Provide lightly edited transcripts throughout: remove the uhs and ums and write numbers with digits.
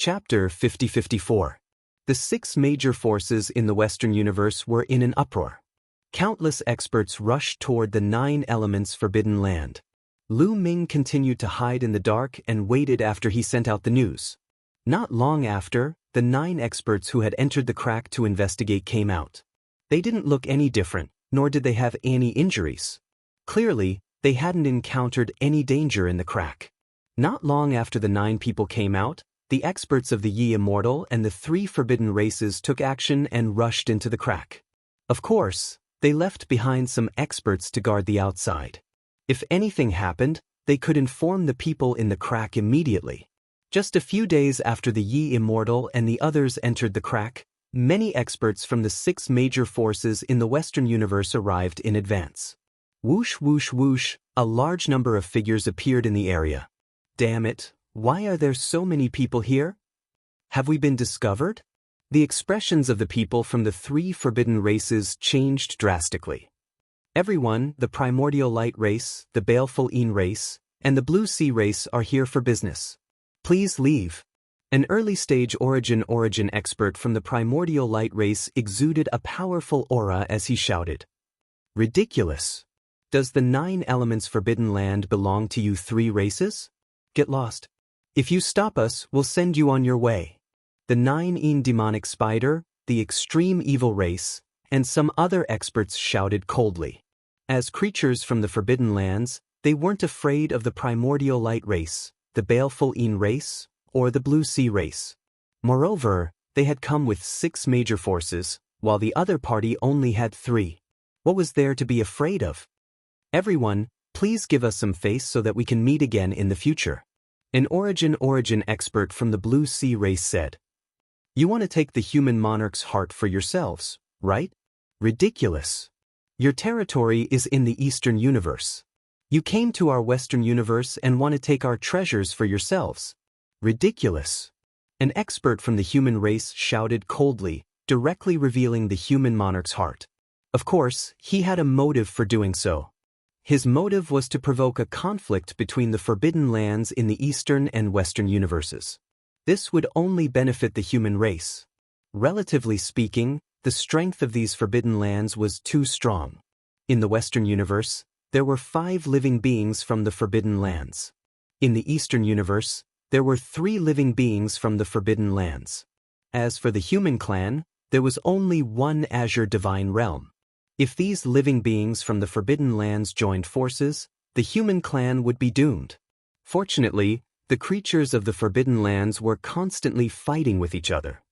Chapter 50-54. The 6 major forces in the Western universe were in an uproar. Countless experts rushed toward the 9 elements forbidden land. Lu Ming continued to hide in the dark and waited after he sent out the news. Not long after, the 9 experts who had entered the crack to investigate came out. They didn't look any different, nor did they have any injuries. Clearly, they hadn't encountered any danger in the crack. Not long after the 9 people came out, the experts of the Yi Immortal and the 3 forbidden races took action and rushed into the crack. Of course, they left behind some experts to guard the outside. If anything happened, they could inform the people in the crack immediately. Just a few days after the Yi Immortal and the others entered the crack, many experts from the 6 major forces in the Western universe arrived in advance. Whoosh whoosh whoosh, a large number of figures appeared in the area. Damn it, why are there so many people here? Have we been discovered? The expressions of the people from the 3 forbidden races changed drastically. Everyone, the primordial light race, the baleful Yin race, and the blue sea race are here for business. Please leave. An early-stage origin expert from the primordial light race exuded a powerful aura as he shouted. Ridiculous. Does the 9 elements forbidden land belong to you 3 races? Get lost. If you stop us, we'll send you on your way. The 9 Yin demonic spider, the extreme evil race, and some other experts shouted coldly. As creatures from the forbidden lands, they weren't afraid of the primordial light race, the baleful Yin race, or the blue sea race. Moreover, they had come with 6 major forces, while the other party only had 3. What was there to be afraid of? Everyone, please give us some face so that we can meet again in the future. An origin expert from the blue sea race said. You want to take the human monarch's heart for yourselves, right? Ridiculous. Your territory is in the Eastern universe. You came to our Western universe and want to take our treasures for yourselves. Ridiculous. An expert from the human race shouted coldly, directly revealing the human monarch's heart. Of course, he had a motive for doing so. His motive was to provoke a conflict between the forbidden lands in the Eastern and Western universes. This would only benefit the human race. Relatively speaking, the strength of these forbidden lands was too strong. In the Western universe, there were 5 living beings from the forbidden lands. In the Eastern universe, there were 3 living beings from the forbidden lands. As for the human clan, there was only one Azure divine realm. If these living beings from the forbidden lands joined forces, the human clan would be doomed. Fortunately, the creatures of the forbidden lands were constantly fighting with each other.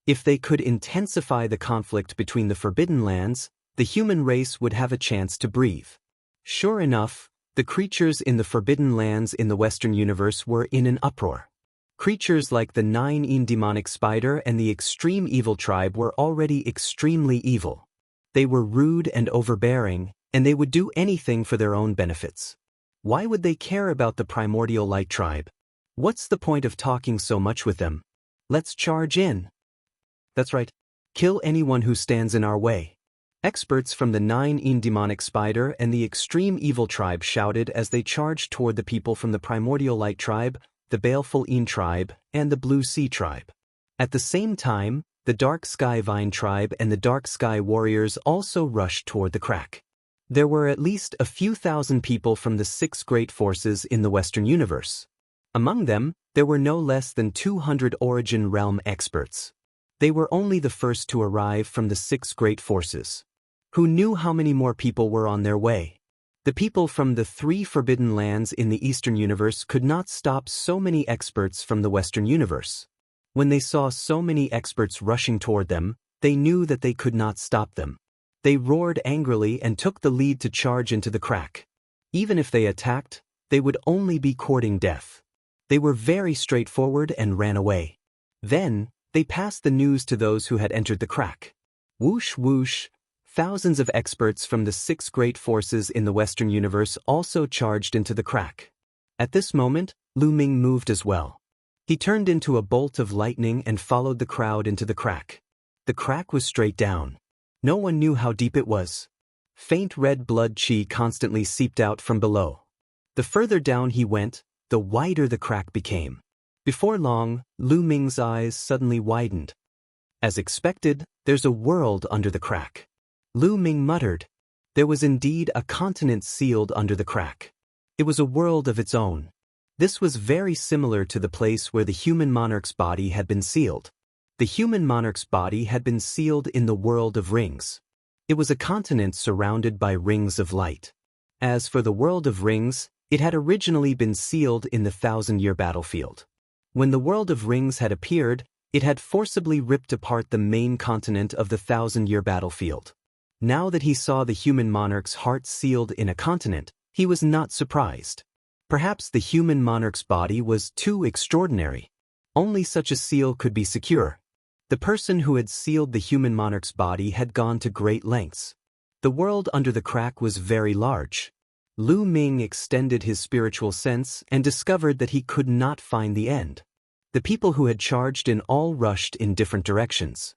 If they could intensify the conflict between the forbidden lands, the human race would have a chance to breathe. Sure enough, the creatures in the forbidden lands in the Western universe were in an uproar. Creatures like the 9 Yin demonic spider and the extreme evil tribe were already extremely evil. They were rude and overbearing, and they would do anything for their own benefits. Why would they care about the primordial light tribe? What's the point of talking so much with them? Let's charge in. That's right. Kill anyone who stands in our way. Experts from the 9 Yin demonic spider and the extreme evil tribe shouted as they charged toward the people from the primordial light tribe, the baleful Yin tribe, and the blue sea tribe. At the same time, the dark sky vine tribe and the dark sky warriors also rushed toward the crack. There were at least a few thousand people from the 6 great forces in the Western universe. Among them, there were no less than 200 origin realm experts. They were only the first to arrive from the 6 great forces. Who knew how many more people were on their way? The people from the 3 forbidden lands in the Eastern universe could not stop so many experts from the Western universe. When they saw so many experts rushing toward them, they knew that they could not stop them. They roared angrily and took the lead to charge into the crack. Even if they attacked, they would only be courting death. They were very straightforward and ran away. Then, they passed the news to those who had entered the crack. Whoosh whoosh, thousands of experts from the 6 great forces in the Western universe also charged into the crack. At this moment, Lu Ming moved as well. He turned into a bolt of lightning and followed the crowd into the crack. The crack was straight down. No one knew how deep it was. Faint red blood chi constantly seeped out from below. The further down he went, the wider the crack became. Before long, Lu Ming's eyes suddenly widened. As expected, there's a world under the crack. Lu Ming muttered. There was indeed a continent sealed under the crack. It was a world of its own. This was very similar to the place where the human monarch's body had been sealed. The human monarch's body had been sealed in the world of rings. It was a continent surrounded by rings of light. As for the world of rings, it had originally been sealed in the 1,000-year battlefield. When the world of rings had appeared, it had forcibly ripped apart the main continent of the 1,000-year battlefield. Now that he saw the human monarch's heart sealed in a continent, he was not surprised. Perhaps the human monarch's body was too extraordinary. Only such a seal could be secure. The person who had sealed the human monarch's body had gone to great lengths. The world under the crack was very large. Lu Ming extended his spiritual sense and discovered that he could not find the end. The people who had charged in all rushed in different directions.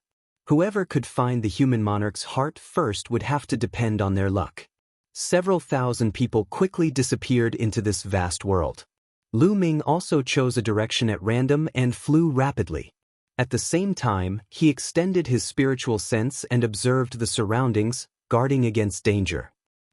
Whoever could find the human monarch's heart first would have to depend on their luck. Several thousand people quickly disappeared into this vast world. Lu Ming also chose a direction at random and flew rapidly. At the same time, he extended his spiritual sense and observed the surroundings, guarding against danger.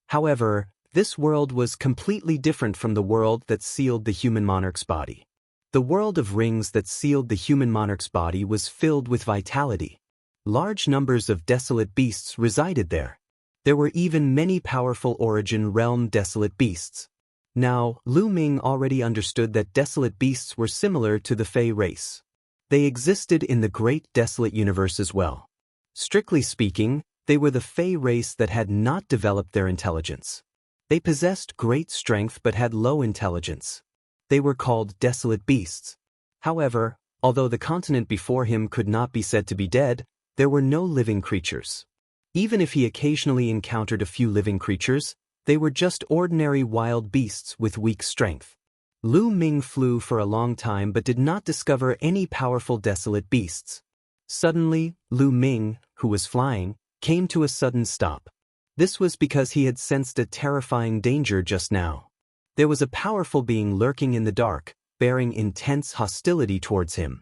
However, this world was completely different from the world that sealed the human monarch's body. The world of rings that sealed the human monarch's body was filled with vitality. Large numbers of desolate beasts resided there. There were even many powerful origin realm desolate beasts. Now, Lu Ming already understood that desolate beasts were similar to the Fey race. They existed in the great desolate universe as well. Strictly speaking, they were the Fey race that had not developed their intelligence. They possessed great strength but had low intelligence. They were called desolate beasts. However, although the continent before him could not be said to be dead, there were no living creatures. Even if he occasionally encountered a few living creatures, they were just ordinary wild beasts with weak strength. Lu Ming flew for a long time but did not discover any powerful desolate beasts. Suddenly, Lu Ming, who was flying, came to a sudden stop. This was because he had sensed a terrifying danger just now. There was a powerful being lurking in the dark, bearing intense hostility towards him.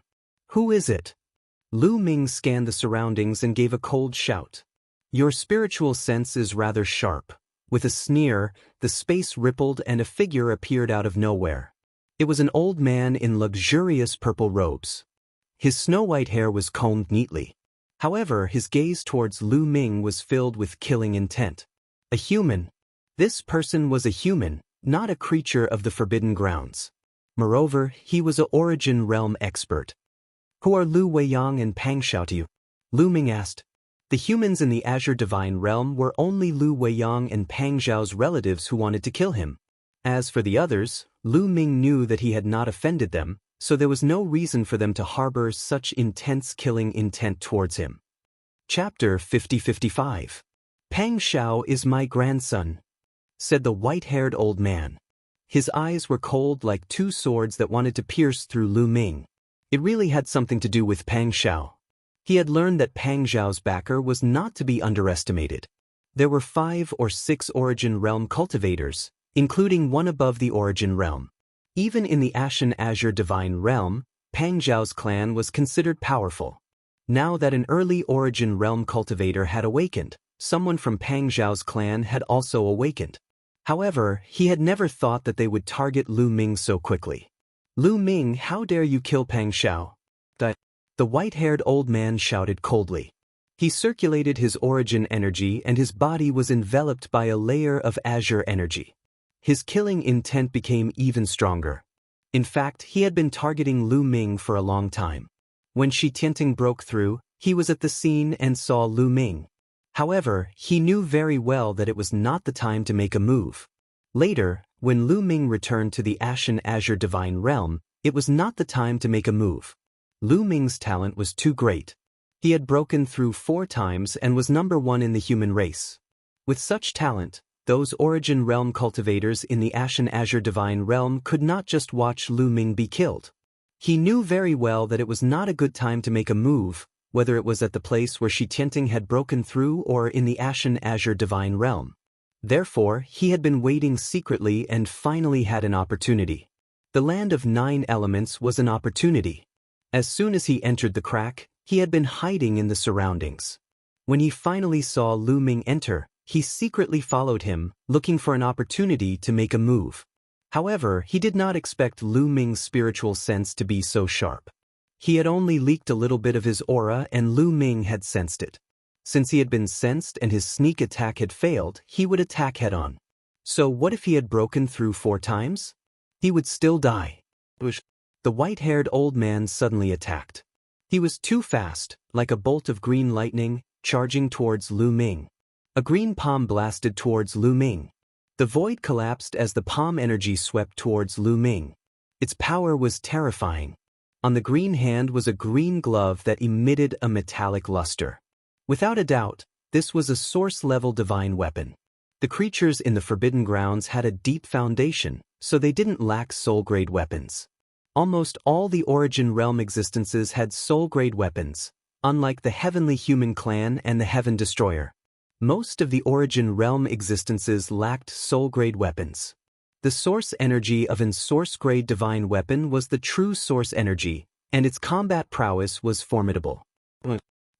Who is it? Lu Ming scanned the surroundings and gave a cold shout. Your spiritual sense is rather sharp. With a sneer, the space rippled and a figure appeared out of nowhere. It was an old man in luxurious purple robes. His snow-white hair was combed neatly. However, his gaze towards Lu Ming was filled with killing intent. A human. This person was a human, not a creature of the Forbidden Grounds. Moreover, he was an origin realm expert. Who are Lu Weiyang and Pang Xiao to you? Lu Ming asked. The humans in the Azure Divine Realm were only Lu Weiyang and Pang Xiao's relatives who wanted to kill him. As for the others, Lu Ming knew that he had not offended them, so there was no reason for them to harbor such intense killing intent towards him. Chapter 50-55. Pang Xiao is my grandson, said the white-haired old man. His eyes were cold like two swords that wanted to pierce through Lu Ming. It really had something to do with Pang Xiao. He had learned that Pang Xiao's backer was not to be underestimated. There were 5 or 6 Origin Realm cultivators, including one above the Origin Realm. Even in the Ashen Azure Divine Realm, Pang Xiao's clan was considered powerful. Now that an early Origin Realm cultivator had awakened, someone from Pang Xiao's clan had also awakened. However, he had never thought that they would target Lu Ming so quickly. Lu Ming, how dare you kill Pang Xiao? The white-haired old man shouted coldly. He circulated his origin energy and his body was enveloped by a layer of azure energy. His killing intent became even stronger. In fact, he had been targeting Lu Ming for a long time. When Shi Tianting broke through, he was at the scene and saw Lu Ming. However, he knew very well that it was not the time to make a move. Later, when Lu Ming returned to the Ashen Azure Divine Realm, it was not the time to make a move. Lu Ming's talent was too great. He had broken through 4 times and was number 1 in the human race. With such talent, those Origin Realm cultivators in the Ashen Azure Divine Realm could not just watch Lu Ming be killed. He knew very well that it was not a good time to make a move, whether it was at the place where Shi Tianting had broken through or in the Ashen Azure Divine Realm. Therefore, he had been waiting secretly and finally had an opportunity. The land of 9 elements was an opportunity. As soon as he entered the crack, he had been hiding in the surroundings. When he finally saw Lu Ming enter, he secretly followed him, looking for an opportunity to make a move. However, he did not expect Lu Ming's spiritual sense to be so sharp. He had only leaked a little bit of his aura and Lu Ming had sensed it. Since he had been sensed and his sneak attack had failed, he would attack head-on. So what if he had broken through 4 times? He would still die. The white-haired old man suddenly attacked. He was too fast, like a bolt of green lightning, charging towards Lu Ming. A green palm blasted towards Lu Ming. The void collapsed as the palm energy swept towards Lu Ming. Its power was terrifying. On the green hand was a green glove that emitted a metallic luster. Without a doubt, this was a source-level divine weapon. The creatures in the Forbidden Grounds had a deep foundation, so they didn't lack soul-grade weapons. Almost all the Origin Realm existences had soul-grade weapons, unlike the Heavenly Human Clan and the Heaven Destroyer. Most of the Origin Realm existences lacked soul-grade weapons. The source energy of an source-grade divine weapon was the true source energy, and its combat prowess was formidable.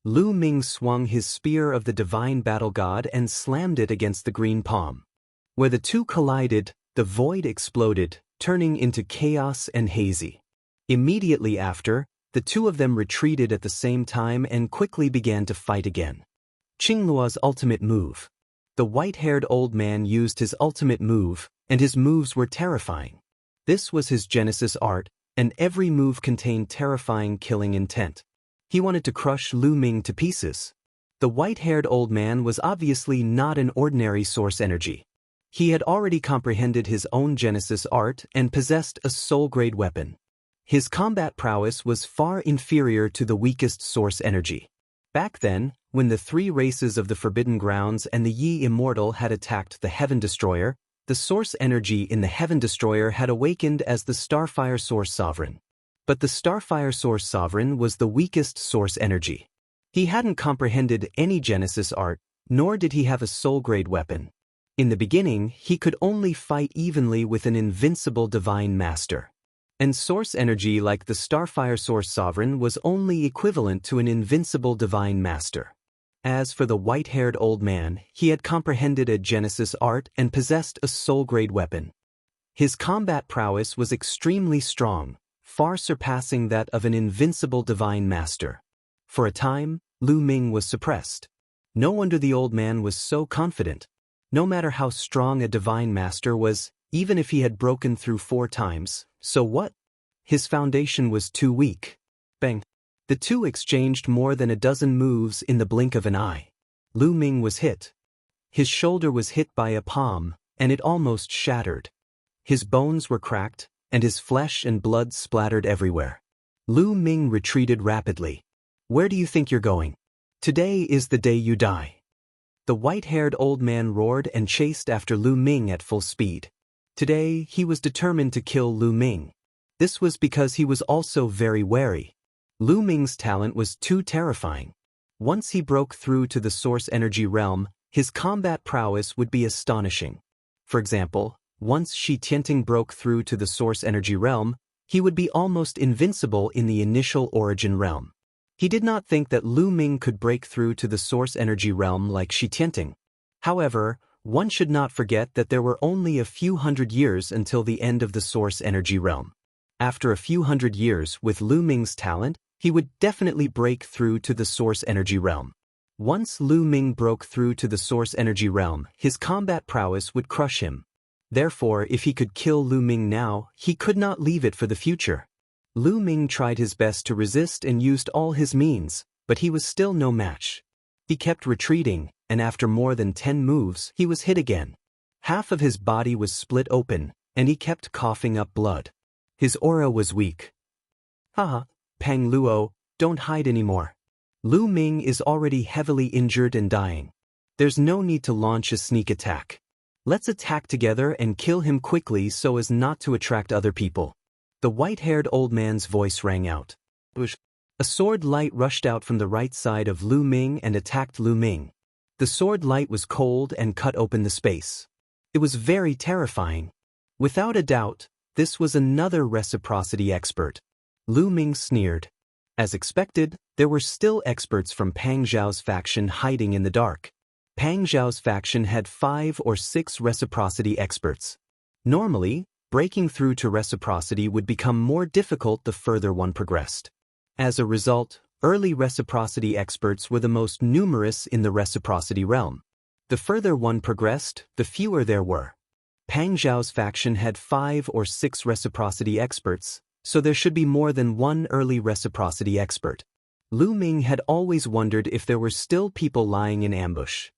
Lu Ming swung his spear of the divine battle god and slammed it against the green palm. Where the two collided, the void exploded, turning into chaos and hazy. Immediately after, the two of them retreated at the same time and quickly began to fight again. Qingluo's ultimate move. The white-haired old man used his ultimate move, and his moves were terrifying. This was his Genesis art, and every move contained terrifying killing intent. He wanted to crush Lu Ming to pieces. The white-haired old man was obviously not an ordinary source energy. He had already comprehended his own Genesis art and possessed a soul-grade weapon. His combat prowess was far inferior to the weakest source energy. Back then, when the 3 races of the Forbidden Grounds and the Yi Immortal had attacked the Heaven Destroyer, the source energy in the Heaven Destroyer had awakened as the Starfire Source Sovereign. But the Starfire Source Sovereign was the weakest source energy. He hadn't comprehended any Genesis art, nor did he have a soul-grade weapon. In the beginning, he could only fight evenly with an invincible divine master. And source energy like the Starfire Source Sovereign was only equivalent to an invincible divine master. As for the white-haired old man, he had comprehended a Genesis art and possessed a soul-grade weapon. His combat prowess was extremely strong, far surpassing that of an invincible divine master. For a time, Lu Ming was suppressed. No wonder the old man was so confident. No matter how strong a divine master was, even if he had broken through 4 times, so what? His foundation was too weak. Bang! The two exchanged more than a dozen moves in the blink of an eye. Lu Ming was hit. His shoulder was hit by a palm, and it almost shattered. His bones were cracked, and his flesh and blood splattered everywhere. Lu Ming retreated rapidly. Where do you think you're going? Today is the day you die. The white-haired old man roared and chased after Lu Ming at full speed. Today, he was determined to kill Lu Ming. This was because he was also very wary. Lu Ming's talent was too terrifying. Once he broke through to the source energy realm, his combat prowess would be astonishing. For example, once Shi Tianting broke through to the source energy realm, he would be almost invincible in the initial origin realm. He did not think that Lu Ming could break through to the source energy realm like Shi Tianting. However, one should not forget that there were only a few hundred years until the end of the source energy realm. After a few hundred years with Lu Ming's talent, he would definitely break through to the source energy realm. Once Lu Ming broke through to the source energy realm, his combat prowess would crush him. Therefore, if he could kill Lu Ming now, he could not leave it for the future. Lu Ming tried his best to resist and used all his means, but he was still no match. He kept retreating, and after more than 10 moves, he was hit again. Half of his body was split open, and he kept coughing up blood. His aura was weak. Haha, Pang Luo, don't hide anymore. Lu Ming is already heavily injured and dying. There's no need to launch a sneak attack. Let's attack together and kill him quickly so as not to attract other people. The white-haired old man's voice rang out. A sword light rushed out from the right side of Lu Ming and attacked Lu Ming. The sword light was cold and cut open the space. It was very terrifying. Without a doubt, This was another reciprocity expert. Lu Ming sneered. As expected, there were still experts from Pang Zhao's faction hiding in the dark. Pang Zhao's faction had 5 or 6 reciprocity experts. Normally, breaking through to reciprocity would become more difficult the further one progressed. As a result, early reciprocity experts were the most numerous in the reciprocity realm. The further one progressed, the fewer there were. Pang Zhao's faction had 5 or 6 reciprocity experts, so there should be more than one early reciprocity expert. Lu Ming had always wondered if there were still people lying in ambush.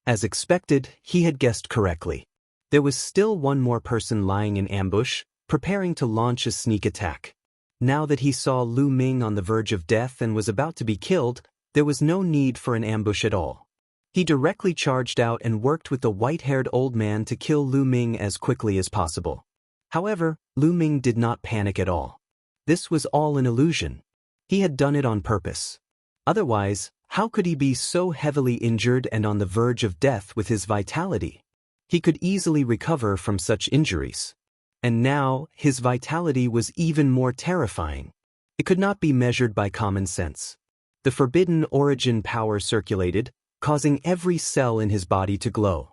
As expected, he had guessed correctly. There was still one more person lying in ambush, preparing to launch a sneak attack. Now that he saw Lu Ming on the verge of death and was about to be killed, there was no need for an ambush at all. He directly charged out and worked with the white-haired old man to kill Lu Ming as quickly as possible. However, Lu Ming did not panic at all. This was all an illusion. He had done it on purpose. Otherwise, how could he be so heavily injured and on the verge of death with his vitality? He could easily recover from such injuries. And now, his vitality was even more terrifying. It could not be measured by common sense. The forbidden origin power circulated, causing every cell in his body to glow.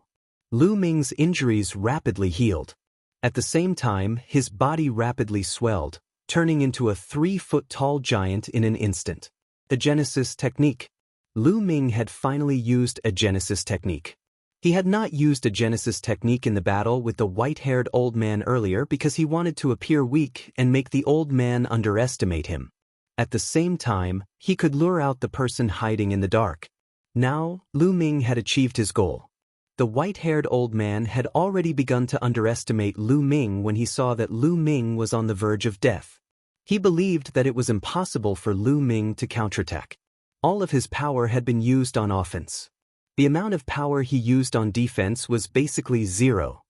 Lu Ming's injuries rapidly healed. At the same time, his body rapidly swelled, turning into a 3-foot-tall giant in an instant. A Genesis technique. Lu Ming had finally used a Genesis technique. He had not used a Genesis technique in the battle with the white-haired old man earlier because he wanted to appear weak and make the old man underestimate him. At the same time, he could lure out the person hiding in the dark. Now, Lu Ming had achieved his goal. The white-haired old man had already begun to underestimate Lu Ming when he saw that Lu Ming was on the verge of death. He believed that it was impossible for Lu Ming to counterattack. All of his power had been used on offense. The amount of power he used on defense was basically 0.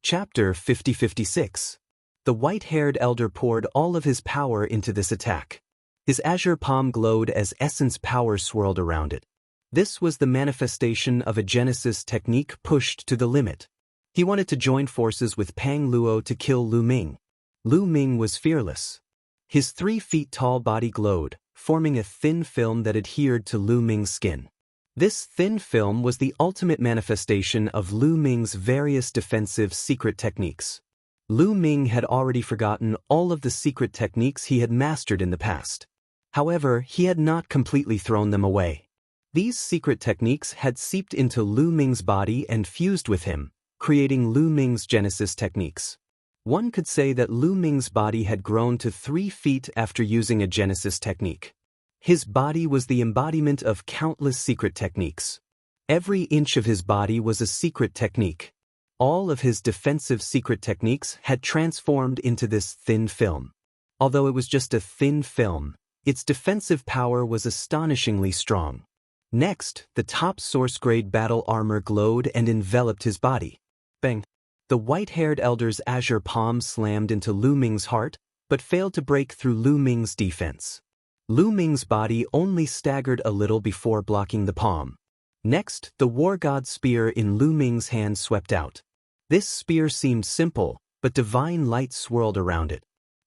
Chapter 50-56. The white-haired elder poured all of his power into this attack. His azure palm glowed as essence power swirled around it. This was the manifestation of a Genesis technique pushed to the limit. He wanted to join forces with Pang Luo to kill Lu Ming. Lu Ming was fearless. His 3-feet-tall body glowed, forming a thin film that adhered to Lu Ming's skin. This thin film was the ultimate manifestation of Lu Ming's various defensive secret techniques. Lu Ming had already forgotten all of the secret techniques he had mastered in the past. However, he had not completely thrown them away. These secret techniques had seeped into Lu Ming's body and fused with him, creating Lu Ming's Genesis techniques. One could say that Lu Ming's body had grown to 3 feet after using a Genesis technique. His body was the embodiment of countless secret techniques. Every inch of his body was a secret technique. All of his defensive secret techniques had transformed into this thin film. Although it was just a thin film, its defensive power was astonishingly strong. Next, the top source-grade battle armor glowed and enveloped his body. Bang! The white-haired elder's azure palm slammed into Lu Ming's heart, but failed to break through Lu Ming's defense. Lu Ming's body only staggered a little before blocking the palm. Next, the war god spear in Lu Ming's hand swept out. This spear seemed simple, but divine light swirled around it.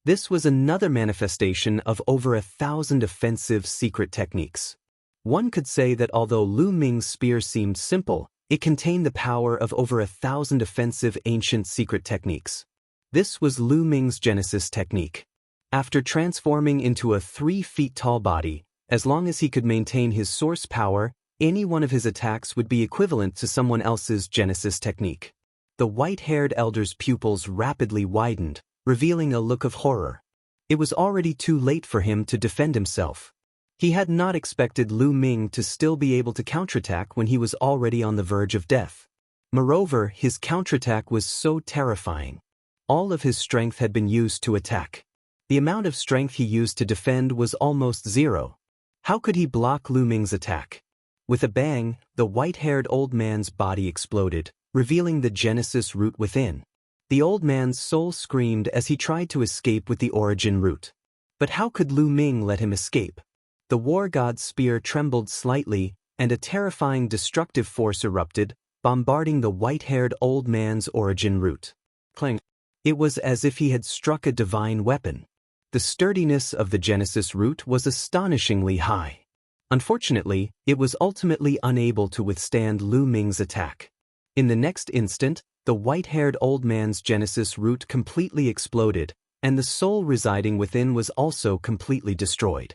This was another manifestation of over 1,000 offensive secret techniques. One could say that although Lu Ming's spear seemed simple, it contained the power of over 1,000 offensive ancient secret techniques. This was Lu Ming's Genesis technique. After transforming into a 3-feet-tall body, as long as he could maintain his source power, any one of his attacks would be equivalent to someone else's Genesis technique. The white-haired elder's pupils rapidly widened, revealing a look of horror. It was already too late for him to defend himself. He had not expected Lu Ming to still be able to counterattack when he was already on the verge of death. Moreover, his counterattack was so terrifying. All of his strength had been used to attack. The amount of strength he used to defend was almost 0. How could he block Lu Ming's attack? With a bang, the white-haired old man's body exploded, revealing the Genesis root within. The old man's soul screamed as he tried to escape with the origin root. But how could Lu Ming let him escape? The war god's spear trembled slightly, and a terrifying destructive force erupted, bombarding the white-haired old man's origin root. Clang! It was as if he had struck a divine weapon. The sturdiness of the Genesis root was astonishingly high. Unfortunately, it was ultimately unable to withstand Lu Ming's attack. In the next instant, the white-haired old man's Genesis root completely exploded, and the soul residing within was also completely destroyed.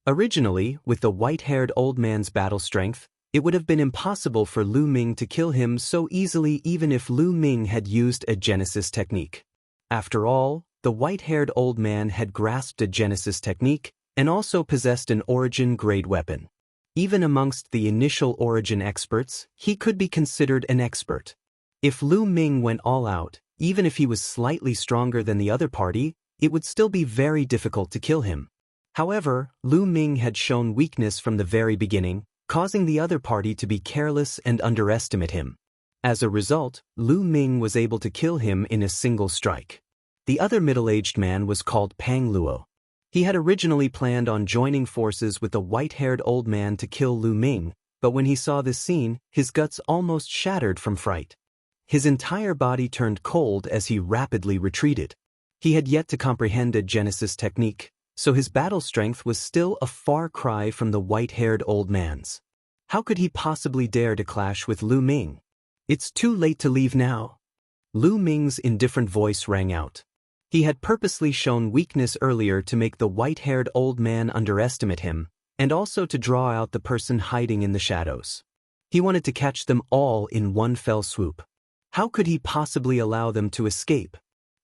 Originally, with the white-haired old man's battle strength, it would have been impossible for Lu Ming to kill him so easily even if Lu Ming had used a Genesis technique. After all, the white-haired old man had grasped a Genesis technique and also possessed an origin-grade weapon. Even amongst the initial origin experts, he could be considered an expert. If Lu Ming went all out, even if he was slightly stronger than the other party, it would still be very difficult to kill him. However, Lu Ming had shown weakness from the very beginning, causing the other party to be careless and underestimate him. As a result, Lu Ming was able to kill him in a single strike. The other middle-aged man was called Pang Luo. He had originally planned on joining forces with the white-haired old man to kill Lu Ming, but when he saw this scene, his guts almost shattered from fright. His entire body turned cold as he rapidly retreated. He had yet to comprehend a Genesis technique, so his battle strength was still a far cry from the white-haired old man's. How could he possibly dare to clash with Lu Ming? It's too late to leave now. Lu Ming's indifferent voice rang out. He had purposely shown weakness earlier to make the white-haired old man underestimate him, and also to draw out the person hiding in the shadows. He wanted to catch them all in one fell swoop. How could he possibly allow them to escape?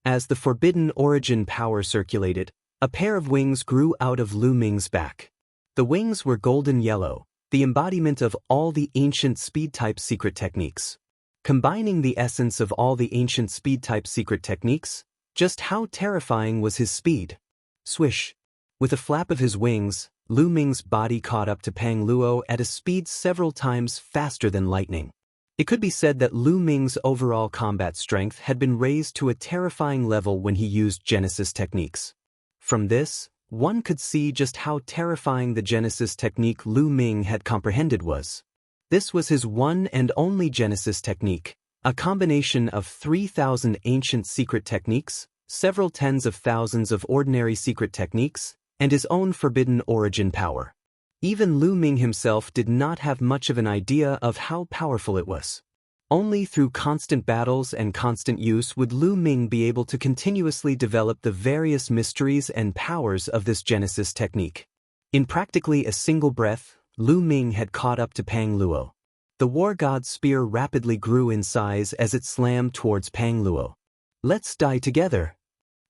As the forbidden origin power circulated, a pair of wings grew out of Lu Ming's back. The wings were golden yellow, the embodiment of all the ancient speed-type secret techniques. Combining the essence of all the ancient speed-type secret techniques, just how terrifying was his speed? Swish! With a flap of his wings, Lu Ming's body caught up to Pang Luo at a speed several times faster than lightning. It could be said that Lu Ming's overall combat strength had been raised to a terrifying level when he used Genesis techniques. From this, one could see just how terrifying the Genesis technique Lu Ming had comprehended was. This was his one and only Genesis technique, a combination of 3,000 ancient secret techniques, several tens of thousands of ordinary secret techniques, and his own forbidden origin power. Even Lu Ming himself did not have much of an idea of how powerful it was. Only through constant battles and constant use would Lu Ming be able to continuously develop the various mysteries and powers of this Genesis technique. In practically a single breath, Lu Ming had caught up to Pang Luo. The war god's spear rapidly grew in size as it slammed towards Pang Luo. "Let's die together."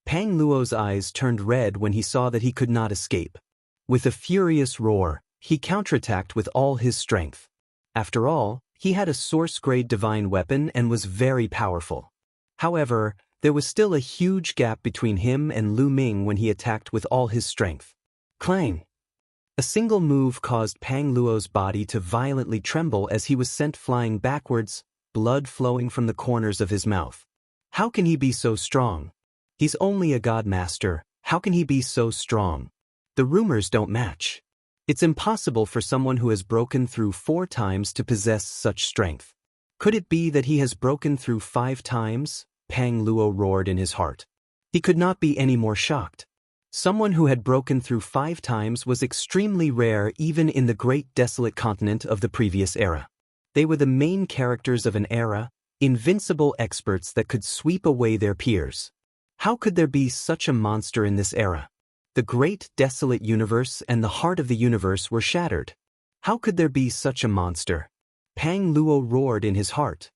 Pang Luo's eyes turned red when he saw that he could not escape. With a furious roar, he counterattacked with all his strength. After all, he had a source-grade divine weapon and was very powerful. However, there was still a huge gap between him and Lu Ming when he attacked with all his strength. Clang! A single move caused Pang Luo's body to violently tremble as he was sent flying backwards, blood flowing from the corners of his mouth. How can he be so strong? He's only a god master. How can he be so strong? The rumors don't match. It's impossible for someone who has broken through 4 times to possess such strength. Could it be that he has broken through 5 times? Pang Luo roared in his heart. He could not be any more shocked. Someone who had broken through 5 times was extremely rare even in the great desolate continent of the previous era. They were the main characters of an era, invincible experts that could sweep away their peers. How could there be such a monster in this era? The great desolate universe and the heart of the universe were shattered. How could there be such a monster? Pang Luo roared in his heart.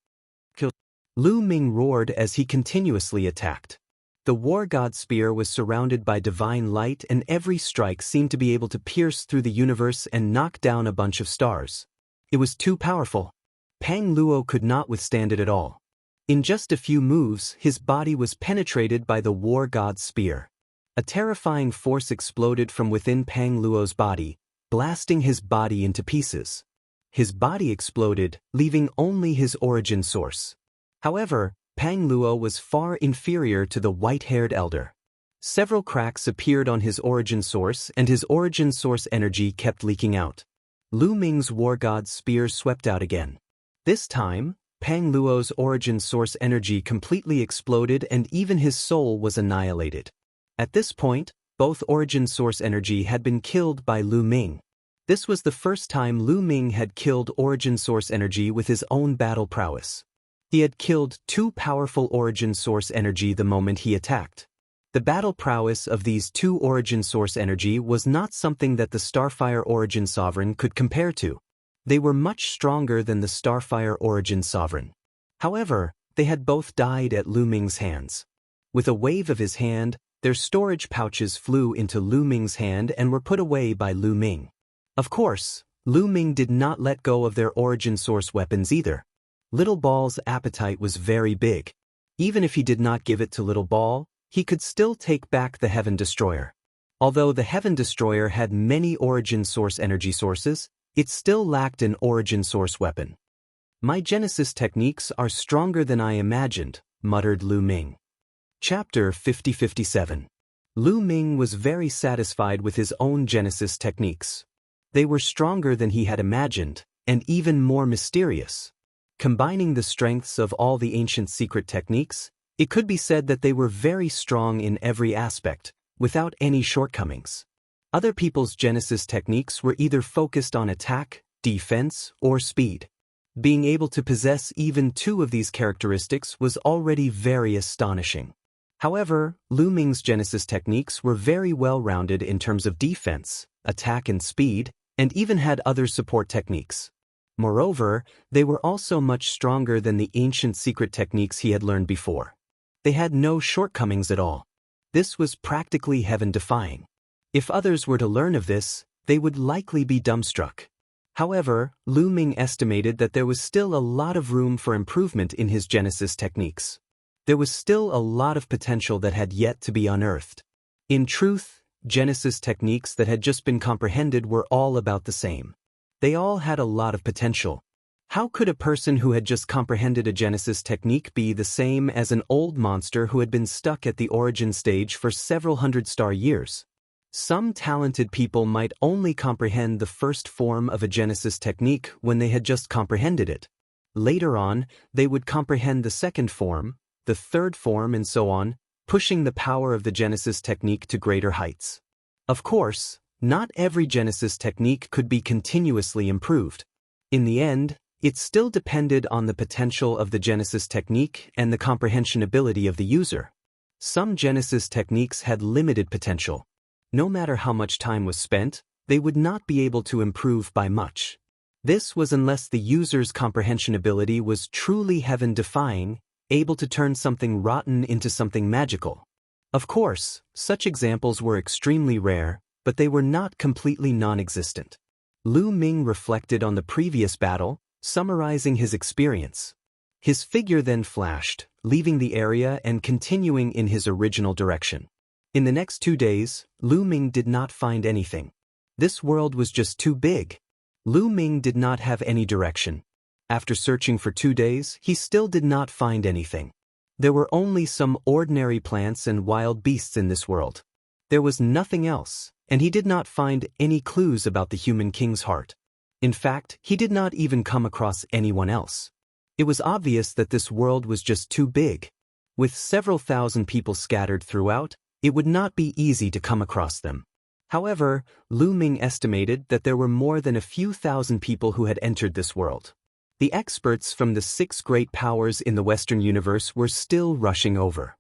Kill. Lu Ming roared as he continuously attacked. The war god's spear was surrounded by divine light and every strike seemed to be able to pierce through the universe and knock down a bunch of stars. It was too powerful. Pang Luo could not withstand it at all. In just a few moves, his body was penetrated by the war god's spear. A terrifying force exploded from within Pang Luo's body, blasting his body into pieces. His body exploded, leaving only his origin source. However, Pang Luo was far inferior to the white-haired elder. Several cracks appeared on his origin source and his origin source energy kept leaking out. Lu Ming's war god's spear swept out again. This time, Pang Luo's origin source energy completely exploded and even his soul was annihilated. At this point, both origin source energy had been killed by Lu Ming. This was the first time Lu Ming had killed origin source energy with his own battle prowess. He had killed two powerful origin source energy the moment he attacked. The battle prowess of these two origin source energy was not something that the Starfire Origin Sovereign could compare to. They were much stronger than the Starfire Origin Sovereign. However, they had both died at Lu Ming's hands. With a wave of his hand, their storage pouches flew into Lu Ming's hand and were put away by Lu Ming. Of course, Lu Ming did not let go of their origin source weapons either. Little Ball's appetite was very big. Even if he did not give it to Little Ball, he could still take back the Heaven Destroyer. Although the Heaven Destroyer had many origin source energy sources, it still lacked an origin source weapon. "My Genesis techniques are stronger than I imagined," muttered Lu Ming. Chapter 50-57. Lu Ming was very satisfied with his own Genesis techniques. They were stronger than he had imagined, and even more mysterious. Combining the strengths of all the ancient secret techniques, it could be said that they were very strong in every aspect, without any shortcomings. Other people's Genesis techniques were either focused on attack, defense, or speed. Being able to possess even two of these characteristics was already very astonishing. However, Lu Ming's Genesis techniques were very well-rounded in terms of defense, attack and speed, and even had other support techniques. Moreover, they were also much stronger than the ancient secret techniques he had learned before. They had no shortcomings at all. This was practically heaven-defying. If others were to learn of this, they would likely be dumbstruck. However, Lu Ming estimated that there was still a lot of room for improvement in his Genesis techniques. There was still a lot of potential that had yet to be unearthed. In truth, Genesis techniques that had just been comprehended were all about the same. They all had a lot of potential. How could a person who had just comprehended a Genesis technique be the same as an old monster who had been stuck at the origin stage for several hundred star years? Some talented people might only comprehend the first form of a Genesis technique when they had just comprehended it. Later on, they would comprehend the second form, the third form, and so on, pushing the power of the Genesis technique to greater heights. Of course, not every Genesis technique could be continuously improved. In the end, it still depended on the potential of the Genesis technique and the comprehension ability of the user. Some Genesis techniques had limited potential. No matter how much time was spent, they would not be able to improve by much. This was unless the user's comprehension ability was truly heaven-defying, able to turn something rotten into something magical. Of course, such examples were extremely rare, but they were not completely non-existent. Lu Ming reflected on the previous battle, summarizing his experience. His figure then flashed, leaving the area and continuing in his original direction. In the next 2 days, Lu Ming did not find anything. This world was just too big. Lu Ming did not have any direction. After searching for 2 days, he still did not find anything. There were only some ordinary plants and wild beasts in this world. There was nothing else, and he did not find any clues about the human king's heart. In fact, he did not even come across anyone else. It was obvious that this world was just too big. With several thousand people scattered throughout, it would not be easy to come across them. However, Lu Ming estimated that there were more than a few thousand people who had entered this world. The experts from the 6 great powers in the Western universe were still rushing over.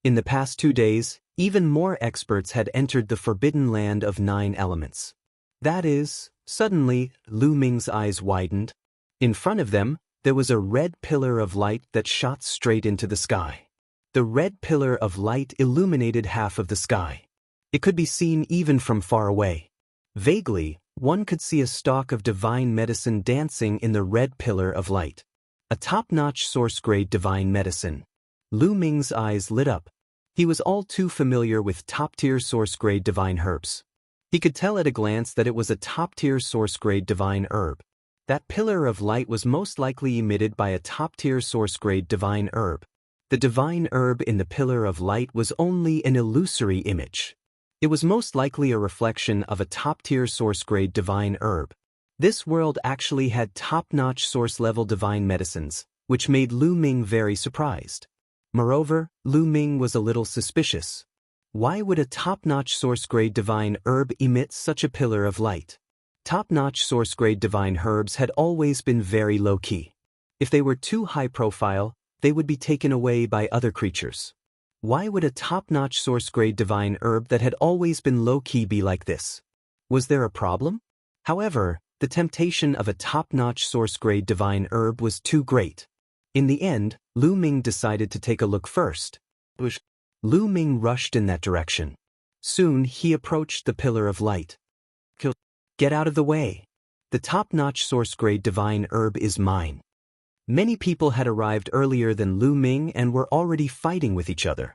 In the past 2 days, even more experts had entered the forbidden land of 9 elements. That is, suddenly, Lu Ming's eyes widened. In front of them, there was a red pillar of light that shot straight into the sky. The red pillar of light illuminated half of the sky. It could be seen even from far away. Vaguely, one could see a stalk of divine medicine dancing in the red pillar of light. A top-notch source-grade divine medicine. Lu Ming's eyes lit up. He was all too familiar with top-tier source-grade divine herbs. He could tell at a glance that it was a top-tier source-grade divine herb. That pillar of light was most likely emitted by a top-tier source-grade divine herb. The divine herb in the pillar of light was only an illusory image. It was most likely a reflection of a top-tier source-grade divine herb. This world actually had top-notch source-level divine medicines, which made Lu Ming very surprised. Moreover, Lu Ming was a little suspicious. Why would a top-notch source-grade divine herb emit such a pillar of light? Top-notch source-grade divine herbs had always been very low-key. If they were too high-profile, they would be taken away by other creatures. Why would a top-notch source-grade divine herb that had always been low-key be like this? Was there a problem? However, the temptation of a top-notch source-grade divine herb was too great. In the end, Lu Ming decided to take a look first. Lu Ming rushed in that direction. Soon he approached the pillar of light. Get out of the way. The top-notch source-grade divine herb is mine. Many people had arrived earlier than Lu Ming and were already fighting with each other.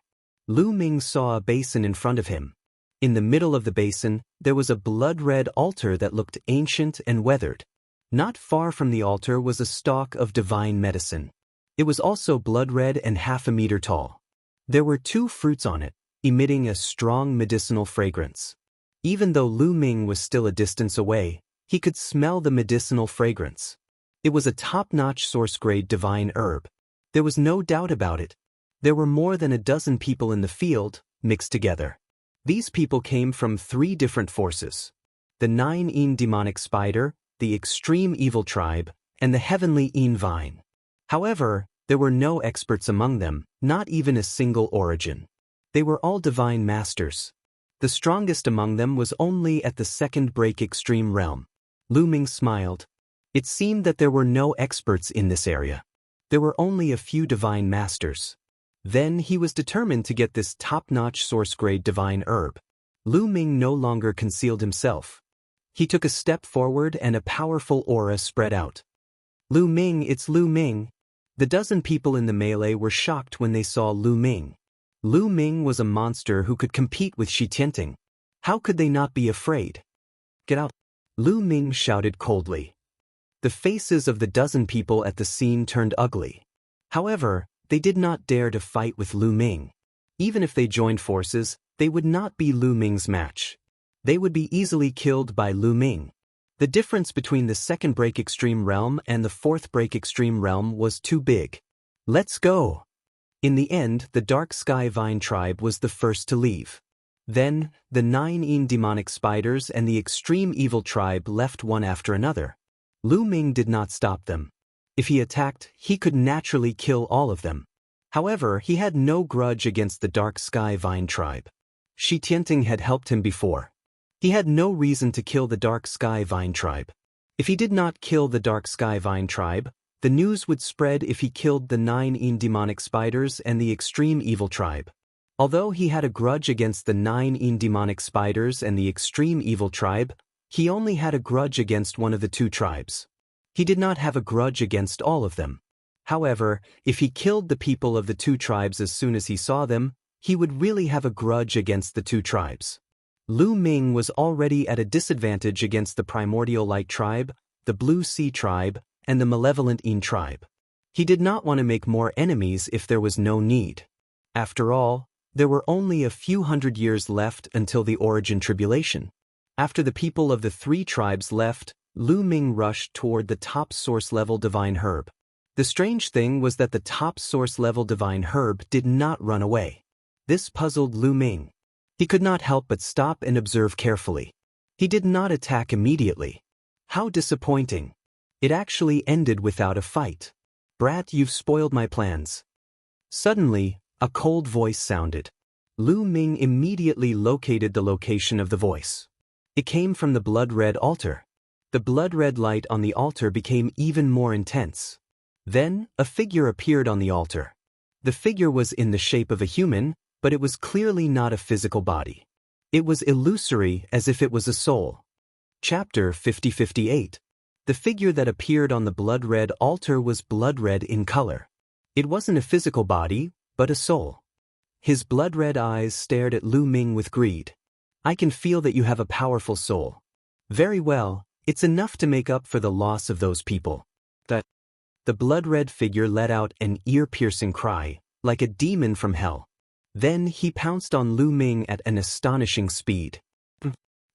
Lu Ming saw a basin in front of him. In the middle of the basin, there was a blood-red altar that looked ancient and weathered. Not far from the altar was a stalk of divine medicine. It was also blood-red and half a meter tall. There were 2 fruits on it, emitting a strong medicinal fragrance. Even though Lu Ming was still a distance away, he could smell the medicinal fragrance. It was a top-notch source-grade divine herb. There was no doubt about it. There were more than a dozen people in the field, mixed together. These people came from 3 different forces: the 9 demonic spider, the extreme evil tribe, and the heavenly vine. However, there were no experts among them, not even a single origin. They were all divine masters. The strongest among them was only at the 2nd break extreme realm. Lu Ming smiled. It seemed that there were no experts in this area. There were only a few divine masters. Then he was determined to get this top-notch source-grade divine herb. Lu Ming no longer concealed himself. He took a step forward and a powerful aura spread out. Lu Ming, it's Lu Ming. The dozen people in the melee were shocked when they saw Lu Ming. Lu Ming was a monster who could compete with Shi Tianting. How could they not be afraid? Get out! Lu Ming shouted coldly. The faces of the dozen people at the scene turned ugly. However, they did not dare to fight with Lu Ming. Even if they joined forces, they would not be Lu Ming's match. They would be easily killed by Lu Ming. The difference between the 2nd break extreme realm and the 4th break extreme realm was too big. Let's go! In the end, the Dark Sky Vine tribe was the first to leave. Then, the 9 demonic spiders and the extreme evil tribe left one after another. Lu Ming did not stop them. If he attacked, he could naturally kill all of them. However, he had no grudge against the Dark Sky Vine tribe. Shi Tianting had helped him before. He had no reason to kill the Dark Sky Vine tribe. If he did not kill the Dark Sky Vine tribe, the news would spread if he killed the 9 demonic spiders and the extreme evil tribe. Although he had a grudge against the 9 demonic spiders and the extreme evil tribe, he only had a grudge against one of the 2 tribes. He did not have a grudge against all of them. However, if he killed the people of the 2 tribes as soon as he saw them, he would really have a grudge against the 2 tribes. Lu Ming was already at a disadvantage against the Primordial Light tribe, the Blue Sea tribe, and the Malevolent Yin tribe. He did not want to make more enemies if there was no need. After all, there were only a few hundred years left until the Origin Tribulation. After the people of the 3 tribes left, Lu Ming rushed toward the top source-level divine herb. The strange thing was that the top source-level divine herb did not run away. This puzzled Lu Ming. He could not help but stop and observe carefully. He did not attack immediately. How disappointing. It actually ended without a fight. Brat, you've spoiled my plans. Suddenly, a cold voice sounded. Lu Ming immediately located the location of the voice. It came from the blood-red altar. The blood-red light on the altar became even more intense. Then, a figure appeared on the altar. The figure was in the shape of a human, but it was clearly not a physical body. It was illusory, as if it was a soul. Chapter 50-58. The figure that appeared on the blood-red altar was blood-red in color. It wasn't a physical body, but a soul. His blood-red eyes stared at Lu Ming with greed. I can feel that you have a powerful soul. Very well, it's enough to make up for the loss of those people. The blood-red figure let out an ear-piercing cry, like a demon from hell. Then he pounced on Lu Ming at an astonishing speed.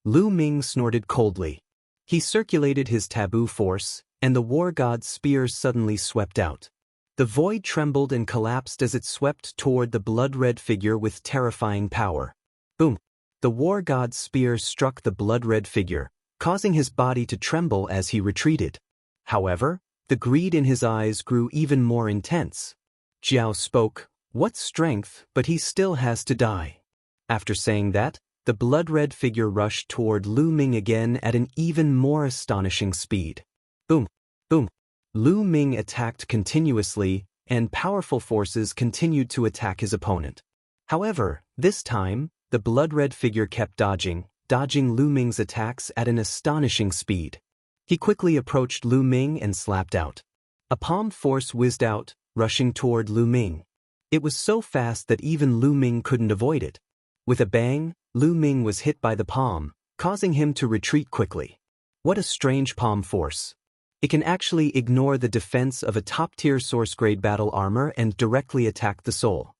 Lu Ming snorted coldly. He circulated his taboo force, and the war god's spear suddenly swept out. The void trembled and collapsed as it swept toward the blood-red figure with terrifying power. Boom! The war god's spear struck the blood-red figure, causing his body to tremble as he retreated. However, the greed in his eyes grew even more intense. Jiao spoke, "What strength, but he still has to die." After saying that, the blood-red figure rushed toward Lu Ming again at an even more astonishing speed. Boom! Boom! Lu Ming attacked continuously, and powerful forces continued to attack his opponent. However, this time, the blood-red figure kept dodging Lu Ming's attacks at an astonishing speed. He quickly approached Lu Ming and slapped out. A palm force whizzed out, rushing toward Lu Ming. It was so fast that even Lu Ming couldn't avoid it. With a bang, Lu Ming was hit by the palm, causing him to retreat quickly. What a strange palm force. It can actually ignore the defense of a top-tier source-grade battle armor and directly attack the soul.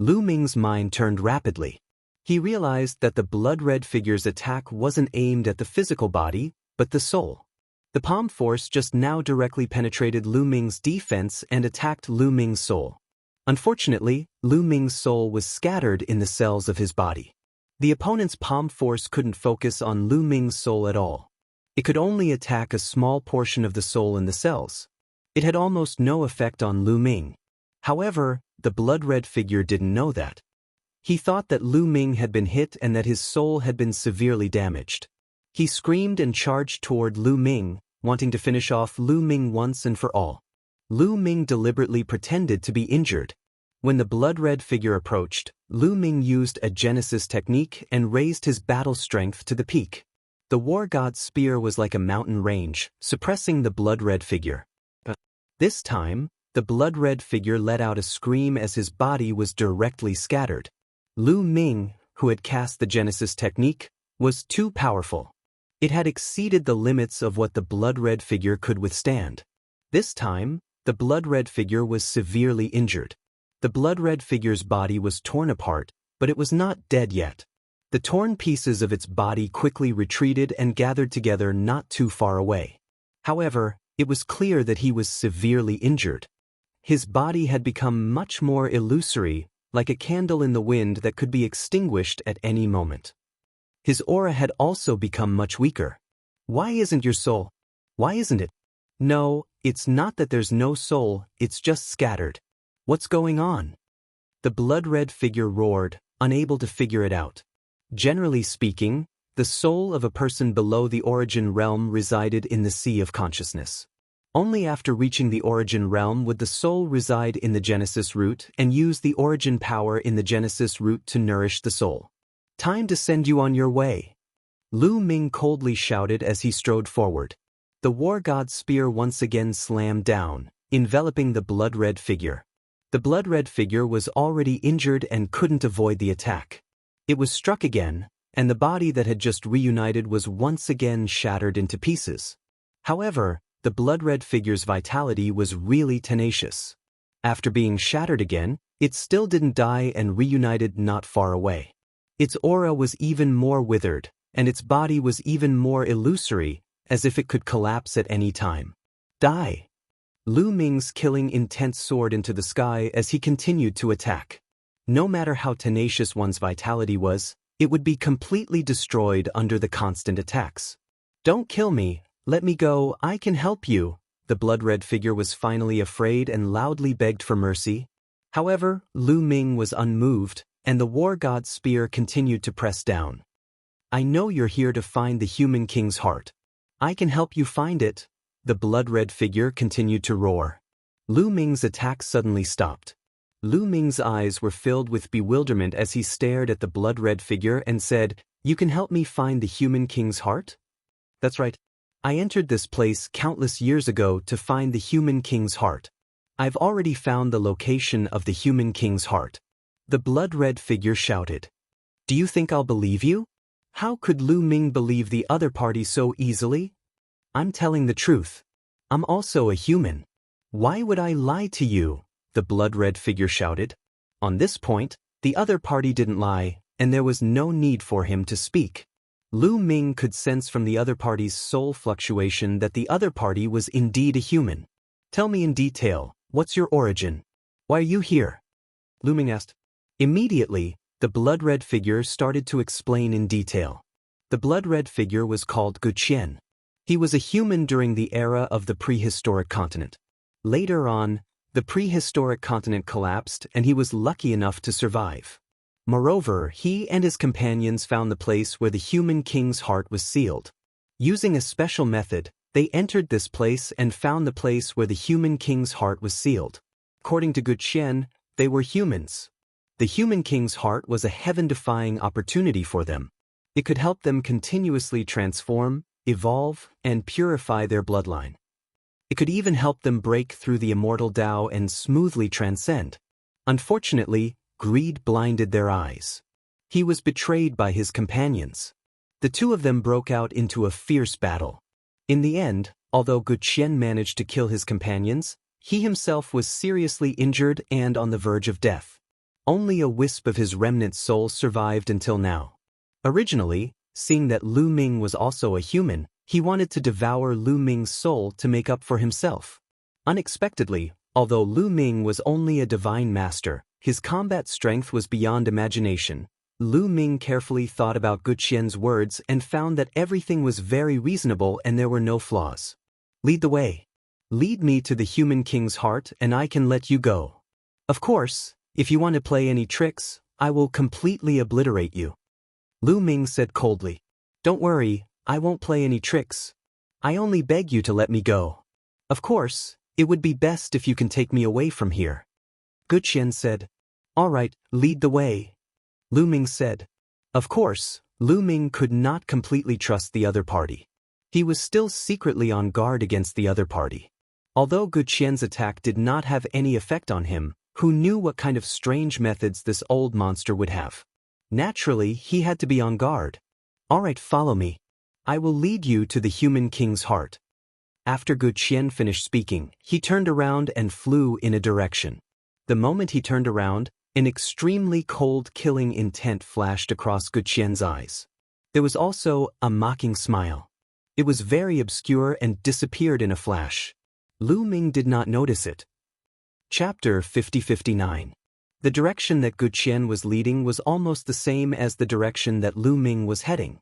Lu Ming's mind turned rapidly. He realized that the blood-red figure's attack wasn't aimed at the physical body, but the soul. The palm force just now directly penetrated Lu Ming's defense and attacked Lu Ming's soul. Unfortunately, Lu Ming's soul was scattered in the cells of his body. The opponent's palm force couldn't focus on Lu Ming's soul at all. It could only attack a small portion of the soul in the cells. It had almost no effect on Lu Ming. However, the blood-red figure didn't know that. He thought that Lu Ming had been hit and that his soul had been severely damaged. He screamed and charged toward Lu Ming, wanting to finish off Lu Ming once and for all. Lu Ming deliberately pretended to be injured. When the blood-red figure approached, Lu Ming used a Genesis technique and raised his battle strength to the peak. The war god's spear was like a mountain range, suppressing the blood-red figure. This time, the blood-red figure let out a scream as his body was directly scattered. Lu Ming, who had cast the Genesis technique, was too powerful. It had exceeded the limits of what the blood-red figure could withstand. This time, the blood-red figure was severely injured. The blood-red figure's body was torn apart, but it was not dead yet. The torn pieces of its body quickly retreated and gathered together not too far away. However, it was clear that he was severely injured. His body had become much more illusory, like a candle in the wind that could be extinguished at any moment. His aura had also become much weaker. Why isn't your soul? Why isn't it? No, it's not that there's no soul, it's just scattered. What's going on? The blood-red figure roared, unable to figure it out. Generally speaking, the soul of a person below the origin realm resided in the sea of consciousness. Only after reaching the origin realm would the soul reside in the Genesis root and use the origin power in the Genesis root to nourish the soul. Time to send you on your way. Lu Ming coldly shouted as he strode forward. The war god's spear once again slammed down, enveloping the blood-red figure. The blood-red figure was already injured and couldn't avoid the attack. It was struck again, and the body that had just reunited was once again shattered into pieces. However, the blood-red figure's vitality was really tenacious. After being shattered again, it still didn't die and reunited not far away. Its aura was even more withered, and its body was even more illusory, as if it could collapse at any time. Die! Lu Ming's killing intent soared into the sky as he continued to attack. No matter how tenacious one's vitality was, it would be completely destroyed under the constant attacks. Don't kill me, let me go, I can help you. The blood-red figure was finally afraid and loudly begged for mercy. However, Lu Ming was unmoved, and the war god's spear continued to press down. I know you're here to find the human king's heart. I can help you find it. The blood-red figure continued to roar. Lu Ming's attack suddenly stopped. Lu Ming's eyes were filled with bewilderment as he stared at the blood-red figure and said, "You can help me find the human king's heart?" That's right. I entered this place countless years ago to find the human king's heart. I've already found the location of the human king's heart. The blood-red figure shouted. Do you think I'll believe you? How could Lu Ming believe the other party so easily? I'm telling the truth. I'm also a human. Why would I lie to you? The blood-red figure shouted. On this point, the other party didn't lie, and there was no need for him to speak. Lu Ming could sense from the other party's soul fluctuation that the other party was indeed a human. Tell me in detail, What's your origin? Why are you here? Lu Ming asked. Immediately, the blood-red figure started to explain in detail. The blood-red figure was called Guqian. He was a human during the era of the prehistoric continent. Later on, the prehistoric continent collapsed and he was lucky enough to survive. Moreover, he and his companions found the place where the human king's heart was sealed. Using a special method, they entered this place and found the place where the human king's heart was sealed. According to Guqian, they were humans. The human king's heart was a heaven-defying opportunity for them. It could help them continuously transform, evolve, and purify their bloodline. It could even help them break through the immortal Dao and smoothly transcend. Unfortunately, greed blinded their eyes. He was betrayed by his companions. The two of them broke out into a fierce battle. In the end, although Guqian managed to kill his companions, he himself was seriously injured and on the verge of death. Only a wisp of his remnant soul survived until now. Originally, seeing that Lu Ming was also a human, he wanted to devour Lu Ming's soul to make up for himself. Unexpectedly, although Lu Ming was only a divine master, his combat strength was beyond imagination. Lu Ming carefully thought about Guqian's words and found that everything was very reasonable and there were no flaws. Lead the way. Lead me to the human king's heart and I can let you go. Of course, if you want to play any tricks, I will completely obliterate you. Lu Ming said coldly. Don't worry, I won't play any tricks. I only beg you to let me go. Of course, it would be best if you can take me away from here. Guqian said. All right, lead the way. Lu Ming said. Of course, Lu Ming could not completely trust the other party. He was still secretly on guard against the other party. Although Guqian's attack did not have any effect on him, who knew what kind of strange methods this old monster would have? Naturally, he had to be on guard. All right, follow me. I will lead you to the human king's heart. After Guqian finished speaking, he turned around and flew in a direction. The moment he turned around, an extremely cold killing intent flashed across Guqian's eyes. There was also a mocking smile. It was very obscure and disappeared in a flash. Lu Ming did not notice it. Chapter 50-59. The direction that Guqian was leading was almost the same as the direction that Lu Ming was heading.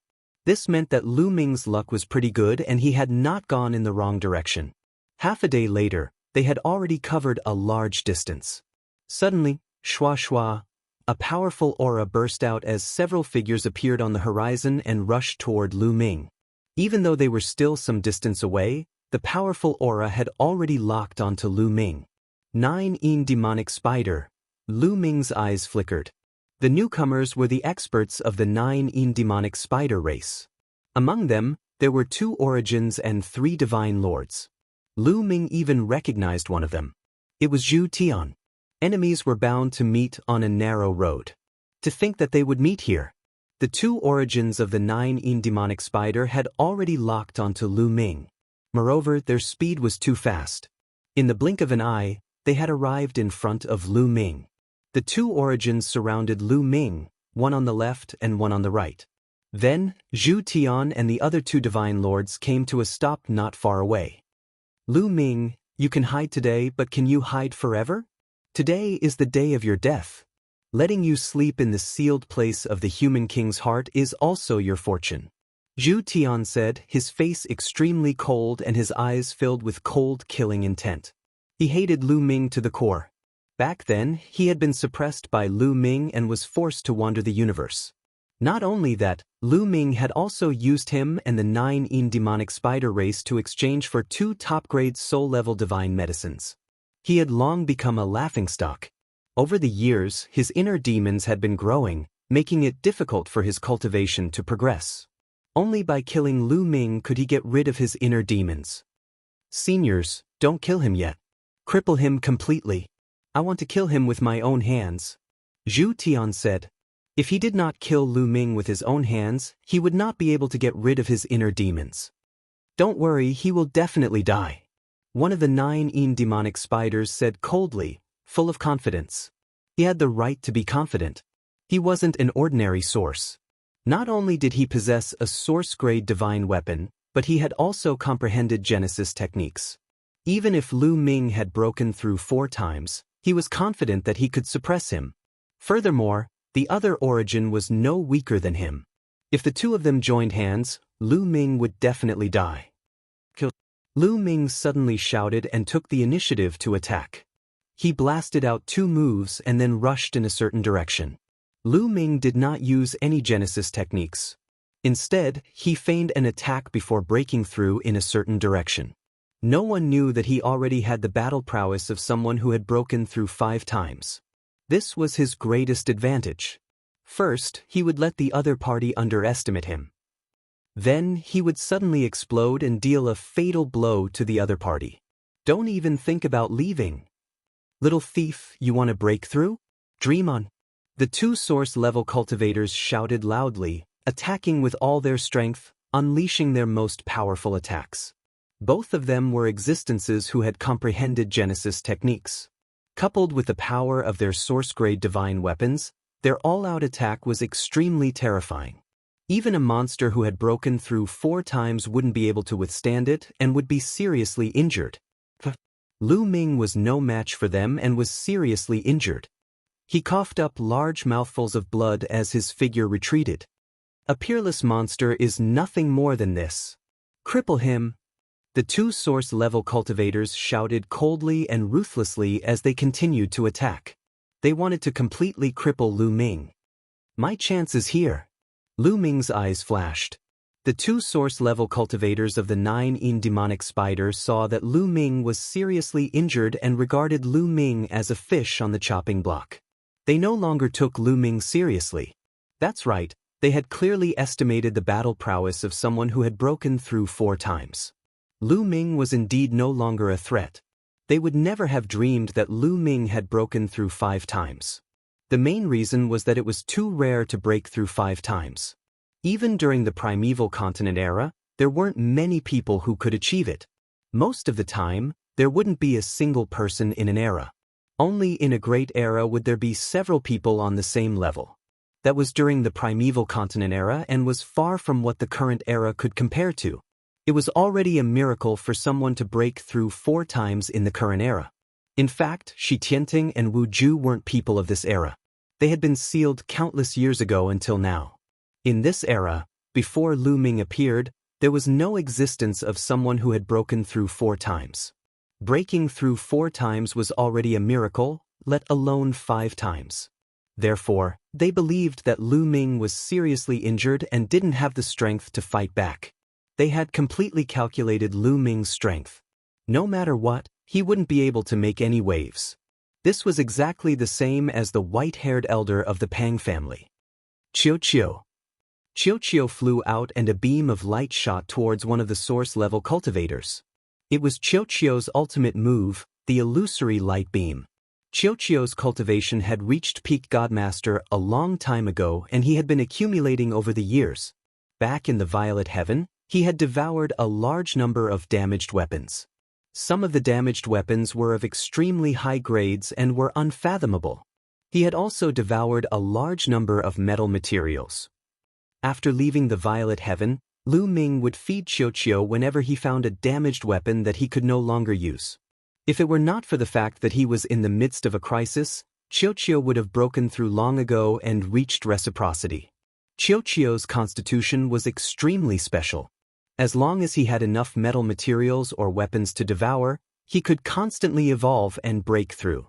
This meant that Lu Ming's luck was pretty good and he had not gone in the wrong direction. Half a day later, they had already covered a large distance. Suddenly, shwa shwa, a powerful aura burst out as several figures appeared on the horizon and rushed toward Lu Ming. Even though they were still some distance away, the powerful aura had already locked onto Lu Ming. 9 demonic spider. Lu Ming's eyes flickered. The newcomers were the experts of the 9 demonic spider race. Among them, there were 2 origins and 3 divine lords. Lu Ming even recognized one of them. It was Zhu Tian. Enemies were bound to meet on a narrow road. To think that they would meet here. The 2 origins of the 9 demonic spider had already locked onto Lu Ming. Moreover, their speed was too fast. In the blink of an eye, they had arrived in front of Lu Ming. The 2 origins surrounded Lu Ming, one on the left and one on the right. Then, Zhu Tian and the other 2 divine lords came to a stop not far away. Lu Ming, you can hide today, but can you hide forever? Today is the day of your death. Letting you sleep in the sealed place of the human king's heart is also your fortune. Zhu Tian said, his face extremely cold and his eyes filled with cold killing intent. He hated Lu Ming to the core. Back then, he had been suppressed by Lu Ming and was forced to wander the universe. Not only that, Lu Ming had also used him and the 9 demonic spider race to exchange for 2 top-grade soul-level divine medicines. He had long become a laughingstock. Over the years, his inner demons had been growing, making it difficult for his cultivation to progress. Only by killing Lu Ming could he get rid of his inner demons. Seniors, don't kill him yet. Cripple him completely. I want to kill him with my own hands. Zhu Tian said. If he did not kill Lu Ming with his own hands, he would not be able to get rid of his inner demons. Don't worry, he will definitely die. One of the 9 demonic spiders said coldly, full of confidence. He had the right to be confident. He wasn't an ordinary source. Not only did he possess a source-grade divine weapon, but he had also comprehended Genesis techniques. Even if Lu Ming had broken through 4 times, he was confident that he could suppress him. Furthermore, the other origin was no weaker than him. If the two of them joined hands, Lu Ming would definitely die. Lu Ming suddenly shouted and took the initiative to attack. He blasted out 2 moves and then rushed in a certain direction. Lu Ming did not use any Genesis techniques. Instead, he feigned an attack before breaking through in a certain direction. No one knew that he already had the battle prowess of someone who had broken through 5 times. This was his greatest advantage. First, he would let the other party underestimate him. Then, he would suddenly explode and deal a fatal blow to the other party. Don't even think about leaving. Little thief, you want to break through? Dream on. The 2 source-level cultivators shouted loudly, attacking with all their strength, unleashing their most powerful attacks. Both of them were existences who had comprehended Genesis techniques. Coupled with the power of their source-grade divine weapons, their all-out attack was extremely terrifying. Even a monster who had broken through 4 times wouldn't be able to withstand it and would be seriously injured. Lu Ming was no match for them and was seriously injured. He coughed up large mouthfuls of blood as his figure retreated. A peerless monster is nothing more than this. Cripple him. The 2 source-level cultivators shouted coldly and ruthlessly as they continued to attack. They wanted to completely cripple Lu Ming. My chance is here. Lu Ming's eyes flashed. The 2 source-level cultivators of the 9 demonic spider saw that Lu Ming was seriously injured and regarded Lu Ming as a fish on the chopping block. They no longer took Lu Ming seriously. That's right, they had clearly estimated the battle prowess of someone who had broken through 4 times. Lu Ming was indeed no longer a threat. They would never have dreamed that Lu Ming had broken through 5 times. The main reason was that it was too rare to break through 5 times. Even during the primeval continent era, there weren't many people who could achieve it. Most of the time, there wouldn't be a single person in an era. Only in a great era would there be several people on the same level. That was during the primeval continent era and was far from what the current era could compare to. It was already a miracle for someone to break through 4 times in the current era. In fact, Shi Tianting and Wu Ju weren't people of this era. They had been sealed countless years ago until now. In this era, before Lu Ming appeared, there was no existence of someone who had broken through 4 times. Breaking through 4 times was already a miracle, let alone 5 times. Therefore, they believed that Lu Ming was seriously injured and didn't have the strength to fight back. They had completely calculated Lu Ming's strength. No matter what, he wouldn't be able to make any waves. This was exactly the same as the white-haired elder of the Pang family. Qiu. Qiu flew out and a beam of light shot towards one of the source-level cultivators. It was Qiu's ultimate move, the illusory light beam. Qiu's cultivation had reached peak Godmaster a long time ago and he had been accumulating over the years. Back in the Violet Heaven, he had devoured a large number of damaged weapons. Some of the damaged weapons were of extremely high grades and were unfathomable. He had also devoured a large number of metal materials. After leaving the Violet Heaven, Lu Ming would feed Qiu whenever he found a damaged weapon that he could no longer use. If it were not for the fact that he was in the midst of a crisis, Qiu would have broken through long ago and reached reciprocity. Qiu's constitution was extremely special. As long as he had enough metal materials or weapons to devour, he could constantly evolve and break through.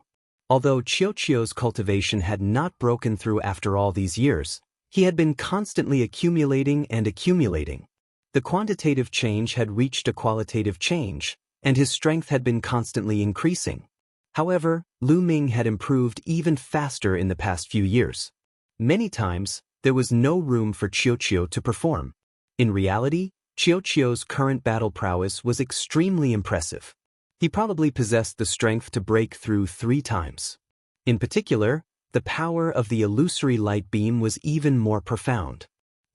Although Qiu's cultivation had not broken through after all these years, he had been constantly accumulating and accumulating. The quantitative change had reached a qualitative change, and his strength had been constantly increasing. However, Lu Ming had improved even faster in the past few years. Many times, there was no room for Qiu to perform. In reality, Qiu's current battle prowess was extremely impressive. He probably possessed the strength to break through 3 times. In particular, the power of the illusory light beam was even more profound.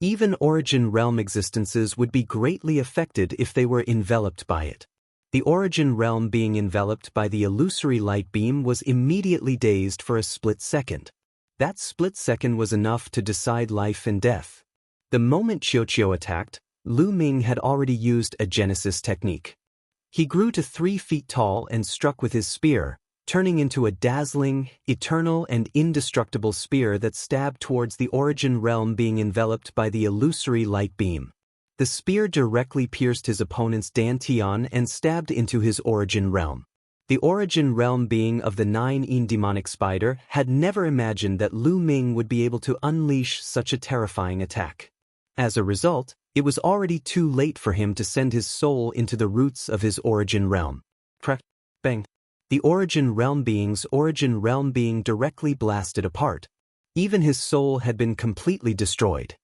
Even Origin Realm existences would be greatly affected if they were enveloped by it. The Origin Realm being enveloped by the illusory light beam was immediately dazed for a split second. That split second was enough to decide life and death. The moment Qiu attacked, Lu Ming had already used a Genesis technique. He grew to 3 feet tall and struck with his spear, turning into a dazzling, eternal and indestructible spear that stabbed towards the origin realm, being enveloped by the illusory light beam. The spear directly pierced his opponent's dantian and stabbed into his origin realm. The origin realm being of the 9 demonic spider had never imagined that Lu Ming would be able to unleash such a terrifying attack. As a result, it was already too late for him to send his soul into the roots of his origin realm. Bang. The origin realm being directly blasted apart. Even his soul had been completely destroyed.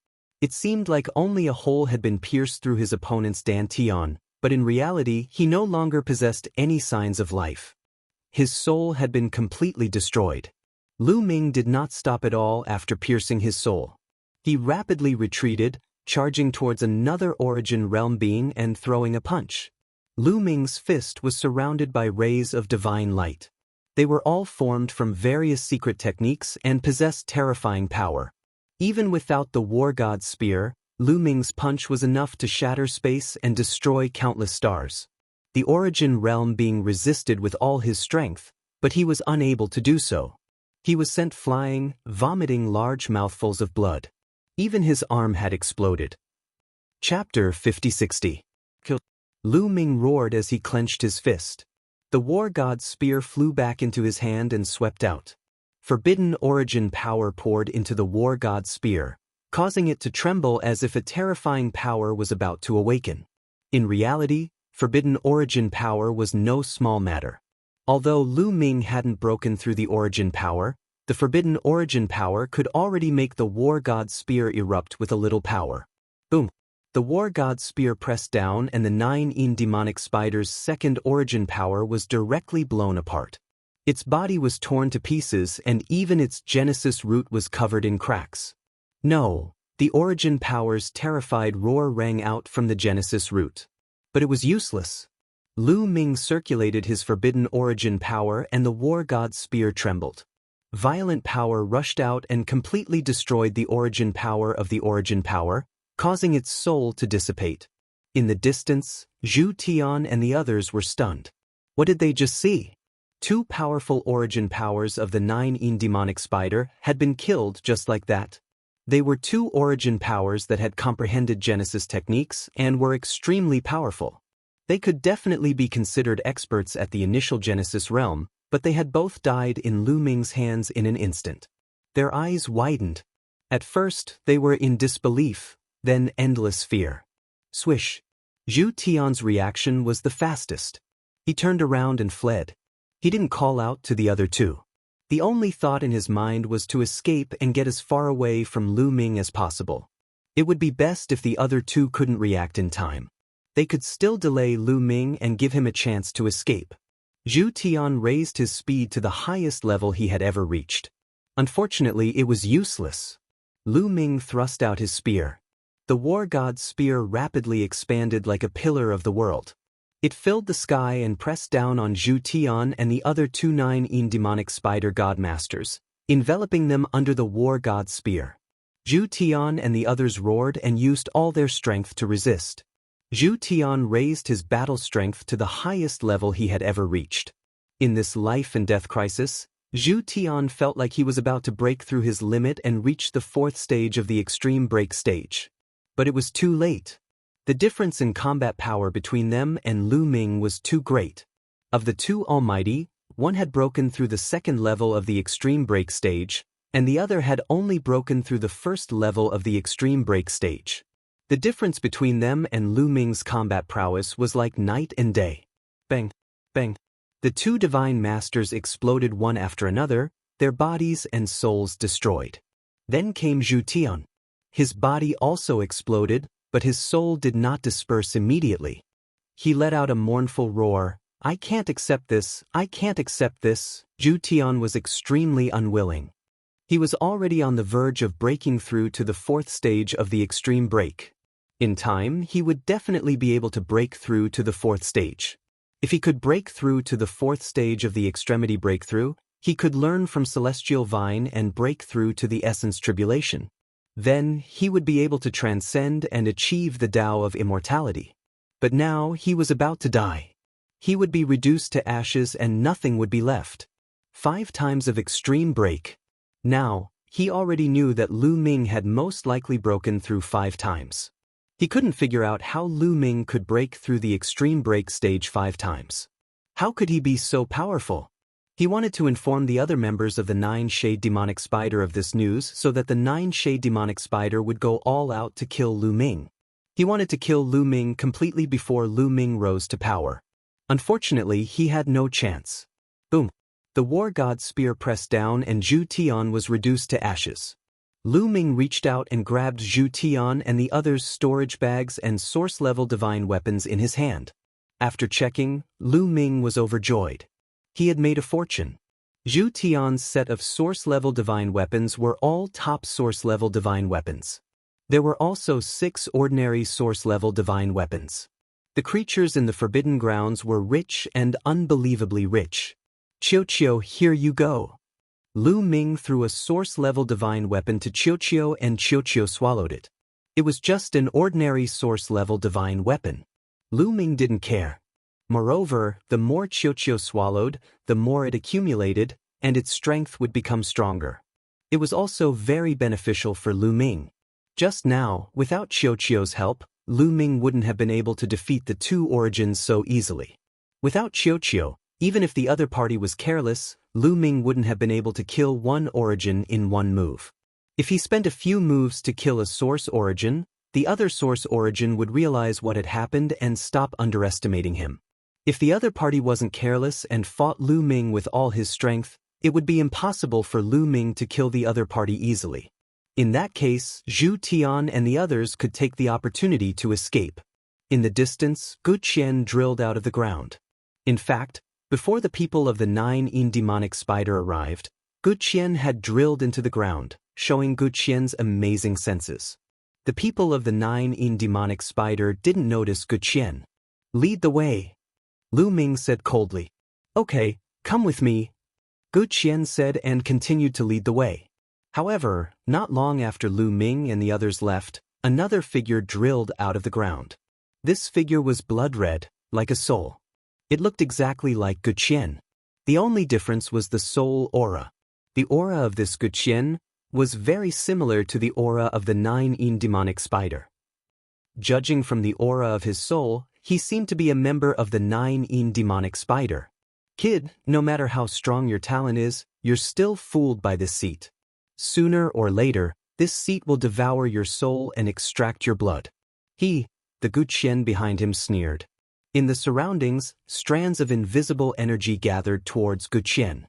It seemed like only a hole had been pierced through his opponent's dantian, but in reality he no longer possessed any signs of life. His soul had been completely destroyed. Lu Ming did not stop at all after piercing his soul. He rapidly retreated, charging towards another origin realm being and throwing a punch. Lu Ming's fist was surrounded by rays of divine light. They were all formed from various secret techniques and possessed terrifying power. Even without the war god's spear, Lu Ming's punch was enough to shatter space and destroy countless stars. The origin realm being resisted with all his strength, but he was unable to do so. He was sent flying, vomiting large mouthfuls of blood. Even his arm had exploded. Chapter 50-60. Lu Ming roared as he clenched his fist. The war god's spear flew back into his hand and swept out. Forbidden origin power poured into the war god's spear, causing it to tremble as if a terrifying power was about to awaken. In reality, forbidden origin power was no small matter. Although Lu Ming hadn't broken through the origin power, the forbidden origin power could already make the war god's spear erupt with a little power. Boom! The war god's spear pressed down and the 9 demonic spider's second origin power was directly blown apart. Its body was torn to pieces and even its genesis root was covered in cracks. No, the origin power's terrified roar rang out from the genesis root. But it was useless. Lu Ming circulated his forbidden origin power and the war god's spear trembled. Violent power rushed out and completely destroyed the origin power of the origin power, causing its soul to dissipate. In the distance, Zhu Tian and the others were stunned. What did they just see? 2 powerful origin powers of the 9 demonic spider had been killed just like that. They were 2 origin powers that had comprehended Genesis techniques and were extremely powerful. They could definitely be considered experts at the initial Genesis realm, but they had both died in Lu Ming's hands in an instant. Their eyes widened. At first, they were in disbelief, then endless fear. Swish! Zhu Tian's reaction was the fastest. He turned around and fled. He didn't call out to the other 2. The only thought in his mind was to escape and get as far away from Lu Ming as possible. It would be best if the other 2 couldn't react in time. They could still delay Lu Ming and give him a chance to escape. Zhu Tian raised his speed to the highest level he had ever reached. Unfortunately, it was useless. Lu Ming thrust out his spear. The war god's spear rapidly expanded like a pillar of the world. It filled the sky and pressed down on Zhu Tian and the other 2 9 demonic spider god masters, enveloping them under the war god's spear. Zhu Tian and the others roared and used all their strength to resist. Zhu Tian raised his battle strength to the highest level he had ever reached. In this life and death crisis, Zhu Tian felt like he was about to break through his limit and reach the 4th stage of the extreme break stage. But it was too late. The difference in combat power between them and Lu Ming was too great. Of the 2 almighty, one had broken through the 2nd level of the extreme break stage, and the other had only broken through the 1st level of the extreme break stage. The difference between them and Lu Ming's combat prowess was like night and day. Bang! Bang! The 2 divine masters exploded one after another, their bodies and souls destroyed. Then came Zhu Tian. His body also exploded, but his soul did not disperse immediately. He let out a mournful roar, "I can't accept this, I can't accept this." Zhu Tian was extremely unwilling. He was already on the verge of breaking through to the 4th stage of the extreme break. In time, he would definitely be able to break through to the 4th stage. If he could break through to the 4th stage of the extremity breakthrough, he could learn from Celestial Vine and break through to the Essence Tribulation. Then, he would be able to transcend and achieve the Tao of immortality. But now, he was about to die. he would be reduced to ashes and nothing would be left. 5 times of extreme break. Now, he already knew that Lu Ming had most likely broken through 5 times. He couldn't figure out how Lu Ming could break through the extreme break stage 5 times. How could he be so powerful? He wanted to inform the other members of the 9-Shade Demonic Spider of this news so that the 9-Shade Demonic Spider would go all out to kill Lu Ming. He wanted to kill Lu Ming completely before Lu Ming rose to power. Unfortunately, he had no chance. Boom. The War God's spear pressed down and Zhu Tian was reduced to ashes. Lu Ming reached out and grabbed Zhu Tian and the others' storage bags and source-level divine weapons in his hand. After checking, Lu Ming was overjoyed. He had made a fortune. Zhu Tian's set of source-level divine weapons were all top source-level divine weapons. There were also 6 ordinary source-level divine weapons. The creatures in the Forbidden Grounds were rich and unbelievably rich. Qiu, here you go. Lu Ming threw a source-level divine weapon to Qiu and Qiu swallowed it. It was just an ordinary source-level divine weapon. Lu Ming didn't care. Moreover, the more Qiu swallowed, the more it accumulated, and its strength would become stronger. It was also very beneficial for Lu Ming. Just now, without Qiu's help, Lu Ming wouldn't have been able to defeat the 2 origins so easily. Without Qiu, even if the other party was careless, Lu Ming wouldn't have been able to kill one origin in one move. If he spent a few moves to kill a source origin, the other source origin would realize what had happened and stop underestimating him. If the other party wasn't careless and fought Lu Ming with all his strength, it would be impossible for Lu Ming to kill the other party easily. In that case, Zhu Tian and the others could take the opportunity to escape. In the distance, Gu Qian drilled out of the ground. In fact, before the people of the 9-Yin Demonic Spider arrived, Gu Qian had drilled into the ground, showing Gu Qian's amazing senses. The people of the 9-Yin Demonic Spider didn't notice Gu Qian. Lead the way. Lu Ming said coldly. Okay, come with me. Gu Qian said and continued to lead the way. However, not long after Lu Ming and the others left, another figure drilled out of the ground. This figure was blood red, like a soul. It looked exactly like Gu Qian. The only difference was the soul aura. The aura of this Gu Qian was very similar to the aura of the 9-Yin Demonic Spider. Judging from the aura of his soul, he seemed to be a member of the 9-Yin Demonic Spider. Kid, no matter how strong your talent is, you're still fooled by this seat. Sooner or later, this seat will devour your soul and extract your blood. The Gu Qian behind him sneered. In the surroundings, strands of invisible energy gathered towards Gu Qian.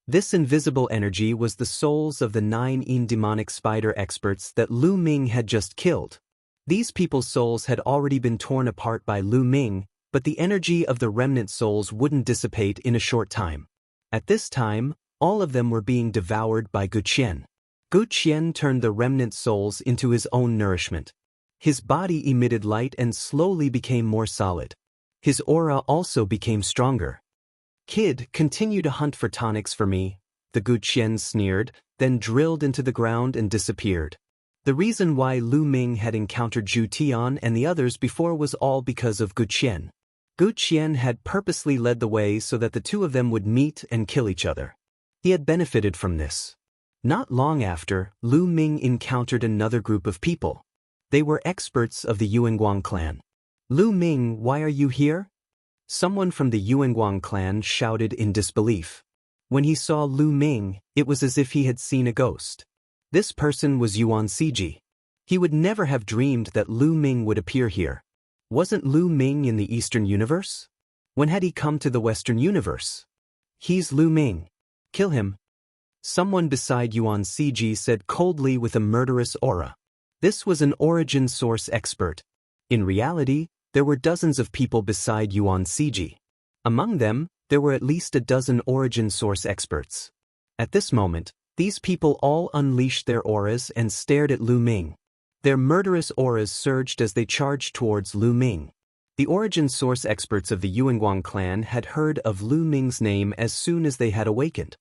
This invisible energy was the souls of the 9-Yin Demonic Spider experts that Lu Ming had just killed. These people's souls had already been torn apart by Lu Ming, but the energy of the remnant souls wouldn't dissipate in a short time. At this time, all of them were being devoured by Gu Qian. Gu Qian turned the remnant souls into his own nourishment. His body emitted light and slowly became more solid. His aura also became stronger. Kid, continue to hunt for tonics for me, the Gu Qian sneered, then drilled into the ground and disappeared. The reason why Lu Ming had encountered Zhu Tian and the others before was all because of Gu Qian. Gu Qian had purposely led the way so that the 2 of them would meet and kill each other. He had benefited from this. Not long after, Lu Ming encountered another group of people. They were experts of the Yuanguang clan. Lu Ming, why are you here? Someone from the Yuanguang clan shouted in disbelief. When he saw Lu Ming, it was as if he had seen a ghost. This person was Yuan Siji. He would never have dreamed that Lu Ming would appear here. Wasn't Lu Ming in the Eastern Universe? When had he come to the Western Universe? He's Lu Ming. Kill him. Someone beside Yuan Siji said coldly with a murderous aura. This was an origin source expert. In reality, there were dozens of people beside Yuan Siji. Among them, there were at least a dozen origin source experts. At this moment, these people all unleashed their auras and stared at Lu Ming. Their murderous auras surged as they charged towards Lu Ming. The origin source experts of the Yuanguang clan had heard of Lu Ming's name as soon as they had awakened.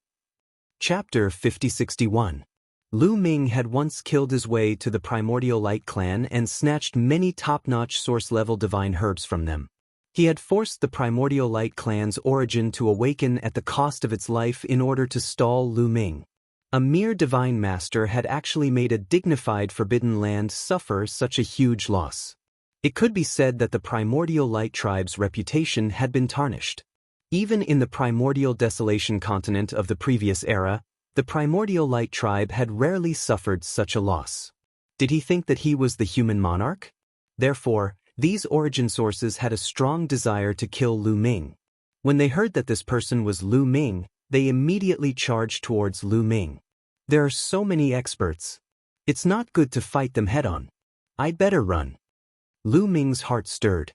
Chapter 5061. Lu Ming had once killed his way to the Primordial Light clan and snatched many top-notch source-level divine herbs from them. He had forced the Primordial Light clan's origin to awaken at the cost of its life in order to stall Lu Ming. A mere divine master had actually made a dignified Forbidden Land suffer such a huge loss. It could be said that the Primordial Light tribe's reputation had been tarnished. Even in the Primordial Desolation continent of the previous era, the Primordial Light tribe had rarely suffered such a loss. Did he think that he was the human monarch? Therefore, these origin sources had a strong desire to kill Lu Ming. When they heard that this person was Lu Ming, they immediately charged towards Lu Ming. There are so many experts. It's not good to fight them head-on. I'd better run. Lu Ming's heart stirred.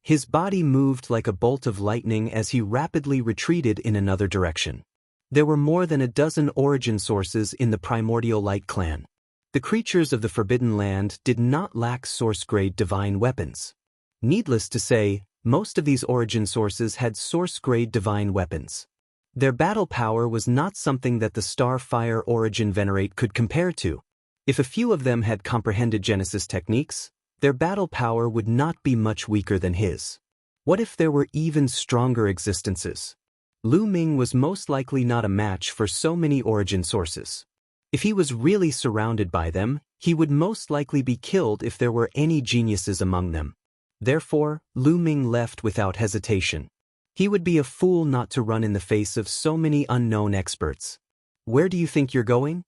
His body moved like a bolt of lightning as he rapidly retreated in another direction. There were more than a dozen origin sources in the Primordial Light clan. The creatures of the Forbidden Land did not lack source-grade divine weapons. Needless to say, most of these origin sources had source-grade divine weapons. Their battle power was not something that the Starfire Origin Venerate could compare to. If a few of them had comprehended Genesis techniques, their battle power would not be much weaker than his. What if there were even stronger existences? Lu Ming was most likely not a match for so many origin sources. If he was really surrounded by them, he would most likely be killed if there were any geniuses among them. Therefore, Lu Ming left without hesitation. He would be a fool not to run in the face of so many unknown experts. Where do you think you're going?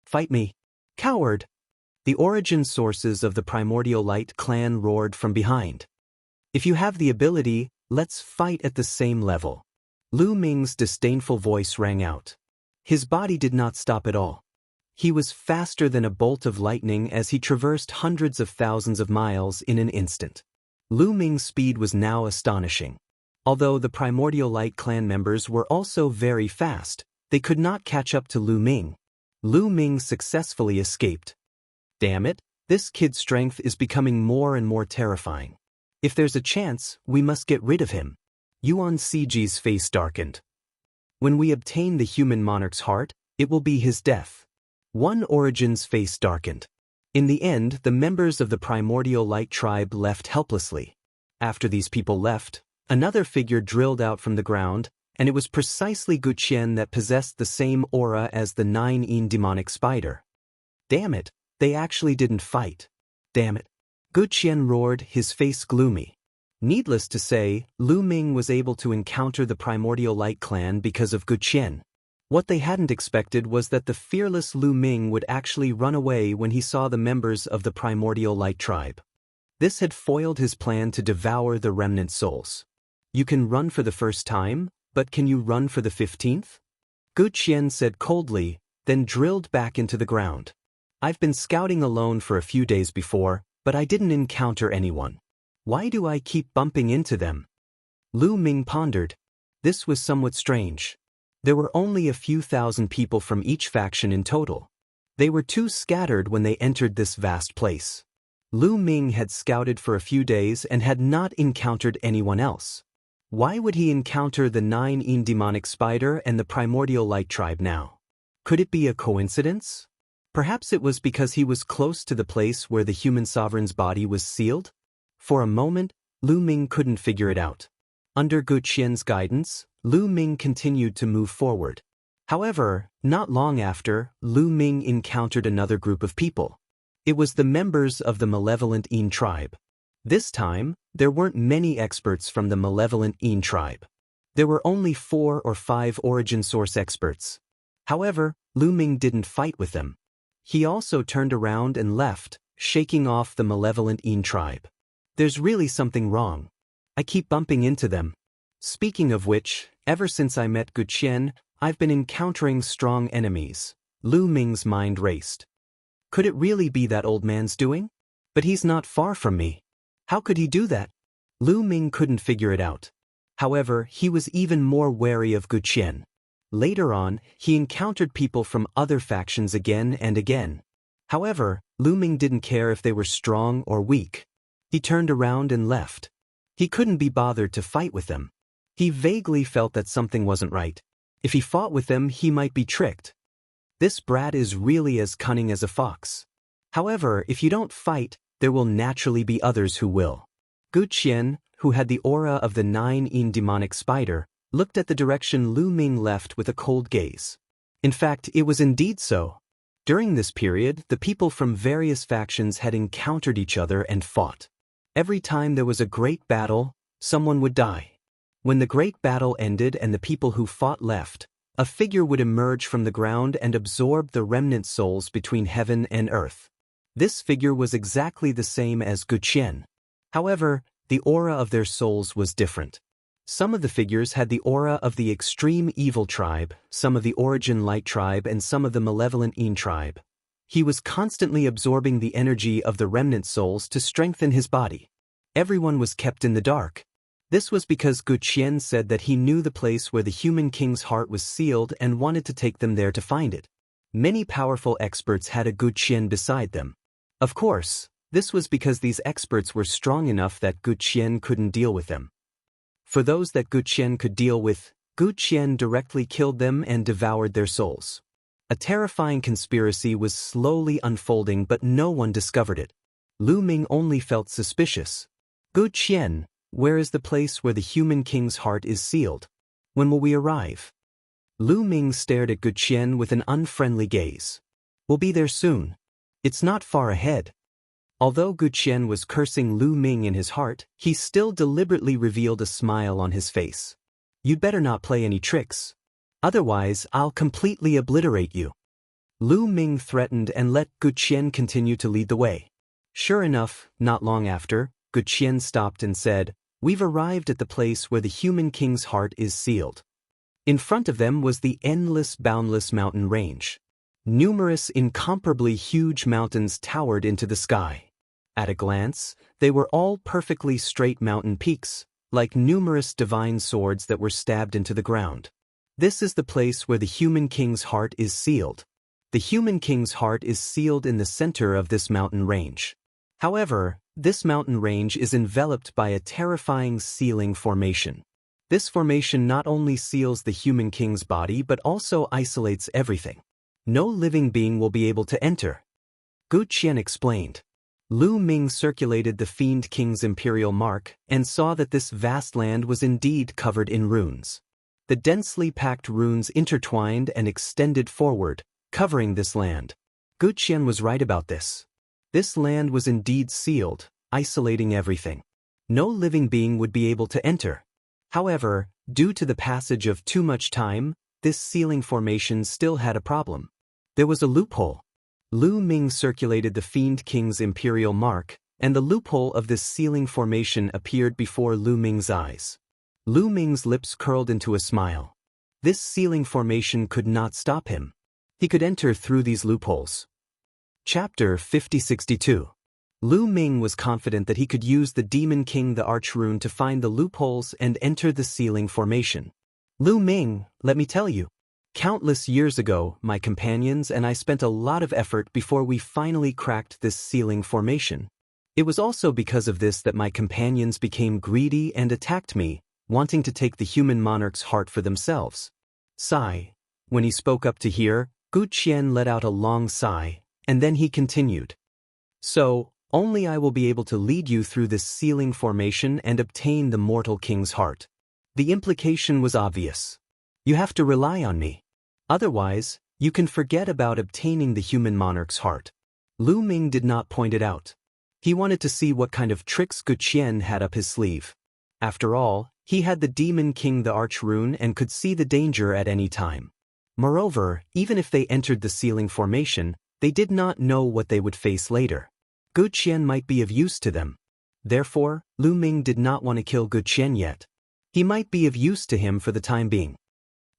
Fight me. Coward! The origin sources of the Primordial Light clan roared from behind. If you have the ability, let's fight at the same level. Lu Ming's disdainful voice rang out. His body did not stop at all. He was faster than a bolt of lightning as he traversed hundreds of thousands of miles in an instant. Lu Ming's speed was now astonishing. Although the Primordial Light clan members were also very fast, they could not catch up to Lu Ming. Lu Ming successfully escaped. Damn it, this kid's strength is becoming more and more terrifying. If there's a chance, we must get rid of him. Yuan Siji's face darkened. When we obtain the human monarch's heart, it will be his death. One Origin's face darkened. In the end, the members of the Primordial Light tribe left helplessly. After these people left, another figure drilled out from the ground, and it was precisely Guqian that possessed the same aura as the 9-yin demonic spider. Damn it, they actually didn't fight. Damn it. Guqian roared, his face gloomy. Needless to say, Lu Ming was able to encounter the Primordial Light clan because of Guqian. What they hadn't expected was that the fearless Lu Ming would actually run away when he saw the members of the Primordial Light tribe. This had foiled his plan to devour the remnant souls. You can run for the first time, but can you run for the 15th? Guqian said coldly, then drilled back into the ground. I've been scouting alone for a few days before, but I didn't encounter anyone. Why do I keep bumping into them? Lu Ming pondered. This was somewhat strange. There were only a few thousand people from each faction in total. They were too scattered when they entered this vast place. Lu Ming had scouted for a few days and had not encountered anyone else. Why would he encounter the 9-yin demonic spider and the Primordial Light tribe now? Could it be a coincidence? Perhaps it was because he was close to the place where the human sovereign's body was sealed? For a moment, Lu Ming couldn't figure it out. Under Guqian's guidance, Lu Ming continued to move forward. However, not long after, Lu Ming encountered another group of people. It was the members of the malevolent Yin tribe. This time, there weren't many experts from the malevolent Yin tribe. There were only 4 or 5 origin source experts. However, Lu Ming didn't fight with them. He also turned around and left, shaking off the malevolent Yin tribe. There's really something wrong. I keep bumping into them. Speaking of which, ever since I met Guqian, I've been encountering strong enemies. Lu Ming's mind raced. Could it really be that old man's doing? But he's not far from me. How could he do that? Lu Ming couldn't figure it out. However, he was even more wary of Guqian. Later on, he encountered people from other factions again and again. However, Lu Ming didn't care if they were strong or weak. He turned around and left. He couldn't be bothered to fight with them. He vaguely felt that something wasn't right. If he fought with them, he might be tricked. This brat is really as cunning as a fox. However, if you don't fight, there will naturally be others who will. Gu Qian, who had the aura of the 9 demonic spider, looked at the direction Lu Ming left with a cold gaze. In fact, it was indeed so. During this period, the people from various factions had encountered each other and fought. Every time there was a great battle, someone would die. When the great battle ended and the people who fought left, a figure would emerge from the ground and absorb the remnant souls between heaven and earth. This figure was exactly the same as Gu Qian. However, the aura of their souls was different. Some of the figures had the aura of the extreme evil tribe, some of the origin light tribe, and some of the malevolent Yin tribe. He was constantly absorbing the energy of the remnant souls to strengthen his body. Everyone was kept in the dark. This was because Gu Qian said that he knew the place where the human king's heart was sealed and wanted to take them there to find it. Many powerful experts had a Gu Qian beside them. Of course, this was because these experts were strong enough that Gu Qian couldn't deal with them. For those that Gu Qian could deal with, Gu Qian directly killed them and devoured their souls. A terrifying conspiracy was slowly unfolding, but no one discovered it. Lu Ming only felt suspicious. Gu Qian, where is the place where the human king's heart is sealed? When will we arrive? Lu Ming stared at Gu Qian with an unfriendly gaze. We'll be there soon. It's not far ahead. Although Gu Qian was cursing Lu Ming in his heart, he still deliberately revealed a smile on his face. You'd better not play any tricks. Otherwise, I'll completely obliterate you. Lu Ming threatened and let Gu Qian continue to lead the way. Sure enough, not long after, Gu Qian stopped and said, "We've arrived at the place where the human king's heart is sealed." In front of them was the endless, boundless mountain range. Numerous, incomparably huge mountains towered into the sky. At a glance, they were all perfectly straight mountain peaks, like numerous divine swords that were stabbed into the ground. This is the place where the human king's heart is sealed. The human king's heart is sealed in the center of this mountain range. However, this mountain range is enveloped by a terrifying sealing formation. This formation not only seals the human king's body but also isolates everything. No living being will be able to enter. Gu Qian explained. Lu Ming circulated the Fiend King's imperial mark and saw that this vast land was indeed covered in runes. The densely packed runes intertwined and extended forward, covering this land. Gu Qian was right about this. This land was indeed sealed, isolating everything. No living being would be able to enter. However, due to the passage of too much time, this sealing formation still had a problem. There was a loophole. Lu Ming circulated the Fiend King's imperial mark, and the loophole of this sealing formation appeared before Lu Ming's eyes. Lu Ming's lips curled into a smile. This sealing formation could not stop him. He could enter through these loopholes. Chapter 5062. Lu Ming was confident that he could use the Demon King the Archrune to find the loopholes and enter the sealing formation. Lu Ming, let me tell you. Countless years ago, my companions and I spent a lot of effort before we finally cracked this sealing formation. It was also because of this that my companions became greedy and attacked me, wanting to take the human monarch's heart for themselves. Sigh. When he spoke up to here, Gu Qian let out a long sigh, and then he continued. So, only I will be able to lead you through this sealing formation and obtain the mortal king's heart. The implication was obvious. You have to rely on me. Otherwise, you can forget about obtaining the human monarch's heart. Lu Ming did not point it out. He wanted to see what kind of tricks Gu Qian had up his sleeve. After all, he had the Demon King the Archrune and could see the danger at any time. Moreover, even if they entered the sealing formation, they did not know what they would face later. Gu Qian might be of use to them. Therefore, Lu Ming did not want to kill Gu Qian yet. He might be of use to him for the time being.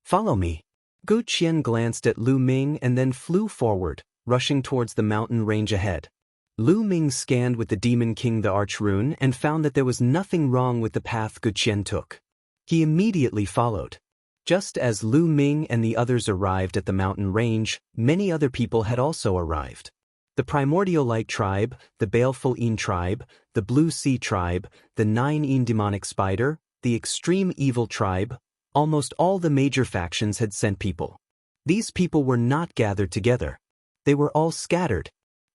Follow me. Gu Qian glanced at Lu Ming and then flew forward, rushing towards the mountain range ahead. Lu Ming scanned with the Demon King the Archrune and found that there was nothing wrong with the path Gu Qian took. He immediately followed. Just as Lu Ming and the others arrived at the mountain range, many other people had also arrived. The Primordial Light Tribe, the Baleful Yin Tribe, the Blue Sea Tribe, the 9 Demonic Spider, the Extreme Evil Tribe, almost all the major factions had sent people. These people were not gathered together. They were all scattered.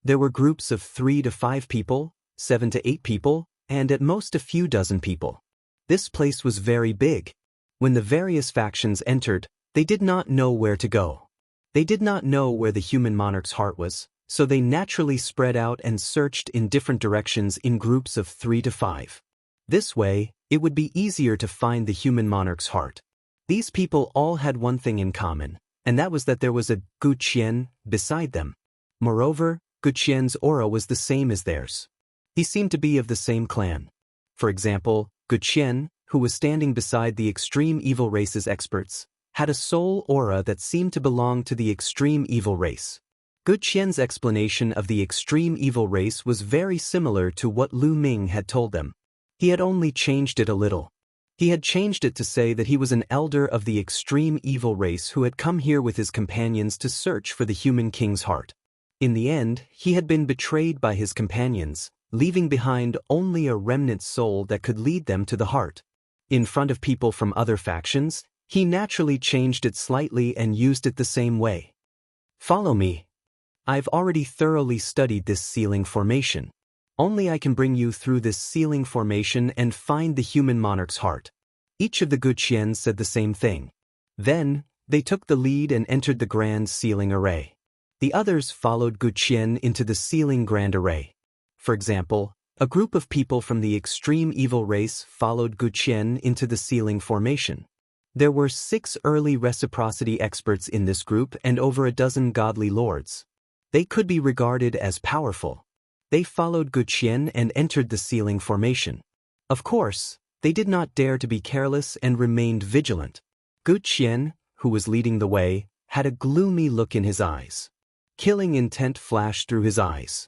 There were groups of 3 to 5 people, 7 to 8 people, and at most a few dozen people. This place was very big. When the various factions entered, they did not know where to go. They did not know where the human monarch's heart was, so they naturally spread out and searched in different directions in groups of 3 to 5. This way, it would be easier to find the human monarch's heart. These people all had one thing in common, and that was that there was a Wuxia beside them. Moreover, Wuxia's aura was the same as theirs. He seemed to be of the same clan. For example, Wuxia, who was standing beside the extreme evil race's experts, had a soul aura that seemed to belong to the extreme evil race. Wuxia's explanation of the extreme evil race was very similar to what Lu Ming had told them. He had only changed it a little. He had changed it to say that he was an elder of the extreme evil race who had come here with his companions to search for the human king's heart. In the end, he had been betrayed by his companions, leaving behind only a remnant soul that could lead them to the heart. In front of people from other factions, he naturally changed it slightly and used it the same way. Follow me. I've already thoroughly studied this sealing formation. Only I can bring you through this sealing formation and find the human monarch's heart. Each of the Wuxians said the same thing. Then, they took the lead and entered the grand sealing array. The others followed Wuxia into the sealing grand array. For example, a group of people from the extreme evil race followed Wuxia into the sealing formation. There were 6 early reciprocity experts in this group and over a dozen godly lords. They could be regarded as powerful. They followed Wuxia and entered the sealing formation. Of course, they did not dare to be careless and remained vigilant. Wuxia, who was leading the way, had a gloomy look in his eyes. Killing intent flashed through his eyes.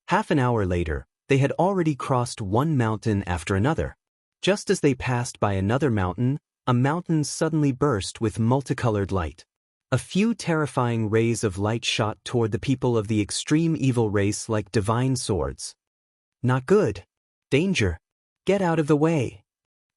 Half an hour later, they had already crossed one mountain after another. Just as they passed by another mountain, a mountain suddenly burst with multicolored light. A few terrifying rays of light shot toward the people of the extreme evil race like divine swords. Not good. Danger. Get out of the way.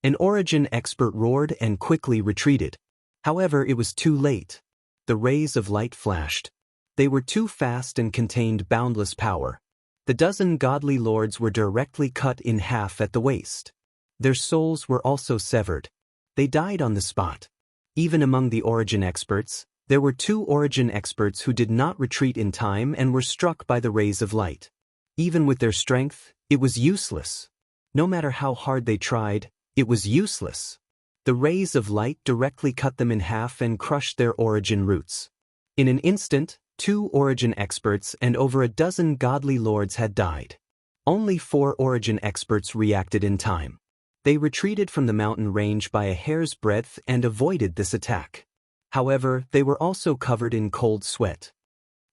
An origin expert roared and quickly retreated. However, it was too late. The rays of light flashed. They were too fast and contained boundless power. The dozen godly lords were directly cut in half at the waist. Their souls were also severed. They died on the spot. Even among the origin experts, there were 2 origin experts who did not retreat in time and were struck by the rays of light. Even with their strength, it was useless. No matter how hard they tried, it was useless. The rays of light directly cut them in half and crushed their origin roots. In an instant, 2 origin experts and over a dozen godly lords had died. Only 4 origin experts reacted in time. They retreated from the mountain range by a hair's breadth and avoided this attack. However, they were also covered in cold sweat.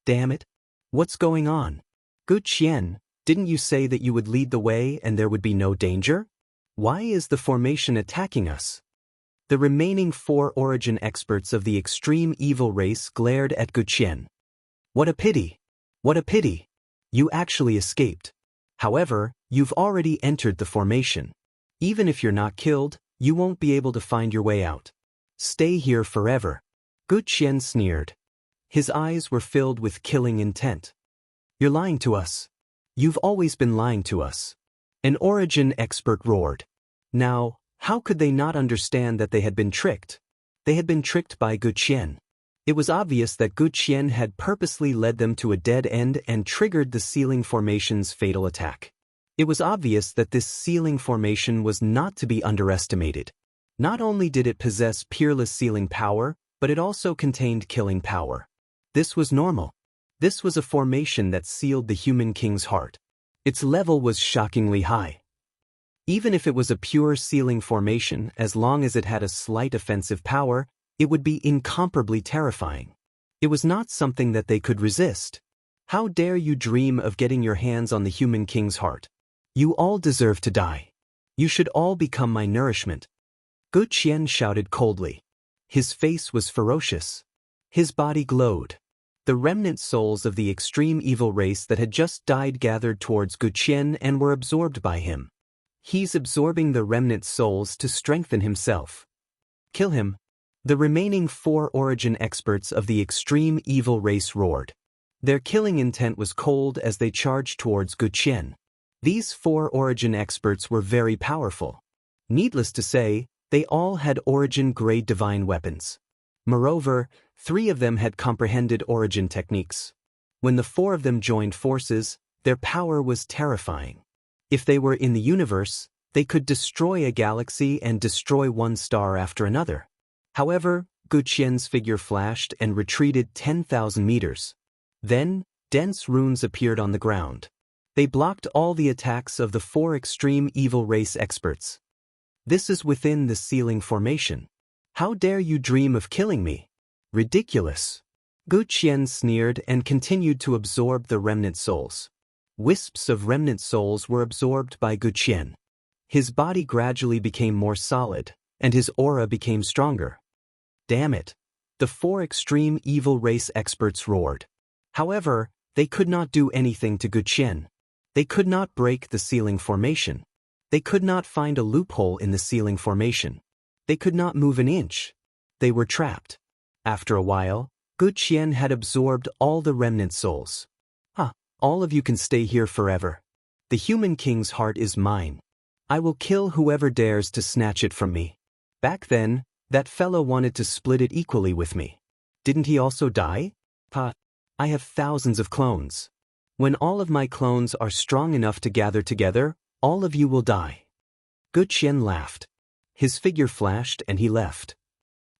Damn it! What's going on? Wuxia, didn't you say that you would lead the way and there would be no danger? Why is the formation attacking us? The remaining 4 origin experts of the extreme evil race glared at Wuxia. What a pity! What a pity! You actually escaped. However, you've already entered the formation. Even if you're not killed, you won't be able to find your way out. Stay here forever. Wuxia sneered. His eyes were filled with killing intent. You're lying to us. You've always been lying to us. An origin expert roared. Now, how could they not understand that they had been tricked? They had been tricked by Wuxia. It was obvious that Wuxia had purposely led them to a dead end and triggered the sealing formation's fatal attack. It was obvious that this sealing formation was not to be underestimated. Not only did it possess peerless sealing power, but it also contained killing power. This was normal. This was a formation that sealed the human king's heart. Its level was shockingly high. Even if it was a pure sealing formation, as long as it had a slight offensive power, it would be incomparably terrifying. It was not something that they could resist. How dare you dream of getting your hands on the human king's heart? You all deserve to die. You should all become my nourishment. Wuxia shouted coldly. His face was ferocious. His body glowed. The remnant souls of the extreme evil race that had just died gathered towards Wuxia and were absorbed by him. He's absorbing the remnant souls to strengthen himself. Kill him. The remaining 4 origin experts of the extreme evil race roared. Their killing intent was cold as they charged towards Wuxia. These 4 origin experts were very powerful. Needless to say, they all had origin-grade divine weapons. Moreover, 3 of them had comprehended origin techniques. When the 4 of them joined forces, their power was terrifying. If they were in the universe, they could destroy a galaxy and destroy one star after another. However, Guqian's figure flashed and retreated 10,000 meters. Then, dense runes appeared on the ground. They blocked all the attacks of the 4 extreme evil race experts. This is within the sealing formation. How dare you dream of killing me? Ridiculous. Guqian sneered and continued to absorb the remnant souls. Wisps of remnant souls were absorbed by Guqian. His body gradually became more solid, and his aura became stronger. Damn it! The 4 extreme evil race experts roared. However, they could not do anything to Guqian. They could not break the sealing formation. They could not find a loophole in the sealing formation. They could not move an inch. They were trapped. After a while, Guqian had absorbed all the remnant souls. All of you can stay here forever. The human king's heart is mine. I will kill whoever dares to snatch it from me. Back then, that fellow wanted to split it equally with me. Didn't he also die? I have thousands of clones. When all of my clones are strong enough to gather together, all of you will die. Guqian laughed. His figure flashed and he left.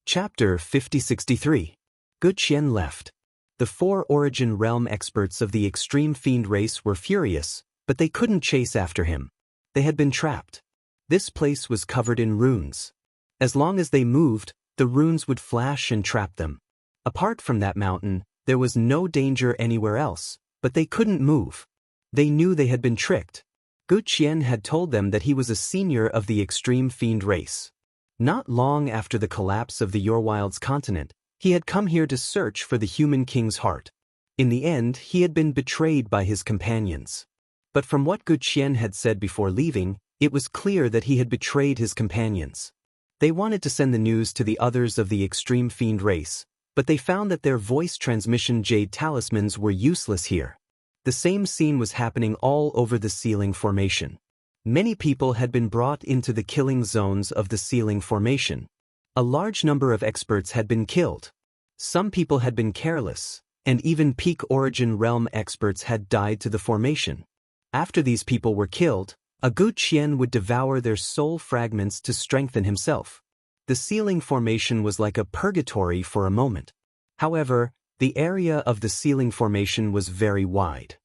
Chapter 5063. Guqian left. The 4 origin realm experts of the extreme fiend race were furious, but they couldn't chase after him. They had been trapped. This place was covered in runes. As long as they moved, the runes would flash and trap them. Apart from that mountain, there was no danger anywhere else, but they couldn't move. They knew they had been tricked. Guqian had told them that he was a senior of the extreme fiend race. Not long after the collapse of the Yorwild's continent, he had come here to search for the human king's heart. In the end, he had been betrayed by his companions. But from what Guqian had said before leaving, it was clear that he had betrayed his companions. They wanted to send the news to the others of the extreme fiend race, but they found that their voice transmission jade talismans were useless here. The same scene was happening all over the sealing formation. Many people had been brought into the killing zones of the sealing formation. A large number of experts had been killed. Some people had been careless, and even peak origin realm experts had died to the formation. After these people were killed, a Guqian would devour their soul fragments to strengthen himself. The sealing formation was like a purgatory for a moment. However, the area of the sealing formation was very wide.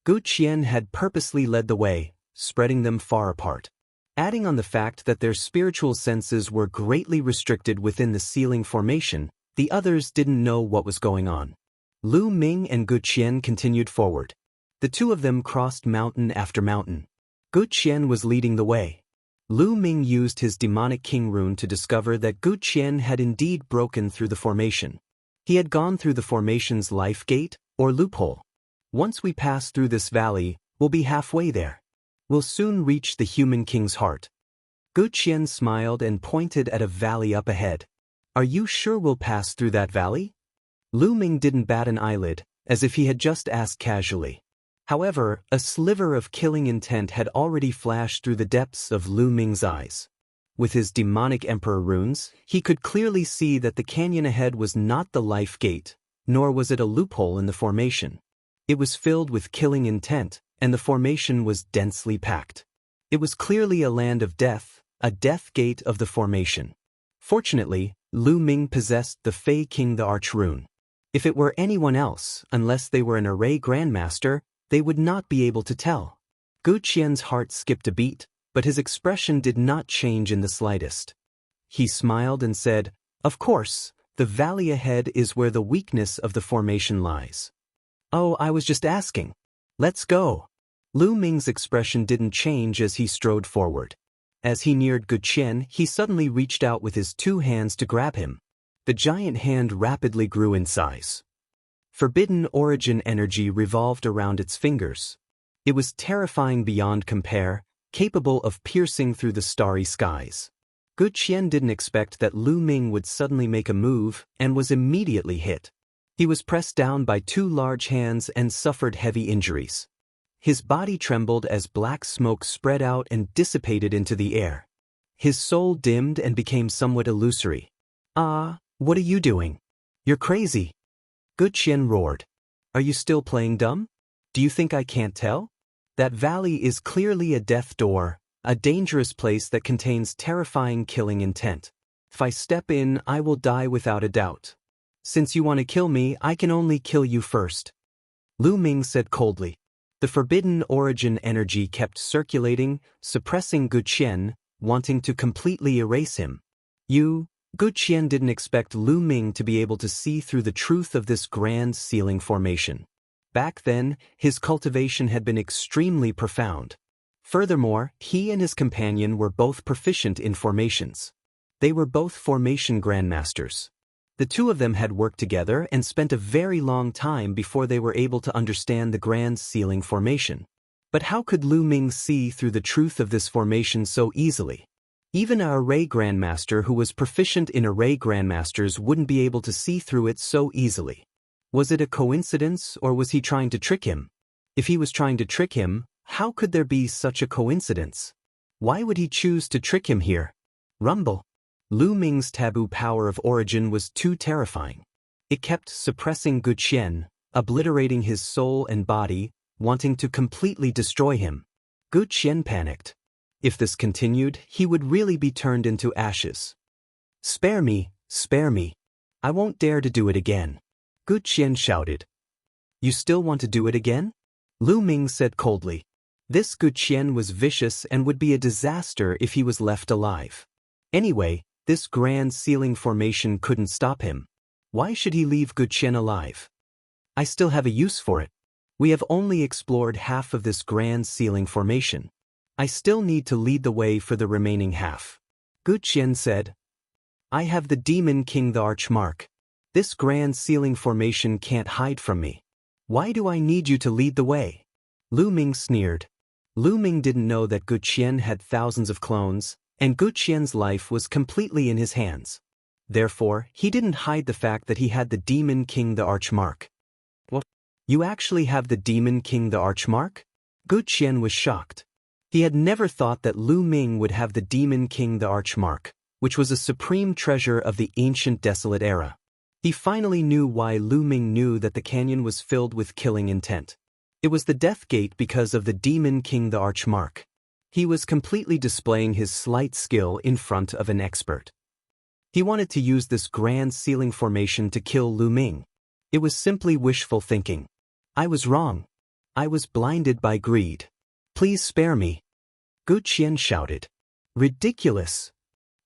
Guqian had purposely led the way, spreading them far apart. Adding on the fact that their spiritual senses were greatly restricted within the sealing formation, the others didn't know what was going on. Lu Ming and Guqian continued forward. The 2 of them crossed mountain after mountain. Guqian was leading the way. Lu Ming used his demonic king rune to discover that Guqian had indeed broken through the formation. He had gone through the formation's life gate, or loophole. Once we pass through this valley, we'll be halfway there. We'll soon reach the human king's heart. Guqian smiled and pointed at a valley up ahead. Are you sure we'll pass through that valley? Lu Ming didn't bat an eyelid, as if he had just asked casually. However, a sliver of killing intent had already flashed through the depths of Lu Ming's eyes. With his demonic emperor runes, he could clearly see that the canyon ahead was not the life gate, nor was it a loophole in the formation. It was filled with killing intent, and the formation was densely packed. It was clearly a land of death, a death gate of the formation. Fortunately, Lu Ming possessed the Fei King the Arch rune. If it were anyone else, unless they were an array grandmaster, they would not be able to tell. Guqian's heart skipped a beat, but his expression did not change in the slightest. He smiled and said, "Of course, the valley ahead is where the weakness of the formation lies." "Oh, I was just asking. Let's go." Lu Ming's expression didn't change as he strode forward. As he neared Guqian, he suddenly reached out with his 2 hands to grab him. The giant hand rapidly grew in size. Forbidden origin energy revolved around its fingers. It was terrifying beyond compare, capable of piercing through the starry skies. Guqian didn't expect that Lu Ming would suddenly make a move and was immediately hit. He was pressed down by 2 large hands and suffered heavy injuries. His body trembled as black smoke spread out and dissipated into the air. His soul dimmed and became somewhat illusory. "Ah, what are you doing? You're crazy." Gu Qian roared. "Are you still playing dumb? Do you think I can't tell? That valley is clearly a death door, a dangerous place that contains terrifying killing intent. If I step in, I will die without a doubt. Since you want to kill me, I can only kill you first." Lu Ming said coldly. The forbidden origin energy kept circulating, suppressing Gu Qian, wanting to completely erase him. Gu Qian didn't expect Lu Ming to be able to see through the truth of this grand sealing formation. Back then, his cultivation had been extremely profound. Furthermore, he and his companion were both proficient in formations. They were both formation grandmasters. The two of them had worked together and spent a very long time before they were able to understand the grand sealing formation. But how could Lu Ming see through the truth of this formation so easily? Even an array grandmaster who was proficient in array grandmasters wouldn't be able to see through it so easily. Was it a coincidence, or was he trying to trick him? If he was trying to trick him, how could there be such a coincidence? Why would he choose to trick him here? Rumble. Lu Ming's taboo power of origin was too terrifying. It kept suppressing Gu Qian, obliterating his soul and body, wanting to completely destroy him. Gu Qian panicked. If this continued, he would really be turned into ashes. "Spare me, spare me. I won't dare to do it again." Gu Qian shouted. "You still want to do it again?" Lu Ming said coldly. This Gu Qian was vicious and would be a disaster if he was left alive. Anyway, this grand sealing formation couldn't stop him. Why should he leave Gu Qian alive? "I still have a use for it. We have only explored half of this grand sealing formation. I still need to lead the way for the remaining half." Gu Qian said. "I have the Demon King the Archmark. This grand sealing formation can't hide from me. Why do I need you to lead the way?" Lu Ming sneered. Lu Ming didn't know that Gu Qian had thousands of clones, and Gu Qian's life was completely in his hands. Therefore, he didn't hide the fact that he had the Demon King the Archmark. "What? You actually have the Demon King the Archmark?" Gu Qian was shocked. He had never thought that Lu Ming would have the Demon King the Archmark, which was a supreme treasure of the ancient desolate era. He finally knew why Lu Ming knew that the canyon was filled with killing intent. It was the Death Gate because of the Demon King the Archmark. He was completely displaying his slight skill in front of an expert. He wanted to use this grand sealing formation to kill Lu Ming. It was simply wishful thinking. "I was wrong. I was blinded by greed. Please spare me." Gu Qian shouted. "Ridiculous."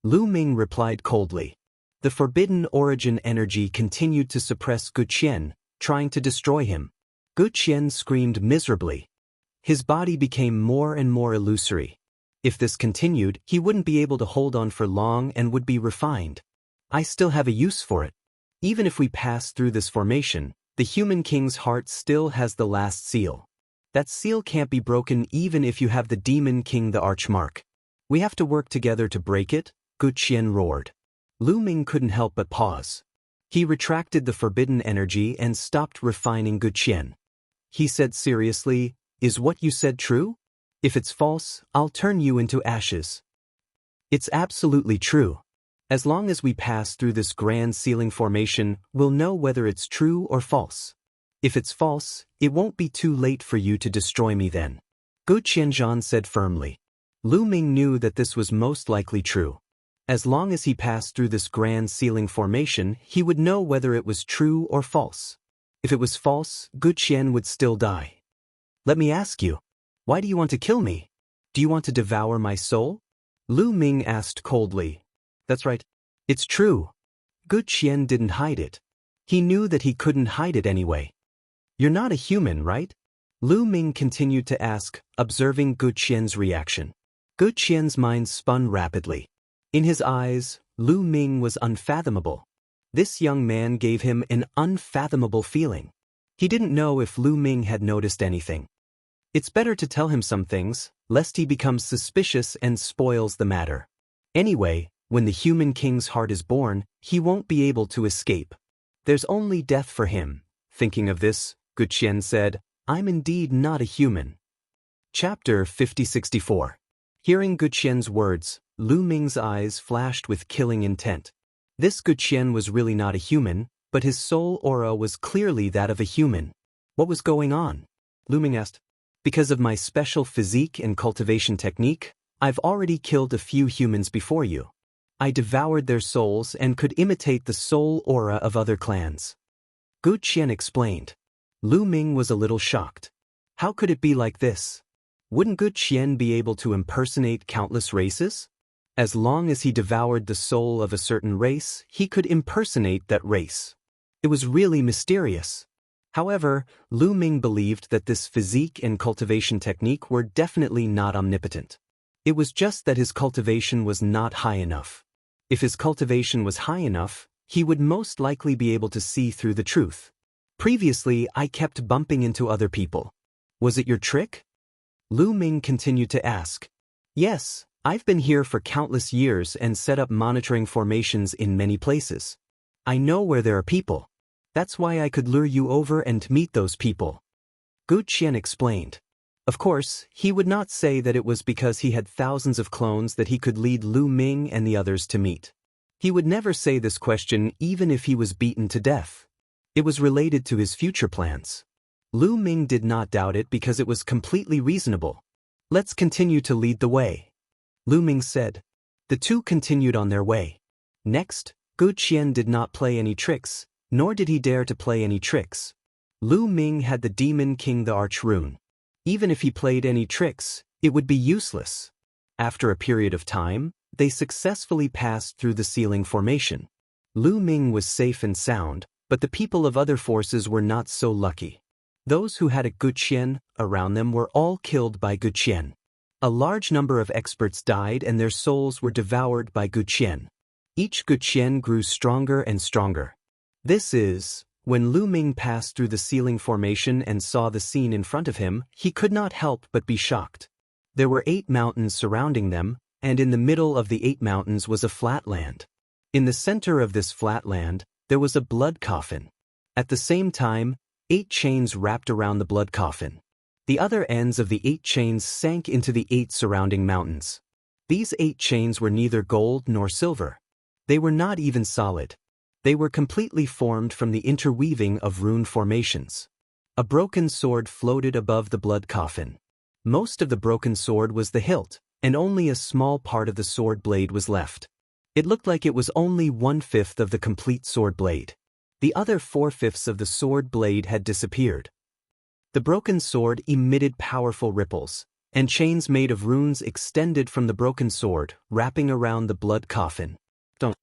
Lu Ming replied coldly. The forbidden origin energy continued to suppress Gu Qian, trying to destroy him. Gu Qian screamed miserably. His body became more and more illusory. If this continued, he wouldn't be able to hold on for long and would be refined. "I still have a use for it. Even if we pass through this formation, the human king's heart still has the last seal. That seal can't be broken even if you have the Demon King the Archmark. We have to work together to break it," Gu Qian roared. Lu Ming couldn't help but pause. He retracted the forbidden energy and stopped refining Gu Qian. He said seriously, "Is what you said true? If it's false, I'll turn you into ashes." "It's absolutely true. As long as we pass through this grand sealing formation, we'll know whether it's true or false. If it's false, it won't be too late for you to destroy me then," Gu Qianzhan said firmly. Lu Ming knew that this was most likely true. As long as he passed through this grand sealing formation, he would know whether it was true or false. If it was false, Gu Qian would still die. "Let me ask you, why do you want to kill me? Do you want to devour my soul?" Lu Ming asked coldly. "That's right. It's true." Gu Qian didn't hide it. He knew that he couldn't hide it anyway. "You're not a human, right?" Lu Ming continued to ask, observing Gu Qian's reaction. Gu Qian's mind spun rapidly. In his eyes, Lu Ming was unfathomable. This young man gave him an unfathomable feeling. He didn't know if Lu Ming had noticed anything. It's better to tell him some things, lest he becomes suspicious and spoils the matter. Anyway, when the human king's heart is born, he won't be able to escape. There's only death for him. Thinking of this, Gu Qian said, "I'm indeed not a human. Chapter 5064. Hearing Guqian's words, Lu Ming's eyes flashed with killing intent. This Guqian was really not a human, but his soul aura was clearly that of a human. What was going on? Lu Ming asked. Because of my special physique and cultivation technique, I've already killed a few humans before you. I devoured their souls and could imitate the soul aura of other clans. Guqian explained. Lu Ming was a little shocked. How could it be like this? Wouldn't Guqian be able to impersonate countless races? As long as he devoured the soul of a certain race, he could impersonate that race. It was really mysterious. However, Lu Ming believed that this physique and cultivation technique were definitely not omnipotent. It was just that his cultivation was not high enough. If his cultivation was high enough, he would most likely be able to see through the truth. Previously, I kept bumping into other people. Was it your trick? Lu Ming continued to ask. Yes, I've been here for countless years and set up monitoring formations in many places. I know where there are people. That's why I could lure you over and meet those people. Guqian explained. Of course, he would not say that it was because he had thousands of clones that he could lead Lu Ming and the others to meet. He would never say this question even if he was beaten to death. It was related to his future plans. Lu Ming did not doubt it because it was completely reasonable. Let's continue to lead the way, Lu Ming said. The two continued on their way. Next, Guqian did not play any tricks, nor did he dare to play any tricks. Lu Ming had the Demon King the Arch Rune. Even if he played any tricks, it would be useless. After a period of time, they successfully passed through the ceiling formation. Lu Ming was safe and sound, but the people of other forces were not so lucky. Those who had a Guqian around them were all killed by Guqian. A large number of experts died and their souls were devoured by Guqian. Each Guqian grew stronger and stronger. This is, when Lu Ming passed through the ceiling formation and saw the scene in front of him, he could not help but be shocked. There were 8 mountains surrounding them, and in the middle of the 8 mountains was a flat land. In the center of this flat land, there was a blood coffin. At the same time, 8 chains wrapped around the blood coffin. The other ends of the 8 chains sank into the 8 surrounding mountains. These 8 chains were neither gold nor silver. They were not even solid. They were completely formed from the interweaving of rune formations. A broken sword floated above the blood coffin. Most of the broken sword was the hilt, and only a small part of the sword blade was left. It looked like it was only 1/5 of the complete sword blade. The other 4/5 of the sword blade had disappeared. The broken sword emitted powerful ripples, and chains made of runes extended from the broken sword, wrapping around the blood coffin. Don't.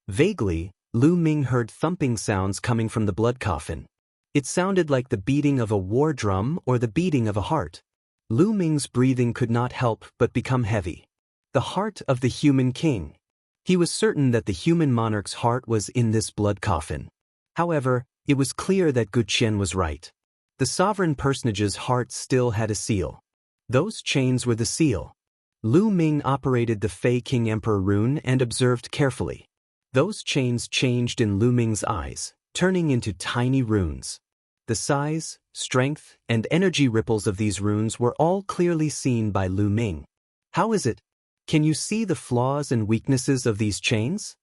Vaguely, Lu Ming heard thumping sounds coming from the blood coffin. It sounded like the beating of a war drum or the beating of a heart. Lu Ming's breathing could not help but become heavy. The heart of the human king. He was certain that the human monarch's heart was in this blood coffin. However, it was clear that Guqian was right. The sovereign personage's heart still had a seal. Those chains were the seal. Lu Ming operated the Fei King Emperor rune and observed carefully. Those chains changed in Lu Ming's eyes, turning into tiny runes. The size, strength, and energy ripples of these runes were all clearly seen by Lu Ming. How is it? Can you see the flaws and weaknesses of these chains?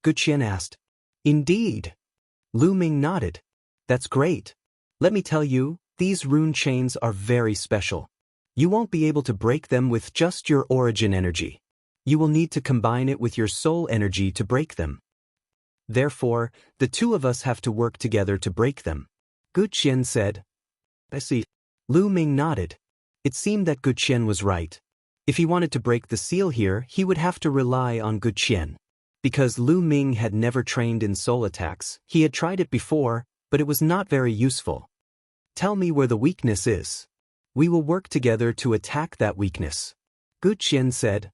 Guqian asked. Indeed. Lu Ming nodded. That's great. Let me tell you, these rune chains are very special. You won't be able to break them with just your origin energy. You will need to combine it with your soul energy to break them. Therefore, the two of us have to work together to break them. Guqian said. I see. Lu Ming nodded. It seemed that Guqian was right. If he wanted to break the seal here, he would have to rely on Guqian. Because Lu Ming had never trained in soul attacks, he had tried it before, but it was not very useful. Tell me where the weakness is. We will work together to attack that weakness. Guqian said.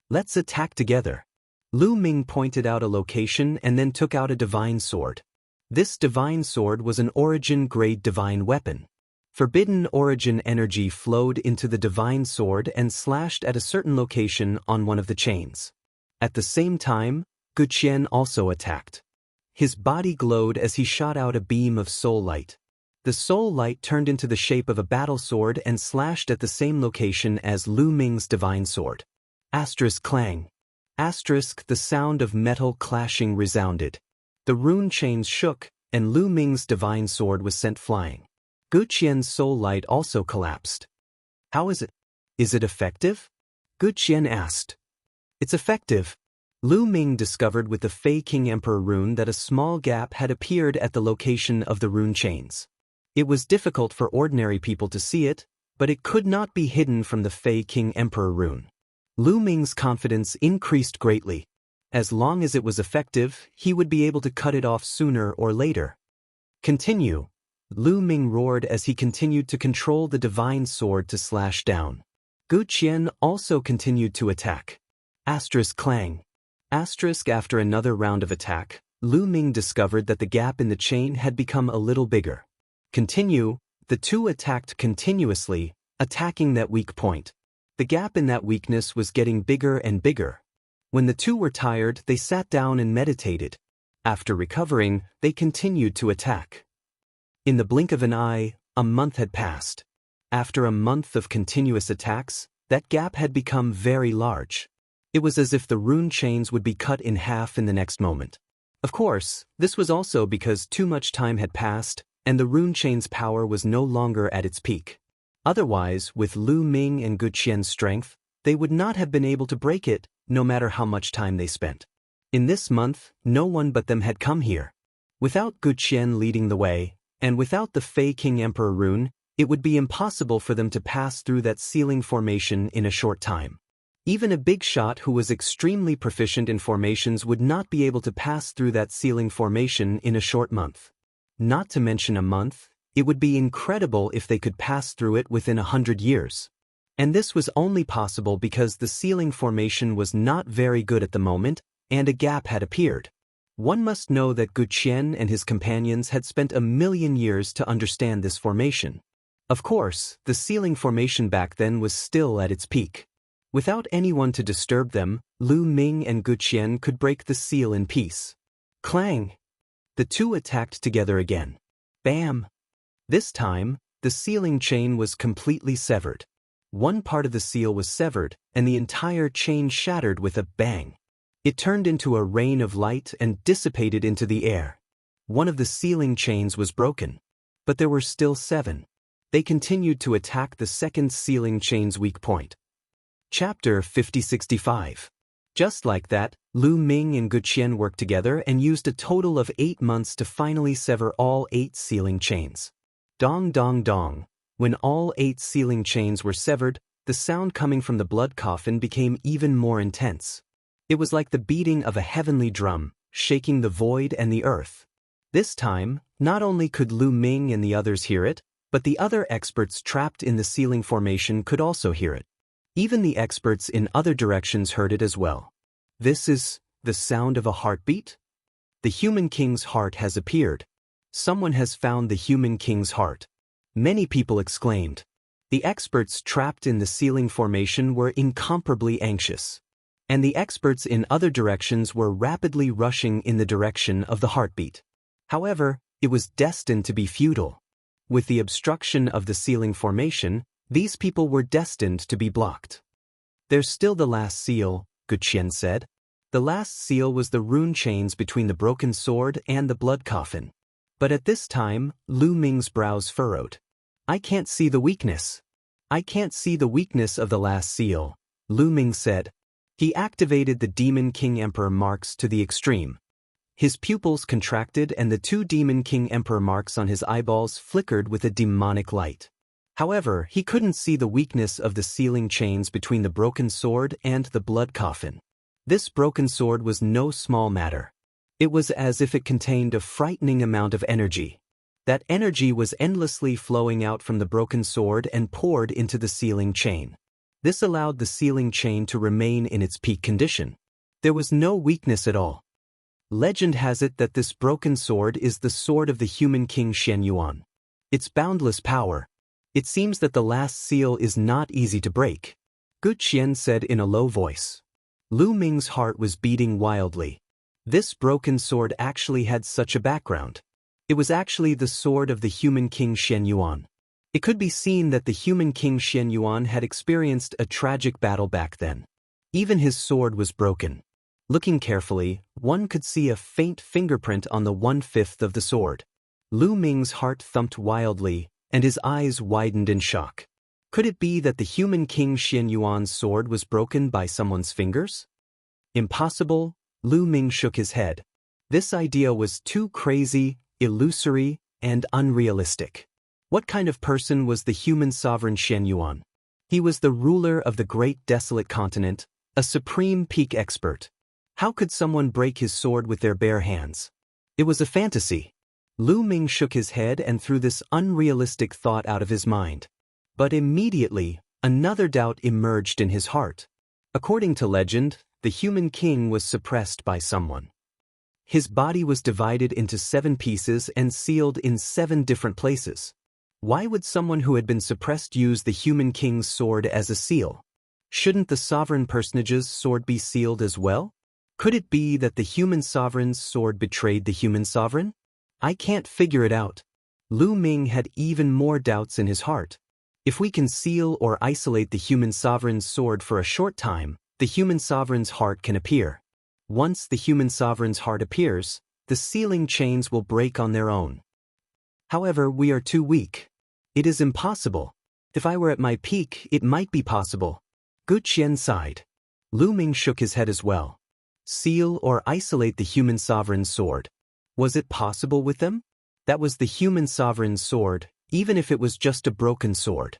Let's attack together. Lu Ming pointed out a location and then took out a divine sword. This divine sword was an origin-grade divine weapon. Forbidden origin energy flowed into the divine sword and slashed at a certain location on one of the chains. At the same time, Guqian also attacked. His body glowed as he shot out a beam of soul light. The soul light turned into the shape of a battle sword and slashed at the same location as Lu Ming's divine sword. Asterisk clang. Asterisk the sound of metal clashing resounded. The rune chains shook, and Lu Ming's divine sword was sent flying. Gu Qian's soul light also collapsed. How is it? Is it effective? Gu Qian asked. It's effective. Lu Ming discovered with the Fei King Emperor rune that a small gap had appeared at the location of the rune chains. It was difficult for ordinary people to see it, but it could not be hidden from the Fei King Emperor rune. Lu Ming's confidence increased greatly. As long as it was effective, he would be able to cut it off sooner or later. Continue. Lu Ming roared as he continued to control the divine sword to slash down. Gu Qian also continued to attack. Asterisk clang. Asterisk after another round of attack, Lu Ming discovered that the gap in the chain had become a little bigger. Continue. The two attacked continuously, attacking that weak point. The gap in that weakness was getting bigger and bigger. When the two were tired, they sat down and meditated. After recovering, they continued to attack. In the blink of an eye, a month had passed. After a month of continuous attacks, that gap had become very large. It was as if the rune chains would be cut in half in the next moment. Of course, this was also because too much time had passed, and the rune chain's power was no longer at its peak. Otherwise, with Lu Ming and Gu Qian's strength, they would not have been able to break it, no matter how much time they spent. In this month, no one but them had come here. Without Gu Qian leading the way, and without the Fei King Emperor rune, it would be impossible for them to pass through that sealing formation in a short time. Even a big shot who was extremely proficient in formations would not be able to pass through that sealing formation in a short month. Not to mention a month, it would be incredible if they could pass through it within 100 years. And this was only possible because the sealing formation was not very good at the moment, and a gap had appeared. One must know that Gu Qian and his companions had spent 1,000,000 years to understand this formation. Of course, the sealing formation back then was still at its peak. Without anyone to disturb them, Lu Ming and Gu Qian could break the seal in peace. Clang! The two attacked together again. Bam! This time, the sealing chain was completely severed. One part of the seal was severed, and the entire chain shattered with a bang. It turned into a rain of light and dissipated into the air. One of the sealing chains was broken. But there were still 7. They continued to attack the second sealing chain's weak point. Chapter 5065. Just like that, Lu Ming and Gu Qian worked together and used a total of 8 months to finally sever all 8 sealing chains. Dong dong dong. When all 8 sealing chains were severed, the sound coming from the blood coffin became even more intense. It was like the beating of a heavenly drum, shaking the void and the earth. This time, not only could Lu Ming and the others hear it, but the other experts trapped in the sealing formation could also hear it. Even the experts in other directions heard it as well. This is the sound of a heartbeat? The human king's heart has appeared. Someone has found the human king's heart. Many people exclaimed. The experts trapped in the sealing formation were incomparably anxious. And the experts in other directions were rapidly rushing in the direction of the heartbeat. However, it was destined to be futile. With the obstruction of the sealing formation, these people were destined to be blocked. There's still the last seal, Gu Qian said. The last seal was the rune chains between the broken sword and the blood coffin. But at this time, Lu Ming's brows furrowed. I can't see the weakness. I can't see the weakness of the last seal, Lu Ming said. He activated the Demon King Emperor marks to the extreme. His pupils contracted and the 2 Demon King Emperor marks on his eyeballs flickered with a demonic light. However, he couldn't see the weakness of the sealing chains between the broken sword and the blood coffin. This broken sword was no small matter. It was as if it contained a frightening amount of energy. That energy was endlessly flowing out from the broken sword and poured into the sealing chain. This allowed the sealing chain to remain in its peak condition. There was no weakness at all. Legend has it that this broken sword is the sword of the human king Shen Yuan. Its boundless power. It seems that the last seal is not easy to break, Gu Qian said in a low voice. Lu Ming's heart was beating wildly. This broken sword actually had such a background. It was actually the sword of the human king Xianyuan. It could be seen that the human king Xianyuan had experienced a tragic battle back then. Even his sword was broken. Looking carefully, one could see a faint fingerprint on the 1/5 of the sword. Lu Ming's heart thumped wildly, and his eyes widened in shock. Could it be that the human king Xianyuan's sword was broken by someone's fingers? Impossible, Lu Ming shook his head. This idea was too crazy, illusory, and unrealistic. What kind of person was the human sovereign Xianyuan? He was the ruler of the great desolate continent, a supreme peak expert. How could someone break his sword with their bare hands? It was a fantasy. Lu Ming shook his head and threw this unrealistic thought out of his mind. But immediately, another doubt emerged in his heart. According to legend, the human king was suppressed by someone. His body was divided into 7 pieces and sealed in 7 different places. Why would someone who had been suppressed use the human king's sword as a seal? Shouldn't the sovereign personage's sword be sealed as well? Could it be that the human sovereign's sword betrayed the human sovereign? I can't figure it out. Lu Ming had even more doubts in his heart. If we can seal or isolate the human sovereign's sword for a short time, the human sovereign's heart can appear. Once the human sovereign's heart appears, the sealing chains will break on their own. However, we are too weak. It is impossible. If I were at my peak, it might be possible. Gu Qian sighed. Lu Ming shook his head as well. Seal or isolate the human sovereign's sword. Was it possible with them? That was the human sovereign's sword, even if it was just a broken sword.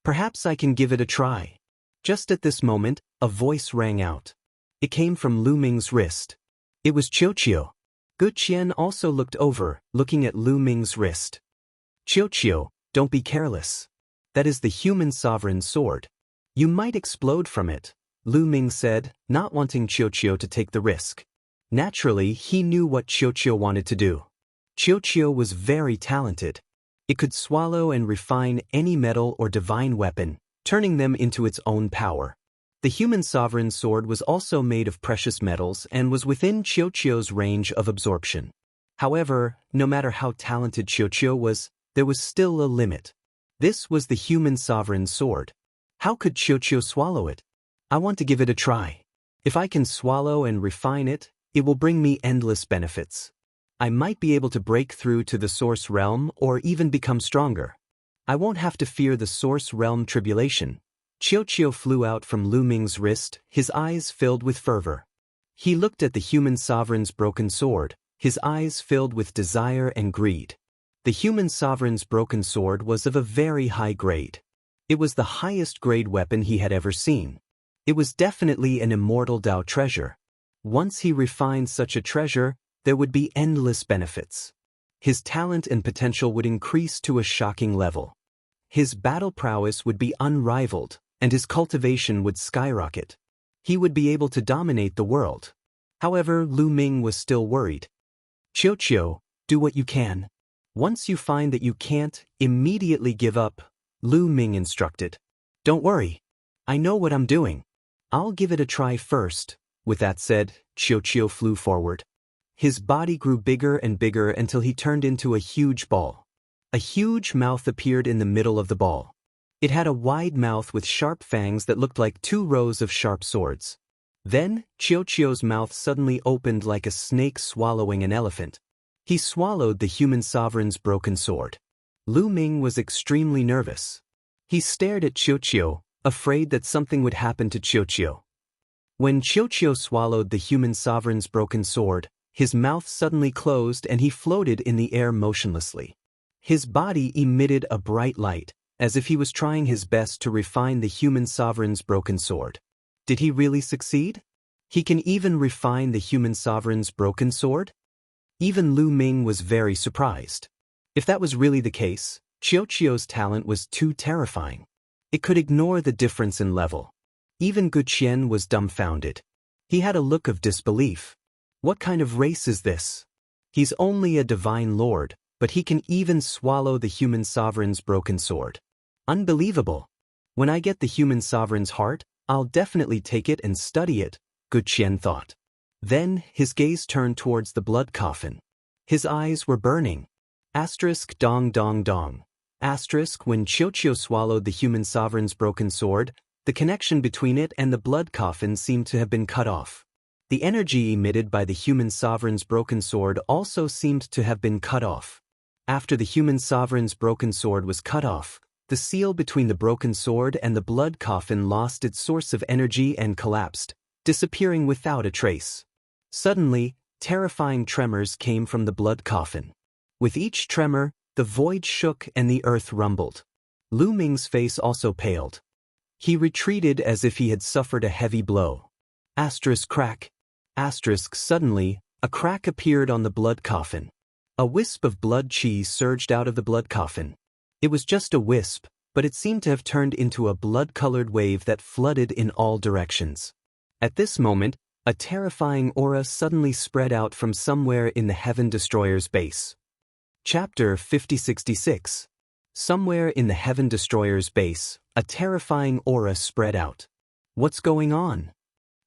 Perhaps I can give it a try. Just at this moment, a voice rang out. It came from Lu Ming's wrist. It was Qiu. Gu Qian also looked over, looking at Lu Ming's wrist. Qiu, don't be careless. That is the human sovereign's sword. You might explode from it, Lu Ming said, not wanting Qiu to take the risk. Naturally, he knew what Qiu wanted to do. Qiu was very talented. It could swallow and refine any metal or divine weapon, turning them into its own power. The human sovereign's sword was also made of precious metals and was within Qiu's range of absorption. However, no matter how talented Qiu was, there was still a limit. This was the human sovereign's sword. How could Qiu swallow it? I want to give it a try. If I can swallow and refine it, it will bring me endless benefits. I might be able to break through to the source realm or even become stronger. I won't have to fear the source realm tribulation. Qiu flew out from Lu Ming's wrist, his eyes filled with fervor. He looked at the human sovereign's broken sword, his eyes filled with desire and greed. The human sovereign's broken sword was of a very high grade. It was the highest grade weapon he had ever seen. It was definitely an immortal Dao treasure. Once he refined such a treasure, there would be endless benefits. His talent and potential would increase to a shocking level. His battle prowess would be unrivaled, and his cultivation would skyrocket. He would be able to dominate the world. However, Lu Ming was still worried. Qiu, do what you can. Once you find that you can't, immediately give up, Lu Ming instructed. Don't worry. I know what I'm doing. I'll give it a try first. With that said, Qiu flew forward. His body grew bigger and bigger until he turned into a huge ball. A huge mouth appeared in the middle of the ball. It had a wide mouth with sharp fangs that looked like 2 rows of sharp swords. Then, Qiu's mouth suddenly opened like a snake swallowing an elephant. He swallowed the human sovereign's broken sword. Lu Ming was extremely nervous. He stared at Qiu, afraid that something would happen to Qiu. When Qiu swallowed the human sovereign's broken sword, his mouth suddenly closed and he floated in the air motionlessly. His body emitted a bright light, as if he was trying his best to refine the human sovereign's broken sword. Did he really succeed? He can even refine the human sovereign's broken sword? Even Lu Ming was very surprised. If that was really the case, Qiu's talent was too terrifying. It could ignore the difference in level. Even Gu Qian was dumbfounded. He had a look of disbelief. What kind of race is this? He's only a divine lord, but he can even swallow the human sovereign's broken sword. Unbelievable. When I get the human sovereign's heart, I'll definitely take it and study it, Gu Qian thought. Then, his gaze turned towards the blood coffin. His eyes were burning. Asterisk dong dong dong. Asterisk when Xiao swallowed the human sovereign's broken sword, the connection between it and the blood coffin seemed to have been cut off. The energy emitted by the human sovereign's broken sword also seemed to have been cut off. After the human sovereign's broken sword was cut off, the seal between the broken sword and the blood coffin lost its source of energy and collapsed, disappearing without a trace. Suddenly, terrifying tremors came from the blood coffin. With each tremor, the void shook and the earth rumbled. Lu Ming's face also paled. He retreated as if he had suffered a heavy blow. Asterisk crack. Asterisk suddenly, a crack appeared on the blood coffin. A wisp of blood chi surged out of the blood coffin. It was just a wisp, but it seemed to have turned into a blood-colored wave that flooded in all directions. At this moment, a terrifying aura suddenly spread out from somewhere in the Heaven Destroyer's base. Chapter 5066. Somewhere in the Heaven Destroyer's base, a terrifying aura spread out. What's going on?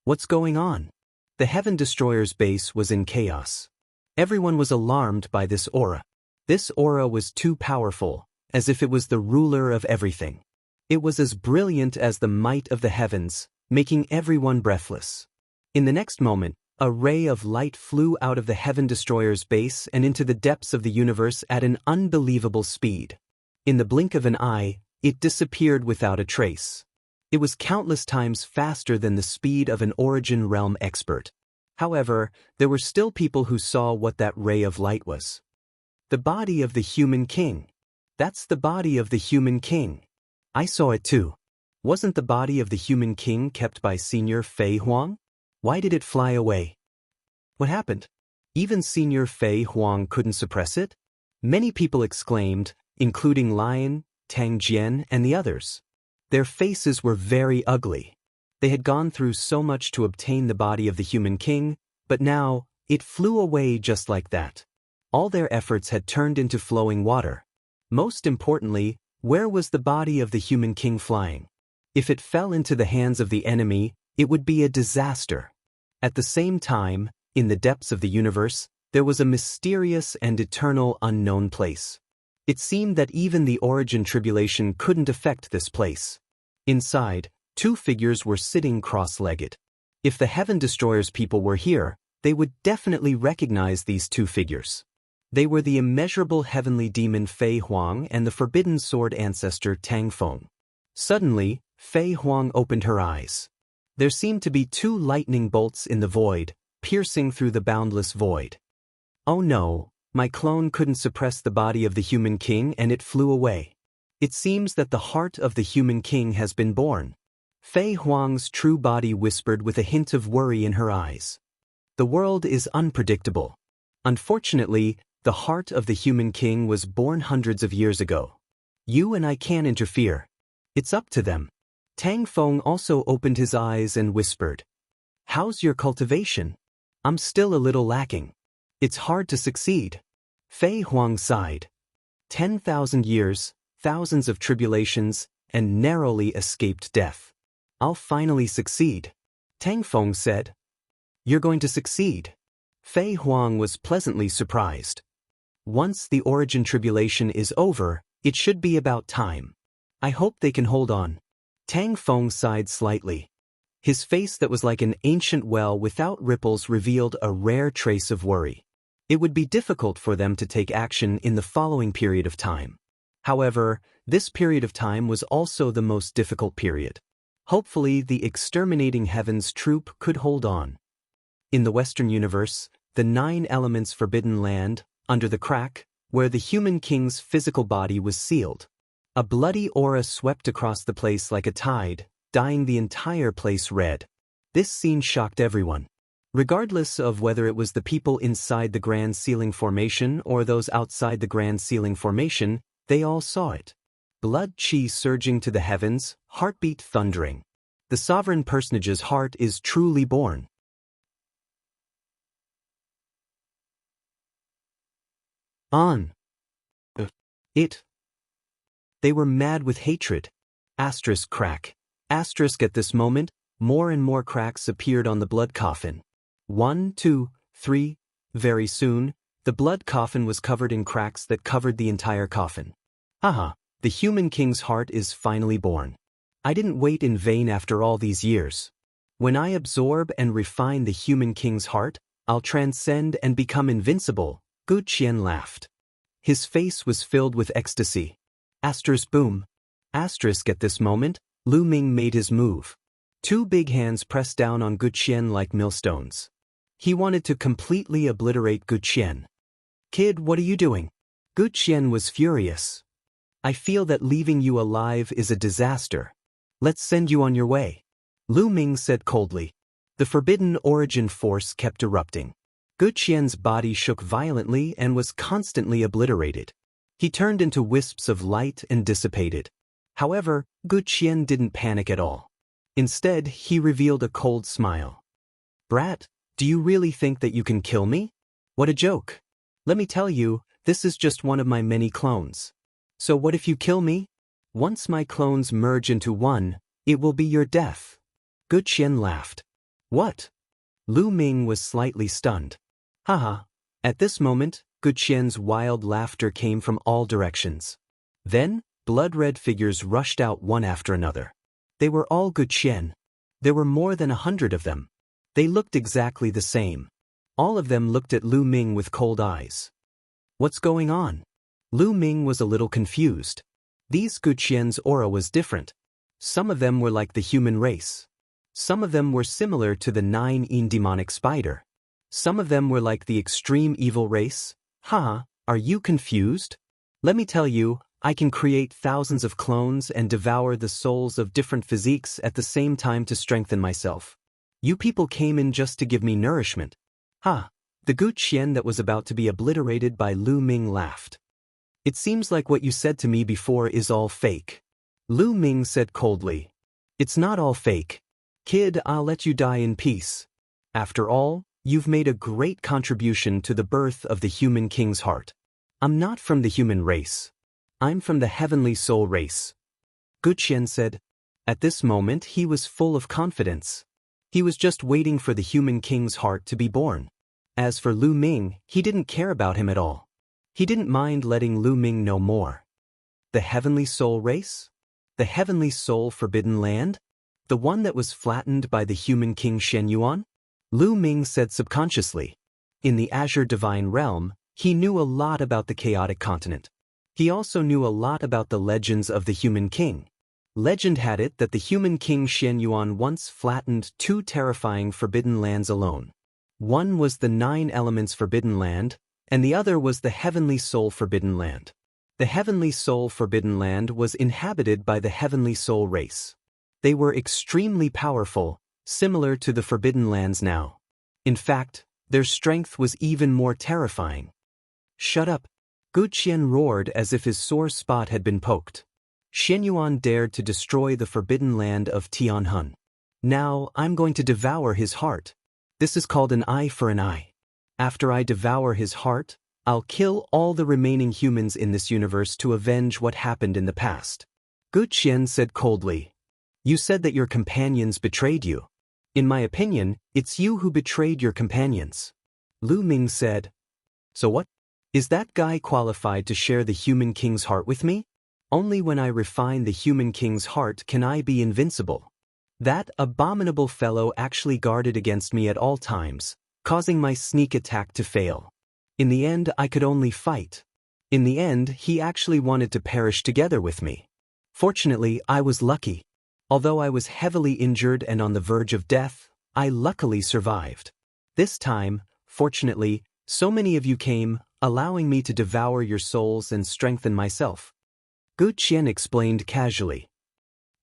What's going on? The Heaven Destroyer's base was in chaos. Everyone was alarmed by this aura. This aura was too powerful, as if it was the ruler of everything. It was as brilliant as the might of the heavens, making everyone breathless. In the next moment, a ray of light flew out of the Heaven Destroyer's base and into the depths of the universe at an unbelievable speed. In the blink of an eye, it disappeared without a trace. It was countless times faster than the speed of an Origin Realm expert. However, there were still people who saw what that ray of light was. The body of the human king. That's the body of the human king. I saw it too. Wasn't the body of the human king kept by Senior Fei Huang? Why did it fly away? What happened? Even Senior Fei Huang couldn't suppress it? Many people exclaimed, including Lion, Tang Jian, and the others. Their faces were very ugly. They had gone through so much to obtain the body of the human king, but now, it flew away just like that. All their efforts had turned into flowing water. Most importantly, where was the body of the human king flying? If it fell into the hands of the enemy, it would be a disaster. At the same time, in the depths of the universe, there was a mysterious and eternal unknown place. It seemed that even the Origin Tribulation couldn't affect this place. Inside, two figures were sitting cross-legged. If the Heaven Destroyer's people were here, they would definitely recognize these two figures. They were the immeasurable heavenly demon Fei Huang and the forbidden sword ancestor Tang Feng. Suddenly, Fei Huang opened her eyes. There seemed to be two lightning bolts in the void, piercing through the boundless void. Oh no, my clone couldn't suppress the body of the human king and it flew away. It seems that the heart of the human king has been born. Fei Huang's true body whispered with a hint of worry in her eyes. The world is unpredictable. Unfortunately, the heart of the human king was born hundreds of years ago. You and I can't interfere. It's up to them. Tang Feng also opened his eyes and whispered, "How's your cultivation? I'm still a little lacking. It's hard to succeed." Fei Huang sighed. 10,000 years, thousands of tribulations, and narrowly escaped death. I'll finally succeed. Tang Feng said. You're going to succeed. Fei Huang was pleasantly surprised. Once the Origin Tribulation is over, it should be about time. I hope they can hold on. Tang Feng sighed slightly. His face that was like an ancient well without ripples revealed a rare trace of worry. It would be difficult for them to take action in the following period of time. However, this period of time was also the most difficult period. Hopefully, the exterminating heavens troop could hold on. In the Western universe, the 9 elements forbidden land, under the crack, where the human king's physical body was sealed. A bloody aura swept across the place like a tide, dyeing the entire place red. This scene shocked everyone. Regardless of whether it was the people inside the Grand Sealing Formation or those outside the Grand Sealing Formation, they all saw it. Blood chi surging to the heavens, heartbeat thundering. The sovereign personage's heart is truly born. On. It. They were mad with hatred. Asterisk crack. Asterisk at this moment, more and more cracks appeared on the blood coffin. 1, 2, 3. Very soon, The blood coffin was covered in cracks that covered the entire coffin. Haha, the human king's heart is finally born. I didn't wait in vain after all these years. When I absorb and refine the human king's heart, I'll transcend and become invincible. Gu Qian laughed. His face was filled with ecstasy. Asterisk boom. Asterisk at this moment, Lu Ming made his move. Two big hands pressed down on Gu Qian like millstones. He wanted to completely obliterate Gu Qian. Kid, what are you doing? Gu Qian was furious. I feel that leaving you alive is a disaster. Let's send you on your way. Lu Ming said coldly. The forbidden origin force kept erupting. Gu Qian's body shook violently and was constantly obliterated. He turned into wisps of light and dissipated. However, Gu Qian didn't panic at all. Instead, he revealed a cold smile. Brat, do you really think that you can kill me? What a joke. Let me tell you, this is just one of my many clones. So what if you kill me? Once my clones merge into one, it will be your death. Gu Qian laughed. What? Lu Ming was slightly stunned. Haha. At this moment, Gu Qian's wild laughter came from all directions. Then, blood-red figures rushed out one after another. They were all Gu Qian. There were more than 100 of them. They looked exactly the same. All of them looked at Lu Ming with cold eyes. What's going on? Lu Ming was a little confused. These Gu Qian's aura was different. Some of them were like the human race. Some of them were similar to the 9-in demonic spider. Some of them were like the extreme evil race. Are you confused? Let me tell you, I can create thousands of clones and devour the souls of different physiques at the same time to strengthen myself. You people came in just to give me nourishment. The Gu Qian that was about to be obliterated by Lu Ming laughed. It seems like what you said to me before is all fake. Lu Ming said coldly. It's not all fake. Kid, I'll let you die in peace. After all, you've made a great contribution to the birth of the human king's heart. I'm not from the human race. I'm from the heavenly soul race. Gu Qian said. At this moment he was full of confidence. He was just waiting for the human king's heart to be born. As for Lu Ming, he didn't care about him at all. He didn't mind letting Lu Ming know more. The heavenly soul race? The heavenly soul forbidden land? The one that was flattened by the human king Shen Yuan? Lu Ming said subconsciously. In the Azure Divine Realm, he knew a lot about the chaotic continent. He also knew a lot about the legends of the human king. Legend had it that the human king Shen Yuan once flattened 2 terrifying forbidden lands alone. One was the 9 elements forbidden land, and the other was the heavenly soul forbidden land. The heavenly soul forbidden land was inhabited by the heavenly soul race. They were extremely powerful, similar to the forbidden lands now. In fact, their strength was even more terrifying. Shut up! Gu Qian roared as if his sore spot had been poked. Shen Yuan dared to destroy the forbidden land of Tianhun. Now, I'm going to devour his heart. This is called an eye for an eye. After I devour his heart, I'll kill all the remaining humans in this universe to avenge what happened in the past. Gu Qian said coldly. You said that your companions betrayed you. In my opinion, it's you who betrayed your companions. Lu Ming said. So what? Is that guy qualified to share the human king's heart with me? Only when I refine the human king's heart can I be invincible. That abominable fellow actually guarded against me at all times, causing my sneak attack to fail. In the end, I could only fight. In the end, he actually wanted to perish together with me. Fortunately, I was lucky. Although I was heavily injured and on the verge of death, I luckily survived. This time, fortunately, so many of you came, allowing me to devour your souls and strengthen myself. Gu Qian explained casually.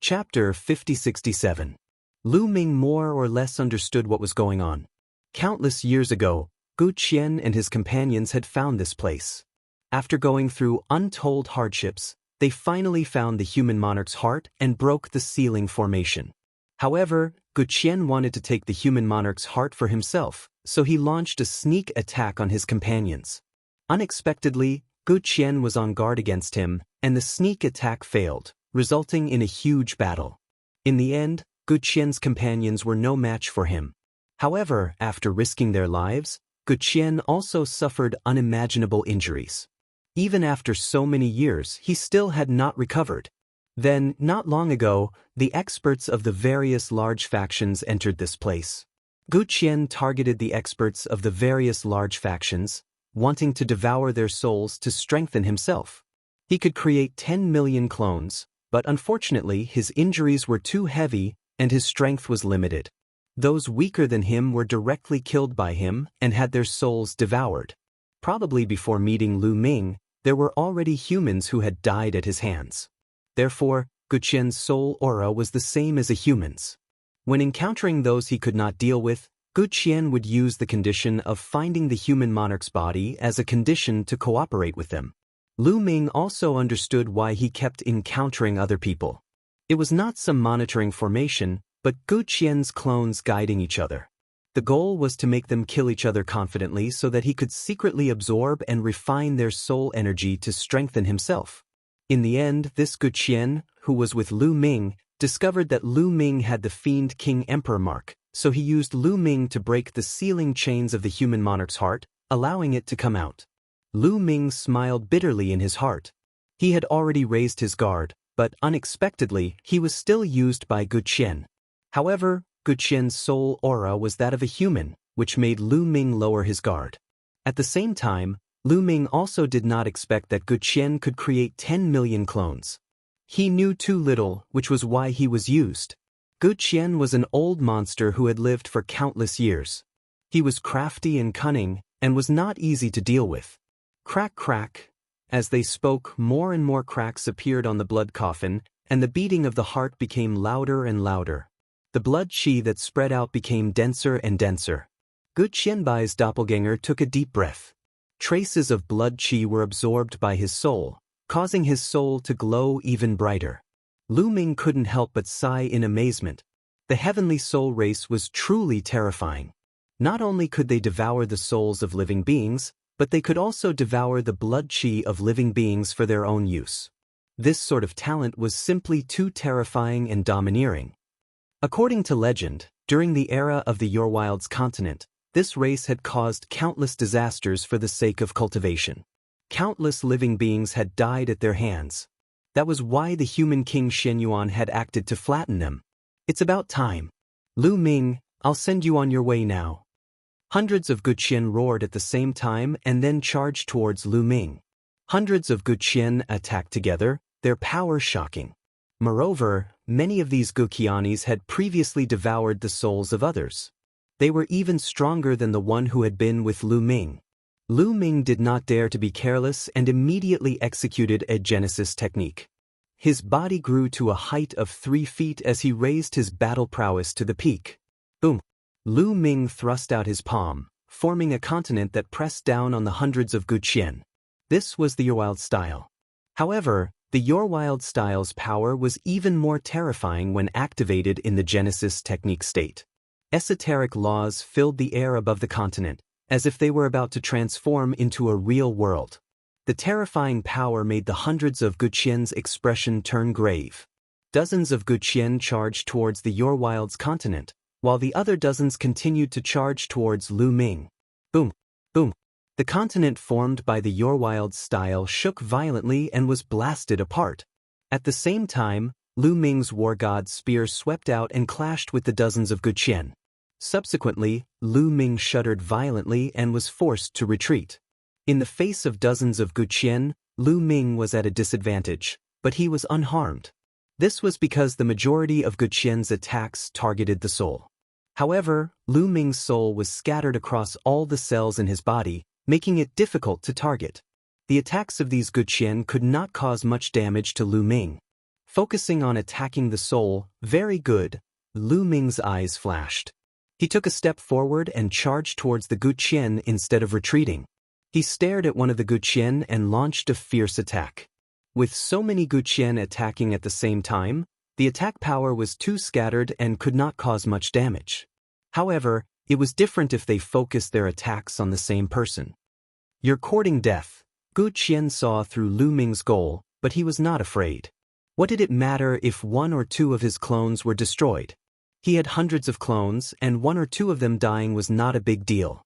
Chapter 5067. Lu Ming more or less understood what was going on. Countless years ago, Gu Qian and his companions had found this place. After going through untold hardships, they finally found the human monarch's heart and broke the sealing formation. However, Gu Qian wanted to take the human monarch's heart for himself, so he launched a sneak attack on his companions. Unexpectedly, Gu Qian was on guard against him, and the sneak attack failed, resulting in a huge battle. In the end, Gu Qian's companions were no match for him. However, after risking their lives, Gu Qian also suffered unimaginable injuries. Even after so many years, he still had not recovered. Then, not long ago, the experts of the various large factions entered this place. Gu Qian targeted the experts of the various large factions, wanting to devour their souls to strengthen himself. He could create 10 million clones, but unfortunately his injuries were too heavy and his strength was limited. Those weaker than him were directly killed by him and had their souls devoured. Probably before meeting Lu Ming, there were already humans who had died at his hands. Therefore, Gu Qian's soul aura was the same as a human's. When encountering those he could not deal with, Gu Qian would use the condition of finding the human monarch's body as a condition to cooperate with them. Lu Ming also understood why he kept encountering other people. It was not some monitoring formation, but Gu Qian's clones guiding each other. The goal was to make them kill each other confidently so that he could secretly absorb and refine their soul energy to strengthen himself. In the end, this Gu Qian, who was with Lu Ming, discovered that Lu Ming had the Fiend King Emperor mark, so he used Lu Ming to break the sealing chains of the human monarch's heart, allowing it to come out. Lu Ming smiled bitterly in his heart. He had already raised his guard, but unexpectedly, he was still used by Gu Qian. However, Gu Qian's soul aura was that of a human, which made Lu Ming lower his guard. At the same time, Lu Ming also did not expect that Gu Qian could create 10 million clones. He knew too little, which was why he was used. Gu Qian was an old monster who had lived for countless years. He was crafty and cunning, and was not easy to deal with. Crack, crack. As they spoke, more and more cracks appeared on the blood coffin, and the beating of the heart became louder and louder. The blood qi that spread out became denser and denser. Gu Qianbai's doppelganger took a deep breath. Traces of blood qi were absorbed by his soul, causing his soul to glow even brighter. Lu Ming couldn't help but sigh in amazement. The heavenly soul race was truly terrifying. Not only could they devour the souls of living beings, but they could also devour the blood qi of living beings for their own use. This sort of talent was simply too terrifying and domineering. According to legend, during the era of the Yorwild's continent, this race had caused countless disasters for the sake of cultivation. Countless living beings had died at their hands. That was why the human king Xianyuan had acted to flatten them. It's about time. Lu Ming, I'll send you on your way now. Hundreds of Gu Qian roared at the same time and then charged towards Lu Ming. Hundreds of Gu Qian attacked together, their power shocking. Moreover, many of these Gu Qianis had previously devoured the souls of others. They were even stronger than the one who had been with Lu Ming. Lu Ming did not dare to be careless and immediately executed a Genesis technique. His body grew to a height of 3 feet as he raised his battle prowess to the peak. Boom! Lu Ming thrust out his palm, forming a continent that pressed down on the hundreds of Gu Qian. This was the Yorwild style. However, the Yorwild style's power was even more terrifying when activated in the Genesis technique state. Esoteric laws filled the air above the continent, as if they were about to transform into a real world. The terrifying power made the hundreds of Gu Qian's expression turn grave. Dozens of Gu Qian charged towards the Yorwild's continent, while the other dozens continued to charge towards Lu Ming. Boom! Boom! The continent formed by the Yorwild style shook violently and was blasted apart. At the same time, Lu Ming's war god's spear swept out and clashed with the dozens of Gu Qian. Subsequently, Lu Ming shuddered violently and was forced to retreat. In the face of dozens of Gu Qian, Lu Ming was at a disadvantage, but he was unharmed. This was because the majority of Gu Qian's attacks targeted the soul. However, Lu Ming's soul was scattered across all the cells in his body, making it difficult to target. The attacks of these Gu Qian could not cause much damage to Lu Ming. Focusing on attacking the soul, very good, Lu Ming's eyes flashed. He took a step forward and charged towards the Gu Qian instead of retreating. He stared at one of the Gu Qian and launched a fierce attack. With so many Gu Qian attacking at the same time, the attack power was too scattered and could not cause much damage. However, it was different if they focused their attacks on the same person. You're courting death. Gu Qian saw through Lu Ming's goal, but he was not afraid. What did it matter if 1 or 2 of his clones were destroyed? He had hundreds of clones, and 1 or 2 of them dying was not a big deal.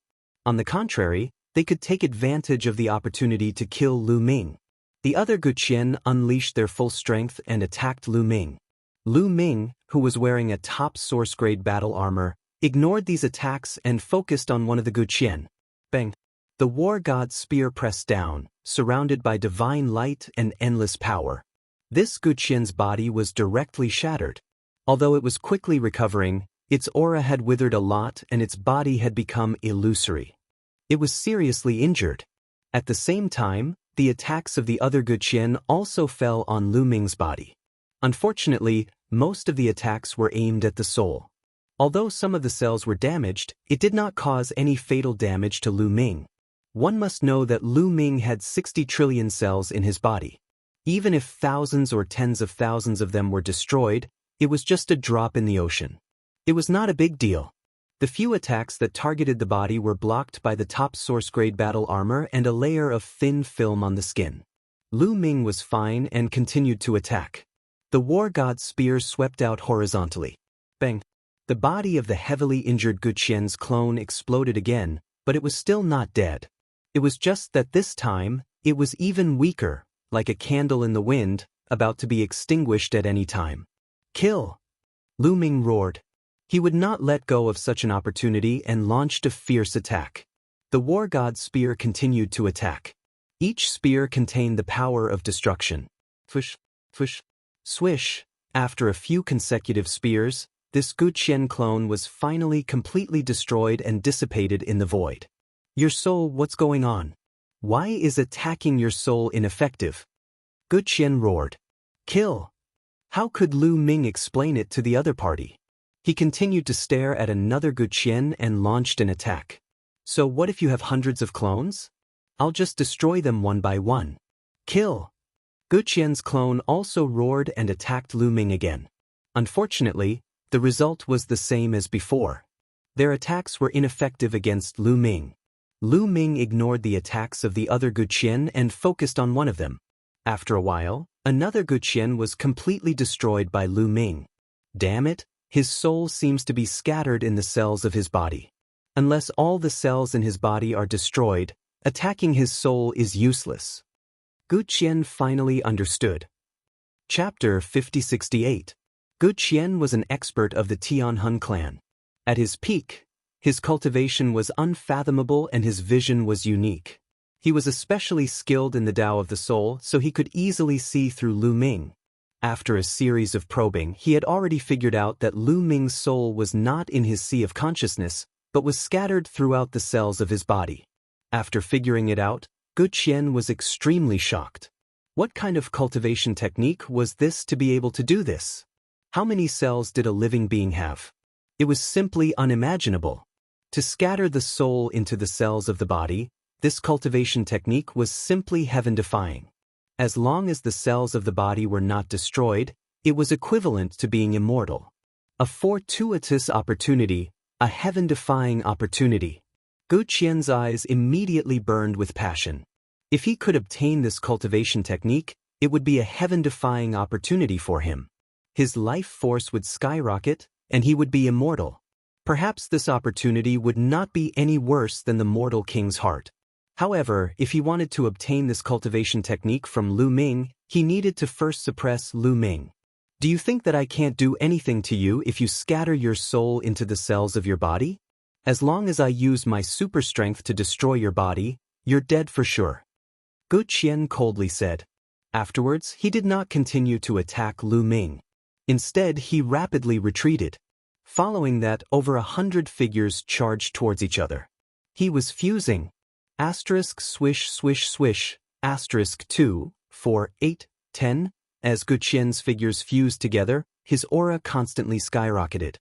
On the contrary, they could take advantage of the opportunity to kill Lu Ming. The other Guqian unleashed their full strength and attacked Lu Ming. Lu Ming, who was wearing a top source-grade battle armor, ignored these attacks and focused on one of the Guqian. Bang! The war god's spear pressed down, surrounded by divine light and endless power. This Guqian's body was directly shattered. Although it was quickly recovering, its aura had withered a lot and its body had become illusory. It was seriously injured. At the same time, the attacks of the other Guqian also fell on Lu Ming's body. Unfortunately, most of the attacks were aimed at the soul. Although some of the cells were damaged, it did not cause any fatal damage to Lu Ming. One must know that Lu Ming had 60 trillion cells in his body. Even if thousands or tens of thousands of them were destroyed, it was just a drop in the ocean. It was not a big deal. The few attacks that targeted the body were blocked by the top source-grade battle armor and a layer of thin film on the skin. Lu Ming was fine and continued to attack. The war god's spear swept out horizontally. Bang! The body of the heavily injured Guqian's clone exploded again, but it was still not dead. It was just that this time, it was even weaker, like a candle in the wind, about to be extinguished at any time. Kill! Lu Ming roared. He would not let go of such an opportunity and launched a fierce attack. The war god's spear continued to attack. Each spear contained the power of destruction. Fush, fush, swish. After a few consecutive spears, this Guqian clone was finally completely destroyed and dissipated in the void. Your soul, what's going on? Why is attacking your soul ineffective? Guqian roared. Kill! How could Lu Ming explain it to the other party? He continued to stare at another Guqian and launched an attack. So what if you have hundreds of clones? I'll just destroy them one by one. Kill! Guqian's clone also roared and attacked Lu Ming again. Unfortunately, the result was the same as before. Their attacks were ineffective against Lu Ming. Lu Ming ignored the attacks of the other Guqian and focused on one of them. After a while, another Guqian was completely destroyed by Lu Ming. Damn it, his soul seems to be scattered in the cells of his body. Unless all the cells in his body are destroyed, attacking his soul is useless. Guqian finally understood. Chapter 5068. Guqian was an expert of the Tianhun clan. At his peak, his cultivation was unfathomable and his vision was unique. He was especially skilled in the Tao of the soul, so he could easily see through Lu Ming. After a series of probing, he had already figured out that Lu Ming's soul was not in his sea of consciousness, but was scattered throughout the cells of his body. After figuring it out, Guqian was extremely shocked. What kind of cultivation technique was this to be able to do this? How many cells did a living being have? It was simply unimaginable. To scatter the soul into the cells of the body, this cultivation technique was simply heaven-defying. As long as the cells of the body were not destroyed, it was equivalent to being immortal. A fortuitous opportunity, a heaven-defying opportunity. Guqian's eyes immediately burned with passion. If he could obtain this cultivation technique, it would be a heaven-defying opportunity for him. His life force would skyrocket, and he would be immortal. Perhaps this opportunity would not be any worse than the mortal king's heart. However, if he wanted to obtain this cultivation technique from Lu Ming, he needed to first suppress Lu Ming. Do you think that I can't do anything to you if you scatter your soul into the cells of your body? As long as I use my super strength to destroy your body, you're dead for sure. Guqian coldly said. Afterwards, he did not continue to attack Lu Ming. Instead, he rapidly retreated. Following that, over 100 figures charged towards each other. He was fusing. Asterisk swish swish swish, asterisk 2, 4, 8, 10. As Guqian's figures fused together, his aura constantly skyrocketed.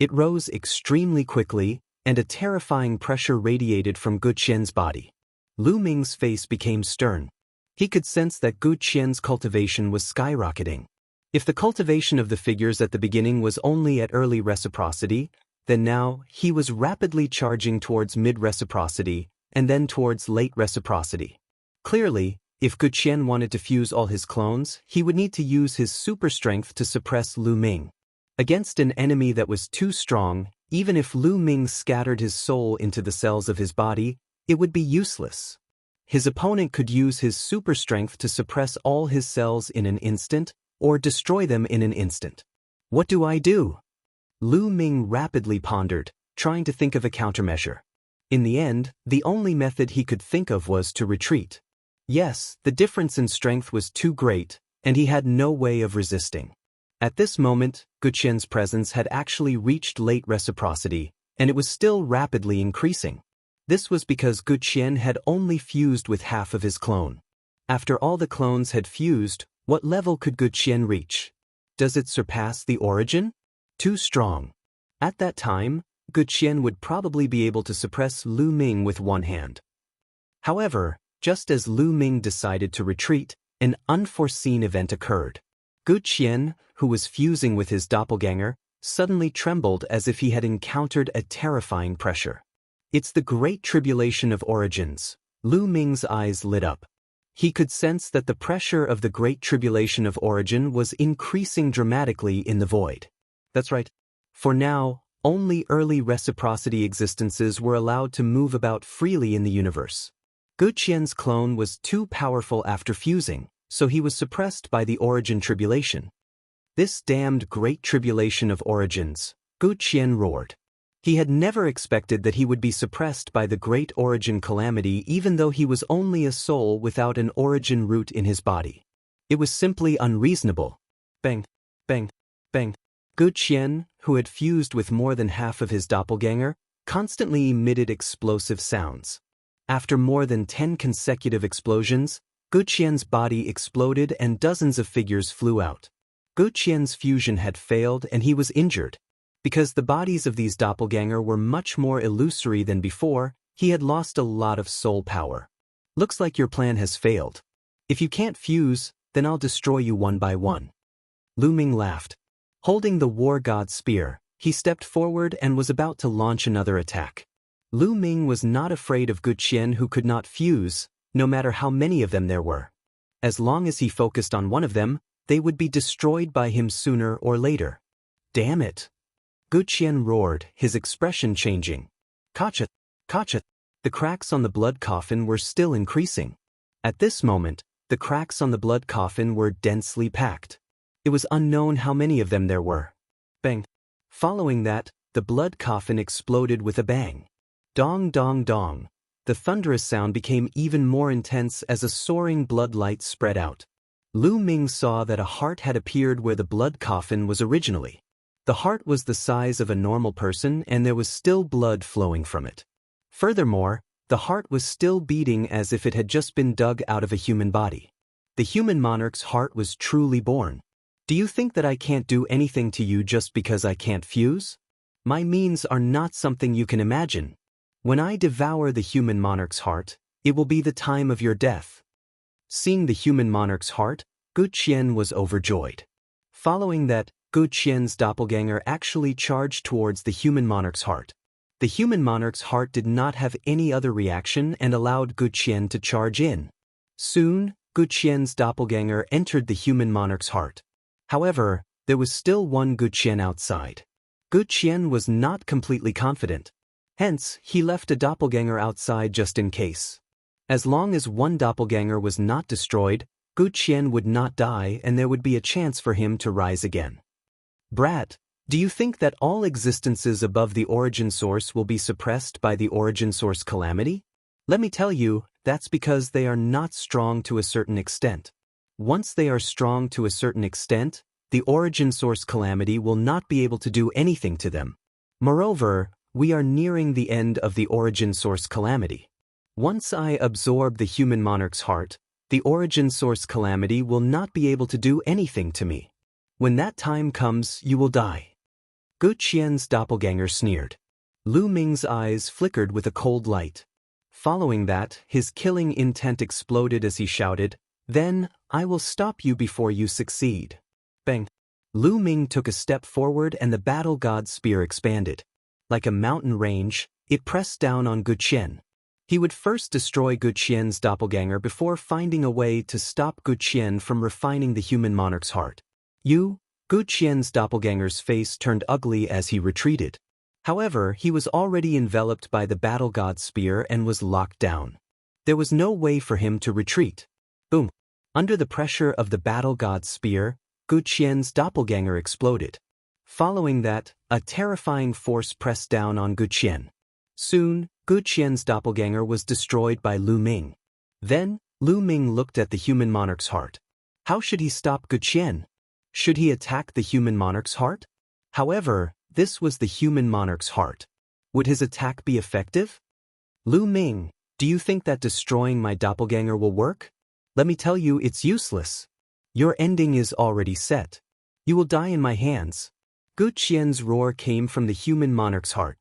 It rose extremely quickly, and a terrifying pressure radiated from Guqian's body. Lu Ming's face became stern. He could sense that Guqian's cultivation was skyrocketing. If the cultivation of the figures at the beginning was only at early reciprocity, then now he was rapidly charging towards mid-reciprocity, and then towards late reciprocity. Clearly, if Guqian wanted to fuse all his clones, he would need to use his super strength to suppress Lu Ming. Against an enemy that was too strong, Even if Lu Ming scattered his soul into the cells of his body, it would be useless. His opponent could use his super strength to suppress all his cells in an instant, or destroy them in an instant. What do I do? Lu Ming rapidly pondered, trying to think of a countermeasure. In the end, the only method he could think of was to retreat. Yes, the difference in strength was too great, and he had no way of resisting. At this moment, Guqian's presence had actually reached late reciprocity, and it was still rapidly increasing. This was because Guqian had only fused with half of his clone. After all the clones had fused, what level could Guqian reach? Does it surpass the origin? Too strong. At that time, Guqian would probably be able to suppress Lu Ming with one hand. However, just as Lu Ming decided to retreat, an unforeseen event occurred. Guqian, who was fusing with his doppelganger, suddenly trembled as if he had encountered a terrifying pressure. It's the Great Tribulation of Origins. Lu Ming's eyes lit up. He could sense that the pressure of the Great Tribulation of Origin was increasing dramatically in the void. That's right. For now, only early reciprocity existences were allowed to move about freely in the universe. Guqian's clone was too powerful after fusing, so he was suppressed by the Origin Tribulation. This damned Great Tribulation of Origins, Guqian roared. He had never expected that he would be suppressed by the Great Origin Calamity even though he was only a soul without an origin root in his body. It was simply unreasonable. Bang, bang, bang. Guqian, who had fused with more than half of his doppelganger, constantly emitted explosive sounds. After more than 10 consecutive explosions, Guqian's body exploded and dozens of figures flew out. Guqian's fusion had failed and he was injured. Because the bodies of these doppelganger were much more illusory than before, he had lost a lot of soul power. Looks like your plan has failed. If you can't fuse, then I'll destroy you one by one. Lu Ming laughed. Holding the war god's spear, he stepped forward and was about to launch another attack. Lu Ming was not afraid of Guqian who could not fuse, no matter how many of them there were. As long as he focused on one of them, they would be destroyed by him sooner or later. Damn it! Guqian roared, his expression changing. Kacha! Kacha! The cracks on the blood coffin were still increasing. At this moment, the cracks on the blood coffin were densely packed. It was unknown how many of them there were. Bang! Following that, the blood coffin exploded with a bang. Dong dong dong. The thunderous sound became even more intense as a soaring blood light spread out. Lu Ming saw that a heart had appeared where the blood coffin was originally. The heart was the size of a normal person and there was still blood flowing from it. Furthermore, the heart was still beating as if it had just been dug out of a human body. The human monarch's heart was truly born. Do you think that I can't do anything to you just because I can't fuse? My means are not something you can imagine. When I devour the human monarch's heart, it will be the time of your death. Seeing the human monarch's heart, Guqian was overjoyed. Following that, Guqian's doppelganger actually charged towards the human monarch's heart. The human monarch's heart did not have any other reaction and allowed Guqian to charge in. Soon, Guqian's doppelganger entered the human monarch's heart. However, there was still one Guqian outside. Guqian was not completely confident. Hence, he left a doppelganger outside just in case. As long as one doppelganger was not destroyed, Guqian would not die and there would be a chance for him to rise again. Brat, do you think that all existences above the origin source will be suppressed by the origin source calamity? Let me tell you, that's because they are not strong to a certain extent. Once they are strong to a certain extent, the origin source calamity will not be able to do anything to them. Moreover, we are nearing the end of the origin source calamity. Once I absorb the human monarch's heart, the origin source calamity will not be able to do anything to me. When that time comes, you will die. Guqian's doppelganger sneered. Lu Ming's eyes flickered with a cold light. Following that, his killing intent exploded as he shouted, "Then, I will stop you before you succeed." Bang! Lu Ming took a step forward and the battle god's spear expanded. Like a mountain range, it pressed down on Guqian. He would first destroy Guqian's doppelganger before finding a way to stop Guqian from refining the human monarch's heart. Guqian's doppelganger's face turned ugly as he retreated. However, he was already enveloped by the battle god's spear and was locked down. There was no way for him to retreat. Boom! Under the pressure of the battle god's spear, Gu Qian's doppelganger exploded. Following that, a terrifying force pressed down on Gu Qian. Soon, Gu Qian's doppelganger was destroyed by Lu Ming. Then, Lu Ming looked at the human monarch's heart. How should he stop Gu Qian? Should he attack the human monarch's heart? However, this was the human monarch's heart. Would his attack be effective? Lu Ming, do you think that destroying my doppelganger will work? Let me tell you, it's useless. Your ending is already set. You will die in my hands. Gu Qian's roar came from the human monarch's heart.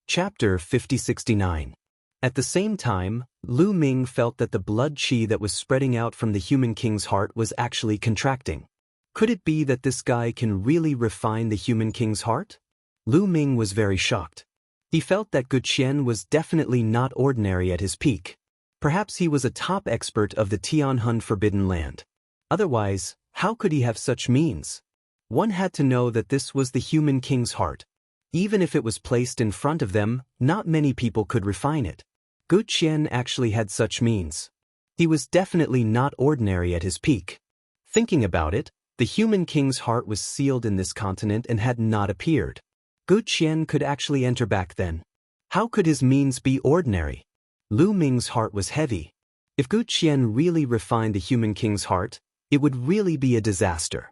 Chapter 5069. At the same time, Lu Ming felt that the blood qi that was spreading out from the human king's heart was actually contracting. Could it be that this guy can really refine the human king's heart? Lu Ming was very shocked. He felt that Gu Qian was definitely not ordinary at his peak. Perhaps he was a top expert of the Tianhun Forbidden Land. Otherwise, how could he have such means? One had to know that this was the human king's heart. Even if it was placed in front of them, not many people could refine it. Gu Qian actually had such means. He was definitely not ordinary at his peak. Thinking about it, the human king's heart was sealed in this continent and had not appeared. Gu Qian could actually enter back then. How could his means be ordinary? Lu Ming's heart was heavy. If Gu Qian really refined the human king's heart, it would really be a disaster.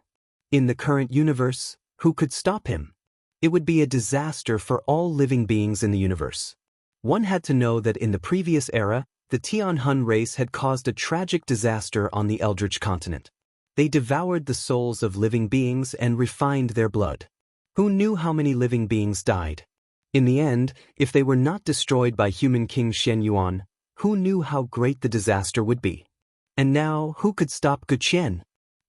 In the current universe, who could stop him? It would be a disaster for all living beings in the universe. One had to know that in the previous era, the Tianhun race had caused a tragic disaster on the Eldritch continent. They devoured the souls of living beings and refined their blood. Who knew how many living beings died? In the end, if they were not destroyed by human King Xianyuan, who knew how great the disaster would be? And now, who could stop Gu Qian?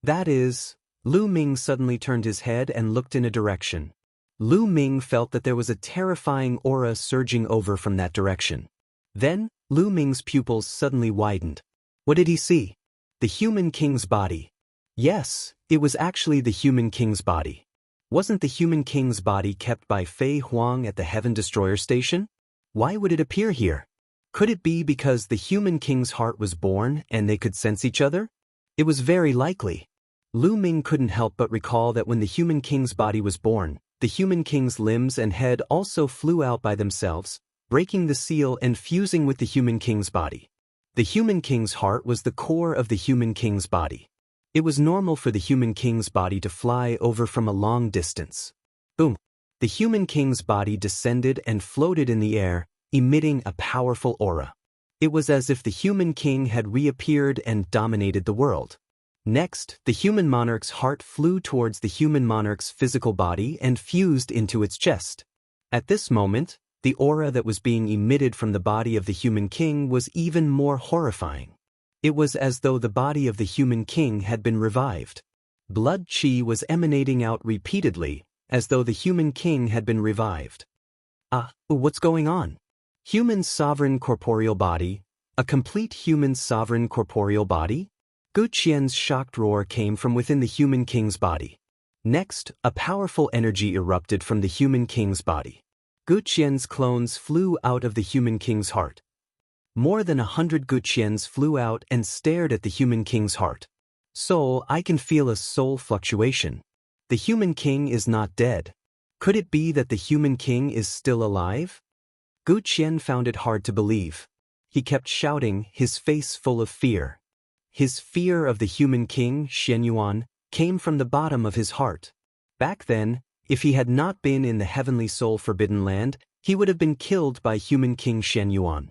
That is, Lu Ming suddenly turned his head and looked in a direction. Lu Ming felt that there was a terrifying aura surging over from that direction. Then, Lu Ming's pupils suddenly widened. What did he see? The human king's body. Yes, it was actually the human king's body. Wasn't the human king's body kept by Fei Huang at the Heaven Destroyer station? Why would it appear here? Could it be because the human king's heart was born and they could sense each other? It was very likely. Lu Ming couldn't help but recall that when the human king's body was born, the human king's limbs and head also flew out by themselves, breaking the seal and fusing with the human king's body. The human king's heart was the core of the human king's body. It was normal for the human king's body to fly over from a long distance. Boom! The human king's body descended and floated in the air, emitting a powerful aura. It was as if the human king had reappeared and dominated the world. Next, the human monarch's heart flew towards the human monarch's physical body and fused into its chest. At this moment, the aura that was being emitted from the body of the human king was even more horrifying. It was as though the body of the human king had been revived. Blood qi was emanating out repeatedly, as though the human king had been revived. What's going on? Human sovereign corporeal body? A complete human sovereign corporeal body? Gu Qian's shocked roar came from within the human king's body. Next, a powerful energy erupted from the human king's body. Gu Qian's clones flew out of the human king's heart. More than 100 Gu Qians flew out and stared at the human king's heart. Soul, I can feel a soul fluctuation. The human king is not dead. Could it be that the human king is still alive? Gu Qian found it hard to believe. He kept shouting, his face full of fear. His fear of the human king, Xianyuan, came from the bottom of his heart. Back then, if he had not been in the heavenly soul forbidden land, he would have been killed by human king Xianyuan.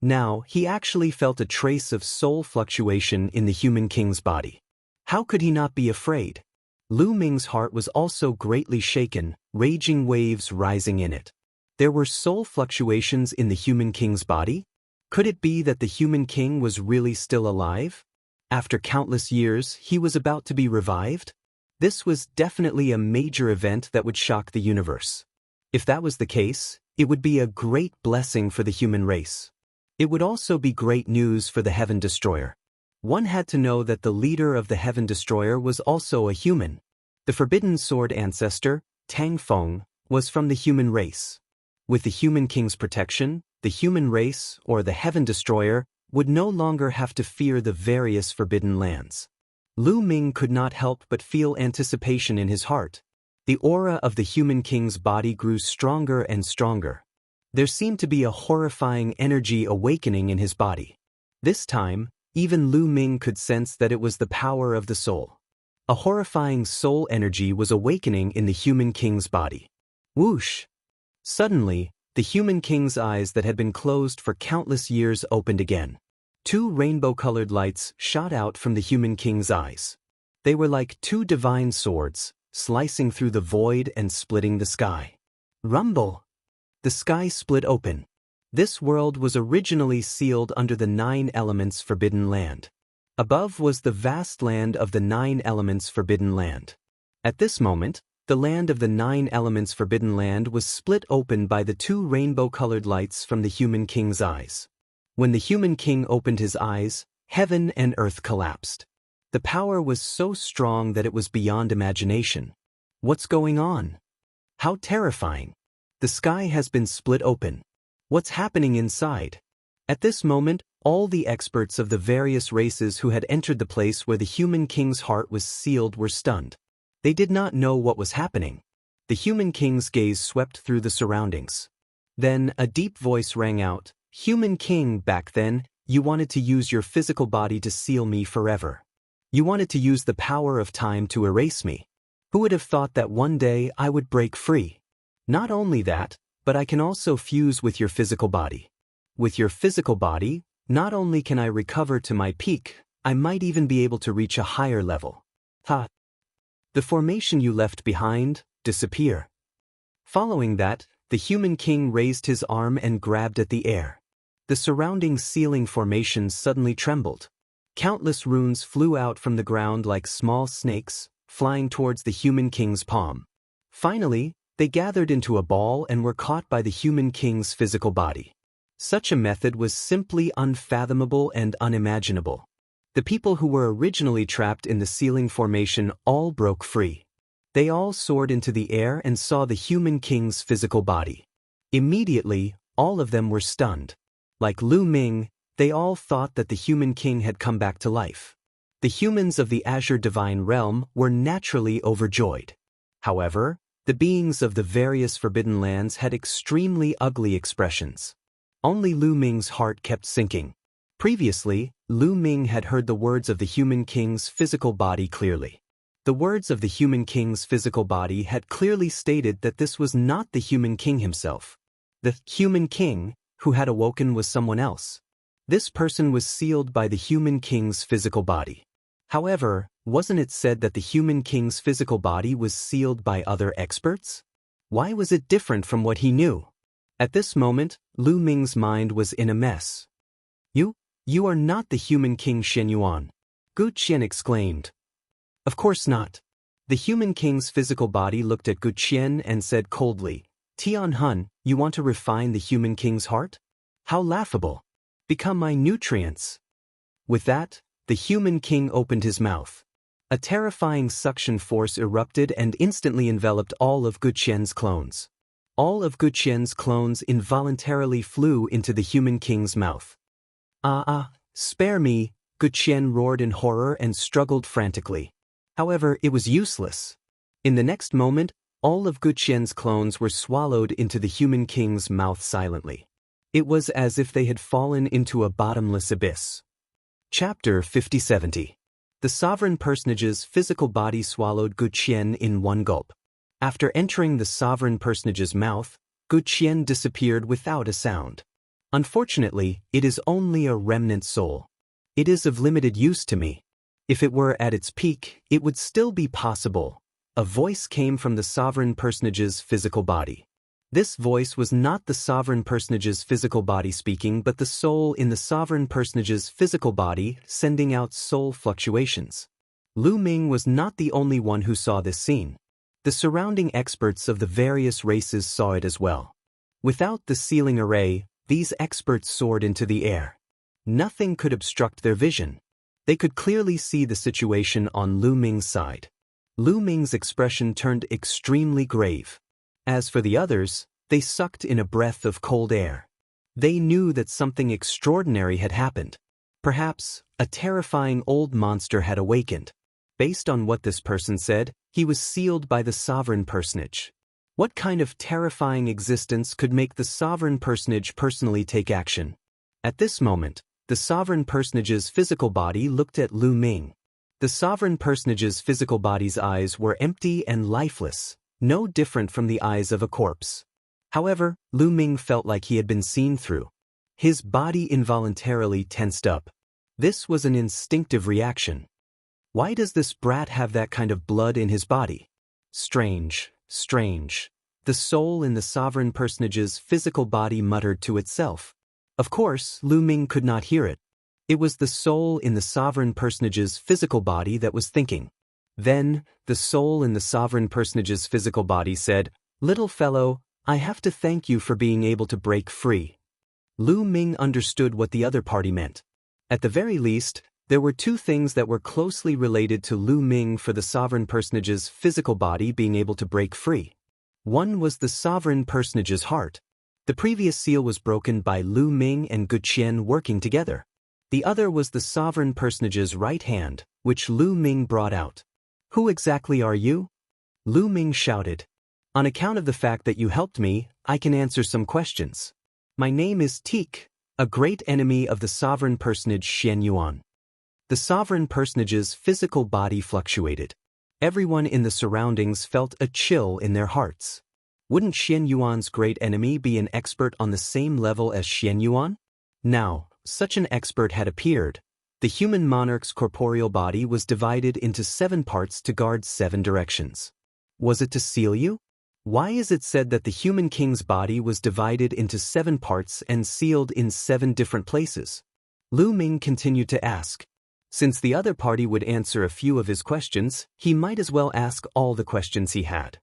Now, he actually felt a trace of soul fluctuation in the human king's body. How could he not be afraid? Lu Ming's heart was also greatly shaken, raging waves rising in it. There were soul fluctuations in the human king's body? Could it be that the human king was really still alive? After countless years, he was about to be revived? This was definitely a major event that would shock the universe. If that was the case, it would be a great blessing for the human race. It would also be great news for the Heaven Destroyer. One had to know that the leader of the Heaven Destroyer was also a human. The Forbidden Sword ancestor, Tang Feng, was from the human race. With the human king's protection, the human race, or the Heaven Destroyer, would no longer have to fear the various forbidden lands. Lu Ming could not help but feel anticipation in his heart. The aura of the human king's body grew stronger and stronger. There seemed to be a horrifying energy awakening in his body. This time, even Lu Ming could sense that it was the power of the soul. A horrifying soul energy was awakening in the human king's body. Whoosh! Suddenly, the human king's eyes that had been closed for countless years opened again. Two rainbow-colored lights shot out from the human king's eyes. They were like two divine swords, slicing through the void and splitting the sky. Rumble! The sky split open. This world was originally sealed under the 9 elements forbidden land. Above was the vast land of the 9 elements forbidden land. At this moment, the land of the 9 elements forbidden land was split open by the two rainbow-colored lights from the human king's eyes. When the human king opened his eyes, heaven and earth collapsed. The power was so strong that it was beyond imagination. What's going on? How terrifying! The sky has been split open. What's happening inside? At this moment, all the experts of the various races who had entered the place where the human king's heart was sealed were stunned. They did not know what was happening. The human king's gaze swept through the surroundings. Then a deep voice rang out, "Human king, back then, you wanted to use your physical body to seal me forever. You wanted to use the power of time to erase me. Who would have thought that one day I would break free? Not only that, but I can also fuse with your physical body. With your physical body, not only can I recover to my peak, I might even be able to reach a higher level. Ha! The formation you left behind, disappear." Following that, the human king raised his arm and grabbed at the air. The surrounding sealing formations suddenly trembled. Countless runes flew out from the ground like small snakes, flying towards the human king's palm. Finally, they gathered into a ball and were caught by the human king's physical body. Such a method was simply unfathomable and unimaginable. The people who were originally trapped in the sealing formation all broke free. They all soared into the air and saw the human king's physical body. Immediately, all of them were stunned. Like Lu Ming, they all thought that the human king had come back to life. The humans of the Azure Divine Realm were naturally overjoyed. However, the beings of the various forbidden lands had extremely ugly expressions. Only Lu Ming's heart kept sinking. Previously, Lu Ming had heard the words of the human king's physical body clearly. The words of the human king's physical body had clearly stated that this was not the human king himself. The human king, who had awoken, was someone else. This person was sealed by the human king's physical body. However, wasn't it said that the human king's physical body was sealed by other experts? Why was it different from what he knew? At this moment, Lu Ming's mind was in a mess. You are not the human king Shenyuan," Gu Qian exclaimed. "Of course not." The human king's physical body looked at Gu Qian and said coldly, "Tian Hun, you want to refine the human king's heart? How laughable! Become my nutrients." With that, the human king opened his mouth. A terrifying suction force erupted and instantly enveloped all of Gu Qian's clones. All of Gu Qian's clones involuntarily flew into the human king's mouth. Spare me," Gu Qian roared in horror and struggled frantically. However, it was useless. In the next moment, all of Gu Qian's clones were swallowed into the human king's mouth silently. It was as if they had fallen into a bottomless abyss. Chapter 50-70. The sovereign personage's physical body swallowed Gu Qian in one gulp. After entering the sovereign personage's mouth, Gu Qian disappeared without a sound. Unfortunately, it is only a remnant soul. It is of limited use to me. If it were at its peak, it would still be possible. A voice came from the sovereign personage's physical body. This voice was not the sovereign personage's physical body speaking, but the soul in the sovereign personage's physical body sending out soul fluctuations. Lu Ming was not the only one who saw this scene. The surrounding experts of the various races saw it as well. Without the sealing array, these experts soared into the air. Nothing could obstruct their vision. They could clearly see the situation on Lu Ming's side. Lu Ming's expression turned extremely grave. As for the others, they sucked in a breath of cold air. They knew that something extraordinary had happened. Perhaps a terrifying old monster had awakened. Based on what this person said, he was sealed by the sovereign personage. What kind of terrifying existence could make the sovereign personage personally take action? At this moment, the sovereign personage's physical body looked at Lu Ming. The sovereign personage's physical body's eyes were empty and lifeless, no different from the eyes of a corpse. However, Lu Ming felt like he had been seen through. His body involuntarily tensed up. This was an instinctive reaction. Why does this brat have that kind of blood in his body? Strange, strange. The soul in the sovereign personage's physical body muttered to itself. Of course, Lu Ming could not hear it. It was the soul in the sovereign personage's physical body that was thinking. Then, the soul in the sovereign personage's physical body said, "Little fellow, I have to thank you for being able to break free." Lu Ming understood what the other party meant. At the very least, there were two things that were closely related to Lu Ming for the sovereign personage's physical body being able to break free. One was the sovereign personage's heart. The previous seal was broken by Lu Ming and Guqian working together. The other was the sovereign personage's right hand, which Lu Ming brought out. "Who exactly are you?" Lu Ming shouted. "On account of the fact that you helped me, I can answer some questions. My name is Teak, a great enemy of the sovereign personage Xianyuan." The sovereign personage's physical body fluctuated. Everyone in the surroundings felt a chill in their hearts. Wouldn't Xianyuan's great enemy be an expert on the same level as Xianyuan? Now, such an expert had appeared. The human monarch's corporeal body was divided into 7 parts to guard 7 directions. Was it to seal you? Why is it said that the human king's body was divided into 7 parts and sealed in 7 different places? Lu Ming continued to ask. Since the other party would answer a few of his questions, he might as well ask all the questions he had.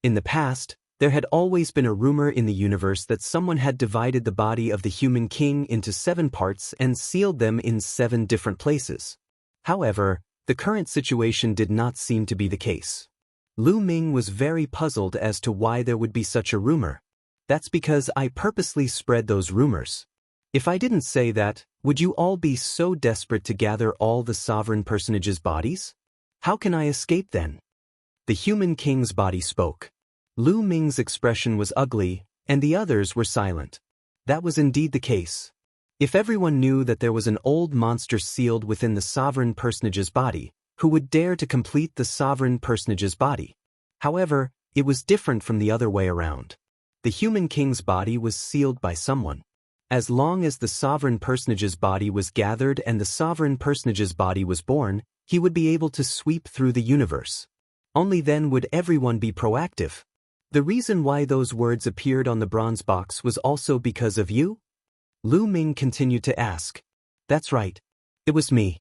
In the past, there had always been a rumor in the universe that someone had divided the body of the human king into 7 parts and sealed them in 7 different places. However, the current situation did not seem to be the case. Lu Ming was very puzzled as to why there would be such a rumor. That's because I purposely spread those rumors. If I didn't say that, would you all be so desperate to gather all the sovereign personages' bodies? How can I escape then? The human king's body spoke. Lu Ming's expression was ugly, and the others were silent. That was indeed the case. If everyone knew that there was an old monster sealed within the sovereign personage's body, who would dare to complete the sovereign personage's body? However, it was different from the other way around. The human king's body was sealed by someone. As long as the sovereign personage's body was gathered and the sovereign personage's body was born, he would be able to sweep through the universe. Only then would everyone be proactive. The reason why those words appeared on the bronze box was also because of you? Lu Ming continued to ask. That's right. It was me.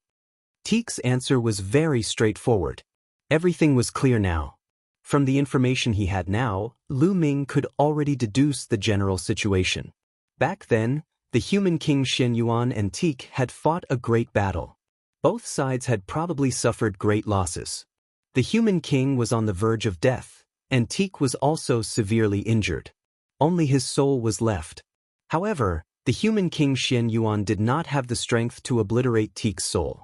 Teak's answer was very straightforward. Everything was clear now. From the information he had now, Lu Ming could already deduce the general situation. Back then, the human king Xianyuan and Teak had fought a great battle. Both sides had probably suffered great losses. The human king was on the verge of death, and Teak was also severely injured. Only his soul was left. However, the human king Xianyuan did not have the strength to obliterate Teak's soul.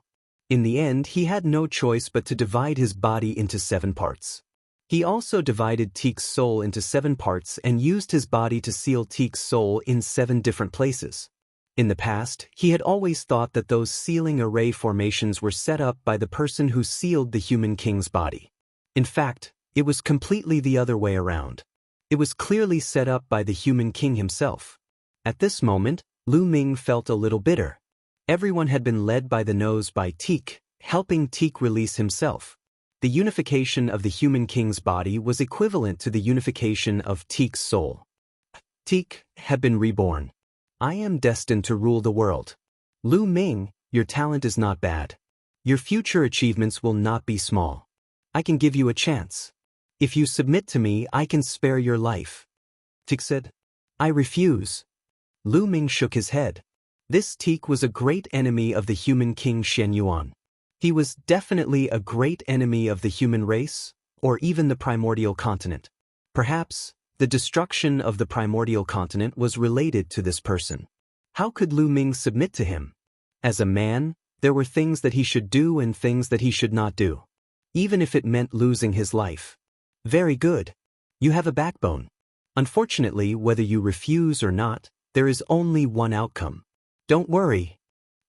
In the end, he had no choice but to divide his body into 7 parts. He also divided Teak's soul into 7 parts and used his body to seal Teak's soul in 7 different places. In the past, he had always thought that those sealing array formations were set up by the person who sealed the human king's body. In fact, it was completely the other way around. It was clearly set up by the human king himself. At this moment, Lu Ming felt a little bitter. Everyone had been led by the nose by Teak, helping Teak release himself. The unification of the human king's body was equivalent to the unification of Teak's soul. Teak had been reborn. I am destined to rule the world. Lu Ming, your talent is not bad. Your future achievements will not be small. I can give you a chance. If you submit to me, I can spare your life. Teak said. I refuse. Lu Ming shook his head. This Teak was a great enemy of the human king Xianyuan. He was definitely a great enemy of the human race, or even the primordial continent. Perhaps, the destruction of the primordial continent was related to this person. How could Lu Ming submit to him? As a man, there were things that he should do and things that he should not do, even if it meant losing his life. Very good. You have a backbone. Unfortunately, whether you refuse or not, there is only one outcome. Don't worry.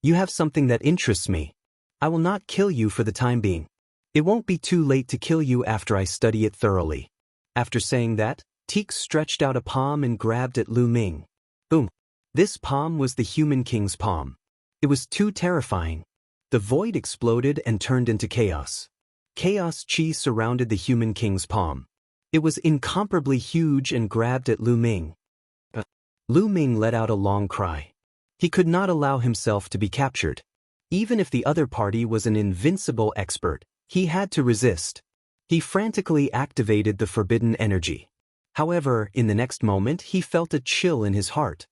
You have something that interests me. I will not kill you for the time being. It won't be too late to kill you after I study it thoroughly. After saying that, Teak stretched out a palm and grabbed at Lu Ming. Boom. This palm was the human king's palm. It was too terrifying. The void exploded and turned into chaos. Chaos chi surrounded the human king's palm. It was incomparably huge and grabbed at Lu Ming. Lu Ming let out a long cry. He could not allow himself to be captured. Even if the other party was an invincible expert, he had to resist. He frantically activated the forbidden energy. However, in the next moment he felt a chill in his heart.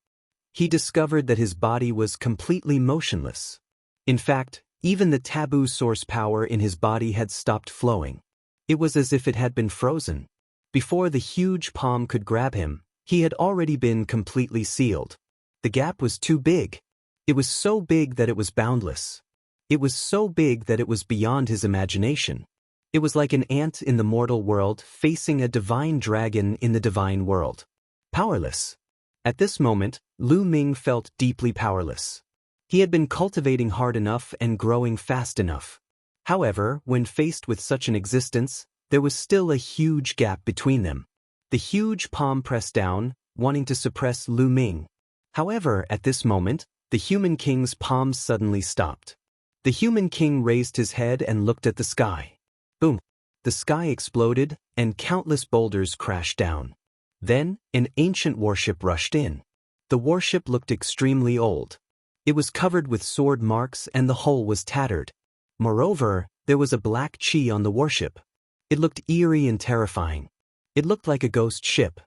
He discovered that his body was completely motionless. In fact, even the taboo source power in his body had stopped flowing. It was as if it had been frozen. Before the huge palm could grab him, he had already been completely sealed. The gap was too big. It was so big that it was boundless. It was so big that it was beyond his imagination. It was like an ant in the mortal world facing a divine dragon in the divine world. Powerless. At this moment, Lu Ming felt deeply powerless. He had been cultivating hard enough and growing fast enough. However, when faced with such an existence, there was still a huge gap between them. The huge palm pressed down, wanting to suppress Lu Ming. However, at this moment, the human king's palm suddenly stopped. The human king raised his head and looked at the sky. Boom! The sky exploded, and countless boulders crashed down. Then, an ancient warship rushed in. The warship looked extremely old. It was covered with sword marks and the hull was tattered. Moreover, there was a black chi on the warship. It looked eerie and terrifying. It looked like a ghost ship.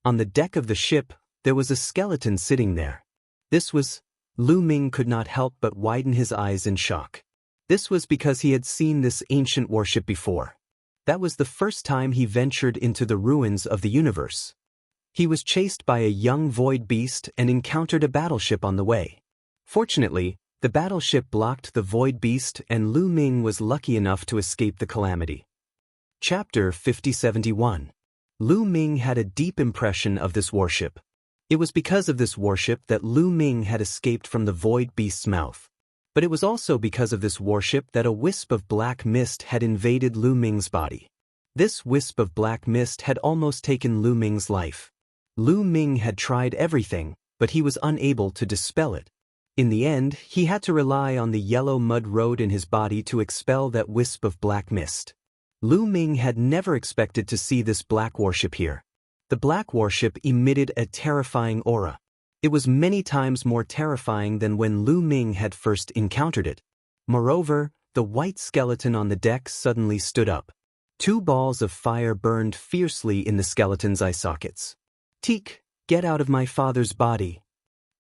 On the deck of the ship, there was a skeleton sitting there. This was... Lu Ming could not help but widen his eyes in shock. This was because he had seen this ancient warship before. That was the first time he ventured into the ruins of the universe. He was chased by a young void beast and encountered a battleship on the way. Fortunately, the battleship blocked the void beast and Lu Ming was lucky enough to escape the calamity. Chapter 5071. Lu Ming had a deep impression of this warship. It was because of this warship that Lu Ming had escaped from the void beast's mouth. But it was also because of this warship that a wisp of black mist had invaded Lu Ming's body. This wisp of black mist had almost taken Lu Ming's life. Lu Ming had tried everything, but he was unable to dispel it. In the end, he had to rely on the yellow mud road in his body to expel that wisp of black mist. Lu Ming had never expected to see this black warship here. The black warship emitted a terrifying aura. It was many times more terrifying than when Lu Ming had first encountered it. Moreover, the white skeleton on the deck suddenly stood up. Two balls of fire burned fiercely in the skeleton's eye sockets. Teak, get out of my father's body.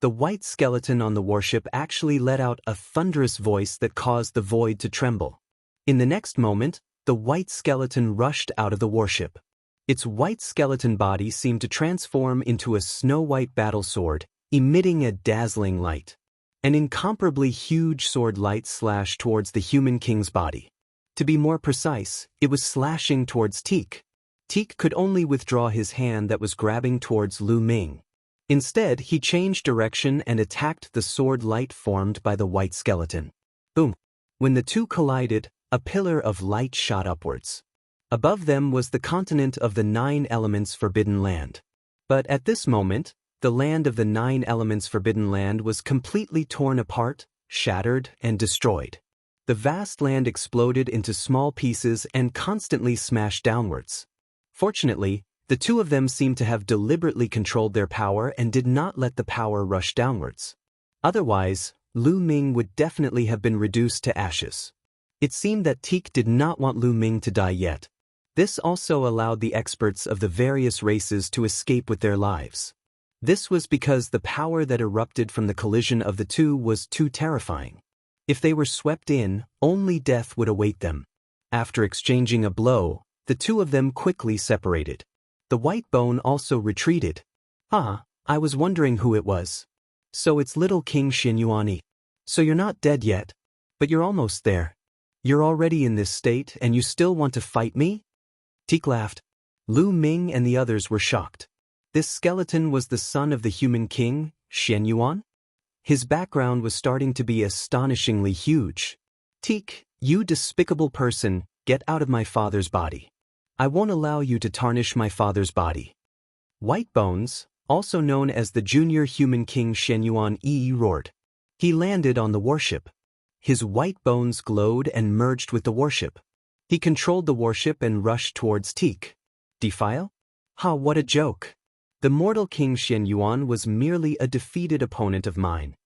The white skeleton on the warship actually let out a thunderous voice that caused the void to tremble. In the next moment, the white skeleton rushed out of the warship. Its white skeleton body seemed to transform into a snow-white battle sword, emitting a dazzling light. An incomparably huge sword light slashed towards the human king's body. To be more precise, it was slashing towards Teak. Teak could only withdraw his hand that was grabbing towards Lu Ming. Instead, he changed direction and attacked the sword light formed by the white skeleton. Boom! When the two collided, a pillar of light shot upwards. Above them was the continent of the 9 elements forbidden land. But at this moment, the land of the 9 elements forbidden land was completely torn apart, shattered, and destroyed. The vast land exploded into small pieces and constantly smashed downwards. Fortunately, the two of them seemed to have deliberately controlled their power and did not let the power rush downwards. Otherwise, Lu Ming would definitely have been reduced to ashes. It seemed that Teak did not want Lu Ming to die yet. This also allowed the experts of the various races to escape with their lives. This was because the power that erupted from the collision of the two was too terrifying. If they were swept in, only death would await them. After exchanging a blow, the two of them quickly separated. The white bone also retreated. Ah, I was wondering who it was. So it's little King Xianyuan. So you're not dead yet. But you're almost there. You're already in this state and you still want to fight me? Teak laughed. Lu Ming and the others were shocked. This skeleton was the son of the human king, Xianyuan? His background was starting to be astonishingly huge. Teak, you despicable person, get out of my father's body. I won't allow you to tarnish my father's body. White Bones, also known as the junior human king Xianyuan roared. He landed on the warship. His white bones glowed and merged with the warship. He controlled the warship and rushed towards Teak. Defile? Ha, what a joke. The mortal king Xianyuan was merely a defeated opponent of mine.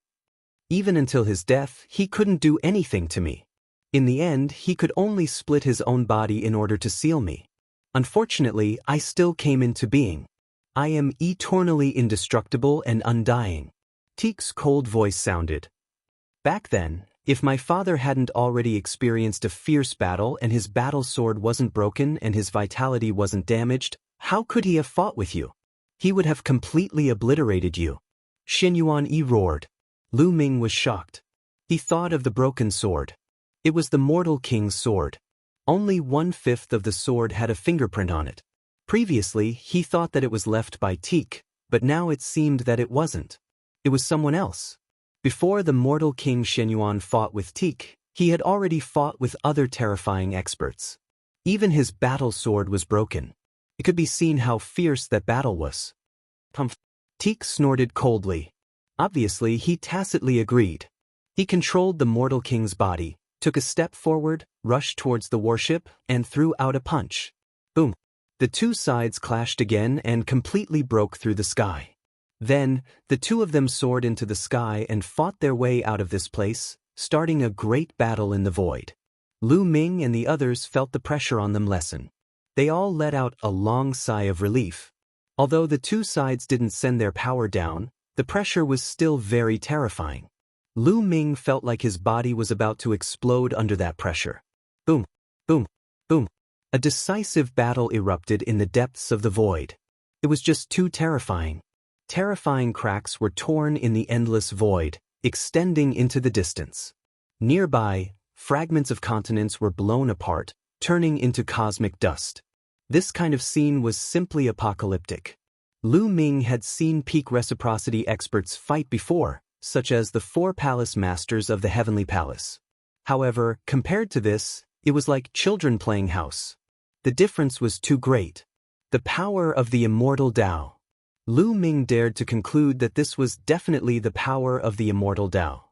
Even until his death, he couldn't do anything to me. In the end, he could only split his own body in order to seal me. Unfortunately, I still came into being. I am eternally indestructible and undying. Teak's cold voice sounded. Back then, if my father hadn't already experienced a fierce battle and his battle sword wasn't broken and his vitality wasn't damaged, how could he have fought with you? He would have completely obliterated you. Xianyuan roared. Lu Ming was shocked. He thought of the broken sword. It was the mortal king's sword. Only 1/5 of the sword had a fingerprint on it. Previously, he thought that it was left by Teak, but now it seemed that it wasn't. It was someone else. Before the mortal king Xianyuan fought with Teak, he had already fought with other terrifying experts. Even his battle sword was broken. It could be seen how fierce that battle was. Teak snorted coldly. Obviously, he tacitly agreed. He controlled the mortal king's body, took a step forward, rushed towards the warship, and threw out a punch. Boom. The two sides clashed again and completely broke through the sky. Then, the two of them soared into the sky and fought their way out of this place, starting a great battle in the void. Lu Ming and the others felt the pressure on them lessen. They all let out a long sigh of relief. Although the two sides didn't send their power down, the pressure was still very terrifying. Lu Ming felt like his body was about to explode under that pressure. Boom, boom, boom. A decisive battle erupted in the depths of the void. It was just too terrifying. Terrifying cracks were torn in the endless void, extending into the distance. Nearby, fragments of continents were blown apart, turning into cosmic dust. This kind of scene was simply apocalyptic. Lu Ming had seen peak reciprocity experts fight before, such as the 4 palace masters of the Heavenly Palace. However, compared to this, it was like children playing house. The difference was too great. The power of the immortal Dao. Lu Ming dared to conclude that this was definitely the power of the immortal Dao.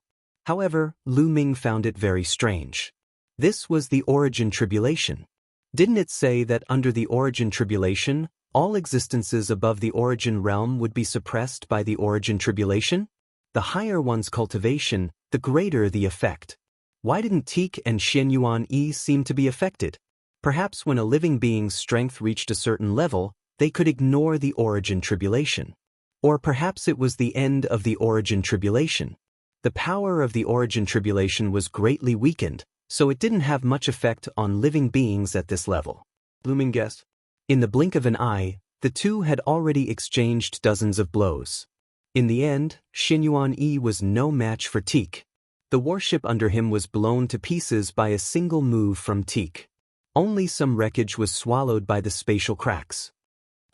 However, Lu Ming found it very strange. This was the origin tribulation. Didn't it say that under the origin tribulation, all existences above the origin realm would be suppressed by the origin tribulation? The higher one's cultivation, the greater the effect. Why didn't Teak and Xianyuan seem to be affected? Perhaps when a living being's strength reached a certain level, they could ignore the origin tribulation. Or perhaps it was the end of the origin tribulation. The power of the origin tribulation was greatly weakened, so it didn't have much effect on living beings at this level. Lu Ming guessed. In the blink of an eye, the two had already exchanged dozens of blows. In the end, Xianyuan was no match for Teak. The warship under him was blown to pieces by a single move from Teak. Only some wreckage was swallowed by the spatial cracks.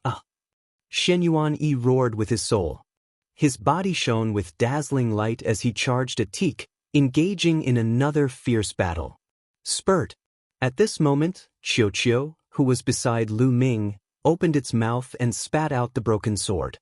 Ah! Xianyuan roared with his soul. His body shone with dazzling light as he charged at Teak, engaging in another fierce battle. Spurt! At this moment, Qiu, who was beside Lu Ming, opened its mouth and spat out the broken sword.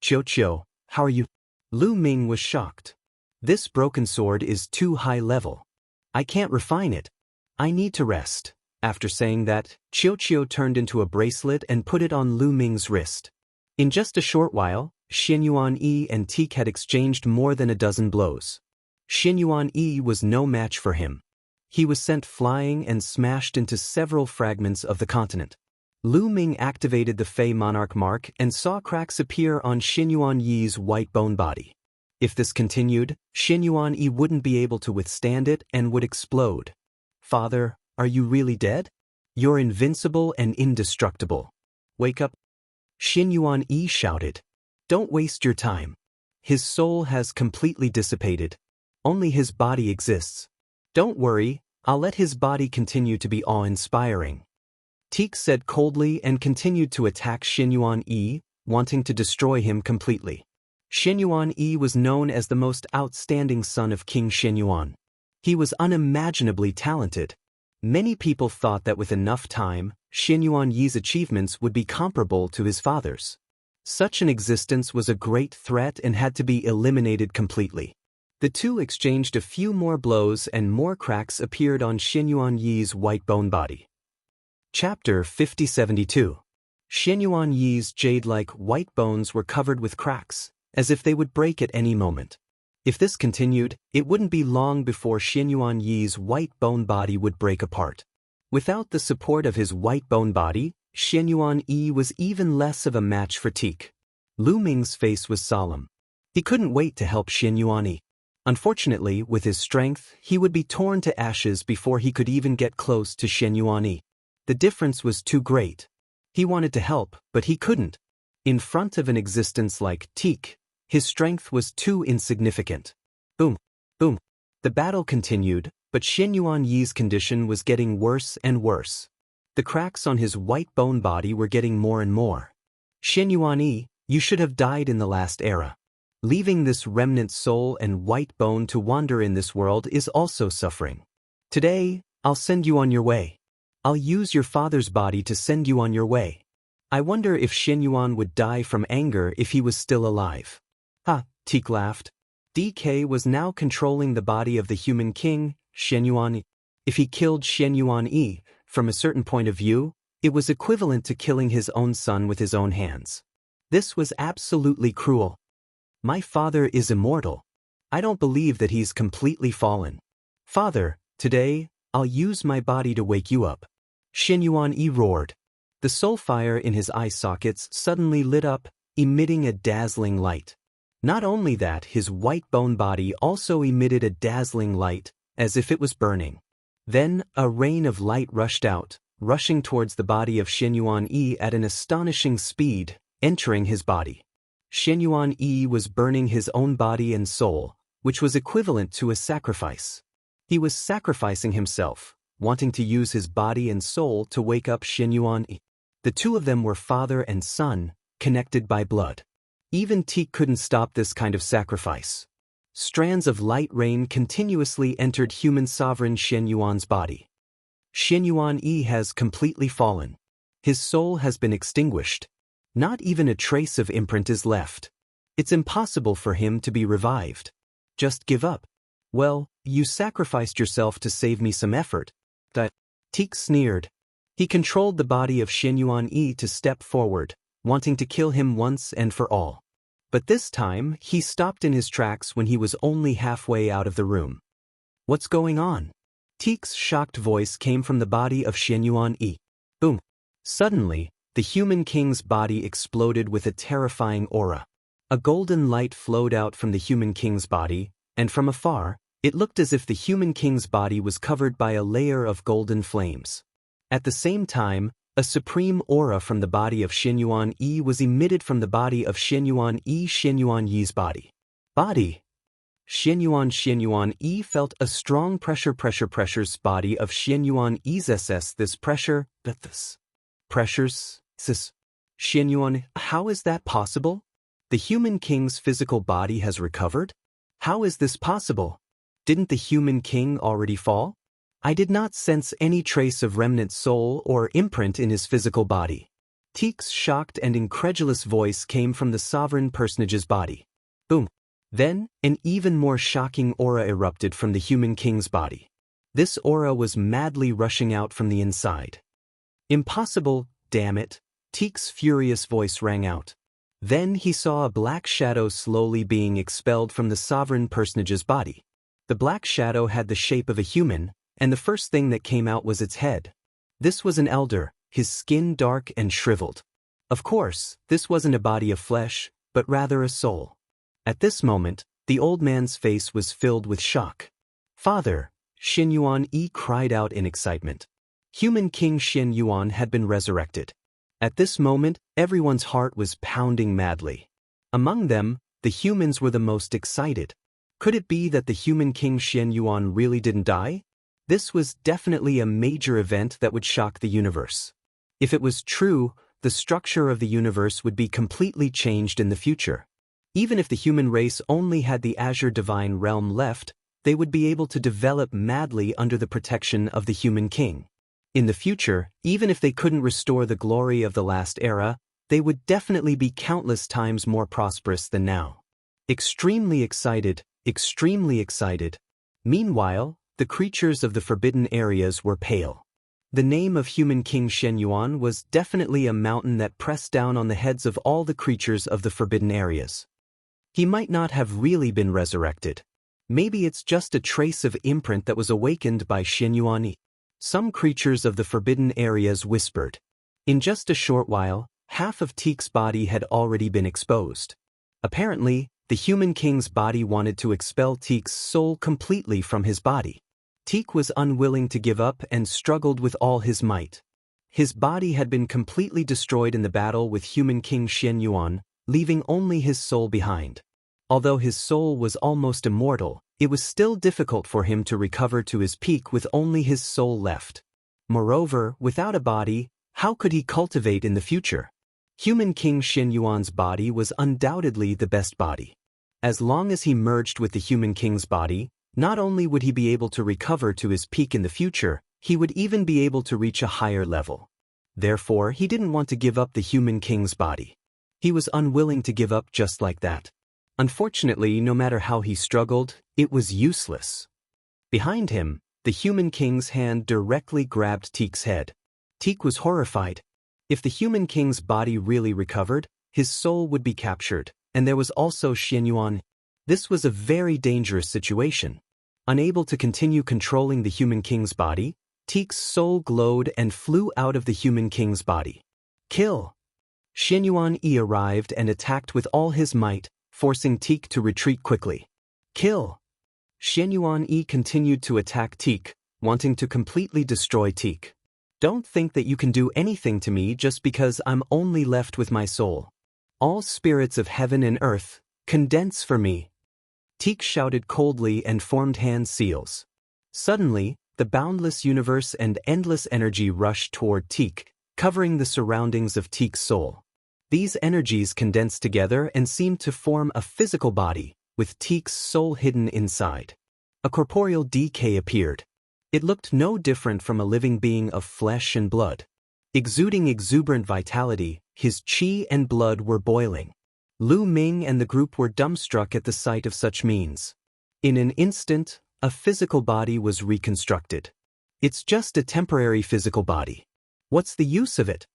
Qiu, how are you? Lu Ming was shocked. This broken sword is too high level. I can't refine it. I need to rest. After saying that, Qiu turned into a bracelet and put it on Lu Ming's wrist. In just a short while, Xianyuan and Teak had exchanged more than a dozen blows. Xianyuan was no match for him. He was sent flying and smashed into several fragments of the continent. Lu Ming activated the Fey Monarch mark and saw cracks appear on Xianyuan white bone body. If this continued, Xianyuan wouldn't be able to withstand it and would explode. Father, are you really dead? You're invincible and indestructible. Wake up. Xin Yuan Yi shouted. Don't waste your time. His soul has completely dissipated. Only his body exists. Don't worry, I'll let his body continue to be awe-inspiring. Teak said coldly and continued to attack Xin Yuan Yi, wanting to destroy him completely. Xin Yuan Yi was known as the most outstanding son of King Xin Yuan. He was unimaginably talented. Many people thought that with enough time, Xin Yuan Yi's achievements would be comparable to his father's. Such an existence was a great threat and had to be eliminated completely. The two exchanged a few more blows and more cracks appeared on Xin Yuan Yi's white bone body. Chapter 5072. Xin Yuan Yi's jade-like white bones were covered with cracks, as if they would break at any moment. If this continued, it wouldn't be long before Xin Yuan Yi's white bone body would break apart. Without the support of his white bone body, Xin Yuan Yi was even less of a match for Teak. Lu Ming's face was solemn. He couldn't wait to help Xin Yuan Yi. Unfortunately, with his strength, he would be torn to ashes before he could even get close to Xin Yuan Yi. The difference was too great. He wanted to help, but he couldn't. In front of an existence like Teak, his strength was too insignificant. Boom, boom. The battle continued, but Xin Yuan Yi's condition was getting worse and worse. The cracks on his white bone body were getting more and more. Xin Yuan Yi, you should have died in the last era. Leaving this remnant soul and white bone to wander in this world is also suffering. Today, I'll send you on your way. I'll use your father's body to send you on your way. I wonder if Xin Yuan would die from anger if he was still alive. Ha, Teak laughed. DK was now controlling the body of the human king, Xin Yuan Yi. If he killed Xin Yuan Yi, from a certain point of view, it was equivalent to killing his own son with his own hands. This was absolutely cruel. My father is immortal. I don't believe that he's completely fallen. Father, today, I'll use my body to wake you up. Xin Yuan Yi roared. The soul fire in his eye sockets suddenly lit up, emitting a dazzling light. Not only that, his white bone body also emitted a dazzling light, as if it was burning. Then, a rain of light rushed out, rushing towards the body of Xin Yuan Yi at an astonishing speed, entering his body. Xin Yuan Yi was burning his own body and soul, which was equivalent to a sacrifice. He was sacrificing himself, wanting to use his body and soul to wake up Xin Yuan Yi. The two of them were father and son, connected by blood. Even Teak couldn't stop this kind of sacrifice. Strands of light rain continuously entered human sovereign Xin Yuan's body. Xin Yuan Yi has completely fallen. His soul has been extinguished. Not even a trace of imprint is left. It's impossible for him to be revived. Just give up. Well, you sacrificed yourself to save me some effort. Teak sneered. He controlled the body of Xin Yuan Yi to step forward, wanting to kill him once and for all. But this time, he stopped in his tracks when he was only halfway out of the room. What's going on? Teak's shocked voice came from the body of Xin Yuan Yi. Boom. Suddenly, the human king's body exploded with a terrifying aura. A golden light flowed out from the human king's body, and from afar, it looked as if the human king's body was covered by a layer of golden flames. At the same time, a supreme aura from the body of Xin Yuan Yi was emitted from the body of Xin Yuan Yi's body. Xin Yuan Yi felt a strong pressure's body of Xin Yuan Yi's SS. This pressures, Xin Yuan, how is that possible? The human king's physical body has recovered? How is this possible? Didn't the human king already fall? I did not sense any trace of remnant soul or imprint in his physical body. Teak's shocked and incredulous voice came from the sovereign personage's body. Boom. Then, an even more shocking aura erupted from the human king's body. This aura was madly rushing out from the inside. Impossible, damn it, Teak's furious voice rang out. Then he saw a black shadow slowly being expelled from the sovereign personage's body. The black shadow had the shape of a human, and the first thing that came out was its head. This was an elder, his skin dark and shriveled. Of course, this wasn't a body of flesh, but rather a soul. At this moment, the old man's face was filled with shock. Father, Xin Yuan Yi cried out in excitement. Human King Xin Yuan had been resurrected. At this moment, everyone's heart was pounding madly. Among them, the humans were the most excited. Could it be that the human king Xianyuan really didn't die? This was definitely a major event that would shock the universe. If it was true, the structure of the universe would be completely changed in the future. Even if the human race only had the Azure Divine Realm left, they would be able to develop madly under the protection of the human king. In the future, even if they couldn't restore the glory of the last era, they would definitely be countless times more prosperous than now. Extremely excited, extremely excited. Meanwhile, the creatures of the forbidden areas were pale. The name of human king Xianyuan was definitely a mountain that pressed down on the heads of all the creatures of the forbidden areas. He might not have really been resurrected. Maybe it's just a trace of imprint that was awakened by Xianyuan. Some creatures of the forbidden areas whispered. In just a short while, half of Teek's body had already been exposed. Apparently, the human king's body wanted to expel Teek's soul completely from his body. Teek was unwilling to give up and struggled with all his might. His body had been completely destroyed in the battle with human king Xianyuan, leaving only his soul behind. Although his soul was almost immortal, it was still difficult for him to recover to his peak with only his soul left. Moreover, without a body, how could he cultivate in the future? Human king Xianyuan's body was undoubtedly the best body. As long as he merged with the human king's body, not only would he be able to recover to his peak in the future, he would even be able to reach a higher level. Therefore, he didn't want to give up the human king's body. He was unwilling to give up just like that. Unfortunately, no matter how he struggled, it was useless. Behind him, the human king's hand directly grabbed Teek's head. Teek was horrified. If the human king's body really recovered, his soul would be captured, and there was also Xianyuan. This was a very dangerous situation. Unable to continue controlling the human king's body, Teek's soul glowed and flew out of the human king's body. Kill! Xianyuan arrived and attacked with all his might, forcing Teek to retreat quickly. Kill! Xianyuan continued to attack Teek, wanting to completely destroy Teek. Don't think that you can do anything to me just because I'm only left with my soul. All spirits of heaven and earth, condense for me. Teek shouted coldly and formed hand seals. Suddenly, the boundless universe and endless energy rushed toward Teek, covering the surroundings of Teek's soul. These energies condensed together and seemed to form a physical body, with Teek's soul hidden inside. A corporeal decay appeared. It looked no different from a living being of flesh and blood. Exuding exuberant vitality, his qi and blood were boiling. Lu Ming and the group were dumbstruck at the sight of such means. In an instant, a physical body was reconstructed. It's just a temporary physical body. What's the use of it?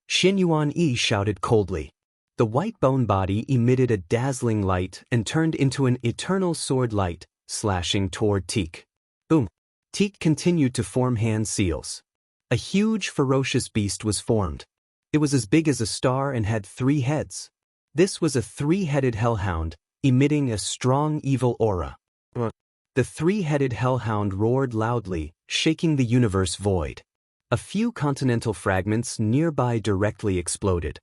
Xianyuan shouted coldly. The white bone body emitted a dazzling light and turned into an eternal sword light, slashing toward Teek. Boom! Teek continued to form hand seals. A huge, ferocious beast was formed. It was as big as a star and had 3 heads. This was a 3-headed hellhound, emitting a strong evil aura. The 3-headed hellhound roared loudly, shaking the universe void. A few continental fragments nearby directly exploded.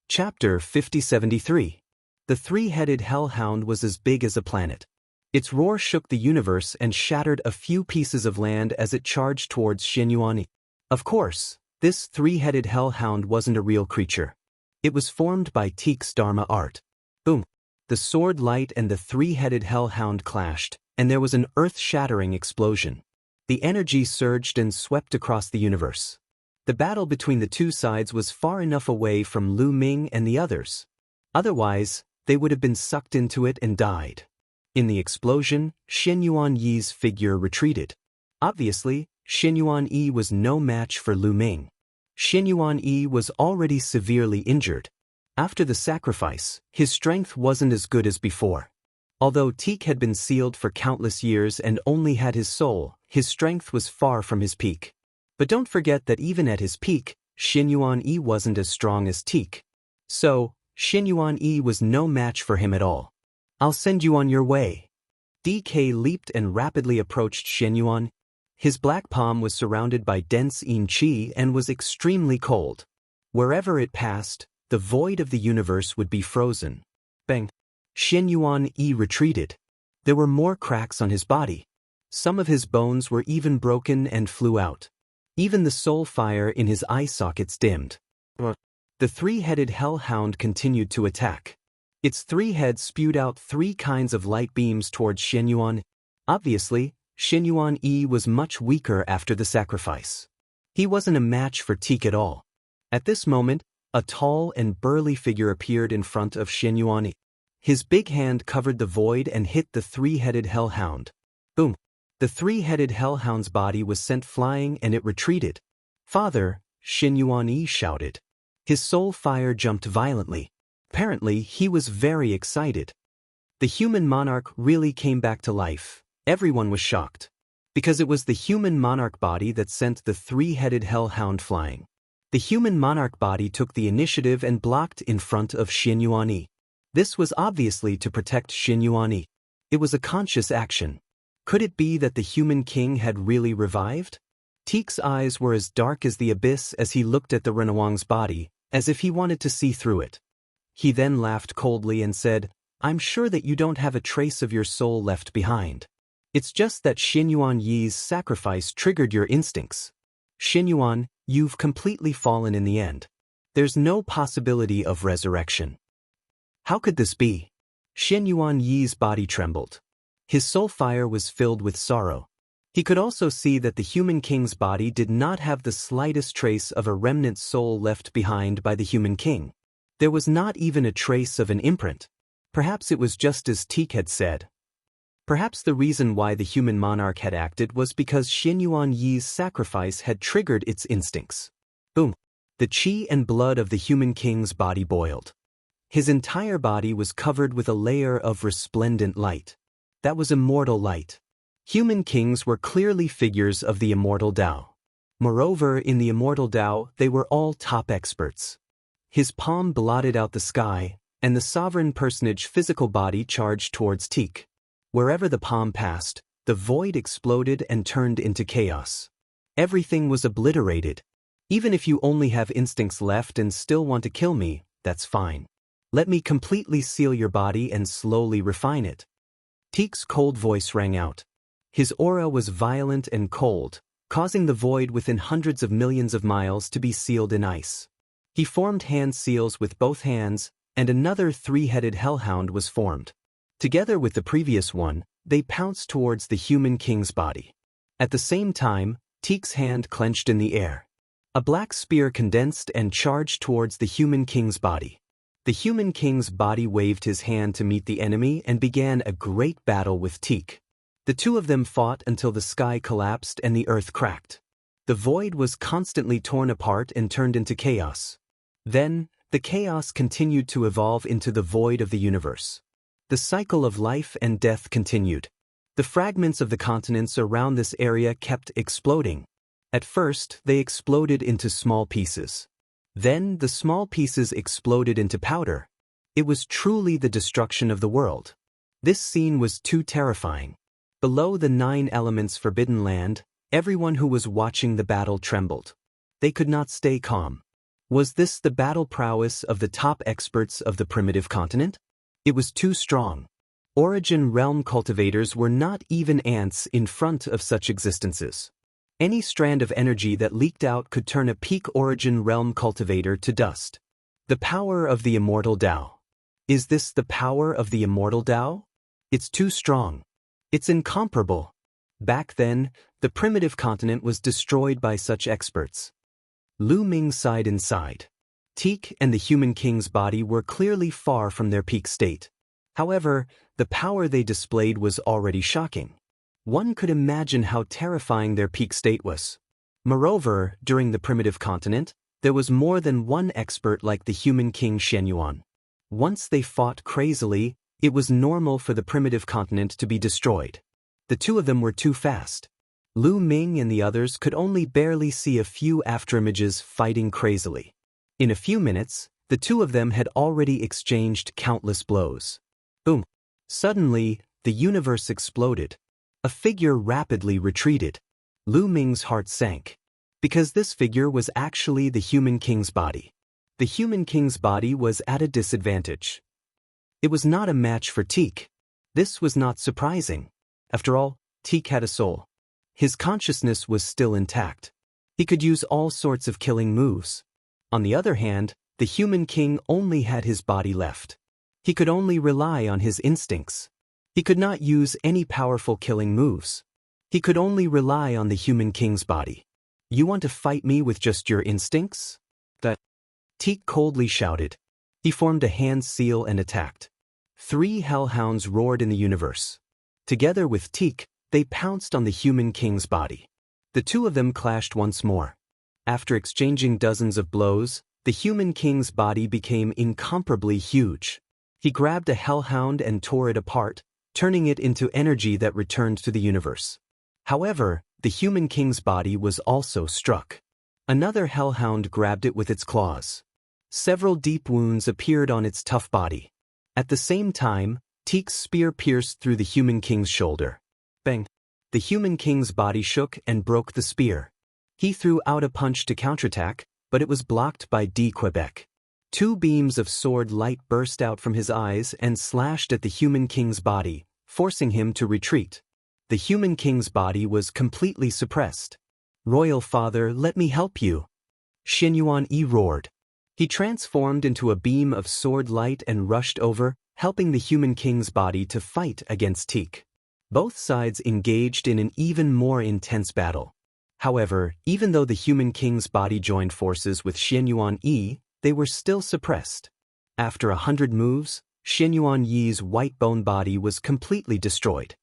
Chapter 5073. The 3-headed hellhound was as big as a planet. Its roar shook the universe and shattered a few pieces of land as it charged towards Xianyuan. Of course, this 3-headed hellhound wasn't a real creature. It was formed by Teek's Dharma art. Boom! The sword light and the 3-headed hellhound clashed, and there was an earth-shattering explosion. The energy surged and swept across the universe. The battle between the two sides was far enough away from Lu Ming and the others. Otherwise, they would have been sucked into it and died. In the explosion, Xianyuan Yi's figure retreated. Obviously, Xianyuan Yi was no match for Lu Ming. Xianyuan Yi was already severely injured. After the sacrifice, his strength wasn't as good as before. Although Teek had been sealed for countless years and only had his soul, his strength was far from his peak. But don't forget that even at his peak, Xianyuan Yi wasn't as strong as Teek. So, Xianyuan Yi was no match for him at all. I'll send you on your way. DK leaped and rapidly approached Xianyuan. His black palm was surrounded by dense yin qi and was extremely cold. Wherever it passed, the void of the universe would be frozen. Bang! Xianyuan Yi retreated. There were more cracks on his body. Some of his bones were even broken and flew out. Even the soul fire in his eye sockets dimmed. The three-headed hellhound continued to attack. Its three heads spewed out three kinds of light beams towards Xianyuan. Obviously, Xianyuan Yi was much weaker after the sacrifice. He wasn't a match for Teak at all. At this moment, a tall and burly figure appeared in front of Xianyuan Yi. His big hand covered the void and hit the three-headed hellhound. Boom! The three-headed hellhound's body was sent flying and it retreated. "Father," Xianyuan Yi shouted. His soul fire jumped violently. Apparently, he was very excited. The human monarch really came back to life. Everyone was shocked. Because it was the human monarch body that sent the three-headed hellhound flying. The human monarch body took the initiative and blocked in front of Xianyuan Yi. This was obviously to protect Xianyuan Yi. It was a conscious action. Could it be that the human king had really revived? Teak's eyes were as dark as the abyss as he looked at the Renawang's body, as if he wanted to see through it. He then laughed coldly and said, "I'm sure that you don't have a trace of your soul left behind. It's just that Xianyuan Yi's sacrifice triggered your instincts. Xianyuan, you've completely fallen in the end. There's no possibility of resurrection." How could this be? Xianyuan Yi's body trembled. His soul fire was filled with sorrow. He could also see that the human king's body did not have the slightest trace of a remnant soul left behind by the human king. There was not even a trace of an imprint. Perhaps it was just as Teak had said. Perhaps the reason why the human monarch had acted was because Xianyuan Yi's sacrifice had triggered its instincts. Boom! The qi and blood of the human king's body boiled. His entire body was covered with a layer of resplendent light. That was immortal light. Human kings were clearly figures of the immortal Dao. Moreover, in the immortal Dao, they were all top experts. His palm blotted out the sky, and the sovereign personage physical body charged towards Teak. Wherever the palm passed, the void exploded and turned into chaos. Everything was obliterated. Even if you only have instincts left and still want to kill me, that's fine. Let me completely seal your body and slowly refine it. Teak's cold voice rang out. His aura was violent and cold, causing the void within hundreds of millions of miles to be sealed in ice. He formed hand seals with both hands, and another three-headed hellhound was formed. Together with the previous one, they pounced towards the human king's body. At the same time, Teak's hand clenched in the air. A black spear condensed and charged towards the human king's body. The human king's body waved his hand to meet the enemy and began a great battle with Teak. The two of them fought until the sky collapsed and the earth cracked. The void was constantly torn apart and turned into chaos. Then, the chaos continued to evolve into the void of the universe. The cycle of life and death continued. The fragments of the continents around this area kept exploding. At first, they exploded into small pieces. Then, the small pieces exploded into powder. It was truly the destruction of the world. This scene was too terrifying. Below the 9 elements forbidden land, everyone who was watching the battle trembled. They could not stay calm. Was this the battle prowess of the top experts of the primitive continent? It was too strong. Origin realm cultivators were not even ants in front of such existences. Any strand of energy that leaked out could turn a peak origin realm cultivator to dust. The power of the immortal Dao. Is this the power of the immortal Dao? It's too strong. It's incomparable. Back then, the primitive continent was destroyed by such experts. Lu Ming sighed inside. Teak and the human king's body were clearly far from their peak state. However, the power they displayed was already shocking. One could imagine how terrifying their peak state was. Moreover, during the primitive continent, there was more than one expert like the human king Xianyuan. Once they fought crazily, it was normal for the primitive continent to be destroyed. The two of them were too fast. Lu Ming and the others could only barely see a few afterimages fighting crazily. In a few minutes, the two of them had already exchanged countless blows. Boom! Suddenly, the universe exploded. A figure rapidly retreated. Lu Ming's heart sank. Because this figure was actually the human king's body. The human king's body was at a disadvantage. It was not a match for Teak. This was not surprising. After all, Teak had a soul. His consciousness was still intact. He could use all sorts of killing moves. On the other hand, the human king only had his body left. He could only rely on his instincts. He could not use any powerful killing moves. He could only rely on the human king's body. You want to fight me with just your instincts? That Teak coldly shouted. He formed a hand seal and attacked. 3 hellhounds roared in the universe. Together with Teak, they pounced on the human king's body. The two of them clashed once more. After exchanging dozens of blows, the human king's body became incomparably huge. He grabbed a hellhound and tore it apart, turning it into energy that returned to the universe. However, the human king's body was also struck. Another hellhound grabbed it with its claws. Several deep wounds appeared on its tough body. At the same time, Teak's spear pierced through the human king's shoulder. Bang! The human king's body shook and broke the spear. He threw out a punch to counterattack, but it was blocked by D. Quebec. 2 beams of sword light burst out from his eyes and slashed at the human king's body, forcing him to retreat. The human king's body was completely suppressed. Royal Father, let me help you. Xianxia roared. He transformed into a beam of sword light and rushed over, helping the human king's body to fight against Teak. Both sides engaged in an even more intense battle. However, even though the human king's body joined forces with Xianxia, they were still suppressed. After 100 moves, Xianxuanyi's white bone body was completely destroyed.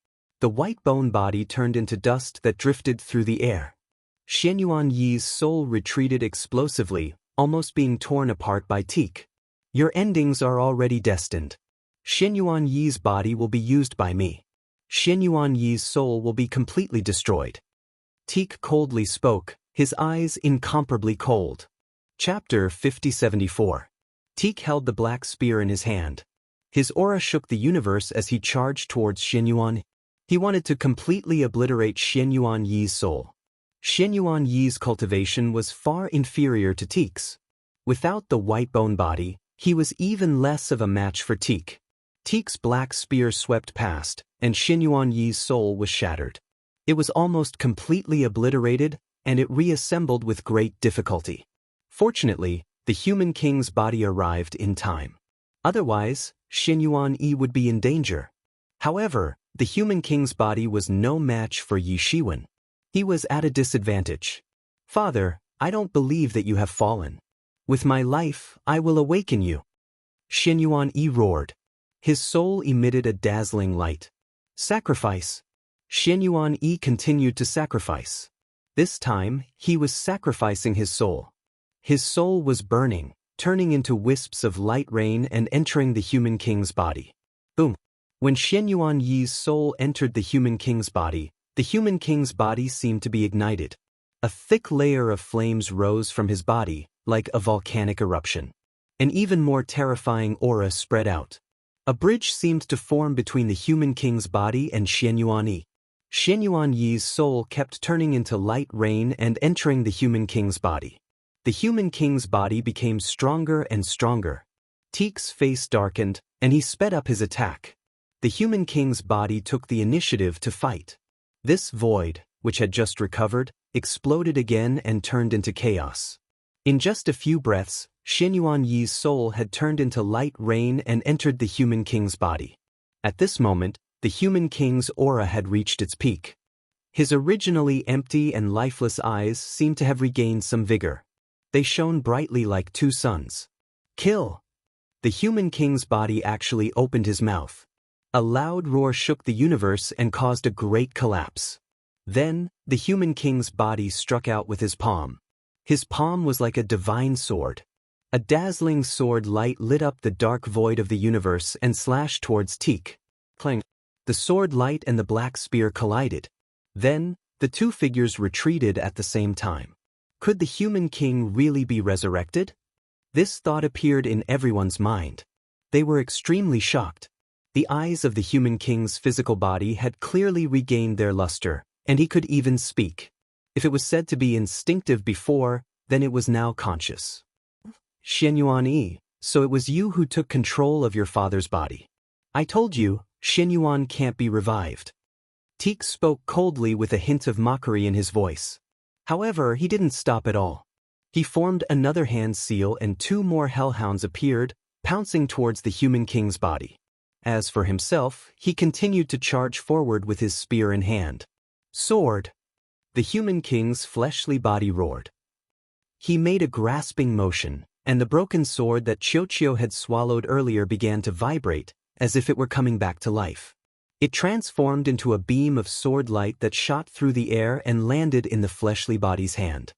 The white bone body turned into dust that drifted through the air. Xianxuanyi's soul retreated explosively, almost being torn apart by Teak. Your endings are already destined. Xianxuanyi's body will be used by me. Xianxuanyi's soul will be completely destroyed. Teak coldly spoke, his eyes incomparably cold. Chapter 5074. Teak held the black spear in his hand. His aura shook the universe as he charged towards Xianxuan. He wanted to completely obliterate Xianxuanyi's soul. Xianxuanyi's cultivation was far inferior to Teak's. Without the white bone body, he was even less of a match for Teak. Teak's black spear swept past, and Xianxuanyi's soul was shattered. It was almost completely obliterated, and it reassembled with great difficulty. Fortunately, the human king's body arrived in time. Otherwise, Xianxuanyi would be in danger. However, the human king's body was no match for Yi Shiwen. He was at a disadvantage. Father, I don't believe that you have fallen. With my life, I will awaken you. Xianxuanyi roared. His soul emitted a dazzling light. Sacrifice. Xianxuanyi continued to sacrifice. This time, he was sacrificing his soul. His soul was burning, turning into wisps of light rain and entering the human king's body. Boom! When Xianxuanyi's soul entered the human king's body seemed to be ignited. A thick layer of flames rose from his body, like a volcanic eruption. An even more terrifying aura spread out. A bridge seemed to form between the human king's body and Xianxuanyi. Xianxuanyi's soul kept turning into light rain and entering the human king's body. The human king's body became stronger and stronger. Teak's face darkened, and he sped up his attack. The human king's body took the initiative to fight. This void, which had just recovered, exploded again and turned into chaos. In just a few breaths, Xianxuanyi's soul had turned into light rain and entered the human king's body. At this moment, the human king's aura had reached its peak. His originally empty and lifeless eyes seemed to have regained some vigor. They shone brightly like 2 suns. Kill! The human king's body actually opened his mouth. A loud roar shook the universe and caused a great collapse. Then, the human king's body struck out with his palm. His palm was like a divine sword. A dazzling sword light lit up the dark void of the universe and slashed towards Teak. Clang! The sword light and the black spear collided. Then, the 2 figures retreated at the same time. Could the human king really be resurrected? This thought appeared in everyone's mind. They were extremely shocked. The eyes of the human king's physical body had clearly regained their luster, and he could even speak. If it was said to be instinctive before, then it was now conscious. Xianyuan Yi, so it was you who took control of your father's body. I told you, Xianyuan can't be revived. Teak spoke coldly with a hint of mockery in his voice. However, he didn't stop at all. He formed another hand seal and 2 more hellhounds appeared, pouncing towards the human king's body. As for himself, he continued to charge forward with his spear in hand. Sword! The human king's fleshly body roared. He made a grasping motion, and the broken sword that Qiuqiu had swallowed earlier began to vibrate, as if it were coming back to life. It transformed into a beam of sword light that shot through the air and landed in the fleshly body's hand.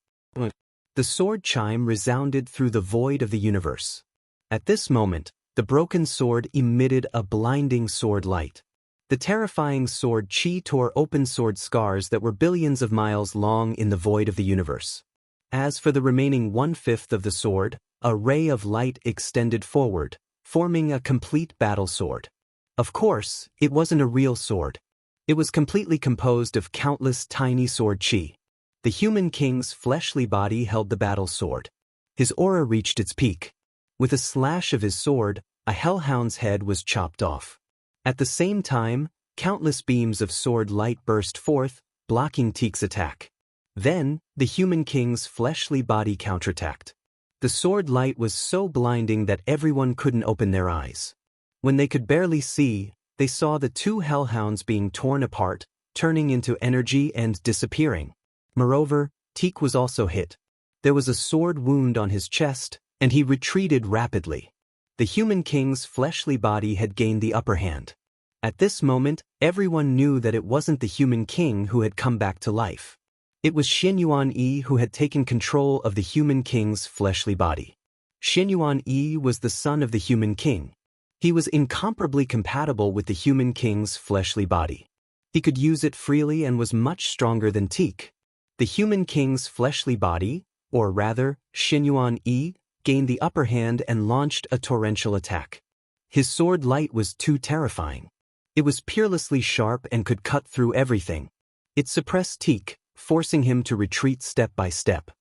The sword chime resounded through the void of the universe. At this moment, the broken sword emitted a blinding sword light. The terrifying sword chi tore open sword scars that were billions of miles long in the void of the universe. As for the remaining 1/5 of the sword, a ray of light extended forward, forming a complete battle sword. Of course, it wasn't a real sword. It was completely composed of countless tiny sword chi. The human king's fleshly body held the battle sword. His aura reached its peak. With a slash of his sword, a hellhound's head was chopped off. At the same time, countless beams of sword light burst forth, blocking Teak's attack. Then, the human king's fleshly body counterattacked. The sword light was so blinding that everyone couldn't open their eyes. When they could barely see, they saw the 2 hellhounds being torn apart, turning into energy and disappearing. Moreover, Teak was also hit. There was a sword wound on his chest, and he retreated rapidly. The human king's fleshly body had gained the upper hand. At this moment, everyone knew that it wasn't the human king who had come back to life. It was Xianyuan Yi who had taken control of the human king's fleshly body. Xianyuan Yi was the son of the human king. He was incomparably compatible with the human king's fleshly body. He could use it freely and was much stronger than Teak. The human king's fleshly body, or rather, Xianyuan Yi, gained the upper hand and launched a torrential attack. His sword light was too terrifying. It was peerlessly sharp and could cut through everything. It suppressed Teak, forcing him to retreat step by step.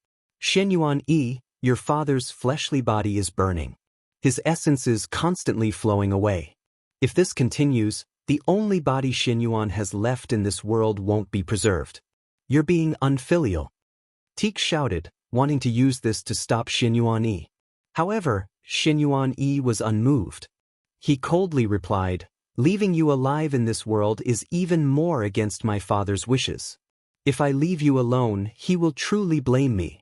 Xianyuan Yi, your father's fleshly body is burning. His essence is constantly flowing away. If this continues, the only body Xianyuan has left in this world won't be preserved. You're being unfilial. Teak shouted, wanting to use this to stop Xianyuan Yi. However, Xianyuan Yi was unmoved. He coldly replied, leaving you alive in this world is even more against my father's wishes. If I leave you alone, he will truly blame me.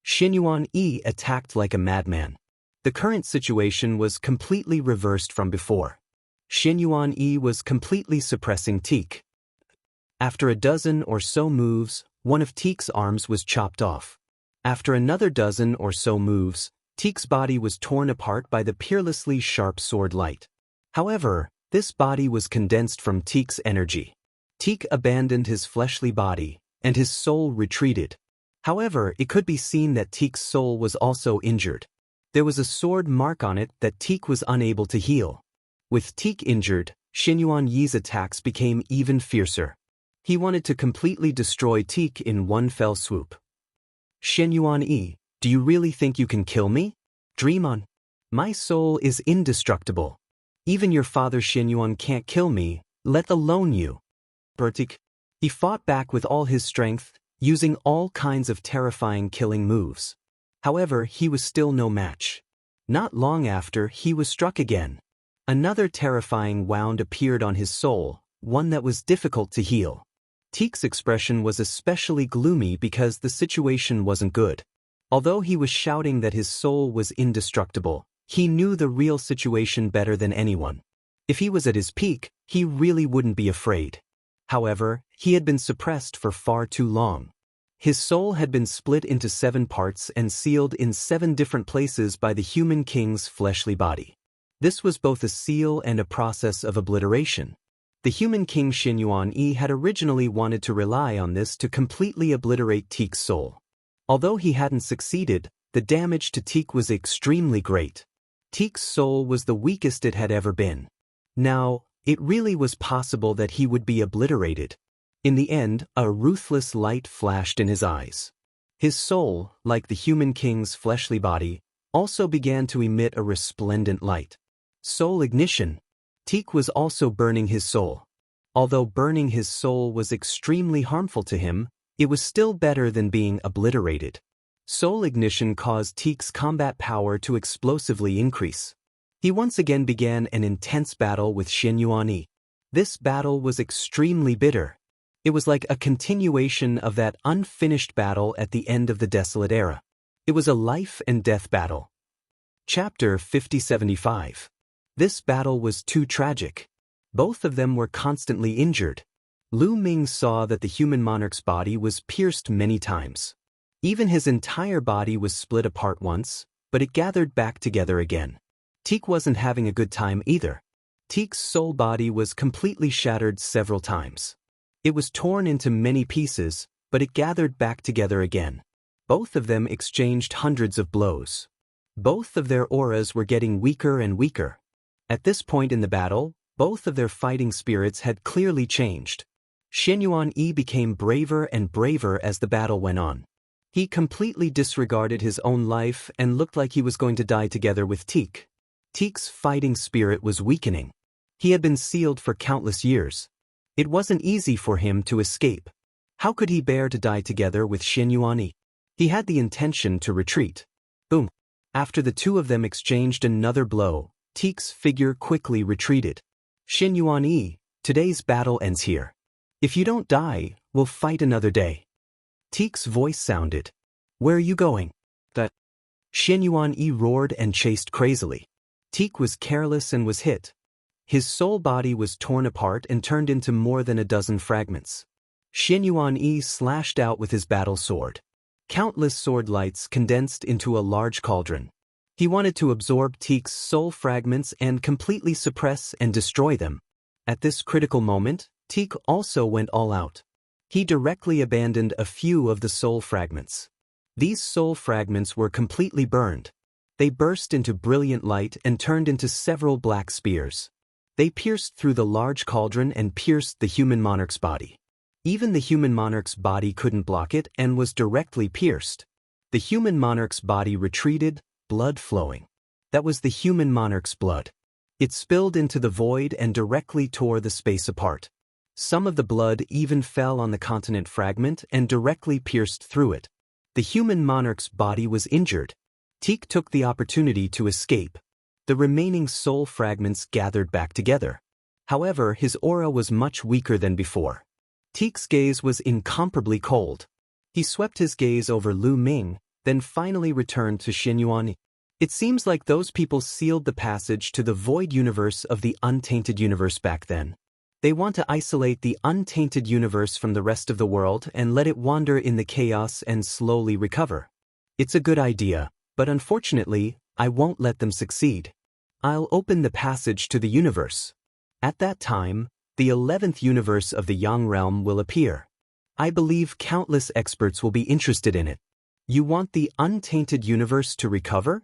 Xianyuan Yi attacked like a madman. The current situation was completely reversed from before. Xianyuan Yi was completely suppressing Teak. After a dozen or so moves, one of Teak's arms was chopped off. After another dozen or so moves, Teak's body was torn apart by the peerlessly sharp sword light. However, this body was condensed from Teak's energy. Teak abandoned his fleshly body, and his soul retreated. However, it could be seen that Teak's soul was also injured. There was a sword mark on it that Teak was unable to heal. With Teak injured, Xianyuan Yi's attacks became even fiercer. He wanted to completely destroy Teak in one fell swoop. Xianyuan Yi, do you really think you can kill me? Dream on. My soul is indestructible. Even your father Xianyuan can't kill me, let alone you. Bertik. He fought back with all his strength, using all kinds of terrifying killing moves. However, he was still no match. Not long after, he was struck again. Another terrifying wound appeared on his soul, one that was difficult to heal. Teak's expression was especially gloomy because the situation wasn't good. Although he was shouting that his soul was indestructible, he knew the real situation better than anyone. If he was at his peak, he really wouldn't be afraid. However, he had been suppressed for far too long. His soul had been split into 7 parts and sealed in 7 different places by the human king's fleshly body. This was both a seal and a process of obliteration. The human king Xianyuan Yi had originally wanted to rely on this to completely obliterate Teak's soul. Although he hadn't succeeded, the damage to Teak was extremely great. Teak's soul was the weakest it had ever been. Now, it really was possible that he would be obliterated. In the end, a ruthless light flashed in his eyes. His soul, like the human king's fleshly body, also began to emit a resplendent light. Soul ignition. Teak was also burning his soul. Although burning his soul was extremely harmful to him, it was still better than being obliterated. Soul ignition caused Teak's combat power to explosively increase. He once again began an intense battle with Xianxia. This battle was extremely bitter. It was like a continuation of that unfinished battle at the end of the Desolate Era. It was a life and death battle. Chapter 5075. This battle was too tragic. Both of them were constantly injured. Lu Ming saw that the human monarch's body was pierced many times. Even his entire body was split apart once, but it gathered back together again. Teak wasn't having a good time either. Teak's soul body was completely shattered several times. It was torn into many pieces, but it gathered back together again. Both of them exchanged hundreds of blows. Both of their auras were getting weaker and weaker. At this point in the battle, both of their fighting spirits had clearly changed. Xianxia became braver and braver as the battle went on. He completely disregarded his own life and looked like he was going to die together with Teak. Teak's fighting spirit was weakening. He had been sealed for countless years. It wasn't easy for him to escape. How could he bear to die together with Xianxia? He had the intention to retreat. Boom. After the two of them exchanged another blow, Teak's figure quickly retreated. Xianxia, today's battle ends here. If you don't die, we'll fight another day. Teak's voice sounded. Where are you going? That. Xianxia roared and chased crazily. Teak was careless and was hit. His soul body was torn apart and turned into more than a dozen fragments. Xianxia slashed out with his battle sword. Countless sword lights condensed into a large cauldron. He wanted to absorb Teak's soul fragments and completely suppress and destroy them. At this critical moment, Teak also went all out. He directly abandoned a few of the soul fragments. These soul fragments were completely burned. They burst into brilliant light and turned into several black spears. They pierced through the large cauldron and pierced the human monarch's body. Even the human monarch's body couldn't block it and was directly pierced. The human monarch's body retreated, blood flowing. That was the human monarch's blood. It spilled into the void and directly tore the space apart. Some of the blood even fell on the continent fragment and directly pierced through it. The human monarch's body was injured. Teak took the opportunity to escape. The remaining soul fragments gathered back together. However, his aura was much weaker than before. Teak's gaze was incomparably cold. He swept his gaze over Lu Ming, then finally returned to Xianxia. It seems like those people sealed the passage to the void universe of the untainted universe back then. They want to isolate the untainted universe from the rest of the world and let it wander in the chaos and slowly recover. It's a good idea, but unfortunately, I won't let them succeed. I'll open the passage to the universe. At that time, the 11th universe of the Yang realm will appear. I believe countless experts will be interested in it. You want the untainted universe to recover?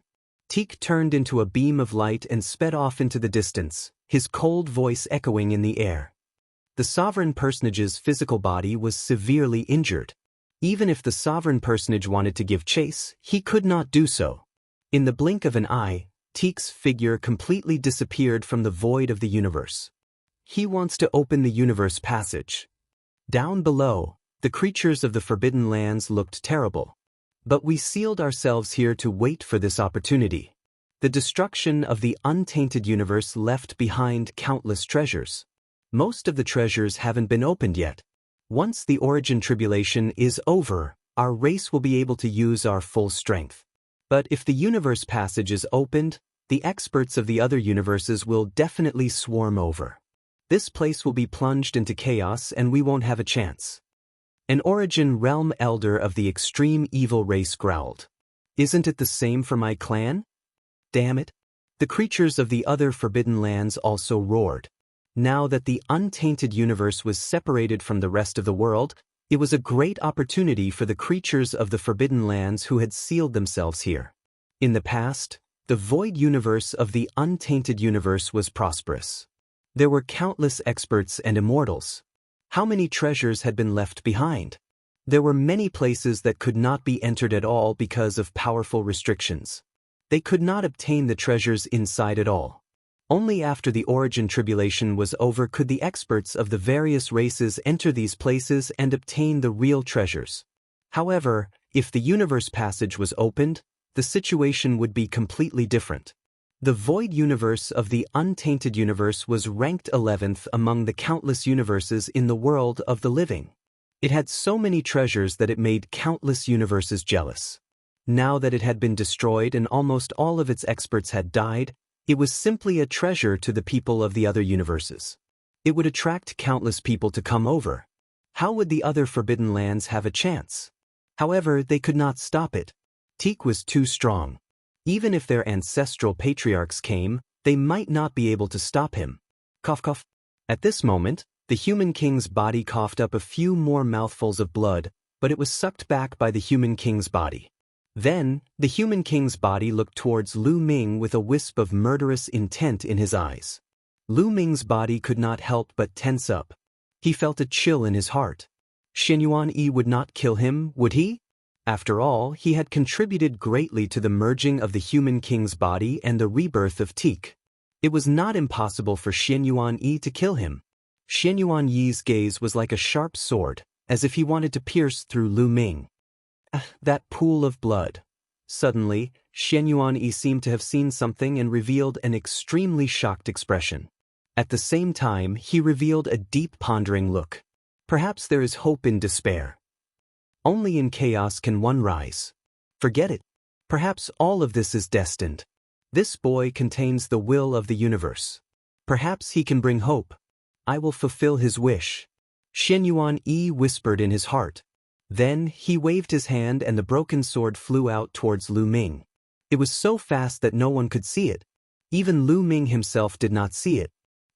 Teak turned into a beam of light and sped off into the distance, his cold voice echoing in the air. The sovereign personage's physical body was severely injured. Even if the sovereign personage wanted to give chase, he could not do so. In the blink of an eye, Teak's figure completely disappeared from the void of the universe. He wants to open the universe passage. Down below, the creatures of the Forbidden Lands looked terrible. But we sealed ourselves here to wait for this opportunity. The destruction of the untainted universe left behind countless treasures. Most of the treasures haven't been opened yet. Once the origin tribulation is over, our race will be able to use our full strength. But if the universe passage is opened, the experts of the other universes will definitely swarm over. This place will be plunged into chaos and we won't have a chance. An origin realm elder of the extreme evil race growled. Isn't it the same for my clan? Damn it. The creatures of the other Forbidden Lands also roared. Now that the untainted universe was separated from the rest of the world, it was a great opportunity for the creatures of the Forbidden Lands who had sealed themselves here. In the past, the void universe of the untainted universe was prosperous. There were countless experts and immortals. How many treasures had been left behind? There were many places that could not be entered at all because of powerful restrictions. They could not obtain the treasures inside at all. Only after the origin tribulation was over could the experts of the various races enter these places and obtain the real treasures. However, if the universe passage was opened, the situation would be completely different. The void universe of the untainted universe was ranked 11th among the countless universes in the world of the living. It had so many treasures that it made countless universes jealous. Now that it had been destroyed and almost all of its experts had died, it was simply a treasure to the people of the other universes. It would attract countless people to come over. How would the other forbidden lands have a chance? However, they could not stop it. Teak was too strong. Even if their ancestral patriarchs came, they might not be able to stop him. Cough cough. At this moment, the human king's body coughed up a few more mouthfuls of blood, but it was sucked back by the human king's body. Then, the human king's body looked towards Lu Ming with a wisp of murderous intent in his eyes. Lu Ming's body could not help but tense up. He felt a chill in his heart. Xianyuan Yi would not kill him, would he? After all, he had contributed greatly to the merging of the human king's body and the rebirth of Teak. It was not impossible for Xianyuan Yi to kill him. Xianyuan Yi's gaze was like a sharp sword, as if he wanted to pierce through Lu Ming. That pool of blood. Suddenly, Xianyuan Yi seemed to have seen something and revealed an extremely shocked expression. At the same time, he revealed a deep pondering look. Perhaps there is hope in despair. Only in chaos can one rise. Forget it. Perhaps all of this is destined. This boy contains the will of the universe. Perhaps he can bring hope. I will fulfill his wish. Xianyuan Yi whispered in his heart. Then, he waved his hand and the broken sword flew out towards Lu Ming. It was so fast that no one could see it. Even Lu Ming himself did not see it.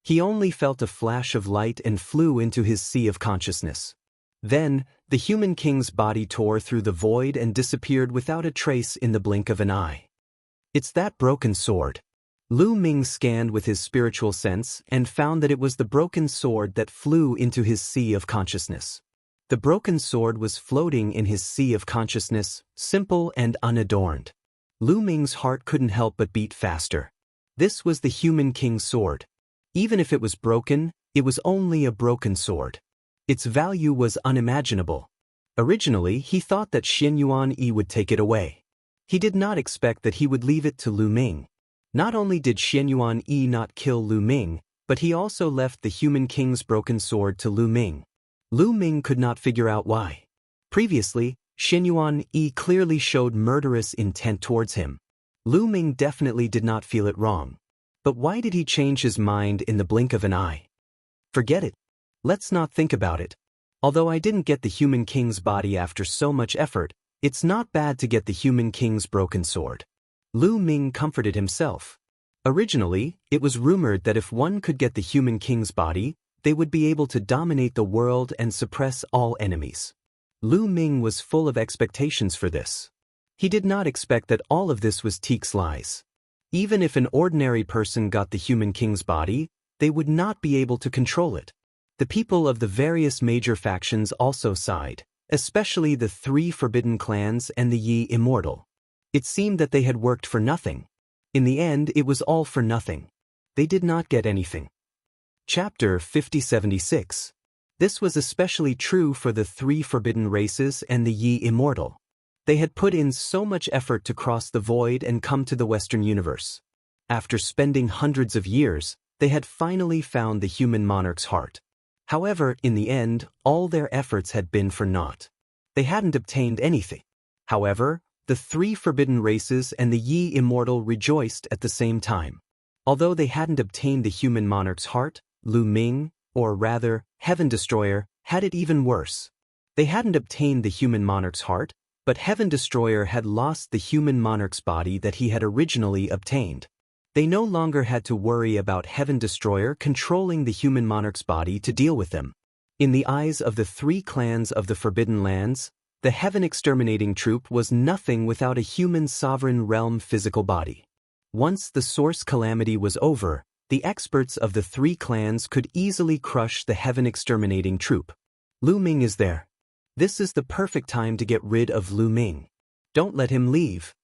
He only felt a flash of light and flew into his sea of consciousness. Then, the human king's body tore through the void and disappeared without a trace in the blink of an eye. It's that broken sword. Lu Ming scanned with his spiritual sense and found that it was the broken sword that flew into his sea of consciousness. The broken sword was floating in his sea of consciousness, simple and unadorned. Lu Ming's heart couldn't help but beat faster. This was the human king's sword. Even if it was broken, it was only a broken sword. Its value was unimaginable. Originally, he thought that Xianyuan Yi would take it away. He did not expect that he would leave it to Lu Ming. Not only did Xianyuan Yi not kill Lu Ming, but he also left the human king's broken sword to Lu Ming. Lu Ming could not figure out why. Previously, Xianyuan Yi clearly showed murderous intent towards him. Lu Ming definitely did not feel it wrong. But why did he change his mind in the blink of an eye? Forget it. Let's not think about it. Although I didn't get the human king's body after so much effort, it's not bad to get the human king's broken sword. Lu Ming comforted himself. Originally, it was rumored that if one could get the human king's body, they would be able to dominate the world and suppress all enemies. Lu Ming was full of expectations for this. He did not expect that all of this was Teak's lies. Even if an ordinary person got the human king's body, they would not be able to control it. The people of the various major factions also sighed, especially the 3 forbidden clans and the Yi Immortal. It seemed that they had worked for nothing. In the end, it was all for nothing. They did not get anything. Chapter 5076. This was especially true for the 3 forbidden races and the Yi Immortal. They had put in so much effort to cross the void and come to the Western universe. After spending hundreds of years, they had finally found the human monarch's heart. However, in the end, all their efforts had been for naught. They hadn't obtained anything. However, the 3 forbidden races and the Yi Immortal rejoiced at the same time. Although they hadn't obtained the human monarch's heart, Lu Ming, or rather, Heaven Destroyer, had it even worse. They hadn't obtained the human monarch's heart, but Heaven Destroyer had lost the human monarch's body that he had originally obtained. They no longer had to worry about Heaven Destroyer controlling the human monarch's body to deal with them. In the eyes of the 3 clans of the Forbidden Lands, the Heaven Exterminating Troop was nothing without a human sovereign realm physical body. Once the Source Calamity was over, the experts of the 3 clans could easily crush the Heaven Exterminating Troop. Lu Ming is there. This is the perfect time to get rid of Lu Ming. Don't let him leave.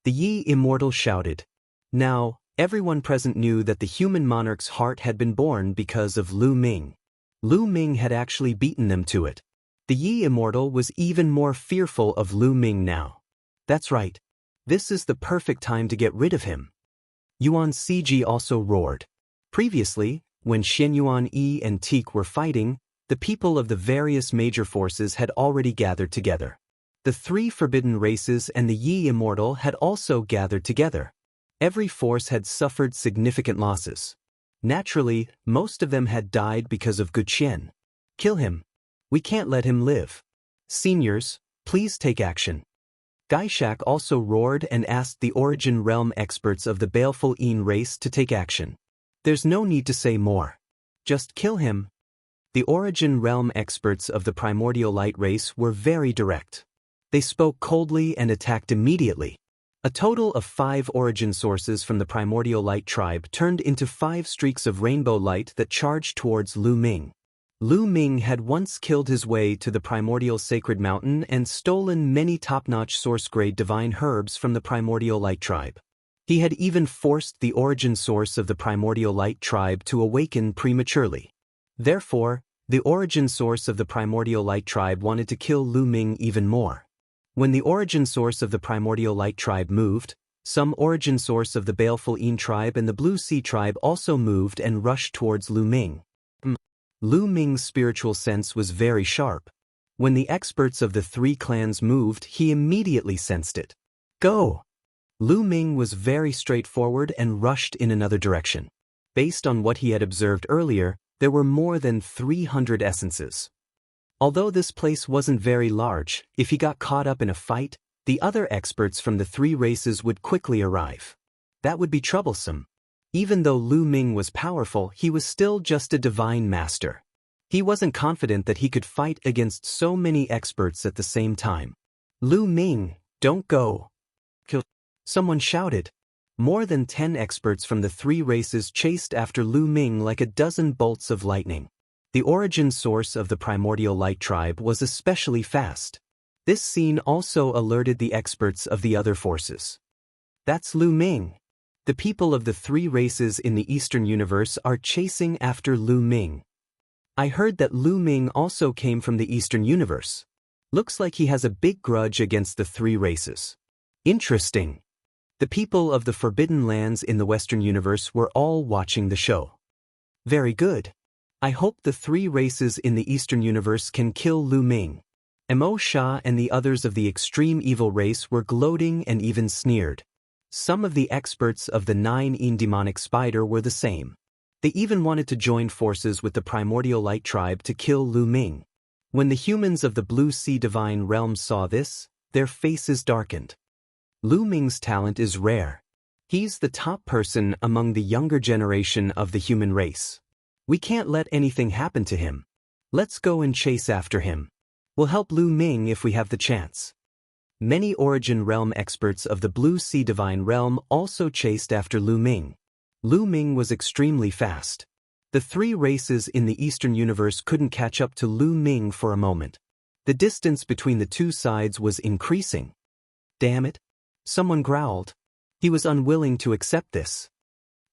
The Yi Immortal shouted. Now, everyone present knew that the human monarch's heart had been born because of Lu Ming. Lu Ming had actually beaten them to it. The Yi Immortal was even more fearful of Lu Ming now. That's right. This is the perfect time to get rid of him. Yuan Ciji also roared. Previously, when Xianyuan Yi and Teak were fighting, the people of the various major forces had already gathered together. The three forbidden races and the Yi Immortal had also gathered together. Every force had suffered significant losses. Naturally, most of them had died because of Guqian. Kill him. We can't let him live. Seniors, please take action. Gaishak also roared and asked the Origin Realm experts of the Baleful Een race to take action. There's no need to say more. Just kill him. The Origin Realm experts of the Primordial Light race were very direct. They spoke coldly and attacked immediately. A total of 5 origin sources from the Primordial Light tribe turned into 5 streaks of rainbow light that charged towards Lu Ming. Lu Ming had once killed his way to the Primordial Sacred Mountain and stolen many top-notch source-grade divine herbs from the Primordial Light tribe. He had even forced the origin source of the Primordial Light tribe to awaken prematurely. Therefore, the origin source of the Primordial Light tribe wanted to kill Lu Ming even more. When the origin source of the Primordial Light tribe moved, some origin source of the Baleful Een tribe and the Blue Sea tribe also moved and rushed towards Lu Ming. Lu Ming's spiritual sense was very sharp. When the experts of the 3 clans moved, he immediately sensed it. Go! Lu Ming was very straightforward and rushed in another direction. Based on what he had observed earlier, there were more than 300 essences. Although this place wasn't very large, if he got caught up in a fight, the other experts from the 3 races would quickly arrive. That would be troublesome. Even though Lu Ming was powerful, he was still just a divine master. He wasn't confident that he could fight against so many experts at the same time. Lu Ming, don't go. Kill. Someone shouted. More than 10 experts from the 3 races chased after Lu Ming like a dozen bolts of lightning. The origin source of the Primordial Light tribe was especially fast. This scene also alerted the experts of the other forces. That's Lu Ming. The people of the 3 races in the Eastern Universe are chasing after Lu Ming. I heard that Lu Ming also came from the Eastern Universe. Looks like he has a big grudge against the 3 races. Interesting. The people of the Forbidden Lands in the Western Universe were all watching the show. Very good. I hope the 3 races in the Eastern Universe can kill Lu Ming. Mo Sha and the others of the Extreme Evil race were gloating and even sneered. Some of the experts of the 9 Een demonic spider were the same. They even wanted to join forces with the Primordial Light tribe to kill Lu Ming. When the humans of the Blue Sea Divine Realm saw this, their faces darkened. Lu Ming's talent is rare. He's the top person among the younger generation of the human race. We can't let anything happen to him. Let's go and chase after him. We'll help Lu Ming if we have the chance. Many Origin Realm experts of the Blue Sea Divine Realm also chased after Lu Ming. Lu Ming was extremely fast. The 3 races in the Eastern Universe couldn't catch up to Lu Ming for a moment. The distance between the 2 sides was increasing. Damn it! Someone growled. He was unwilling to accept this.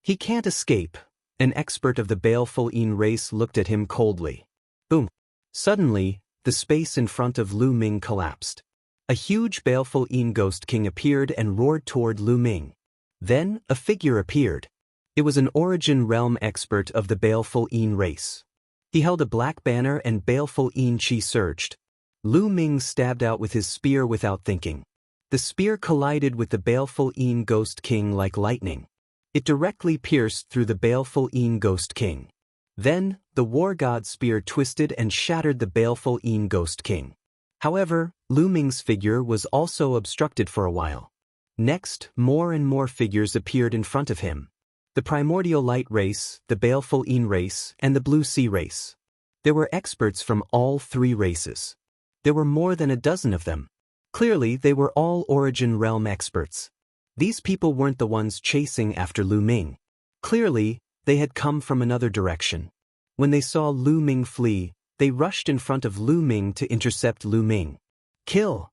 He can't escape. An expert of the Baleful Een race looked at him coldly. Boom! Suddenly, the space in front of Lu Ming collapsed. A huge Baleful Een Ghost King appeared and roared toward Lu Ming. Then, a figure appeared. It was an Origin Realm expert of the Baleful Een race. He held a black banner and Baleful Een chi surged. Lu Ming stabbed out with his spear without thinking. The spear collided with the Baleful Een Ghost King like lightning. It directly pierced through the Baleful Een Ghost King. Then, the War God spear twisted and shattered the Baleful Een Ghost King. However, Lu Ming's figure was also obstructed for a while. Next, more and more figures appeared in front of him. The Primordial Light race, the Baleful Een race, and the Blue Sea race. There were experts from all 3 races. There were more than a dozen of them. Clearly, they were all Origin Realm experts. These people weren't the ones chasing after Lu Ming. Clearly, they had come from another direction. When they saw Lu Ming flee, they rushed in front of Lu Ming to intercept Lu Ming. Kill!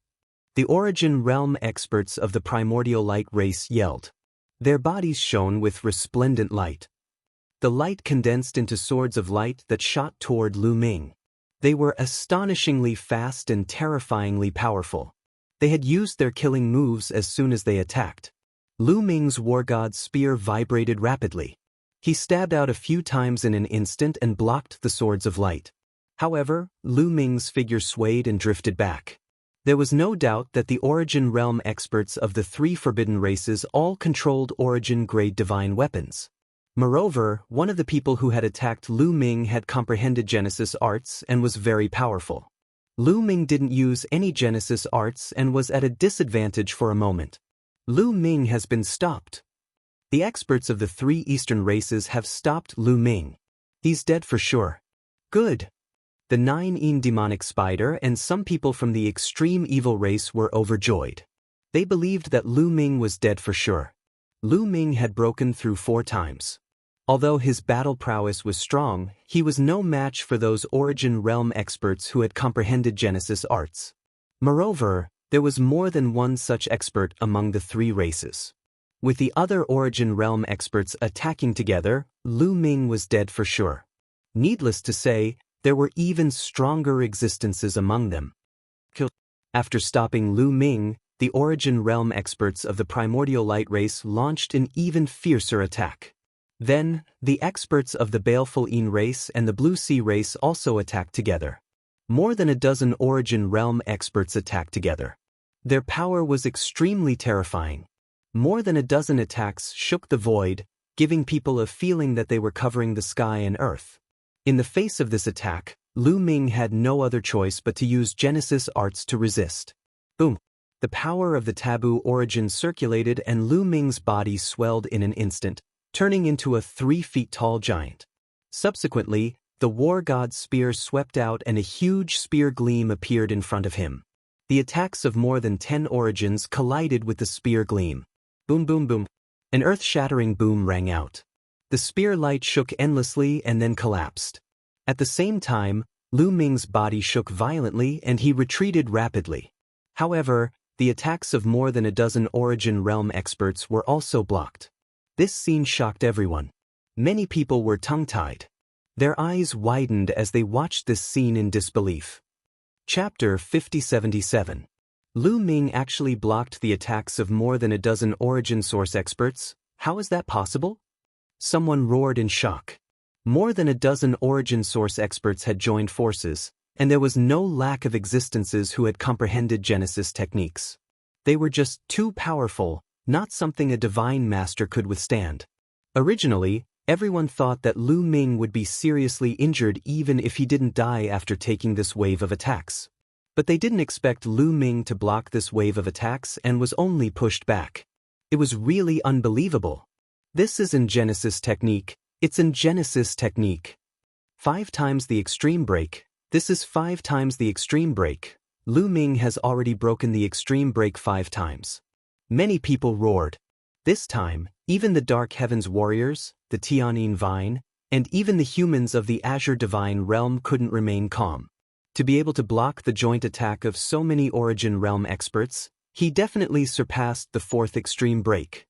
The origin realm experts of the primordial light race yelled. Their bodies shone with resplendent light. The light condensed into swords of light that shot toward Lu Ming. They were astonishingly fast and terrifyingly powerful. They had used their killing moves as soon as they attacked. Lu Ming's war god's spear vibrated rapidly. He stabbed out a few times in an instant and blocked the swords of light. However, Lu Ming's figure swayed and drifted back. There was no doubt that the origin realm experts of the three forbidden races all controlled origin-grade divine weapons. Moreover, one of the people who had attacked Lu Ming had comprehended Genesis arts and was very powerful. Lu Ming didn't use any Genesis arts and was at a disadvantage for a moment. Lu Ming has been stopped. The experts of the three eastern races have stopped Lu Ming. He's dead for sure. Good. The 9 demonic spider and some people from the extreme evil race were overjoyed. They believed that Lu Ming was dead for sure. Lu Ming had broken through 4 times. Although his battle prowess was strong, he was no match for those origin realm experts who had comprehended Genesis arts. Moreover, there was more than one such expert among the three races. With the other origin realm experts attacking together, Lu Ming was dead for sure. Needless to say, there were even stronger existences among them. After stopping Lu Ming, the origin realm experts of the primordial light race launched an even fiercer attack. Then, the experts of the baleful Yin race and the Blue Sea race also attacked together. More than a dozen origin realm experts attacked together. Their power was extremely terrifying. More than a dozen attacks shook the void, giving people a feeling that they were covering the sky and earth. In the face of this attack, Lu Ming had no other choice but to use Genesis arts to resist. Boom! The power of the taboo origin circulated and Lu Ming's body swelled in an instant, turning into a 3-feet-tall giant. Subsequently, the war god's spear swept out and a huge spear gleam appeared in front of him. The attacks of more than 10 origins collided with the spear gleam. Boom boom boom. An earth-shattering boom rang out. The spear light shook endlessly and then collapsed. At the same time, Lu Ming's body shook violently and he retreated rapidly. However, the attacks of more than a dozen origin realm experts were also blocked. This scene shocked everyone. Many people were tongue-tied. Their eyes widened as they watched this scene in disbelief. Chapter 5077. Lu Ming actually blocked the attacks of more than a dozen origin source experts? How is that possible? Someone roared in shock. More than a dozen origin source experts had joined forces, and there was no lack of existences who had comprehended Genesis techniques. They were just too powerful, not something a divine master could withstand. Originally, everyone thought that Lu Ming would be seriously injured even if he didn't die after taking this wave of attacks. But they didn't expect Lu Ming to block this wave of attacks and was only pushed back. It was really unbelievable. This isn't Genesis technique, it's in Genesis technique. 5 times the extreme break. This is 5 times the extreme break. Lu Ming has already broken the extreme break 5 times. Many people roared. This time, even the Dark Heavens warriors, the Tianyin Vine, and even the humans of the Azure Divine Realm couldn't remain calm. To be able to block the joint attack of so many Origin Realm experts, he definitely surpassed the 4th extreme break.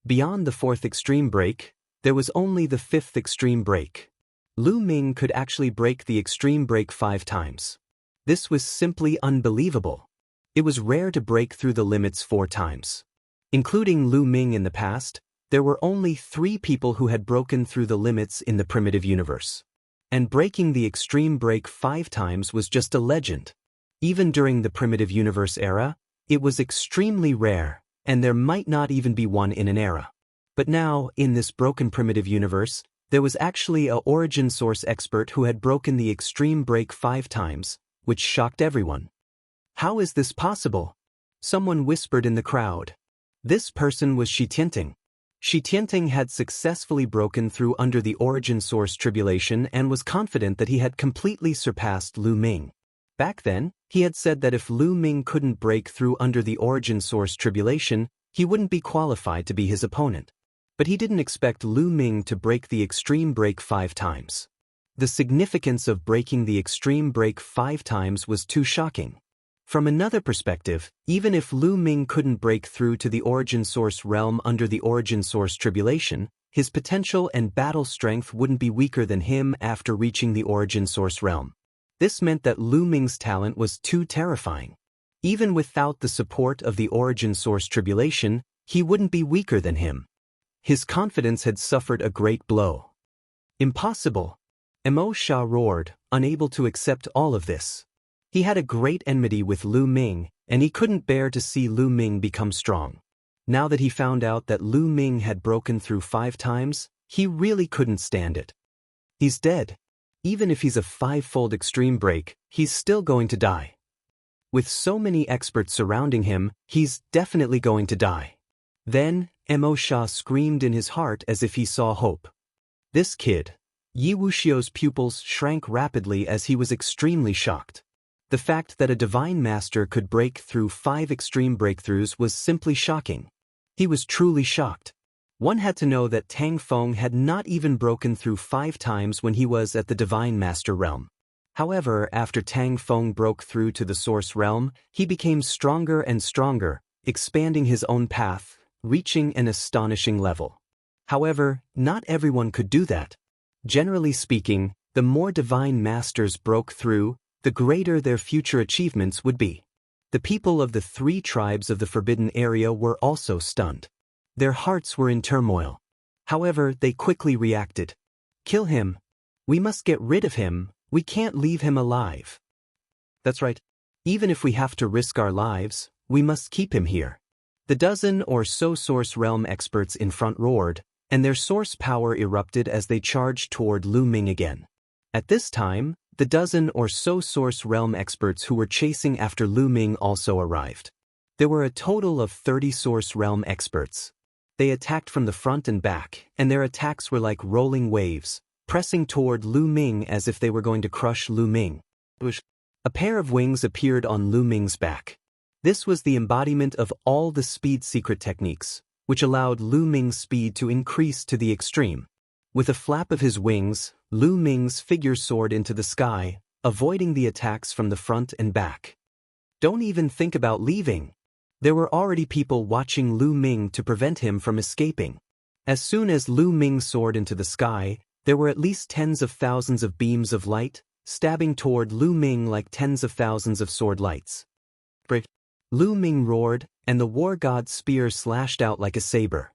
Beyond the 4th extreme break, there was only the 5th extreme break. Lu Ming could actually break the extreme break 5 times. This was simply unbelievable. It was rare to break through the limits 4 times. Including Lu Ming in the past, there were only 3 people who had broken through the limits in the primitive universe. And breaking the extreme break 5 times was just a legend. Even during the primitive universe era, it was extremely rare, and there might not even be one in an era. But now, in this broken primitive universe, there was actually a origin source expert who had broken the extreme break 5 times, which shocked everyone. How is this possible? Someone whispered in the crowd. This person was Shi Tianting. Shi Tianting had successfully broken through under the origin source tribulation and was confident that he had completely surpassed Lu Ming. Back then, he had said that if Lu Ming couldn't break through under the origin source tribulation, he wouldn't be qualified to be his opponent. But he didn't expect Lu Ming to break the extreme break 5 times. The significance of breaking the extreme break 5 times was too shocking. From another perspective, even if Lu Ming couldn't break through to the origin source realm under the origin source tribulation, his potential and battle strength wouldn't be weaker than him after reaching the origin source realm. This meant that Lu Ming's talent was too terrifying. Even without the support of the origin source tribulation, he wouldn't be weaker than him. His confidence had suffered a great blow. Impossible! Emo Sha roared, unable to accept all of this. He had a great enmity with Lu Ming, and he couldn't bear to see Lu Ming become strong. Now that he found out that Lu Ming had broken through 5 times, he really couldn't stand it. He's dead. Even if he's a 5-fold extreme break, he's still going to die. With so many experts surrounding him, he's definitely going to die. Then, Emo Sha screamed in his heart as if he saw hope. This kid. Yi Wuxiao's pupils shrank rapidly as he was extremely shocked. The fact that a divine master could break through 5 extreme breakthroughs was simply shocking. He was truly shocked. One had to know that Tang Feng had not even broken through 5 times when he was at the divine master realm. However, after Tang Feng broke through to the source realm, he became stronger and stronger, expanding his own path, reaching an astonishing level. However, not everyone could do that. Generally speaking, the more divine masters broke through, the greater their future achievements would be. The people of the 3 tribes of the Forbidden Area were also stunned. Their hearts were in turmoil. However, they quickly reacted. Kill him. We must get rid of him. We can't leave him alive. That's right. Even if we have to risk our lives, we must keep him here. The dozen or so source realm experts in front roared, and their source power erupted as they charged toward Lu Ming again. At this time, the dozen or so source realm experts who were chasing after Lu Ming also arrived. There were a total of 30 source realm experts. They attacked from the front and back, and their attacks were like rolling waves, pressing toward Lu Ming as if they were going to crush Lu Ming. A pair of wings appeared on Lu Ming's back. This was the embodiment of all the speed secret techniques, which allowed Lu Ming's speed to increase to the extreme. With a flap of his wings, Lu Ming's figure soared into the sky, avoiding the attacks from the front and back. Don't even think about leaving. There were already people watching Lu Ming to prevent him from escaping. As soon as Lu Ming soared into the sky, there were at least tens of thousands of beams of light, stabbing toward Lu Ming like tens of thousands of sword lights. Lu Ming roared, and the war god's spear slashed out like a saber.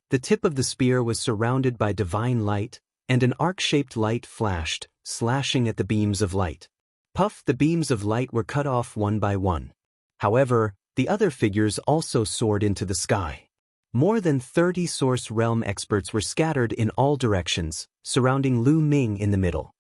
The tip of the spear was surrounded by divine light, and an arc-shaped light flashed, slashing at the beams of light. Puff! The beams of light were cut off one by one. However, the other figures also soared into the sky. More than 30 source realm experts were scattered in all directions, surrounding Lu Ming in the middle.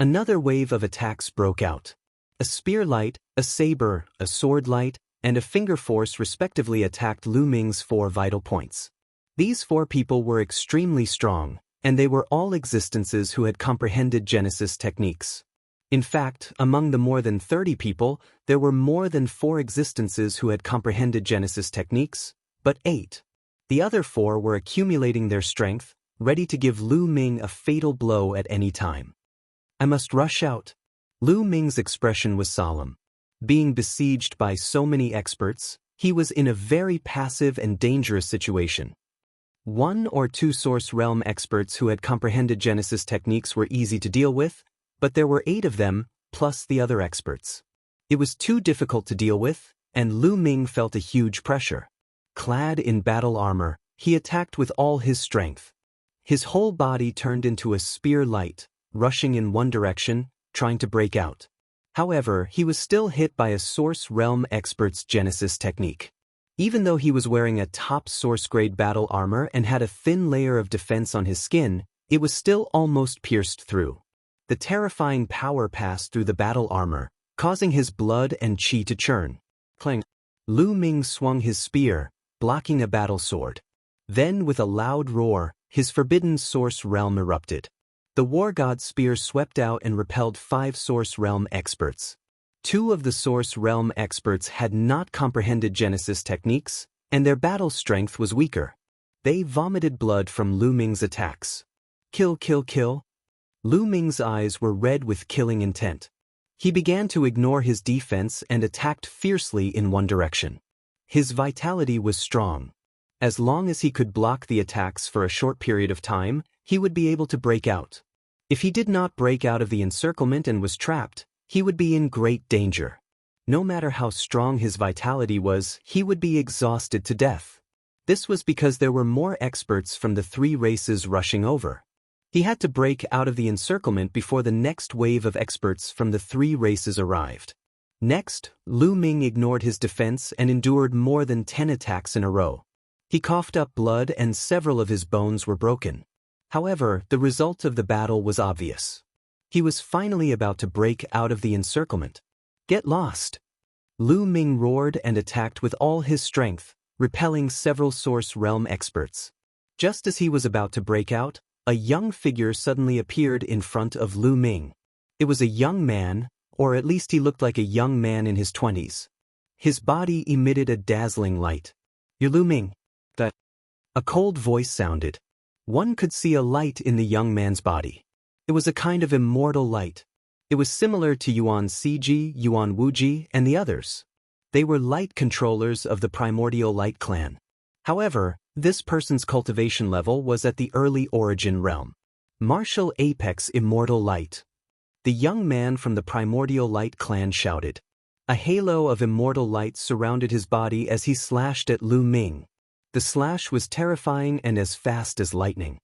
Another wave of attacks broke out. A spear light, a saber, a sword light, and a finger force respectively attacked Lu Ming's 4 vital points. These 4 people were extremely strong, and they were all existences who had comprehended Genesis techniques. In fact, among the more than 30 people, there were more than 4 existences who had comprehended Genesis techniques, but 8. The other 4 were accumulating their strength, ready to give Lu Ming a fatal blow at any time. I must rush out. Lu Ming's expression was solemn. Being besieged by so many experts, he was in a very passive and dangerous situation. 1 or 2 source realm experts who had comprehended Genesis techniques were easy to deal with, but there were 8 of them, plus the other experts. It was too difficult to deal with, and Lu Ming felt a huge pressure. Clad in battle armor, he attacked with all his strength. His whole body turned into a spear light, rushing in one direction, trying to break out. However, he was still hit by a source realm expert's Genesis technique. Even though he was wearing a top source-grade battle armor and had a thin layer of defense on his skin, it was still almost pierced through. The terrifying power passed through the battle armor, causing his blood and chi to churn. Clang! Lu Ming swung his spear, blocking a battle sword. Then, with a loud roar, his forbidden source realm erupted. The war god's spear swept out and repelled 5 source realm experts. 2 of the source realm experts had not comprehended Genesis techniques, and their battle strength was weaker. They vomited blood from Lu Ming's attacks. Kill, kill, kill. Lu Ming's eyes were red with killing intent. He began to ignore his defense and attacked fiercely in one direction. His vitality was strong. As long as he could block the attacks for a short period of time, he would be able to break out. If he did not break out of the encirclement and was trapped, he would be in great danger. No matter how strong his vitality was, he would be exhausted to death. This was because there were more experts from the three races rushing over. He had to break out of the encirclement before the next wave of experts from the three races arrived. Next, Lu Ming ignored his defense and endured more than 10 attacks in a row. He coughed up blood and several of his bones were broken. However, the result of the battle was obvious. He was finally about to break out of the encirclement. Get lost! Lu Ming roared and attacked with all his strength, repelling several Source Realm experts. Just as he was about to break out, a young figure suddenly appeared in front of Lu Ming. It was a young man, or at least he looked like a young man in his 20s. His body emitted a dazzling light. "You're Lu Ming." A cold voice sounded. One could see a light in the young man's body. It was a kind of immortal light. It was similar to Yuan Ciji, Yuan Wuji, and the others. They were light controllers of the primordial light clan. However, this person's cultivation level was at the early origin realm. Martial Apex Immortal Light. The young man from the primordial light clan shouted. A halo of immortal light surrounded his body as he slashed at Lu Ming. The slash was terrifying and as fast as lightning.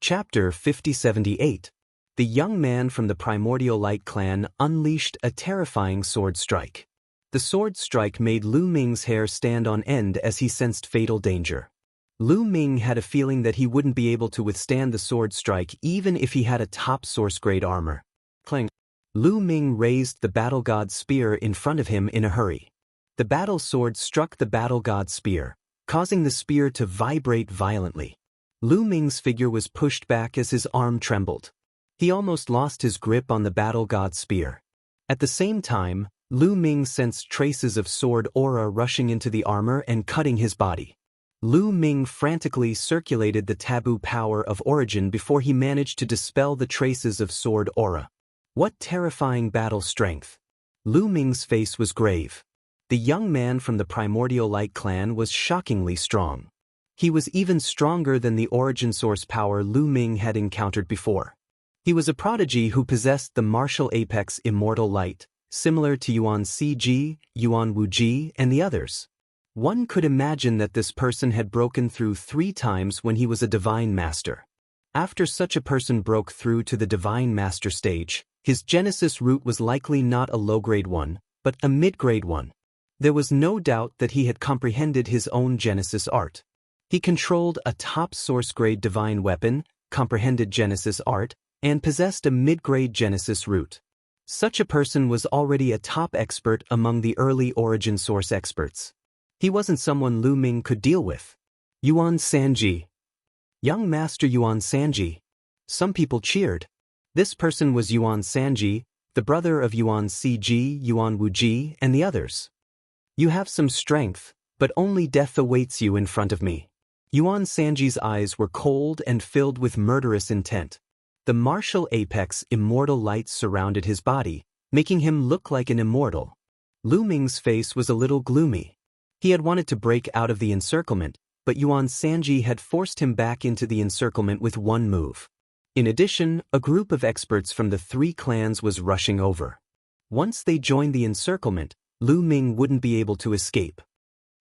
Chapter 5078. The young man from the primordial light clan unleashed a terrifying sword strike. The sword strike made Lu Ming's hair stand on end as he sensed fatal danger. Lu Ming had a feeling that he wouldn't be able to withstand the sword strike even if he had a top source-grade armor. Clang. Lu Ming raised the battle god spear in front of him in a hurry. The battle sword struck the battle god spear, causing the spear to vibrate violently. Lu Ming's figure was pushed back as his arm trembled. He almost lost his grip on the battle god spear. At the same time, Lu Ming sensed traces of sword aura rushing into the armor and cutting his body. Lu Ming frantically circulated the taboo power of origin before he managed to dispel the traces of sword aura. What terrifying battle strength! Lu Ming's face was grave. The young man from the primordial light clan was shockingly strong. He was even stronger than the origin source power Lu Ming had encountered before. He was a prodigy who possessed the martial apex immortal light, similar to Yuan Ciji, Yuan Wuji, and the others. One could imagine that this person had broken through 3 times when he was a divine master. After such a person broke through to the divine master stage, his genesis root was likely not a low-grade one, but a mid-grade one. There was no doubt that he had comprehended his own Genesis art. He controlled a top source-grade divine weapon, comprehended Genesis art, and possessed a mid-grade Genesis root. Such a person was already a top expert among the early origin source experts. He wasn't someone Lu Ming could deal with. Yuan Sanji. Young Master Yuan Sanji. Some people cheered. This person was Yuan Sanji, the brother of Yuan Ciji, Yuan Wuji, and the others. You have some strength, but only death awaits you in front of me. Yuan Sanji's eyes were cold and filled with murderous intent. The martial apex immortal light surrounded his body, making him look like an immortal. Lu Ming's face was a little gloomy. He had wanted to break out of the encirclement, but Yuan Sanji had forced him back into the encirclement with one move. In addition, a group of experts from the 3 clans was rushing over. Once they joined the encirclement, Lu Ming wouldn't be able to escape.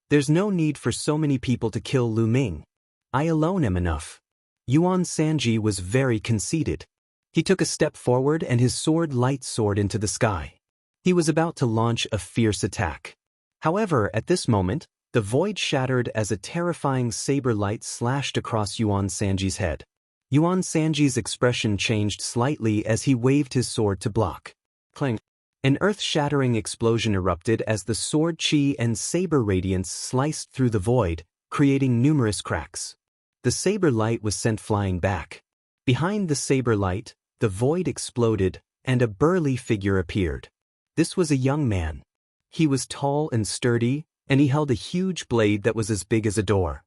There's no need for so many people to kill Lu Ming. I alone am enough. Yuan Sanji was very conceited. He took a step forward and his sword light soared into the sky. He was about to launch a fierce attack. However, at this moment, the void shattered as a terrifying saber light slashed across Yuan Sanji's head. Yuan Sanji's expression changed slightly as he waved his sword to block. Clang. An earth-shattering explosion erupted as the sword chi and saber radiance sliced through the void, creating numerous cracks. The saber light was sent flying back. Behind the saber light, the void exploded, and a burly figure appeared. This was a young man. He was tall and sturdy, and he held a huge blade that was as big as a door.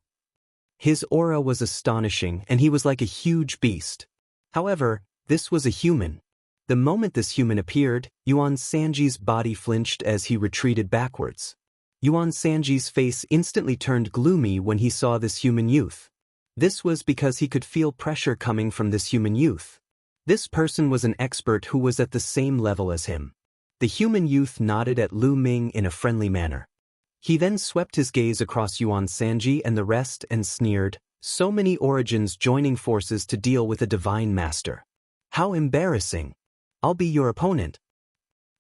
His aura was astonishing, and he was like a huge beast. However, this was a human. The moment this human appeared, Yuan Sanji's body flinched as he retreated backwards. Yuan Sanji's face instantly turned gloomy when he saw this human youth. This was because he could feel pressure coming from this human youth. This person was an expert who was at the same level as him. The human youth nodded at Lu Ming in a friendly manner. He then swept his gaze across Yuan Sanji and the rest and sneered, "So many origins joining forces to deal with a divine master. How embarrassing. I'll be your opponent.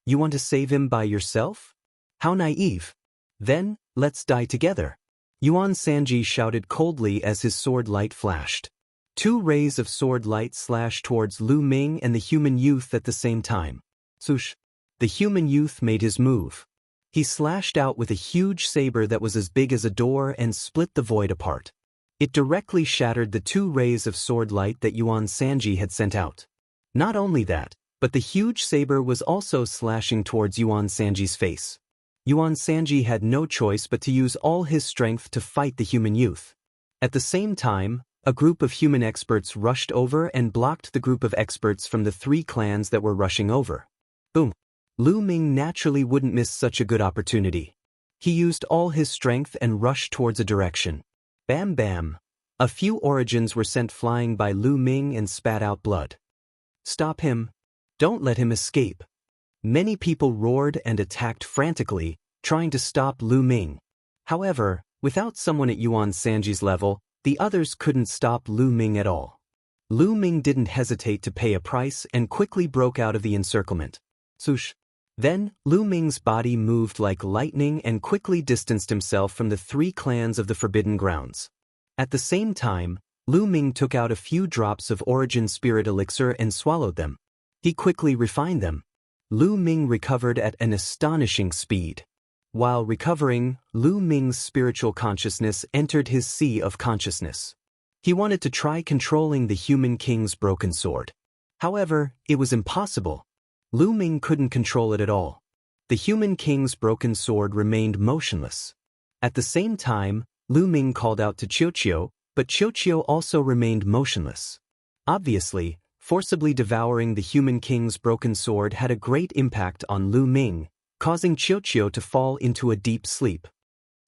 You want to save him by yourself? How naive. Then, let's die together." Yuan Sanji shouted coldly as his sword light flashed. 2 rays of sword light slashed towards Lu Ming and the human youth at the same time. Swoosh! The human youth made his move. He slashed out with a huge saber that was as big as a door and split the void apart. It directly shattered the 2 rays of sword light that Yuan Sanji had sent out. Not only that, but the huge saber was also slashing towards Yuan Sanji's face. Yuan Sanji had no choice but to use all his strength to fight the human youth. At the same time, a group of human experts rushed over and blocked the group of experts from the 3 clans that were rushing over. Boom! Lu Ming naturally wouldn't miss such a good opportunity. He used all his strength and rushed towards a direction. Bam bam! A few origins were sent flying by Lu Ming and spat out blood. "Stop him! Don't let him escape!" Many people roared and attacked frantically, trying to stop Lu Ming. However, without someone at Yuan Sanji's level, the others couldn't stop Lu Ming at all. Lu Ming didn't hesitate to pay a price and quickly broke out of the encirclement. Swoosh! Then, Lu Ming's body moved like lightning and quickly distanced himself from the 3 clans of the Forbidden Grounds. At the same time, Lu Ming took out a few drops of Origin Spirit Elixir and swallowed them. He quickly refined them. Lu Ming recovered at an astonishing speed. While recovering, Lu Ming's spiritual consciousness entered his sea of consciousness. He wanted to try controlling the human king's broken sword. However, it was impossible. Lu Ming couldn't control it at all. The human king's broken sword remained motionless. At the same time, Lu Ming called out to Qiuqiu, but Qiuqiu also remained motionless. Obviously, forcibly devouring the human king's broken sword had a great impact on Lu Ming, causing Qiuqiu to fall into a deep sleep.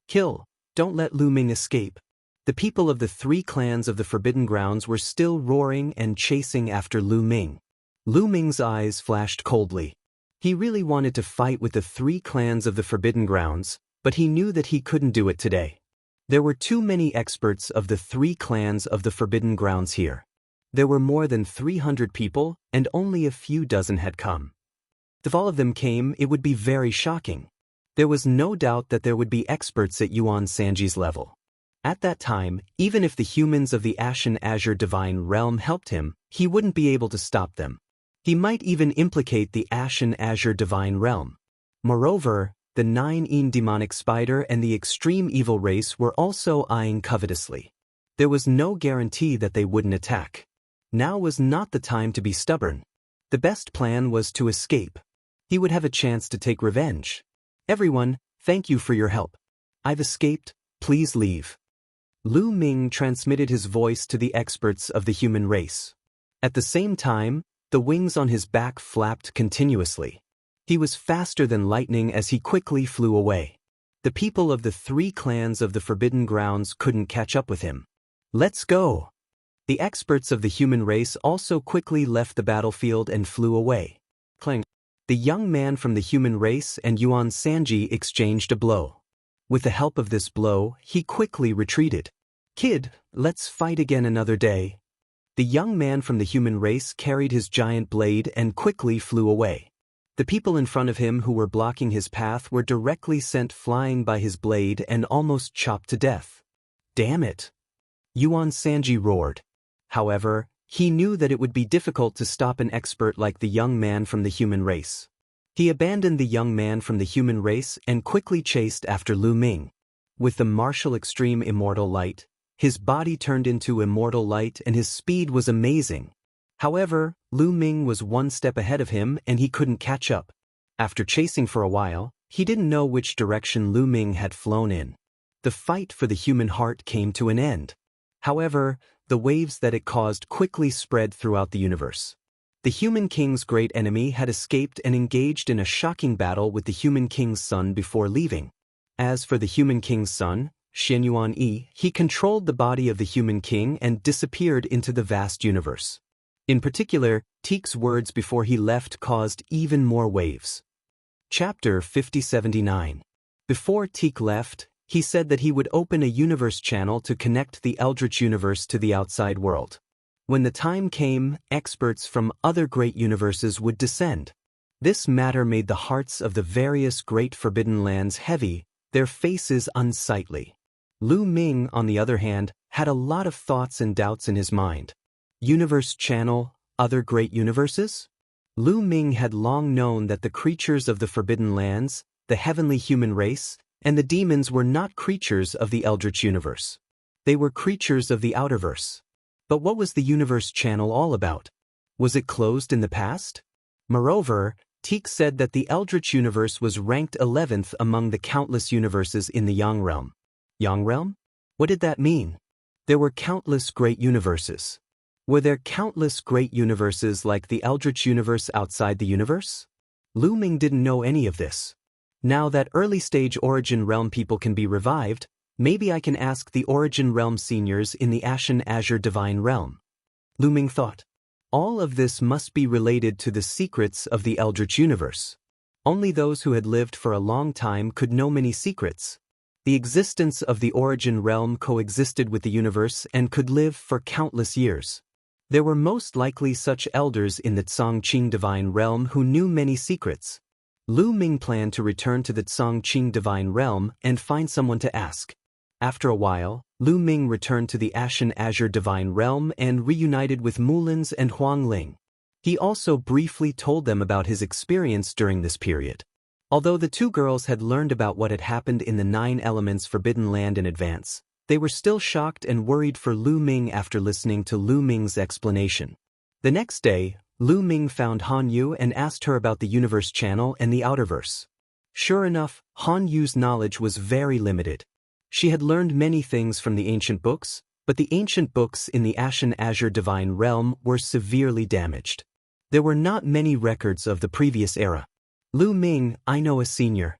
"Kill! Don't let Lu Ming escape." The people of the 3 clans of the Forbidden Grounds were still roaring and chasing after Lu Ming. Lu Ming's eyes flashed coldly. He really wanted to fight with the 3 clans of the Forbidden Grounds, but he knew that he couldn't do it today. There were too many experts of the 3 clans of the Forbidden Grounds here. There were more than 300 people, and only a few dozen had come. If all of them came, it would be very shocking. There was no doubt that there would be experts at Yuan Sanji's level. At that time, even if the humans of the Ashen Azure Divine Realm helped him, he wouldn't be able to stop them. He might even implicate the Ashen Azure Divine Realm. Moreover, the 9 demonic spider and the extreme evil race were also eyeing covetously. There was no guarantee that they wouldn't attack. Now was not the time to be stubborn. The best plan was to escape. He would have a chance to take revenge. "Everyone, thank you for your help. I've escaped, please leave." Lu Ming transmitted his voice to the experts of the human race. At the same time, the wings on his back flapped continuously. He was faster than lightning as he quickly flew away. The people of the 3 clans of the Forbidden Grounds couldn't catch up with him. "Let's go!" The experts of the human race also quickly left the battlefield and flew away. Clang! The young man from the human race and Yuan Sanji exchanged a blow. With the help of this blow, he quickly retreated. "Kid, let's fight again another day." The young man from the human race carried his giant blade and quickly flew away. The people in front of him who were blocking his path were directly sent flying by his blade and almost chopped to death. "Damn it!" Yuan Sanji roared. However, he knew that it would be difficult to stop an expert like the young man from the human race. He abandoned the young man from the human race and quickly chased after Lu Ming. With the martial extreme immortal light, his body turned into immortal light and his speed was amazing. However, Lu Ming was 1 step ahead of him and he couldn't catch up. After chasing for a while, he didn't know which direction Lu Ming had flown in. The fight for the human heart came to an end. However, the waves that it caused quickly spread throughout the universe. The Human King's great enemy had escaped and engaged in a shocking battle with the Human King's son before leaving. As for the Human King's son, Xianyuan Yi, he controlled the body of the Human King and disappeared into the vast universe. In particular, Teek's words before he left caused even more waves. Chapter 5079. Before Teek left, he said that he would open a universe channel to connect the Eldritch universe to the outside world. When the time came, experts from other great universes would descend. This matter made the hearts of the various great forbidden lands heavy, their faces unsightly. Lu Ming, on the other hand, had a lot of thoughts and doubts in his mind. Universe channel, other great universes? Lu Ming had long known that the creatures of the forbidden lands, the heavenly human race, and the demons were not creatures of the Eldritch universe. They were creatures of the outerverse. But what was the universe channel all about? Was it closed in the past? Moreover, Teek said that the Eldritch universe was ranked 11th among the countless universes in the Yang realm. Yang realm? What did that mean? There were countless great universes. Were there countless great universes like the Eldritch universe outside the universe? Lu Ming didn't know any of this. Now that early-stage Origin Realm people can be revived, maybe I can ask the Origin Realm seniors in the Ashen Azure Divine Realm. Lu Ming thought. All of this must be related to the secrets of the Eldritch universe. Only those who had lived for a long time could know many secrets. The existence of the Origin Realm coexisted with the universe and could live for countless years. There were most likely such elders in the Tsongqing Divine Realm who knew many secrets. Lu Ming planned to return to the Tsongqing Divine Realm and find someone to ask. After a while, Lu Ming returned to the Ashen Azure Divine Realm and reunited with Mulins and Wang Lin. He also briefly told them about his experience during this period. Although the two girls had learned about what had happened in the 9 Elements Forbidden Land in advance, they were still shocked and worried for Lu Ming after listening to Lu Ming's explanation. The next day, Lu Ming found Han Yu and asked her about the universe channel and the outerverse. Sure enough, Han Yu's knowledge was very limited. She had learned many things from the ancient books, but the ancient books in the Ashen Azure Divine Realm were severely damaged. There were not many records of the previous era. Lu Ming, I know a senior.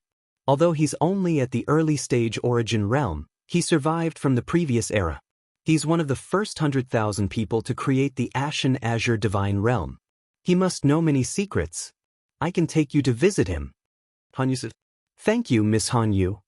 Although he's only at the early stage Origin Realm, he survived from the previous era. He's one of the first 100,000 people to create the Ashen Azure Divine Realm. He must know many secrets. I can take you to visit him. Han Yu said, Thank you, Miss Han Yu.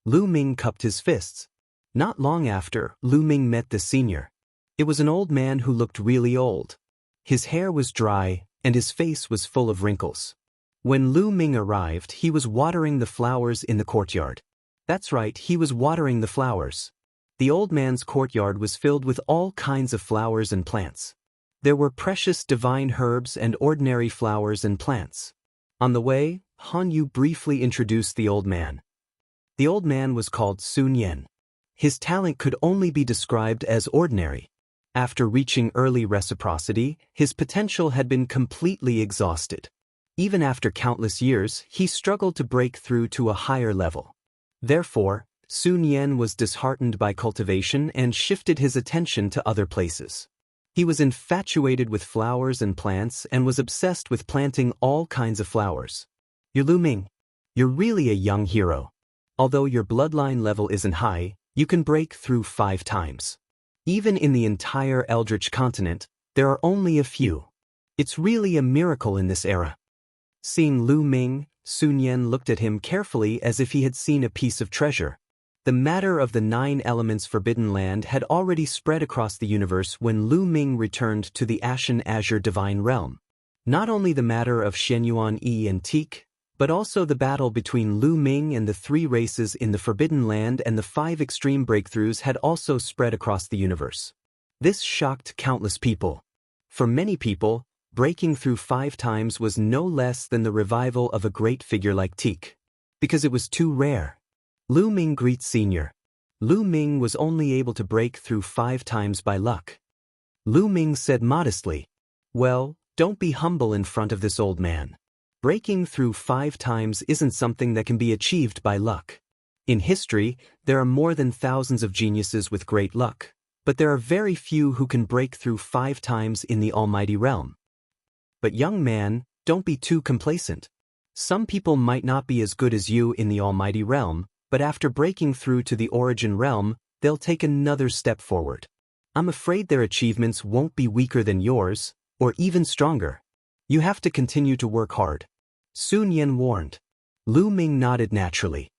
Lu Ming cupped his fists. Not long after, Lu Ming met the senior. It was an old man who looked really old. His hair was dry, and his face was full of wrinkles. When Lu Ming arrived, he was watering the flowers in the courtyard. That's right, he was watering the flowers. The old man's courtyard was filled with all kinds of flowers and plants. There were precious divine herbs and ordinary flowers and plants. On the way, Han Yu briefly introduced the old man. The old man was called Sun Yan. His talent could only be described as ordinary. After reaching early reciprocity, his potential had been completely exhausted. Even after countless years, he struggled to break through to a higher level. Therefore, Sun Yan was disheartened by cultivation and shifted his attention to other places. He was infatuated with flowers and plants and was obsessed with planting all kinds of flowers. You're Lu Ming. You're really a young hero. Although your bloodline level isn't high, you can break through 5 times. Even in the entire Eldritch continent, there are only a few. It's really a miracle in this era. Seeing Lu Ming, Sun Yan looked at him carefully as if he had seen a piece of treasure. The matter of the 9 Elements Forbidden Land had already spread across the universe when Lu Ming returned to the Ashen Azure Divine Realm. Not only the matter of Xianyuan Yi and Teek, but also the battle between Lu Ming and the 3 races in the Forbidden Land and the 5 extreme breakthroughs had also spread across the universe. This shocked countless people. For many people, breaking through 5 times was no less than the revival of a great figure like Teek. Because it was too rare. Lu Ming greets Senior. Lu Ming was only able to break through 5 times by luck. Lu Ming said modestly, Well, don't be humble in front of this old man. Breaking through 5 times isn't something that can be achieved by luck. In history, there are more than thousands of geniuses with great luck, but there are very few who can break through 5 times in the Almighty Realm. But young man, don't be too complacent. Some people might not be as good as you in the Almighty Realm, but after breaking through to the Origin Realm, they'll take another step forward. I'm afraid their achievements won't be weaker than yours, or even stronger. You have to continue to work hard. Sun Yan warned. Lu Ming nodded naturally.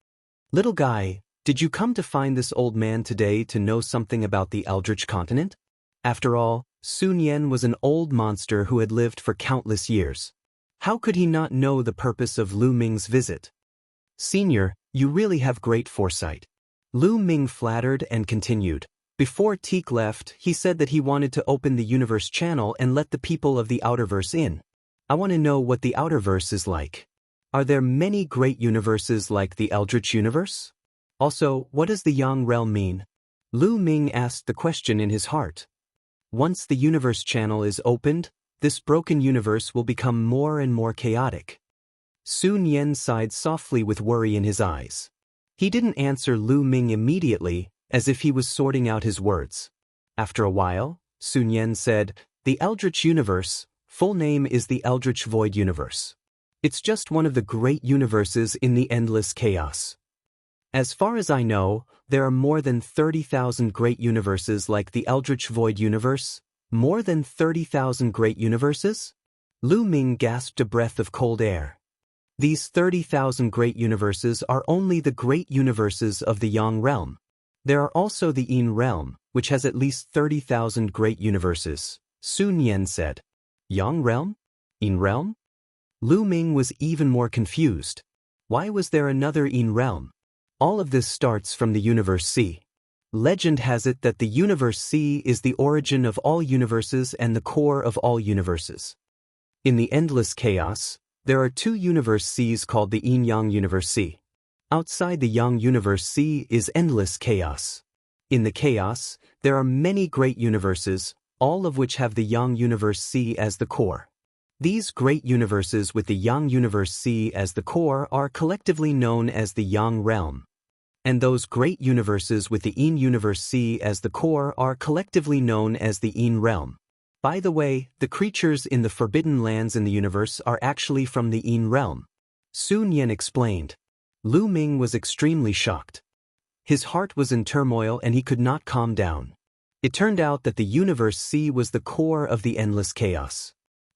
Little guy, did you come to find this old man today to know something about the Eldritch continent? After all, Sun Yan was an old monster who had lived for countless years. How could he not know the purpose of Lu Ming's visit? Senior, you really have great foresight. Lu Ming flattered and continued. Before Teak left, he said that he wanted to open the universe channel and let the people of the Outerverse in. I want to know what the Outerverse is like. Are there many great universes like the Eldritch universe? Also, what does the Yang realm mean? Lu Ming asked the question in his heart. Once the universe channel is opened, this broken universe will become more and more chaotic. Sun Yan sighed softly with worry in his eyes. He didn't answer Lu Ming immediately, as if he was sorting out his words. After a while, Sun Yan said, the Eldritch universe, full name is the Eldritch Void universe. It's just one of the great universes in the endless chaos. As far as I know, there are more than 30,000 great universes like the Eldritch Void universe. More than 30,000 great universes? Lu Ming gasped a breath of cold air. These 30,000 great universes are only the great universes of the Yang realm. There are also the Yin realm, which has at least 30,000 great universes, Sun Yan said. Yang realm? Yin realm? Lu Ming was even more confused. Why was there another Yin realm? All of this starts from the universe C. Legend has it that the universe C is the origin of all universes and the core of all universes. In the endless chaos, there are two universe Cs called the Yin-Yang universe C. Outside the Yang universe C is endless chaos. In the chaos, there are many great universes, all of which have the Yang universe C as the core. These great universes with the Yang universe C as the core are collectively known as the Yang realm. And those great universes with the Yin universe C as the core are collectively known as the Yin realm. By the way, the creatures in the forbidden lands in the universe are actually from the Yin realm. Sun Yan explained. Lu Ming was extremely shocked. His heart was in turmoil and he could not calm down. It turned out that the universe C was the core of the endless chaos.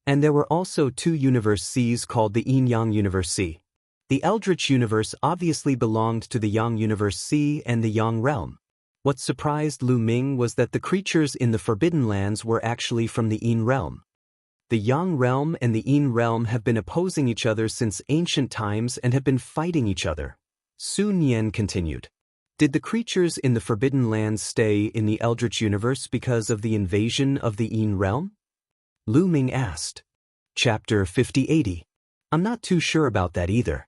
And there were also two universe Cs called the Yin-Yang universe C. The Eldritch universe obviously belonged to the Yang universe C and the Yang realm. What surprised Lu Ming was that the creatures in the Forbidden Lands were actually from the Yin realm. The Yang realm and the Yin realm have been opposing each other since ancient times and have been fighting each other. Sun Yan continued. Did the creatures in the Forbidden Lands stay in the Eldritch universe because of the invasion of the Yin realm? Lu Ming asked. Chapter 5080. I'm not too sure about that either.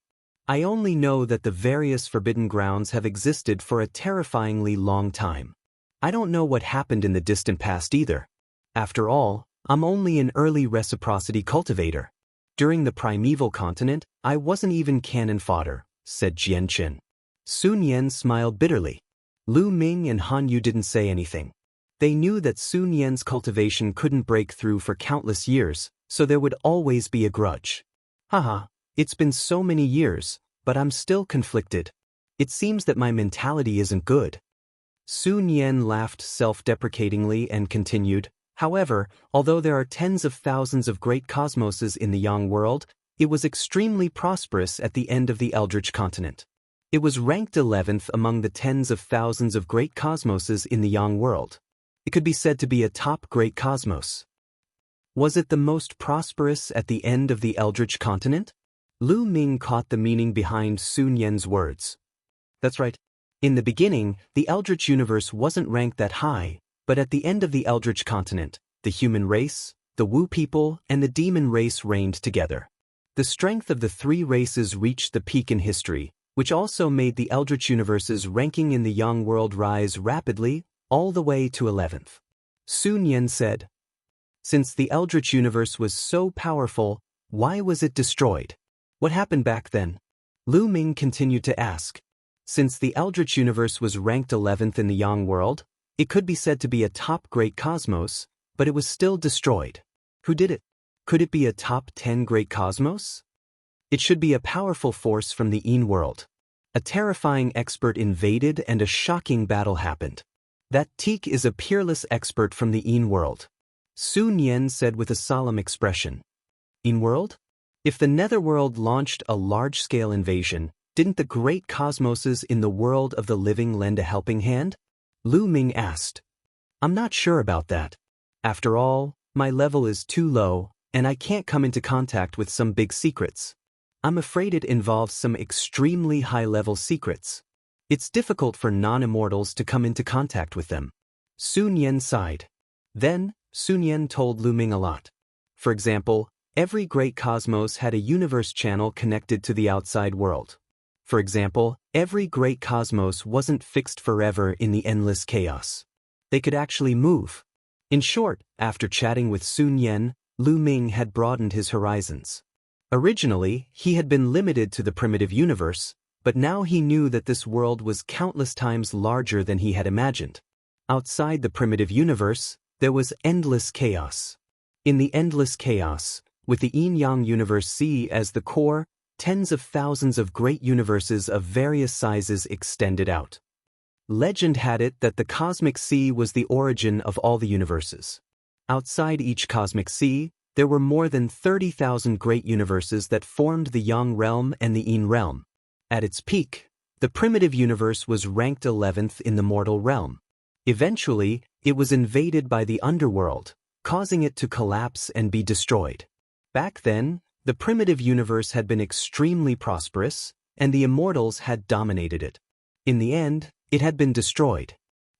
I only know that the various forbidden grounds have existed for a terrifyingly long time. I don't know what happened in the distant past either. After all, I'm only an early reciprocity cultivator. During the primeval continent, I wasn't even cannon fodder, said Jianchen. Sun Yan smiled bitterly. Lu Ming and Han Yu didn't say anything. They knew that Sun Yan's cultivation couldn't break through for countless years, so there would always be a grudge. Haha, it's been so many years, but I'm still conflicted. It seems that my mentality isn't good. Sun Yan laughed self-deprecatingly and continued, however, although there are tens of thousands of great cosmoses in the Yang world, it was extremely prosperous at the end of the Eldritch continent. It was ranked 11th among the tens of thousands of great cosmoses in the Yang world. It could be said to be a top great cosmos. Was it the most prosperous at the end of the Eldritch continent? Lu Ming caught the meaning behind Sun Yan's words. That's right. In the beginning, the Eldritch universe wasn't ranked that high, but at the end of the Eldritch continent, the human race, the Wu people, and the demon race reigned together. The strength of the three races reached the peak in history, which also made the Eldritch universe's ranking in the Yang world rise rapidly, all the way to 11th. Sun Yan said, since the Eldritch universe was so powerful, why was it destroyed? What happened back then? Lu Ming continued to ask. Since the Eldritch universe was ranked 11th in the Yang world, it could be said to be a top great cosmos, but it was still destroyed. Who did it? Could it be a top 10 great cosmos? It should be a powerful force from the Yin world. A terrifying expert invaded and a shocking battle happened. That Teak is a peerless expert from the Yin world. Sun Yen said with a solemn expression. Yin world? If the netherworld launched a large-scale invasion, didn't the great cosmoses in the world of the living lend a helping hand? Lu Ming asked. I'm not sure about that. After all, my level is too low, and I can't come into contact with some big secrets. I'm afraid it involves some extremely high-level secrets. It's difficult for non-immortals to come into contact with them. Sun Yen sighed. Then, Sun Yen told Lu Ming a lot. For example, every great cosmos had a universe channel connected to the outside world. For example, every great cosmos wasn't fixed forever in the endless chaos. They could actually move. In short, after chatting with Sun Yen, Lu Ming had broadened his horizons. Originally, he had been limited to the primitive universe, but now he knew that this world was countless times larger than he had imagined. Outside the primitive universe, there was endless chaos. In the endless chaos, with the yin-yang universe C as the core, tens of thousands of great universes of various sizes extended out. Legend had it that the cosmic sea was the origin of all the universes. Outside each cosmic sea, there were more than 30,000 great universes that formed the Yang realm and the Yin realm. At its peak, the primitive universe was ranked 11th in the mortal realm. Eventually, it was invaded by the underworld, causing it to collapse and be destroyed. Back then, the primitive universe had been extremely prosperous, and the immortals had dominated it. In the end, it had been destroyed.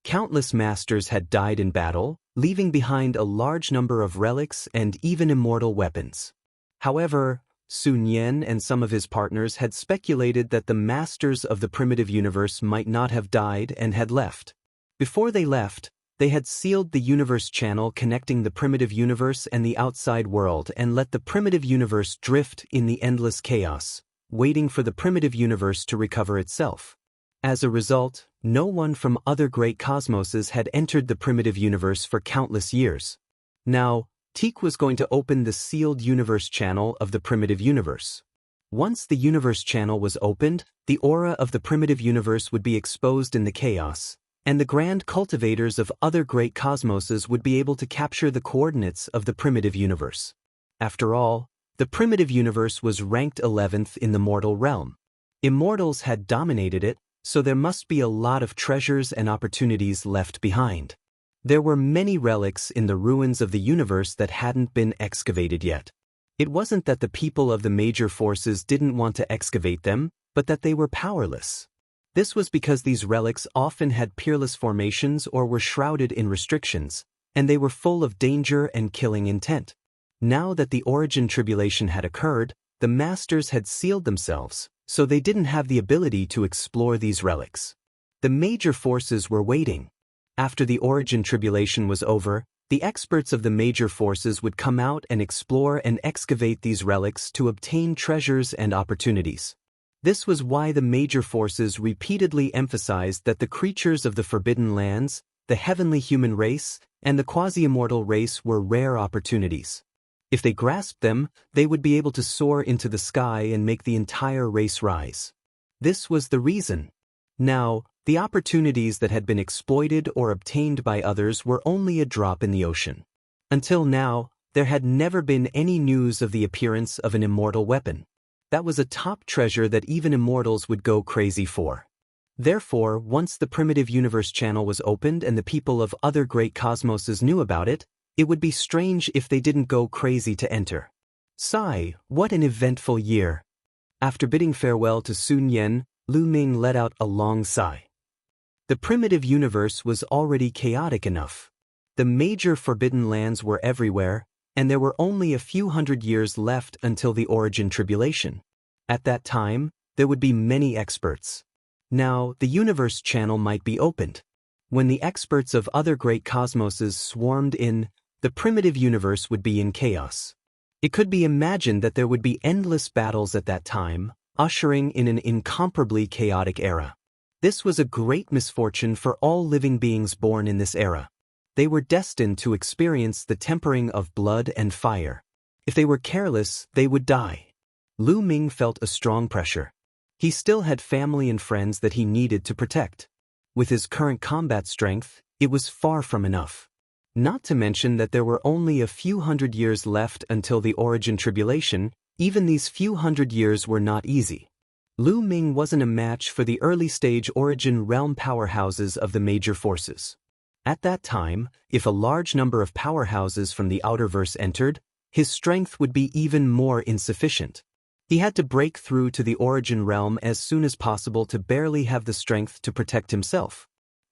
Countless masters had died in battle, leaving behind a large number of relics and even immortal weapons. However, Sun Yen and some of his partners had speculated that the masters of the primitive universe might not have died and had left. Before they left, they had sealed the universe channel connecting the primitive universe and the outside world and let the primitive universe drift in the endless chaos, waiting for the primitive universe to recover itself. As a result, no one from other great cosmoses had entered the primitive universe for countless years. Now, Teak was going to open the sealed universe channel of the primitive universe. Once the universe channel was opened, the aura of the primitive universe would be exposed in the chaos, and the grand cultivators of other great cosmoses would be able to capture the coordinates of the primitive universe. After all, the primitive universe was ranked 11th in the mortal realm. Immortals had dominated it, so there must be a lot of treasures and opportunities left behind. There were many relics in the ruins of the universe that hadn't been excavated yet. It wasn't that the people of the major forces didn't want to excavate them, but that they were powerless. This was because these relics often had peerless formations or were shrouded in restrictions, and they were full of danger and killing intent. Now that the origin tribulation had occurred, the masters had sealed themselves, so they didn't have the ability to explore these relics. The major forces were waiting. After the origin tribulation was over, the experts of the major forces would come out and explore and excavate these relics to obtain treasures and opportunities. This was why the major forces repeatedly emphasized that the creatures of the Forbidden Lands, the heavenly human race, and the quasi-immortal race were rare opportunities. If they grasped them, they would be able to soar into the sky and make the entire race rise. This was the reason. Now, the opportunities that had been exploited or obtained by others were only a drop in the ocean. Until now, there had never been any news of the appearance of an immortal weapon. That was a top treasure that even immortals would go crazy for. Therefore, once the primitive universe channel was opened and the people of other great cosmoses knew about it, it would be strange if they didn't go crazy to enter. Sigh, what an eventful year. After bidding farewell to Sun Yen, Lu Ming let out a long sigh. The primitive universe was already chaotic enough. The major forbidden lands were everywhere, and there were only a few hundred years left until the origin tribulation. At that time, there would be many experts. Now, the universe channel might be opened. When the experts of other great cosmoses swarmed in, the primitive universe would be in chaos. It could be imagined that there would be endless battles at that time, ushering in an incomparably chaotic era. This was a great misfortune for all living beings born in this era. They were destined to experience the tempering of blood and fire. If they were careless, they would die. Lu Ming felt a strong pressure. He still had family and friends that he needed to protect. With his current combat strength, it was far from enough. Not to mention that there were only a few hundred years left until the Origin Tribulation. Even these few hundred years were not easy. Lu Ming wasn't a match for the early-stage Origin realm powerhouses of the major forces. At that time, if a large number of powerhouses from the Outerverse entered, his strength would be even more insufficient. He had to break through to the Origin realm as soon as possible to barely have the strength to protect himself.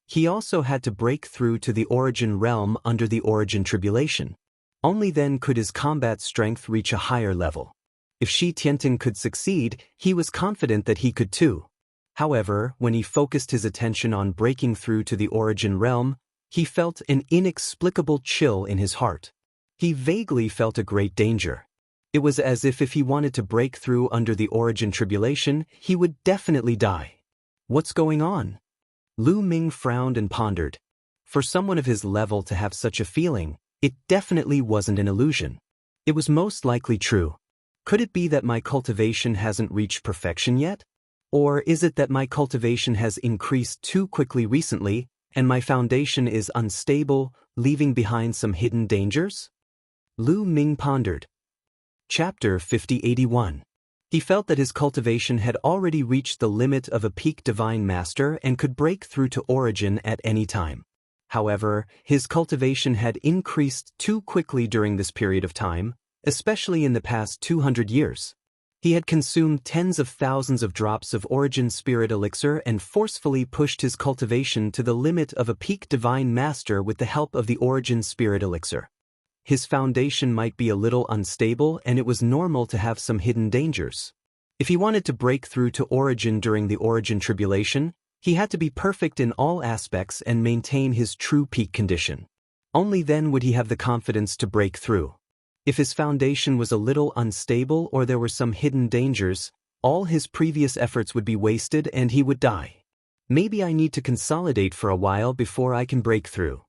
He also had to break through to the Origin realm under the Origin Tribulation. Only then could his combat strength reach a higher level. If Shi Tianting could succeed, he was confident that he could too. However, when he focused his attention on breaking through to the Origin realm, he felt an inexplicable chill in his heart. He vaguely felt a great danger. It was as if he wanted to break through under the Origin Tribulation, he would definitely die. What's going on? Lu Ming frowned and pondered. For someone of his level to have such a feeling, it definitely wasn't an illusion. It was most likely true. Could it be that my cultivation hasn't reached perfection yet? Or is it that my cultivation has increased too quickly recently, and my foundation is unstable, leaving behind some hidden dangers? Lu Ming pondered. Chapter 5081. He felt that his cultivation had already reached the limit of a peak divine master and could break through to Origin at any time. However, his cultivation had increased too quickly during this period of time, especially in the past 200 years. He had consumed tens of thousands of drops of Origin Spirit Elixir and forcefully pushed his cultivation to the limit of a peak divine master with the help of the Origin Spirit Elixir. His foundation might be a little unstable and it was normal to have some hidden dangers. If he wanted to break through to Origin during the Origin Tribulation, he had to be perfect in all aspects and maintain his true peak condition. Only then would he have the confidence to break through. If his foundation was a little unstable or there were some hidden dangers, all his previous efforts would be wasted and he would die. Maybe I need to consolidate for a while before I can break through.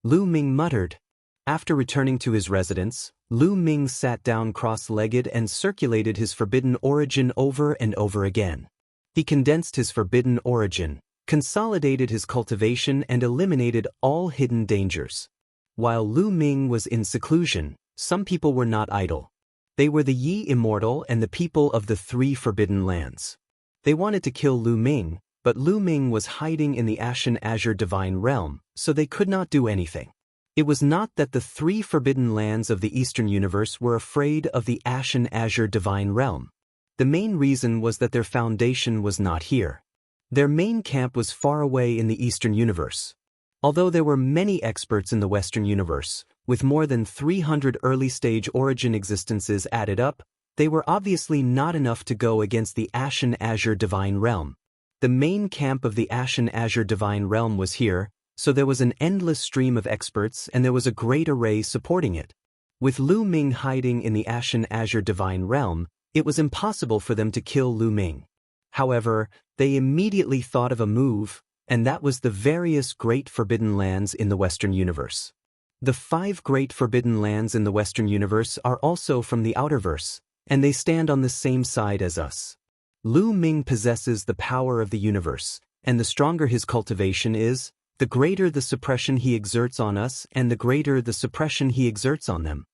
Lu Ming muttered. After returning to his residence, Lu Ming sat down cross-legged and circulated his forbidden origin over and over again. He condensed his forbidden origin, consolidated his cultivation and eliminated all hidden dangers. While Lu Ming was in seclusion, some people were not idle. They were the Yi Immortal and the people of the three forbidden lands. They wanted to kill Lu Ming, but Lu Ming was hiding in the Ashen Azure Divine Realm, so they could not do anything. It was not that the three forbidden lands of the Eastern Universe were afraid of the Ashen Azure Divine Realm. The main reason was that their foundation was not here. Their main camp was far away in the Eastern Universe. Although there were many experts in the Western Universe, with more than 300 early-stage Origin existences added up, they were obviously not enough to go against the Ashen Azure Divine Realm. The main camp of the Ashen Azure Divine Realm was here, so there was an endless stream of experts and there was a great array supporting it. With Lu Ming hiding in the Ashen Azure Divine Realm, it was impossible for them to kill Lu Ming. However, they immediately thought of a move, and that was the various great forbidden lands in the Western Universe. The 5 great forbidden lands in the Western Universe are also from the Outerverse, and they stand on the same side as us. Lu Ming possesses the power of the universe, and the stronger his cultivation is, the greater the suppression he exerts on us and the greater the suppression he exerts on them.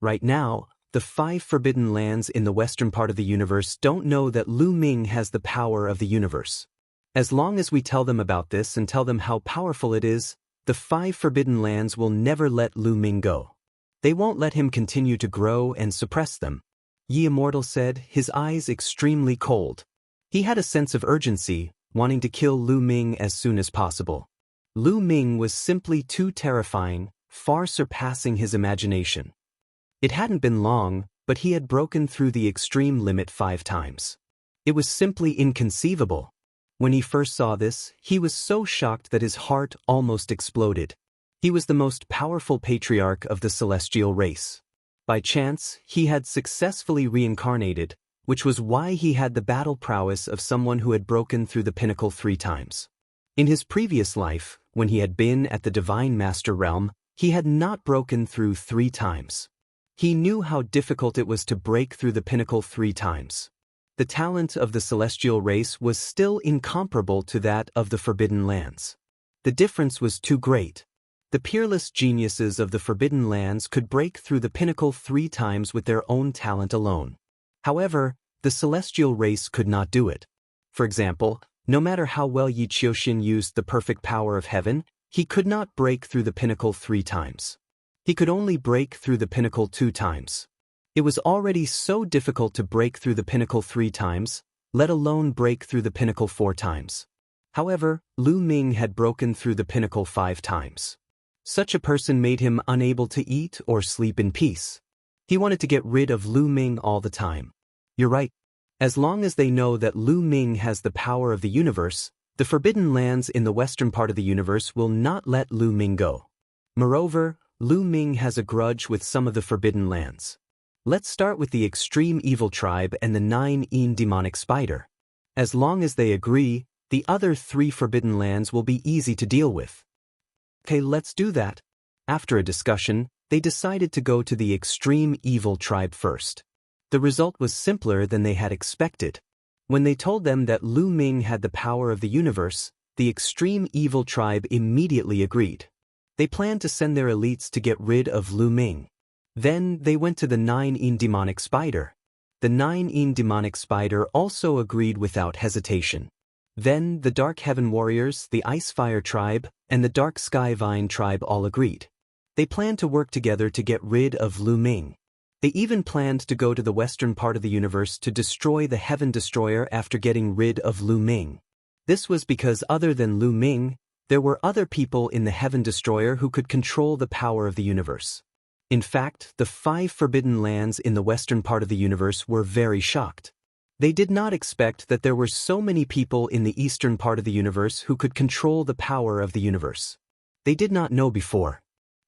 Right now, the 5 forbidden lands in the western part of the universe don't know that Lu Ming has the power of the universe. As long as we tell them about this and tell them how powerful it is, the 5 forbidden lands will never let Lu Ming go. They won't let him continue to grow and suppress them. Yi Immortal said, his eyes extremely cold. He had a sense of urgency, wanting to kill Lu Ming as soon as possible. Lu Ming was simply too terrifying, far surpassing his imagination. It hadn't been long, but he had broken through the extreme limit 5 times. It was simply inconceivable. When he first saw this, he was so shocked that his heart almost exploded. He was the most powerful patriarch of the celestial race. By chance, he had successfully reincarnated, which was why he had the battle prowess of someone who had broken through the pinnacle 3 times. In his previous life, when he had been at the Divine Master Realm, he had not broken through 3 times. He knew how difficult it was to break through the pinnacle 3 times. The talent of the celestial race was still incomparable to that of the Forbidden Lands. The difference was too great. The peerless geniuses of the Forbidden Lands could break through the pinnacle 3 times with their own talent alone. However, the celestial race could not do it. For example, no matter how well Yi Qiuxin used the perfect power of heaven, he could not break through the pinnacle 3 times. He could only break through the pinnacle 2 times. It was already so difficult to break through the pinnacle 3 times, let alone break through the pinnacle 4 times. However, Lu Ming had broken through the pinnacle 5 times. Such a person made him unable to eat or sleep in peace. He wanted to get rid of Lu Ming all the time. You're right. As long as they know that Lu Ming has the power of the universe, the Forbidden Lands in the western part of the universe will not let Lu Ming go. Moreover, Lu Ming has a grudge with some of the Forbidden Lands. Let's start with the extreme evil tribe and the 9 demonic spider. As long as they agree, the other 3 Forbidden Lands will be easy to deal with. Okay, let's do that. After a discussion, they decided to go to the extreme evil tribe first. The result was simpler than they had expected. When they told them that Lu Ming had the power of the universe, the extreme evil tribe immediately agreed. They planned to send their elites to get rid of Lu Ming. Then they went to the 9 demonic spider. The 9 demonic spider also agreed without hesitation. Then the Dark Heaven Warriors, the Ice Fire tribe, and the Dark Sky Vine tribe all agreed. They planned to work together to get rid of Lu Ming. They even planned to go to the western part of the universe to destroy the Heaven Destroyer after getting rid of Lu Ming. This was because other than Lu Ming, there were other people in the Heaven Destroyer who could control the power of the universe. In fact, the 5 Forbidden Lands in the western part of the universe were very shocked. They did not expect that there were so many people in the eastern part of the universe who could control the power of the universe. They did not know before.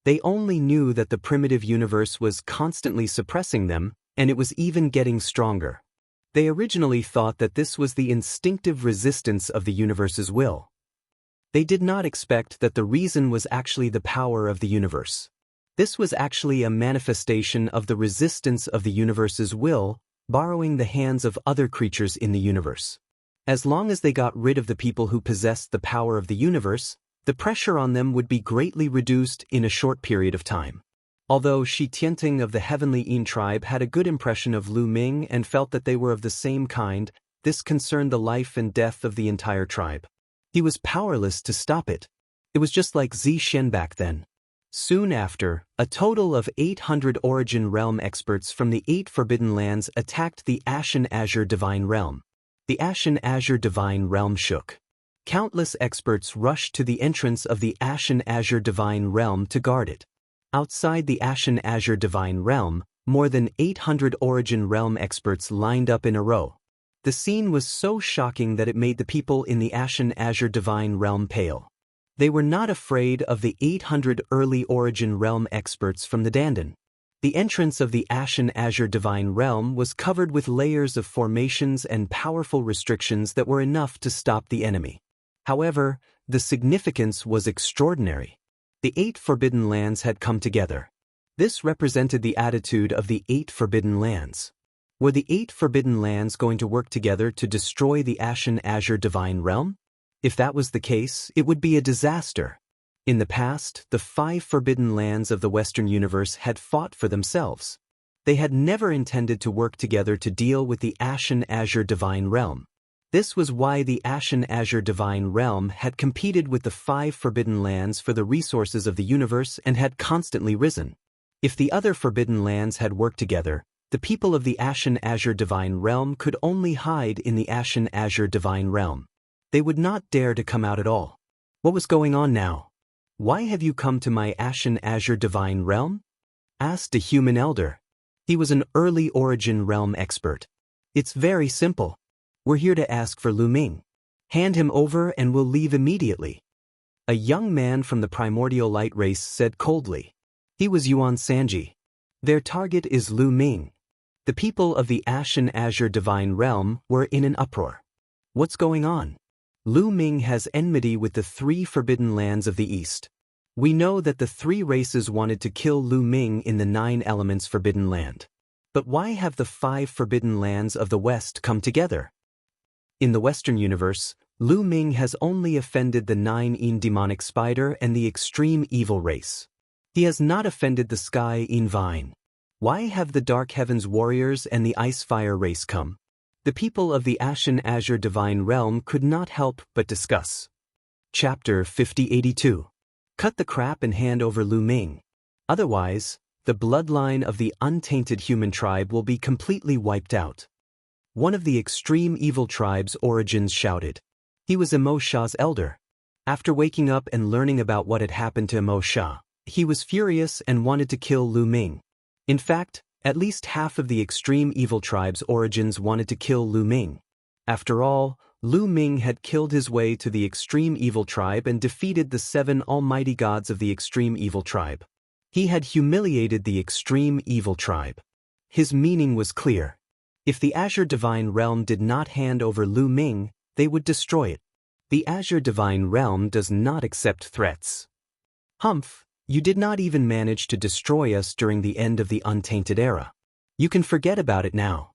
They only knew that the primitive universe was constantly suppressing them, and it was even getting stronger. They originally thought that this was the instinctive resistance of the universe's will. They did not expect that the reason was actually the power of the universe. This was actually a manifestation of the resistance of the universe's will, borrowing the hands of other creatures in the universe. As long as they got rid of the people who possessed the power of the universe, the pressure on them would be greatly reduced in a short period of time. Although Shi Tianting of the Heavenly Yin tribe had a good impression of Lu Ming and felt that they were of the same kind, this concerned the life and death of the entire tribe. He was powerless to stop it. It was just like Zi Shen back then. Soon after, a total of 800 Origin Realm experts from the 8 Forbidden Lands attacked the Ashen Azure Divine Realm. The Ashen Azure Divine Realm shook. Countless experts rushed to the entrance of the Ashen Azure Divine Realm to guard it. Outside the Ashen Azure Divine Realm, more than 800 Origin Realm experts lined up in a row. The scene was so shocking that it made the people in the Ashen Azure Divine Realm pale. They were not afraid of the 800 early Origin Realm experts from the Dandan. The entrance of the Ashen Azure Divine Realm was covered with layers of formations and powerful restrictions that were enough to stop the enemy. However, the significance was extraordinary. The 8 Forbidden Lands had come together. This represented the attitude of the 8 Forbidden Lands. Were the 8 Forbidden Lands going to work together to destroy the Ashen Azure Divine Realm? If that was the case, it would be a disaster. In the past, the 5 Forbidden Lands of the Western universe had fought for themselves. They had never intended to work together to deal with the Ashen Azure Divine Realm. This was why the Ashen Azure Divine Realm had competed with the 5 Forbidden Lands for the resources of the universe and had constantly risen. If the other Forbidden Lands had worked together, the people of the Ashen Azure Divine Realm could only hide in the Ashen Azure Divine Realm. They would not dare to come out at all. What was going on now? "Why have you come to my Ashen Azure Divine Realm?" asked a human elder. He was an early Origin Realm expert. "It's very simple. We're here to ask for Lu Ming. Hand him over and we'll leave immediately." A young man from the primordial light race said coldly. He was Yuan Sanji. "Their target is Lu Ming." The people of the Ashen Azure Divine Realm were in an uproar. What's going on? Lu Ming has enmity with the 3 Forbidden Lands of the East. We know that the three races wanted to kill Lu Ming in the 9 elements forbidden land. But why have the 5 forbidden lands of the West come together? In the Western universe, Lu Ming has only offended the 9 demonic spider and the extreme evil race. He has not offended the sky vine. Why have the dark heavens warriors and the ice fire race come? The people of the Ashen Azure divine realm could not help but discuss. Chapter 5082. Cut the crap and hand over Lu Ming. Otherwise, the bloodline of the untainted human tribe will be completely wiped out. One of the extreme evil tribe's origins shouted. He was Imo Sha's elder. After waking up and learning about what had happened to Imo Sha, he was furious and wanted to kill Lu Ming. In fact, at least half of the extreme evil tribe's origins wanted to kill Lu Ming. After all, Lu Ming had killed his way to the extreme evil tribe and defeated the 7 almighty gods of the extreme evil tribe. He had humiliated the extreme evil tribe. His meaning was clear. If the Azure Divine Realm did not hand over Lu Ming, they would destroy it. The Azure Divine Realm does not accept threats. Humph, you did not even manage to destroy us during the end of the Untainted Era. You can forget about it now.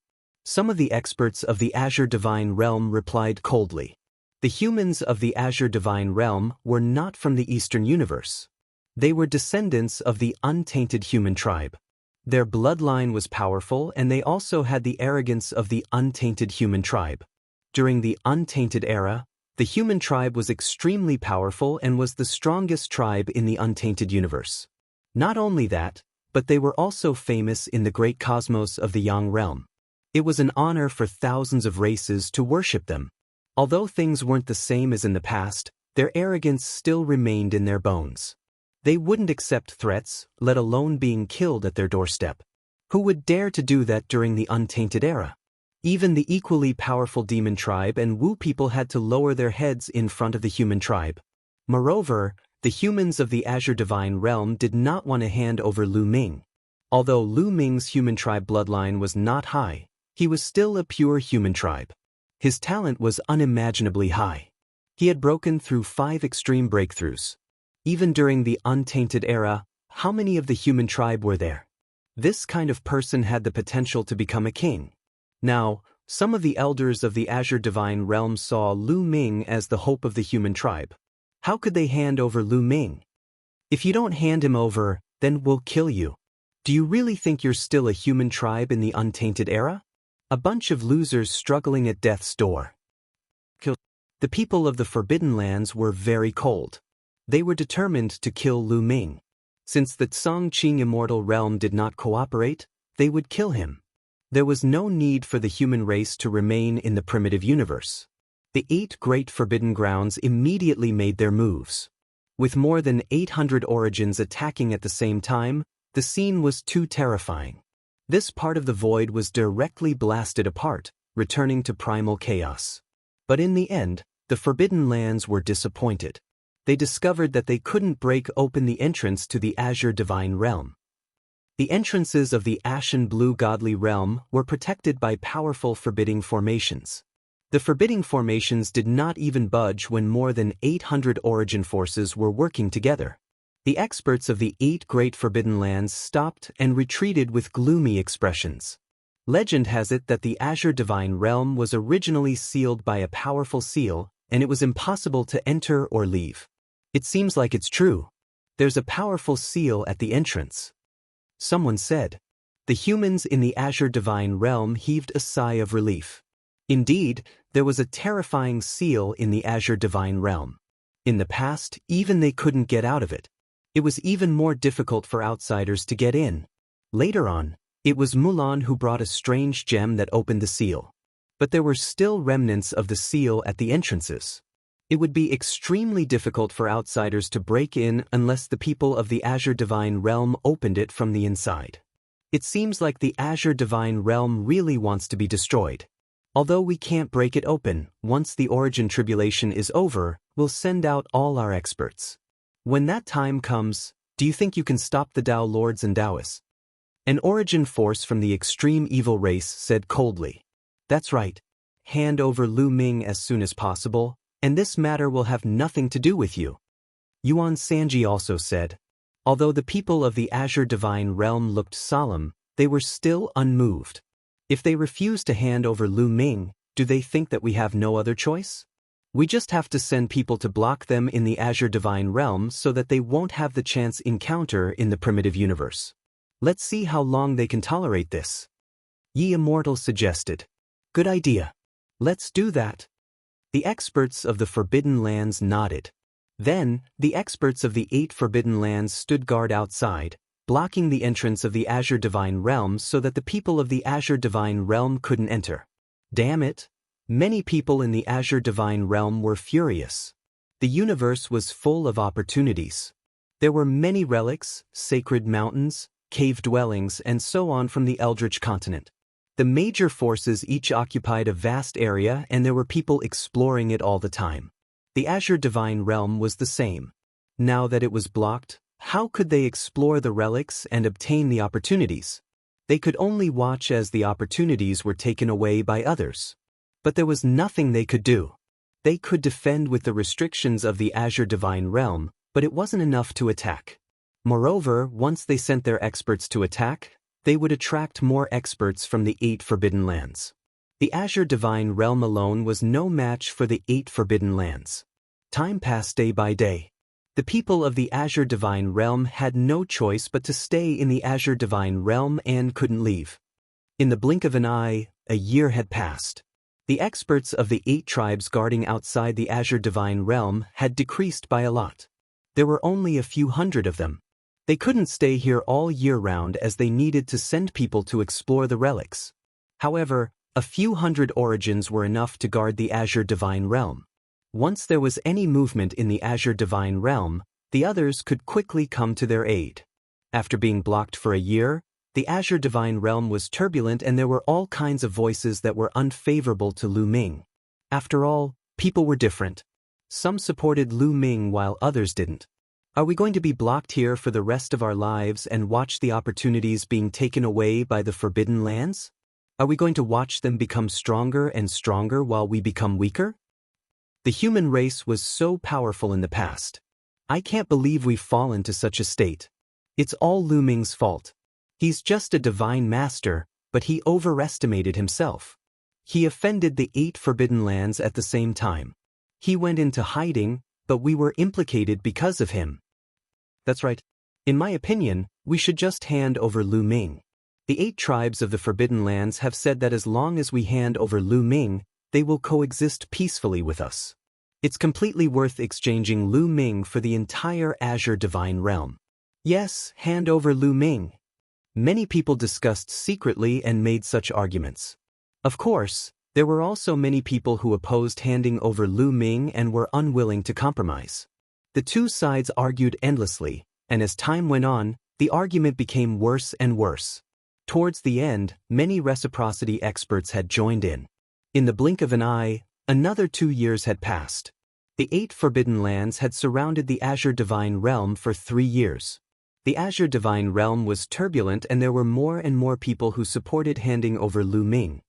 Some of the experts of the Azure Divine Realm replied coldly. The humans of the Azure Divine Realm were not from the Eastern Universe. They were descendants of the untainted human tribe. Their bloodline was powerful, and they also had the arrogance of the untainted human tribe. During the Untainted Era, the human tribe was extremely powerful and was the strongest tribe in the untainted universe. Not only that, but they were also famous in the great cosmos of the Yang realm. It was an honor for thousands of races to worship them. Although things weren't the same as in the past, their arrogance still remained in their bones. They wouldn't accept threats, let alone being killed at their doorstep. Who would dare to do that during the Untainted Era? Even the equally powerful demon tribe and Wu people had to lower their heads in front of the human tribe. Moreover, the humans of the Azure Divine Realm did not want to hand over Lu Ming. Although Lu Ming's human tribe bloodline was not high, he was still a pure human tribe. His talent was unimaginably high. He had broken through 5 extreme breakthroughs. Even during the Untainted Era, how many of the human tribe were there? This kind of person had the potential to become a king. Now, some of the elders of the Azure Divine Realm saw Lu Ming as the hope of the human tribe. How could they hand over Lu Ming? If you don't hand him over, then we'll kill you. Do you really think you're still a human tribe in the Untainted Era? A bunch of losers struggling at death's door. The people of the Forbidden Lands were very cold. They were determined to kill Lu Ming. Since the Chongqing Immortal realm did not cooperate, they would kill him. There was no need for the human race to remain in the primitive universe. The 8 great forbidden grounds immediately made their moves. With more than 800 origins attacking at the same time, the scene was too terrifying. This part of the void was directly blasted apart, returning to primal chaos. But in the end, the Forbidden Lands were disappointed. They discovered that they couldn't break open the entrance to the Azure Divine Realm. The entrances of the Ashen Blue Godly Realm were protected by powerful forbidding formations. The forbidding formations did not even budge when more than 800 origin forces were working together. The experts of the 8 great forbidden lands stopped and retreated with gloomy expressions. Legend has it that the Azure Divine Realm was originally sealed by a powerful seal, and it was impossible to enter or leave. It seems like it's true. There's a powerful seal at the entrance. Someone said. The humans in the Azure Divine Realm heaved a sigh of relief. Indeed, there was a terrifying seal in the Azure Divine Realm. In the past, even they couldn't get out of it. It was even more difficult for outsiders to get in. Later on, it was Mulan who brought a strange gem that opened the seal. But there were still remnants of the seal at the entrances. It would be extremely difficult for outsiders to break in unless the people of the Azure Divine Realm opened it from the inside. It seems like the Azure Divine Realm really wants to be destroyed. Although we can't break it open, once the origin tribulation is over, we'll send out all our experts. When that time comes, do you think you can stop the Dao Lords and Daoists? An origin force from the extreme evil race said coldly. That's right. Hand over Lu Ming as soon as possible, and this matter will have nothing to do with you. Yuan Sanji also said. Although the people of the Azure Divine Realm looked solemn, they were still unmoved. If they refuse to hand over Lu Ming, do they think that we have no other choice? We just have to send people to block them in the Azure Divine Realm so that they won't have the chance encounter in the primitive universe. Let's see how long they can tolerate this. Yi Immortal suggested. Good idea. Let's do that. The experts of the Forbidden Lands nodded. Then, the experts of the 8 Forbidden Lands stood guard outside, blocking the entrance of the Azure Divine Realm so that the people of the Azure Divine Realm couldn't enter. Damn it! Many people in the Azure Divine Realm were furious. The universe was full of opportunities. There were many relics, sacred mountains, cave dwellings, and so on from the Eldritch continent. The major forces each occupied a vast area, and there were people exploring it all the time. The Azure Divine Realm was the same. Now that it was blocked, how could they explore the relics and obtain the opportunities? They could only watch as the opportunities were taken away by others. But there was nothing they could do. They could defend with the restrictions of the Azure Divine Realm, but it wasn't enough to attack. Moreover, once they sent their experts to attack, they would attract more experts from the 8 Forbidden Lands. The Azure Divine Realm alone was no match for the 8 Forbidden Lands. Time passed day by day. The people of the Azure Divine Realm had no choice but to stay in the Azure Divine Realm and couldn't leave. In the blink of an eye, a year had passed. The experts of the 8 tribes guarding outside the Azure Divine Realm had decreased by a lot. There were only a few hundred of them. They couldn't stay here all year round as they needed to send people to explore the relics. However, a few hundred origins were enough to guard the Azure Divine Realm. Once there was any movement in the Azure Divine Realm, the others could quickly come to their aid. After being blocked for a year, the Azure Divine Realm was turbulent and there were all kinds of voices that were unfavorable to Lu Ming. After all, people were different. Some supported Lu Ming while others didn't. Are we going to be blocked here for the rest of our lives and watch the opportunities being taken away by the Forbidden Lands? Are we going to watch them become stronger and stronger while we become weaker? The human race was so powerful in the past. I can't believe we've fallen to such a state. It's all Lu Ming's fault. He's just a divine master, but he overestimated himself. He offended the 8 Forbidden Lands at the same time. He went into hiding, but we were implicated because of him. That's right. In my opinion, we should just hand over Lu Ming. The 8 tribes of the Forbidden Lands have said that as long as we hand over Lu Ming, they will coexist peacefully with us. It's completely worth exchanging Lu Ming for the entire Azure Divine Realm. Yes, hand over Lu Ming. Many people discussed secretly and made such arguments. Of course, there were also many people who opposed handing over Lu Ming and were unwilling to compromise. The two sides argued endlessly, and as time went on, the argument became worse and worse. Towards the end, many reciprocity experts had joined in. In the blink of an eye, another 2 years had passed. The 8 Forbidden Lands had surrounded the Azure Divine Realm for 3 years. The Azure Divine Realm was turbulent and there were more and more people who supported handing over Lu Ming.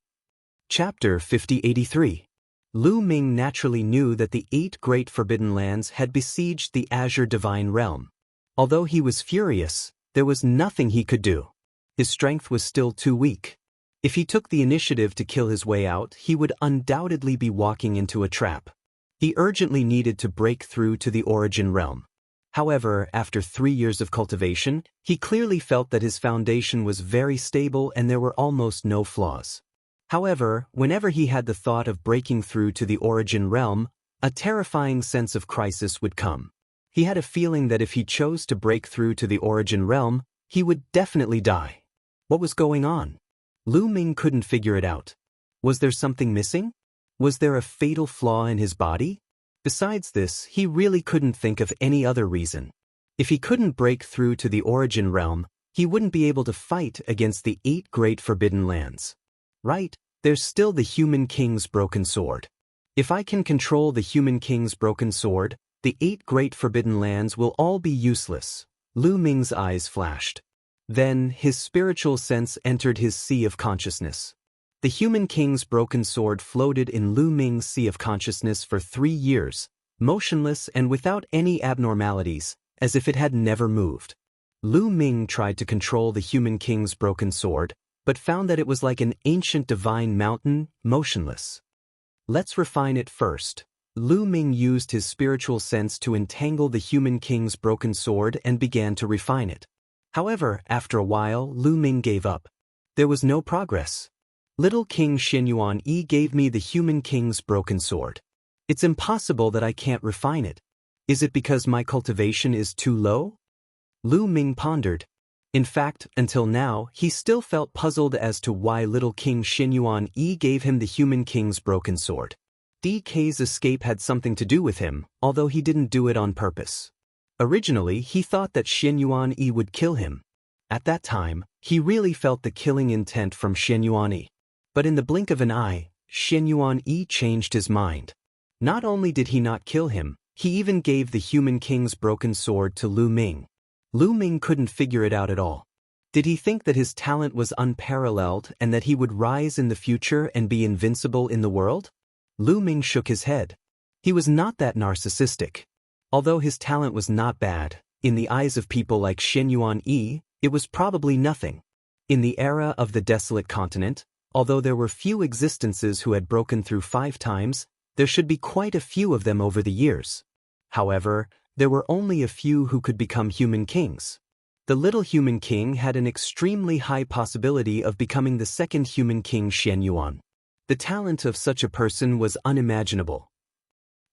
Chapter 5083. Lu Ming naturally knew that the 8 Great Forbidden Lands had besieged the Azure Divine Realm. Although he was furious, there was nothing he could do. His strength was still too weak. If he took the initiative to kill his way out, he would undoubtedly be walking into a trap. He urgently needed to break through to the Origin Realm. However, after 3 years of cultivation, he clearly felt that his foundation was very stable and there were almost no flaws. However, whenever he had the thought of breaking through to the Origin Realm, a terrifying sense of crisis would come. He had a feeling that if he chose to break through to the Origin Realm, he would definitely die. What was going on? Lu Ming couldn't figure it out. Was there something missing? Was there a fatal flaw in his body? Besides this, he really couldn't think of any other reason. If he couldn't break through to the Origin Realm, he wouldn't be able to fight against the 8 Great Forbidden Lands. Right, there's still the Human King's broken sword. If I can control the Human King's broken sword, the 8 Great Forbidden Lands will all be useless. Lu Ming's eyes flashed. Then, his spiritual sense entered his sea of consciousness. The Human King's broken sword floated in Lu Ming's sea of consciousness for 3 years, motionless and without any abnormalities, as if it had never moved. Lu Ming tried to control the human king's broken sword, but found that it was like an ancient divine mountain, motionless. Let's refine it first. Lu Ming used his spiritual sense to entangle the human king's broken sword and began to refine it. However, after a while, Lu Ming gave up. There was no progress. Little King Xianxia gave me the human king's broken sword. It's impossible that I can't refine it. Is it because my cultivation is too low? Lu Ming pondered. In fact, until now, he still felt puzzled as to why little King Xianxia gave him the human king's broken sword. DK's escape had something to do with him, although he didn't do it on purpose. Originally, he thought that Xianxia would kill him. At that time, he really felt the killing intent from Xianxia. But in the blink of an eye, Xianxia changed his mind. Not only did he not kill him, he even gave the human king's broken sword to Lu Ming. Lu Ming couldn't figure it out at all. Did he think that his talent was unparalleled and that he would rise in the future and be invincible in the world? Lu Ming shook his head. He was not that narcissistic. Although his talent was not bad, in the eyes of people like Xianxia, it was probably nothing. In the era of the desolate continent, although there were few existences who had broken through 5 times, there should be quite a few of them over the years. However, there were only a few who could become human kings. The little human king had an extremely high possibility of becoming the second human king Xianxia. The talent of such a person was unimaginable.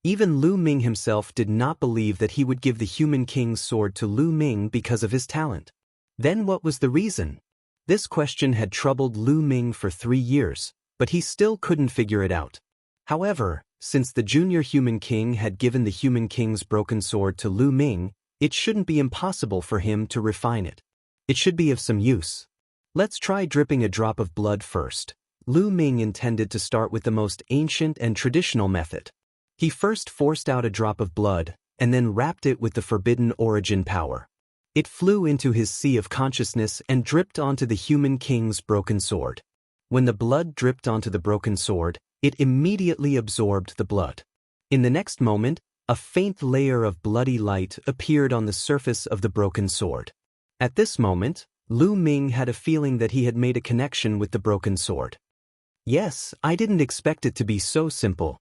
Even Lu Ming himself did not believe that he would give the human king's sword to Lu Ming because of his talent. Then what was the reason? This question had troubled Lu Ming for 3 years, but he still couldn't figure it out. However, since the junior human king had given the human king's broken sword to Lu Ming, it shouldn't be impossible for him to refine it. It should be of some use. Let's try dripping a drop of blood first. Lu Ming intended to start with the most ancient and traditional method. He first forced out a drop of blood, and then wrapped it with the forbidden origin power. It flew into his sea of consciousness and dripped onto the human king's broken sword. When the blood dripped onto the broken sword, it immediately absorbed the blood. In the next moment, a faint layer of bloody light appeared on the surface of the broken sword. At this moment, Lu Ming had a feeling that he had made a connection with the broken sword. Yes, I didn't expect it to be so simple.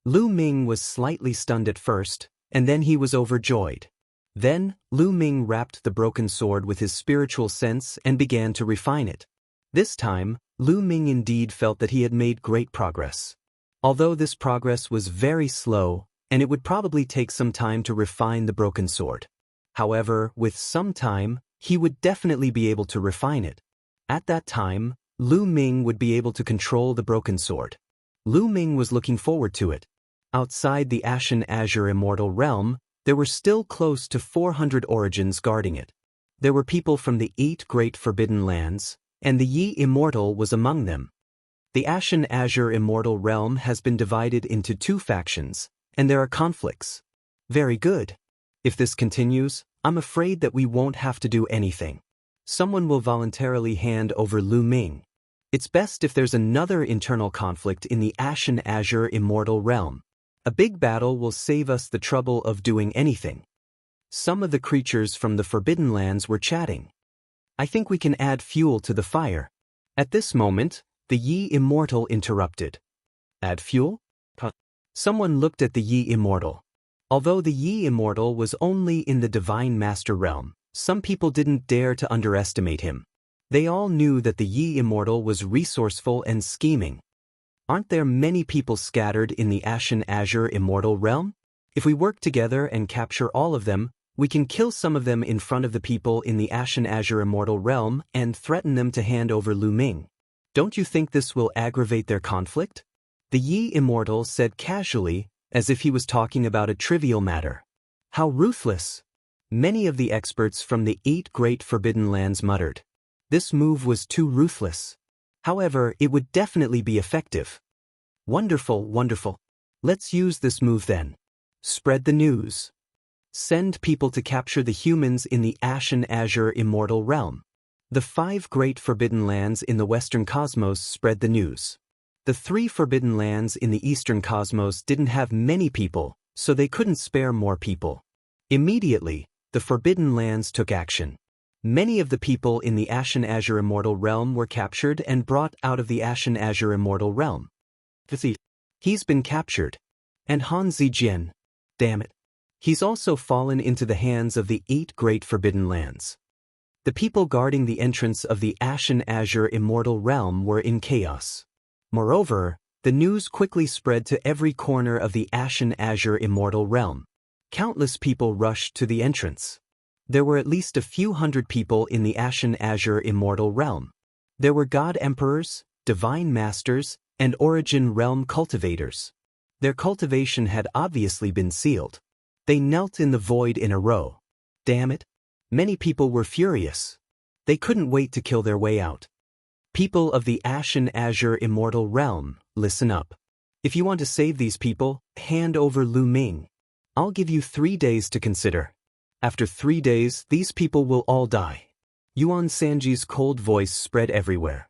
Lu Ming was slightly stunned at first, and then he was overjoyed. Then, Lu Ming wrapped the broken sword with his spiritual sense and began to refine it. This time, Lu Ming indeed felt that he had made great progress. Although this progress was very slow, and it would probably take some time to refine the broken sword. However, with some time, he would definitely be able to refine it. At that time, Lu Ming would be able to control the broken sword. Lu Ming was looking forward to it. Outside the Ashen Azure Immortal realm, there were still close to 400 origins guarding it. There were people from the 8 great forbidden lands, and the Yi Immortal was among them. The Ashen Azure Immortal realm has been divided into 2 factions, and there are conflicts. Very good. If this continues, I'm afraid that we won't have to do anything. Someone will voluntarily hand over Lu Ming. It's best if there's another internal conflict in the Ashen Azure Immortal realm. A big battle will save us the trouble of doing anything. Some of the creatures from the Forbidden Lands were chatting. I think we can add fuel to the fire. At this moment, the Yi Immortal interrupted. Add fuel? Someone looked at the Yi Immortal. Although the Yi Immortal was only in the Divine Master realm, some people didn't dare to underestimate him. They all knew that the Yi Immortal was resourceful and scheming. Aren't there many people scattered in the Ashen Azure Immortal realm? If we work together and capture all of them, we can kill some of them in front of the people in the Ashen Azure Immortal realm and threaten them to hand over Lu Ming. Don't you think this will aggravate their conflict? The Yi Immortal said casually, as if he was talking about a trivial matter. How ruthless! Many of the experts from the 8 great forbidden lands muttered. This move was too ruthless. However, it would definitely be effective. Wonderful, wonderful. Let's use this move then. Spread the news. Send people to capture the humans in the Ashen Azure Immortal realm. The 5 great forbidden lands in the Western Cosmos spread the news. The 3 forbidden lands in the Eastern Cosmos didn't have many people, so they couldn't spare more people. Immediately, the Forbidden Lands took action. Many of the people in the Ashen Azure Immortal realm were captured and brought out of the Ashen Azure Immortal realm. He's been captured. And Han Zijian, damn it. He's also fallen into the hands of the 8 great Forbidden Lands. The people guarding the entrance of the Ashen Azure Immortal realm were in chaos. Moreover, the news quickly spread to every corner of the Ashen Azure Immortal realm. Countless people rushed to the entrance. There were at least a few hundred people in the Ashen Azure Immortal realm. There were God Emperors, Divine Masters, and Origin Realm Cultivators. Their cultivation had obviously been sealed. They knelt in the void in a row. Damn it. Many people were furious. They couldn't wait to kill their way out. People of the Ashen Azure Immortal realm, listen up. If you want to save these people, hand over Lu Ming. I'll give you 3 days to consider. After 3 days, these people will all die. Yuan Sanji's cold voice spread everywhere.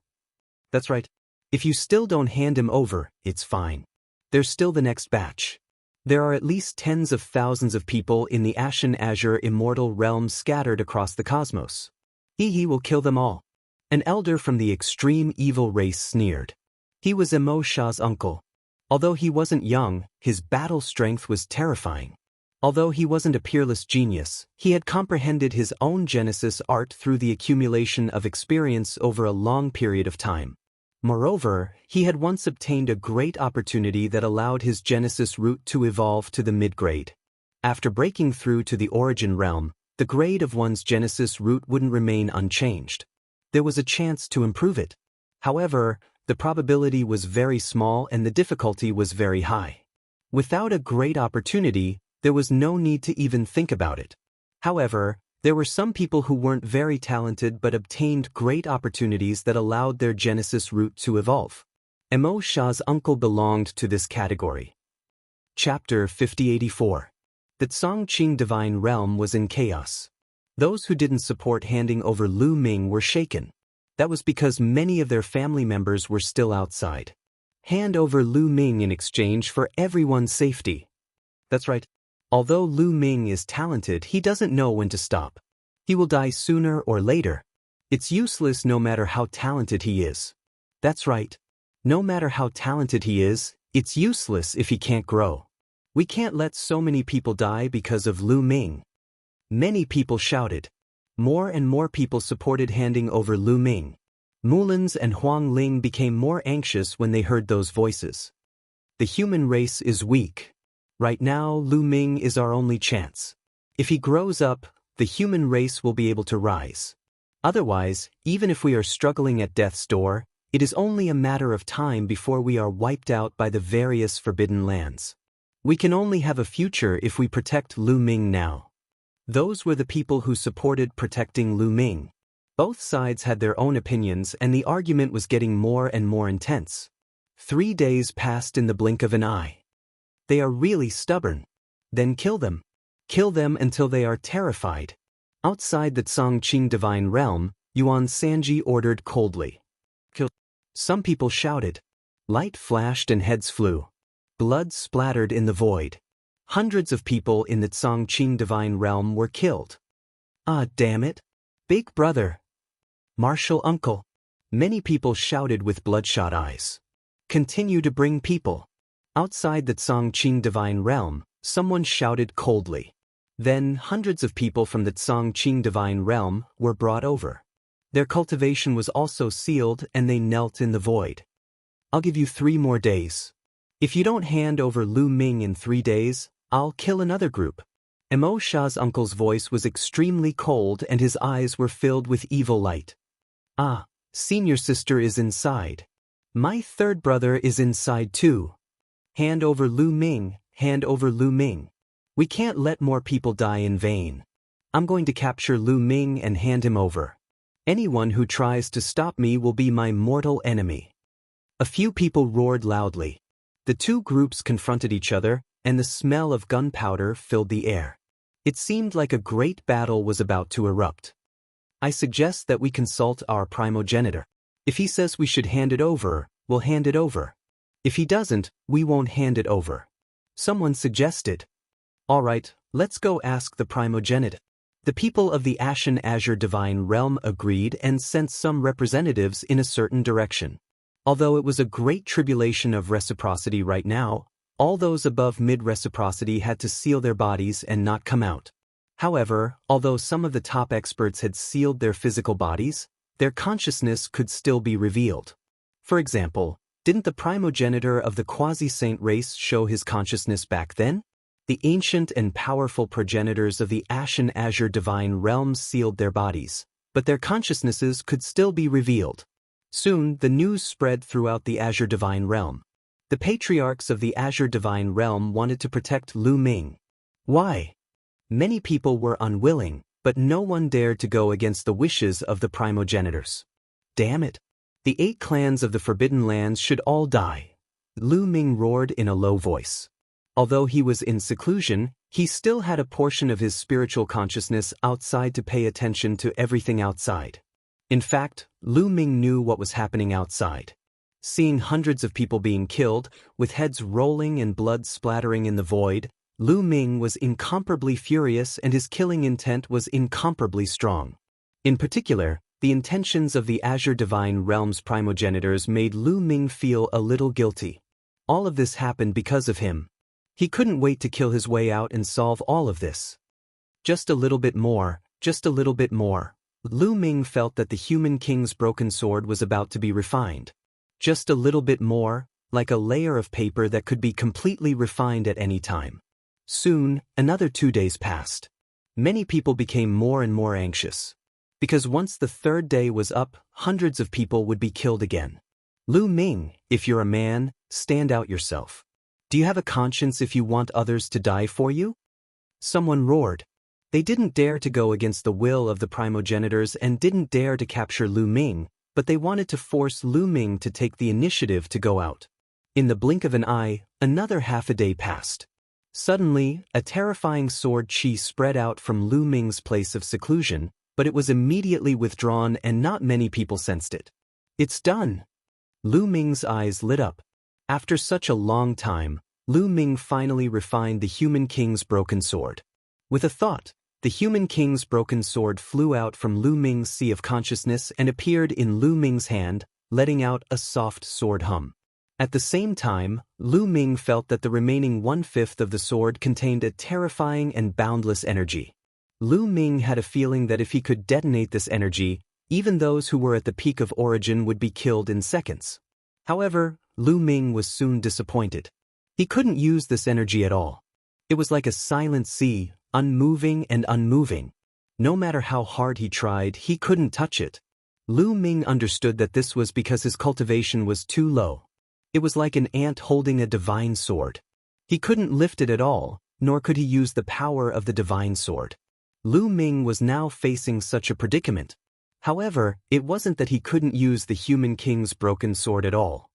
That's right. If you still don't hand him over, it's fine. There's still the next batch. There are at least tens of thousands of people in the Ashen Azure Immortal realm scattered across the cosmos. He will kill them all. An elder from the extreme evil race sneered. He was Emo Sha's uncle. Although he wasn't young, his battle strength was terrifying. Although he wasn't a peerless genius, he had comprehended his own Genesis art through the accumulation of experience over a long period of time. Moreover, he had once obtained a great opportunity that allowed his Genesis root to evolve to the mid-grade. After breaking through to the Origin realm, the grade of one's Genesis root wouldn't remain unchanged. There was a chance to improve it. However, the probability was very small and the difficulty was very high. Without a great opportunity, there was no need to even think about it. However, there were some people who weren't very talented but obtained great opportunities that allowed their Genesis root to evolve. Emo Sha's uncle belonged to this category. Chapter 5084. The Tsongqing Divine Realm was in chaos. Those who didn't support handing over Lu Ming were shaken. That was because many of their family members were still outside. Hand over Lu Ming in exchange for everyone's safety. That's right. Although Lu Ming is talented, he doesn't know when to stop. He will die sooner or later. It's useless no matter how talented he is. That's right. No matter how talented he is, it's useless if he can't grow. We can't let so many people die because of Lu Ming. Many people shouted. More and more people supported handing over Lu Ming. Mulins and Wang Lin became more anxious when they heard those voices. The human race is weak. Right now, Lu Ming is our only chance. If he grows up, the human race will be able to rise. Otherwise, even if we are struggling at death's door, it is only a matter of time before we are wiped out by the various Forbidden Lands. We can only have a future if we protect Lu Ming now. Those were the people who supported protecting Lu Ming. Both sides had their own opinions and the argument was getting more and more intense. 3 days passed in the blink of an eye. They are really stubborn. Then kill them. Kill them until they are terrified. Outside the Tsongqing Divine Realm, Yuan Sanji ordered coldly. Kill. Some people shouted. Light flashed and heads flew. Blood splattered in the void. Hundreds of people in the Tsongqing Divine Realm were killed. Ah, damn it. Big brother. Martial uncle. Many people shouted with bloodshot eyes. Continue to bring people. Outside the Tsongqing Divine Realm, someone shouted coldly. Then hundreds of people from the Tsongqing Divine Realm were brought over. Their cultivation was also sealed and they knelt in the void. I'll give you 3 more days. If you don't hand over Lu Ming in 3 days, I'll kill another group. Emo Sha's uncle's voice was extremely cold and his eyes were filled with evil light. Ah, senior sister is inside. My third brother is inside too. Hand over Lu Ming, hand over Lu Ming. We can't let more people die in vain. I'm going to capture Lu Ming and hand him over. Anyone who tries to stop me will be my mortal enemy. A few people roared loudly. The 2 groups confronted each other, and the smell of gunpowder filled the air. It seemed like a great battle was about to erupt. I suggest that we consult our primogenitor. If he says we should hand it over, we'll hand it over. If he doesn't, we won't hand it over. Someone suggested. Alright, let's go ask the primogenitor. The people of the Ashen Azure Divine Realm agreed and sent some representatives in a certain direction. Although it was a great tribulation of reciprocity right now, all those above mid-reciprocity had to seal their bodies and not come out. However, although some of the top experts had sealed their physical bodies, their consciousness could still be revealed. For example, didn't the primogenitor of the quasi-saint race show his consciousness back then? The ancient and powerful progenitors of the Ashen Azure Divine Realm sealed their bodies, but their consciousnesses could still be revealed. Soon, the news spread throughout the Azure Divine Realm. The patriarchs of the Azure Divine Realm wanted to protect Lu Ming. Why? Many people were unwilling, but no one dared to go against the wishes of the primogenitors. Damn it! The 8 clans of the Forbidden Lands should all die. Lu Ming roared in a low voice. Although he was in seclusion, he still had a portion of his spiritual consciousness outside to pay attention to everything outside. In fact, Lu Ming knew what was happening outside. Seeing hundreds of people being killed, with heads rolling and blood splattering in the void, Lu Ming was incomparably furious and his killing intent was incomparably strong. In particular, the intentions of the Azure Divine Realm's primogenitors made Lu Ming feel a little guilty. All of this happened because of him. He couldn't wait to kill his way out and solve all of this. Just a little bit more, just a little bit more. Lu Ming felt that the human king's broken sword was about to be refined. Just a little bit more, like a layer of paper that could be completely refined at any time. Soon, another 2 days passed. Many people became more and more anxious. Because once the 3rd day was up, hundreds of people would be killed again. Lu Ming, if you're a man, stand out yourself. Do you have a conscience if you want others to die for you? Someone roared. They didn't dare to go against the will of the primogenitors and didn't dare to capture Lu Ming, but they wanted to force Lu Ming to take the initiative to go out. In the blink of an eye, another half a day passed. Suddenly, a terrifying sword chi spread out from Lu Ming's place of seclusion, but it was immediately withdrawn and not many people sensed it. It's done! Lu Ming's eyes lit up. After such a long time, Lu Ming finally refined the human king's broken sword. With a thought, the human king's broken sword flew out from Lu Ming's sea of consciousness and appeared in Lu Ming's hand, letting out a soft sword hum. At the same time, Lu Ming felt that the remaining 1/5 of the sword contained a terrifying and boundless energy. Lu Ming had a feeling that if he could detonate this energy, even those who were at the peak of origin would be killed in seconds. However, Lu Ming was soon disappointed. He couldn't use this energy at all. It was like a silent sea, unmoving and unmoving. No matter how hard he tried, he couldn't touch it. Lu Ming understood that this was because his cultivation was too low. It was like an ant holding a divine sword. He couldn't lift it at all, nor could he use the power of the divine sword. Lu Ming was now facing such a predicament. However, it wasn't that he couldn't use the human king's broken sword at all.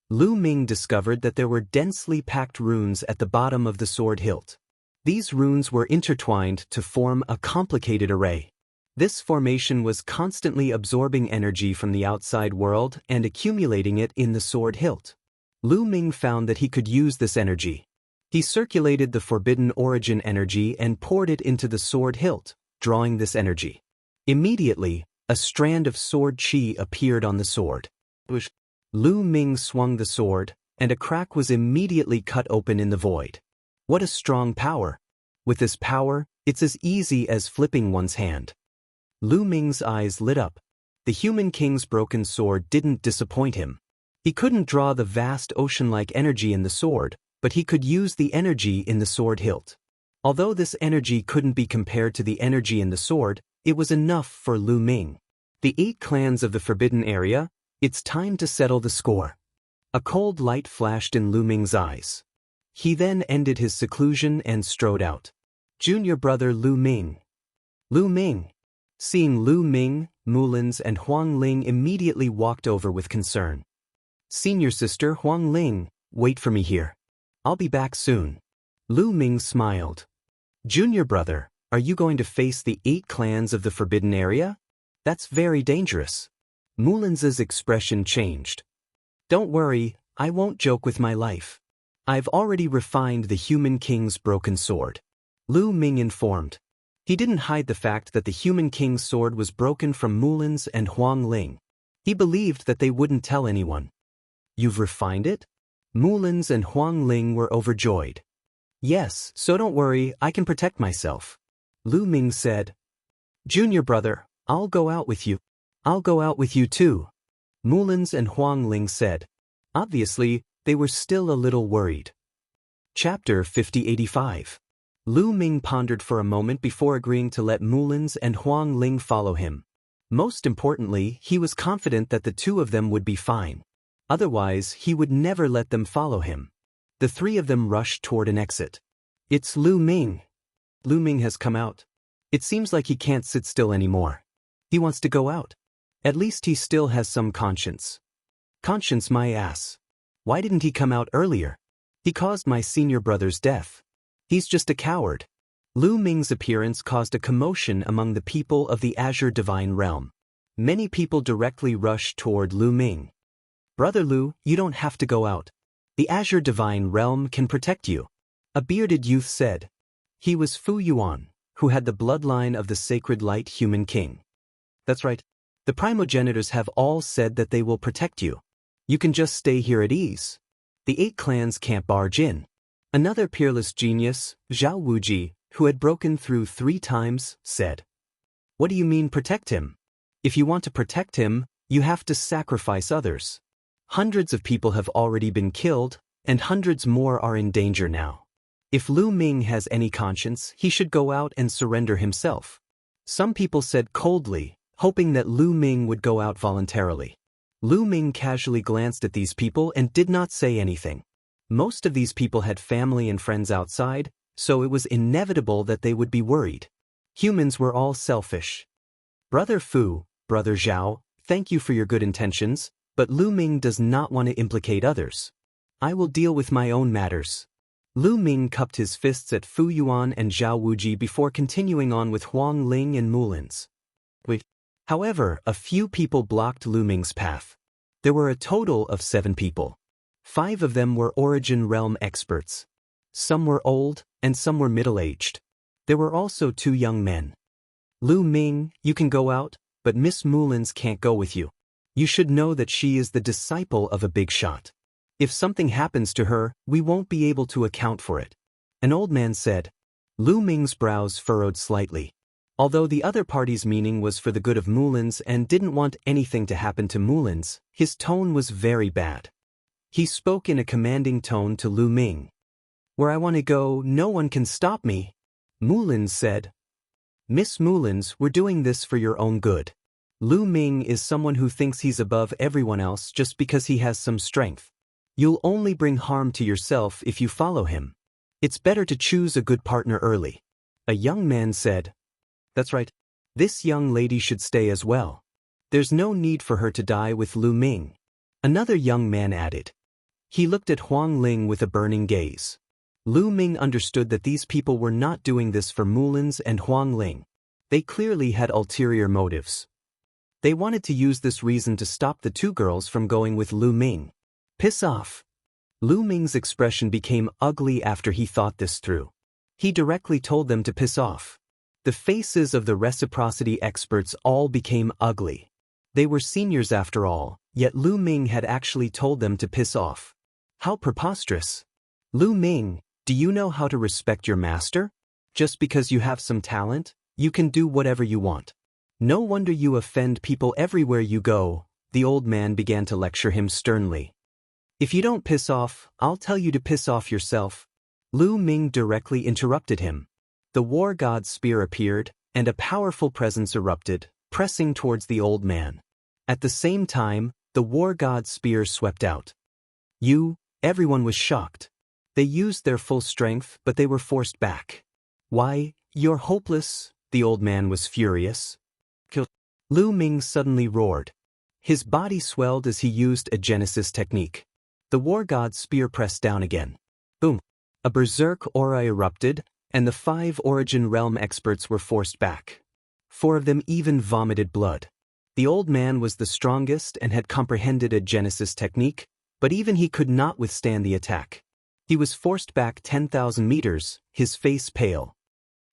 Lu Ming discovered that there were densely packed runes at the bottom of the sword hilt. These runes were intertwined to form a complicated array. This formation was constantly absorbing energy from the outside world and accumulating it in the sword hilt. Lu Ming found that he could use this energy. He circulated the forbidden origin energy and poured it into the sword hilt, drawing this energy. Immediately, a strand of sword chi appeared on the sword. Lu Ming swung the sword, and a crack was immediately cut open in the void. What a strong power! With this power, it's as easy as flipping one's hand. Lu Ming's eyes lit up. The human king's broken sword didn't disappoint him. He couldn't draw the vast ocean-like energy in the sword, but he could use the energy in the sword hilt. Although this energy couldn't be compared to the energy in the sword, it was enough for Lu Ming. The 8 clans of the Forbidden Area, it's time to settle the score. A cold light flashed in Lu Ming's eyes. He then ended his seclusion and strode out. Junior brother Lu Ming. Lu Ming. Seeing Lu Ming, Mulins and Huang Ling immediately walked over with concern. Senior sister Huang Ling, wait for me here. I'll be back soon. Lu Ming smiled. Junior brother, are you going to face the 8 clans of the Forbidden Area? That's very dangerous. Mulins's expression changed. Don't worry, I won't joke with my life. I've already refined the human king's broken sword. Lu Ming informed. He didn't hide the fact that the human king's sword was broken from Mulin's and Wang Lin. He believed that they wouldn't tell anyone. You've refined it? Mulin's and Huang Ling were overjoyed. Yes, so don't worry, I can protect myself. Lu Ming said. Junior brother, I'll go out with you. I'll go out with you too. Mulin's and Huang Ling said. Obviously, they were still a little worried. Chapter 5085. Lu Ming pondered for a moment before agreeing to let Mulin's and Huang Ling follow him. Most importantly, he was confident that the two of them would be fine. Otherwise, he would never let them follow him. The three of them rushed toward an exit. It's Lu Ming. Lu Ming has come out. It seems like he can't sit still anymore. He wants to go out. At least he still has some conscience. Conscience my ass. Why didn't he come out earlier? He caused my senior brother's death. He's just a coward. Lu Ming's appearance caused a commotion among the people of the Azure Divine Realm. Many people directly rushed toward Lu Ming. Brother Lu, you don't have to go out. The Azure Divine Realm can protect you. A bearded youth said. He was Fu Yuan, who had the bloodline of the sacred light human king. That's right. The primogenitors have all said that they will protect you. You can just stay here at ease. The 8 clans can't barge in. Another peerless genius, Zhao Wuji, who had broken through 3 times, said. What do you mean protect him? If you want to protect him, you have to sacrifice others. Hundreds of people have already been killed, and hundreds more are in danger now. If Lu Ming has any conscience, he should go out and surrender himself. Some people said coldly, hoping that Lu Ming would go out voluntarily. Lu Ming casually glanced at these people and did not say anything. Most of these people had family and friends outside, so it was inevitable that they would be worried. Humans were all selfish. Brother Fu, Brother Zhao, thank you for your good intentions, but Lu Ming does not want to implicate others. I will deal with my own matters. Lu Ming cupped his fists at Fu Yuan and Zhao Wuji before continuing on with Huang Ling and Mulin's. However, a few people blocked Lu Ming's path. There were a total of 7 people. 5 of them were Origin Realm experts. Some were old, and some were middle-aged. There were also 2 young men. Lu Ming, you can go out, but Miss Mulin's can't go with you. You should know that she is the disciple of a big shot. If something happens to her, we won't be able to account for it. An old man said. Lu Ming's brows furrowed slightly. Although the other party's meaning was for the good of Mulin's and didn't want anything to happen to Mulin's, his tone was very bad. He spoke in a commanding tone to Lu Ming. Where I want to go, no one can stop me. Mulin's said. Miss Mulin's, we're doing this for your own good. Lu Ming is someone who thinks he's above everyone else just because he has some strength. You'll only bring harm to yourself if you follow him. It's better to choose a good partner early. A young man said. That's right. This young lady should stay as well. There's no need for her to die with Lu Ming. Another young man added. He looked at Huang Ling with a burning gaze. Lu Ming understood that these people were not doing this for Mulin's and Huang Ling. They clearly had ulterior motives. They wanted to use this reason to stop the 2 girls from going with Lu Ming. Piss off. Lu Ming's expression became ugly after he thought this through. He directly told them to piss off. The faces of the reciprocity experts all became ugly. They were seniors after all, yet Lu Ming had actually told them to piss off. How preposterous. Lu Ming, do you know how to respect your master? Just because you have some talent, you can do whatever you want. No wonder you offend people everywhere you go, the old man began to lecture him sternly. If you don't piss off, I'll tell you to piss off yourself. Lu Ming directly interrupted him. The war god's spear appeared, and a powerful presence erupted, pressing towards the old man. At the same time, the war god's spear swept out. Everyone was shocked. They used their full strength, but they were forced back. Why, you're hopeless, the old man was furious. Lu Ming suddenly roared. His body swelled as he used a Genesis technique. The war god's spear pressed down again. Boom! A berserk aura erupted, and the 5 Origin Realm experts were forced back. 4 of them even vomited blood. The old man was the strongest and had comprehended a Genesis technique, but even he could not withstand the attack. He was forced back 10,000 meters, his face pale.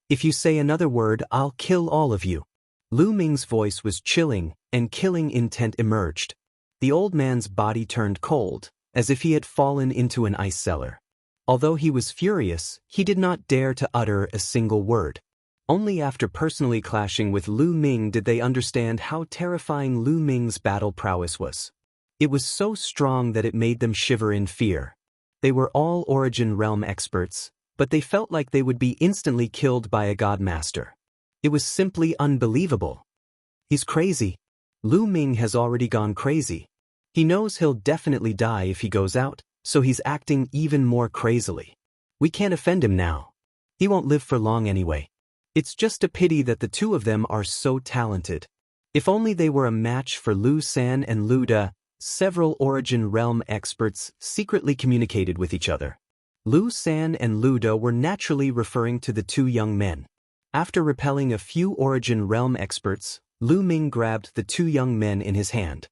"If you say another word, I'll kill all of you." Lu Ming's voice was chilling, and killing intent emerged. The old man's body turned cold, as if he had fallen into an ice cellar. Although he was furious, he did not dare to utter a single word. Only after personally clashing with Lu Ming did they understand how terrifying Lu Ming's battle prowess was. It was so strong that it made them shiver in fear. They were all Origin Realm experts, but they felt like they would be instantly killed by a god master. It was simply unbelievable. "He's crazy. Lu Ming has already gone crazy. He knows he'll definitely die if he goes out, so he's acting even more crazily. We can't offend him now. He won't live for long anyway. It's just a pity that the two of them are so talented. If only they were a match for Lu San and Lu Da." Several Origin Realm experts secretly communicated with each other. Lu San and Lu Da were naturally referring to the two young men. After repelling a few Origin Realm experts, Lu Ming grabbed the two young men in his hand.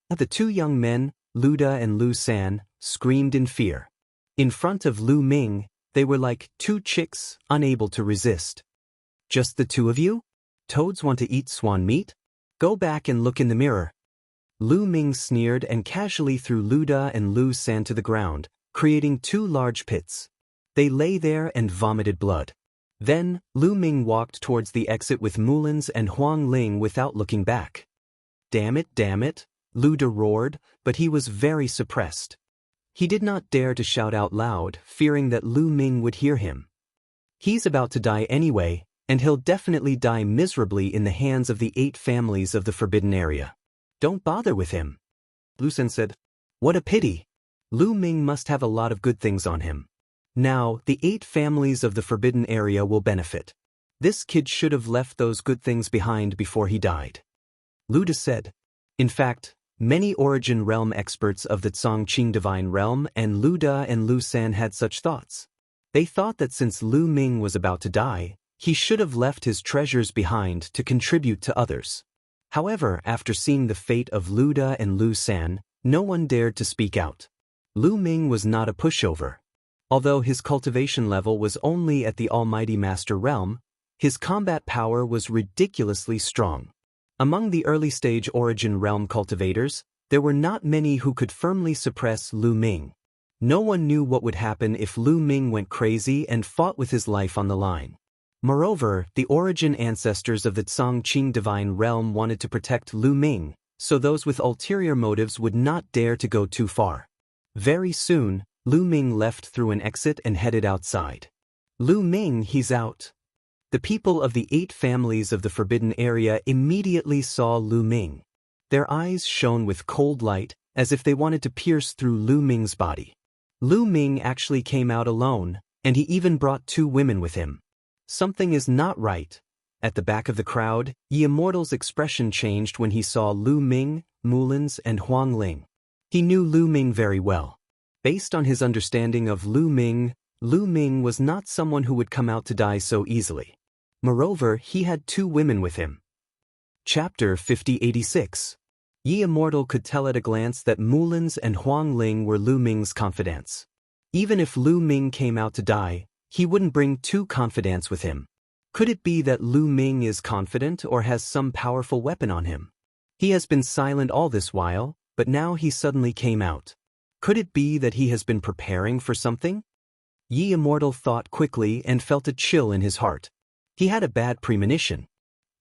The two young men, Lu Da and Lu San, screamed in fear. In front of Lu Ming, they were like two chicks, unable to resist. "Just the two of you? Toads want to eat swan meat? Go back and look in the mirror." Lu Ming sneered and casually threw Lu Da and Lu San to the ground, creating two large pits. They lay there and vomited blood. Then, Lu Ming walked towards the exit with Mulins and Wang Lin without looking back. Damn it, Lu Da roared, but he was very suppressed. He did not dare to shout out loud, fearing that Lu Ming would hear him. He's about to die anyway, and he'll definitely die miserably in the hands of the 8 families of the Forbidden Area. Don't bother with him. Lu San said. What a pity. Lu Ming must have a lot of good things on him. Now, the 8 families of the Forbidden Area will benefit. This kid should have left those good things behind before he died. Lu Da said. In fact, many Origin Realm experts of the Chongqing Divine Realm and Lu Da and Lu San had such thoughts. They thought that since Lu Ming was about to die, he should have left his treasures behind to contribute to others. However, after seeing the fate of Lu Da and Lu San, no one dared to speak out. Lu Ming was not a pushover. Although his cultivation level was only at the Almighty Master realm, his combat power was ridiculously strong. Among the early-stage Origin Realm cultivators, there were not many who could firmly suppress Lu Ming. No one knew what would happen if Lu Ming went crazy and fought with his life on the line. Moreover, the Origin ancestors of the Chongqing Divine Realm wanted to protect Lu Ming, so those with ulterior motives would not dare to go too far. Very soon, Lu Ming left through an exit and headed outside. Lu Ming, he's out. The people of the 8 families of the Forbidden Area immediately saw Lu Ming. Their eyes shone with cold light, as if they wanted to pierce through Lu Ming's body. Lu Ming actually came out alone, and he even brought 2 women with him. Something is not right. At the back of the crowd, Immortal's expression changed when he saw Lu Ming, Mulins, and Wang Lin. He knew Lu Ming very well. Based on his understanding of Lu Ming was not someone who would come out to die so easily. Moreover, he had 2 women with him. Chapter 5086. Immortal could tell at a glance that Mulins and Wang Lin were Lu Ming's confidants. Even if Lu Ming came out to die, he wouldn't bring 2 confidants with him. Could it be that Lu Ming is confident or has some powerful weapon on him? He has been silent all this while, but now he suddenly came out. Could it be that he has been preparing for something? Immortal thought quickly and felt a chill in his heart. He had a bad premonition.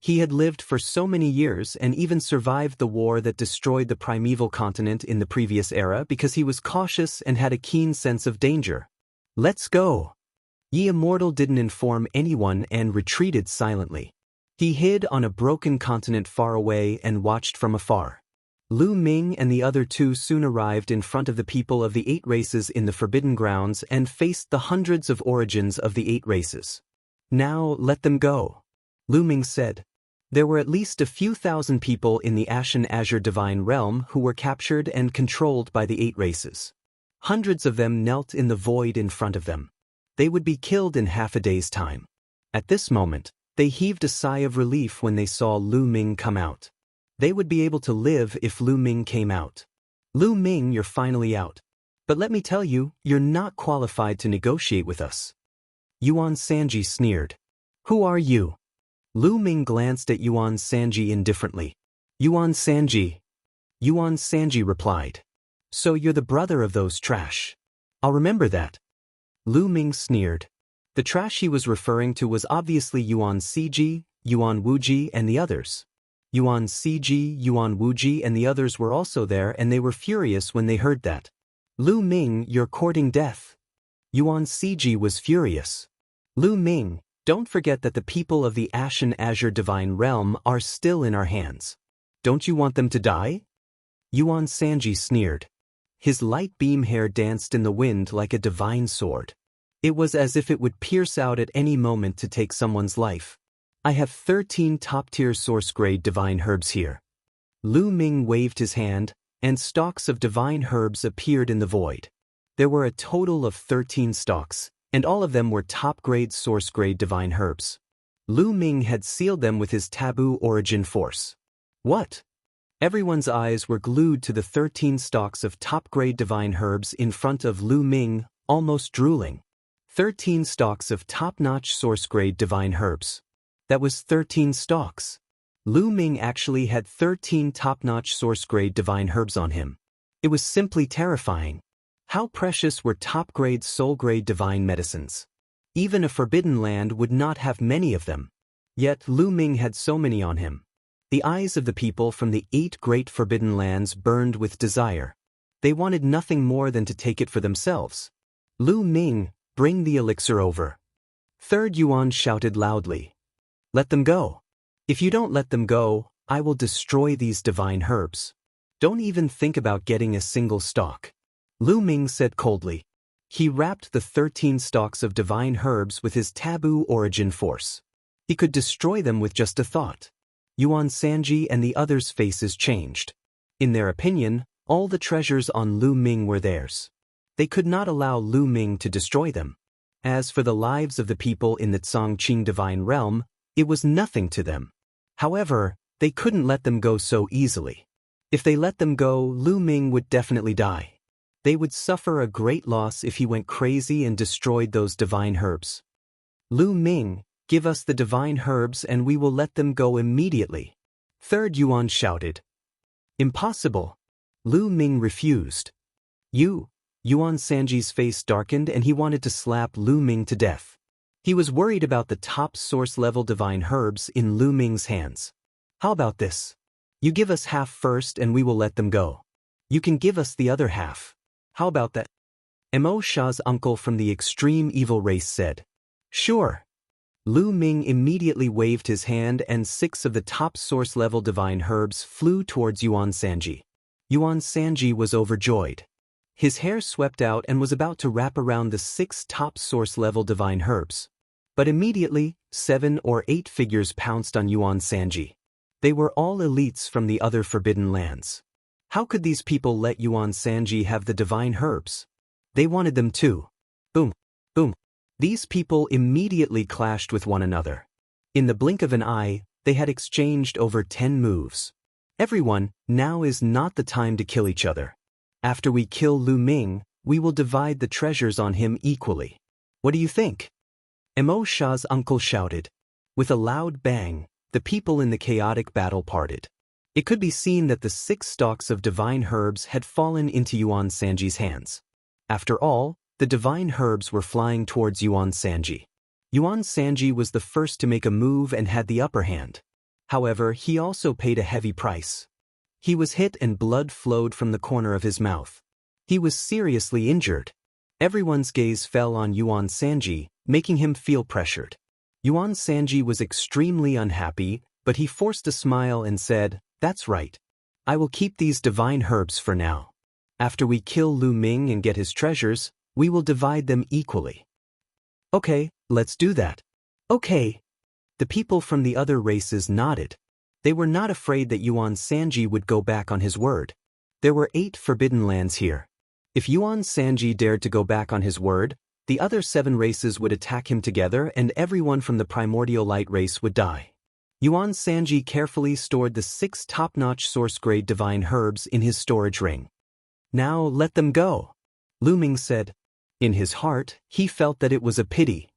He had lived for so many years and even survived the war that destroyed the primeval continent in the previous era because he was cautious and had a keen sense of danger. Let's go. Immortal didn't inform anyone and retreated silently. He hid on a broken continent far away and watched from afar. Lu Ming and the other 2 soon arrived in front of the people of the 8 races in the Forbidden Grounds and faced the hundreds of origins of the 8 races. Now let them go, Lu Ming said. There were at least a few thousand people in the Ashen Azure Divine Realm who were captured and controlled by the 8 races. Hundreds of them knelt in the void in front of them. They would be killed in half a day's time. At this moment, they heaved a sigh of relief when they saw Lu Ming come out. They would be able to live if Lu Ming came out. Lu Ming, you're finally out. But let me tell you, you're not qualified to negotiate with us. Yuan Sanji sneered. Who are you? Lu Ming glanced at Yuan Sanji indifferently. Yuan Sanji. Yuan Sanji replied. So you're the brother of those trash. I'll remember that. Lu Ming sneered. The trash he was referring to was obviously Yuan Ciji, Yuan Wuji, and the others. Yuan Ciji, Yuan Wuji, and the others were also there, and they were furious when they heard that. Lu Ming, you're courting death. Yuan Ciji was furious. Lu Ming, don't forget that the people of the Ashen Azure Divine Realm are still in our hands. Don't you want them to die? Yuan Sanji sneered. His light beam hair danced in the wind like a divine sword. It was as if it would pierce out at any moment to take someone's life. I have 13 top-tier source-grade divine herbs here. Lu Ming waved his hand, and stalks of divine herbs appeared in the void. There were a total of 13 stalks, and all of them were top-grade source-grade divine herbs. Lu Ming had sealed them with his taboo origin force. What? Everyone's eyes were glued to the 13 stalks of top-grade divine herbs in front of Lu Ming, almost drooling. 13 stalks of top-notch source-grade divine herbs. That was 13 stalks. Lu Ming actually had 13 top-notch source-grade divine herbs on him. It was simply terrifying. How precious were top-grade soul-grade divine medicines. Even a forbidden land would not have many of them. Yet Lu Ming had so many on him. The eyes of the people from the 8 great forbidden lands burned with desire. They wanted nothing more than to take it for themselves. Lu Ming, bring the elixir over. Third Yuan shouted loudly. Let them go. If you don't let them go, I will destroy these divine herbs. Don't even think about getting a single stalk. Lu Ming said coldly. He wrapped the 13 stalks of divine herbs with his taboo origin force. He could destroy them with just a thought. Yuan Sanji and the others' faces changed. In their opinion, all the treasures on Lu Ming were theirs. They could not allow Lu Ming to destroy them. As for the lives of the people in the Chongqing Divine Realm, it was nothing to them. However, they couldn't let them go so easily. If they let them go, Lu Ming would definitely die. They would suffer a great loss if he went crazy and destroyed those divine herbs. Lu Ming, give us the divine herbs and we will let them go immediately. Third Yuan shouted. Impossible. Lu Ming refused. Yuan Sanji's face darkened and he wanted to slap Lu Ming to death. He was worried about the top source-level divine herbs in Lu Ming's hands. How about this? You give us half first and we will let them go. You can give us the other half. How about that? Mo Sha's uncle from the extreme evil race said. Sure. Lu Ming immediately waved his hand and 6 of the top source-level divine herbs flew towards Yuan Sanji. Yuan Sanji was overjoyed. His hair swept out and was about to wrap around the 6 top source-level divine herbs. But immediately, 7 or 8 figures pounced on Yuan Sanji. They were all elites from the other forbidden lands. How could these people let Yuan Sanji have the divine herbs? They wanted them too. Boom, boom. These people immediately clashed with one another. In the blink of an eye, they had exchanged over 10 moves. Everyone, now is not the time to kill each other. After we kill Lu Ming, we will divide the treasures on him equally. What do you think? Mo Sha's uncle shouted. With a loud bang, the people in the chaotic battle parted. It could be seen that the 6 stalks of divine herbs had fallen into Yuan Sanji's hands. After all, the divine herbs were flying towards Yuan Sanji. Yuan Sanji was the first to make a move and had the upper hand. However, he also paid a heavy price. He was hit and blood flowed from the corner of his mouth. He was seriously injured. Everyone's gaze fell on Yuan Sanji, making him feel pressured. Yuan Sanji was extremely unhappy, but he forced a smile and said, That's right. I will keep these divine herbs for now. After we kill Lu Ming and get his treasures, we will divide them equally. Okay, let's do that. Okay. The people from the other races nodded. They were not afraid that Yuan Sanji would go back on his word. There were 8 forbidden lands here. If Yuan Sanji dared to go back on his word, the other 7 races would attack him together and everyone from the primordial light race would die. Yuan Sanji carefully stored the 6 top-notch source-grade divine herbs in his storage ring. Now let them go. Lu Ming said. In his heart, he felt that it was a pity.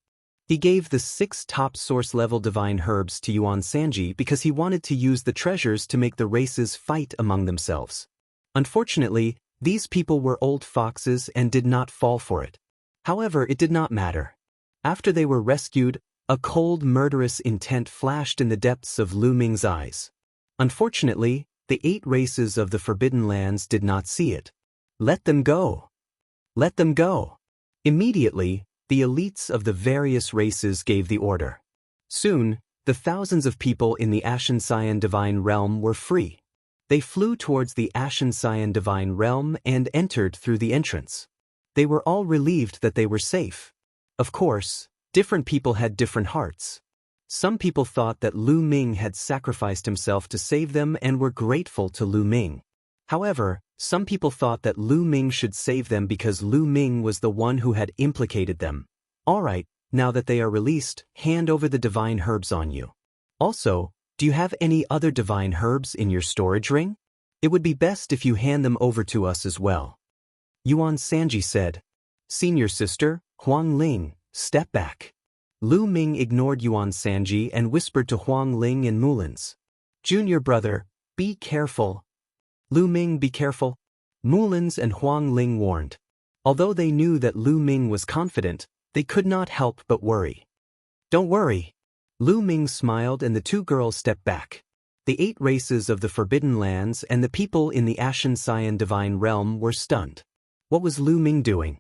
He gave the 6 top source-level divine herbs to Yuan Sanji because he wanted to use the treasures to make the races fight among themselves. Unfortunately, these people were old foxes and did not fall for it. However, it did not matter. After they were rescued, a cold, murderous intent flashed in the depths of Lu Ming's eyes. Unfortunately, the 8 races of the Forbidden Lands did not see it. Let them go. Let them go. Immediately, the elites of the various races gave the order. Soon, the thousands of people in the Xianxia divine realm were free. They flew towards the Xianxia divine realm and entered through the entrance. They were all relieved that they were safe. Of course, different people had different hearts. Some people thought that Lu Ming had sacrificed himself to save them and were grateful to Lu Ming. However, some people thought that Lu Ming should save them because Lu Ming was the one who had implicated them. Alright, now that they are released, hand over the divine herbs on you. Also, do you have any other divine herbs in your storage ring? It would be best if you hand them over to us as well. Yuan Sanji said. Senior sister, Wang Lin, step back. Lu Ming ignored Yuan Sanji and whispered to Wang Ling and Mulins. Junior brother, be careful. Lu Ming, be careful. Mulins and Huang Ling warned. Although they knew that Lu Ming was confident, they could not help but worry. Don't worry. Lu Ming smiled and the 2 girls stepped back. The 8 races of the Forbidden Lands and the people in the Xianxia divine realm were stunned. What was Lu Ming doing?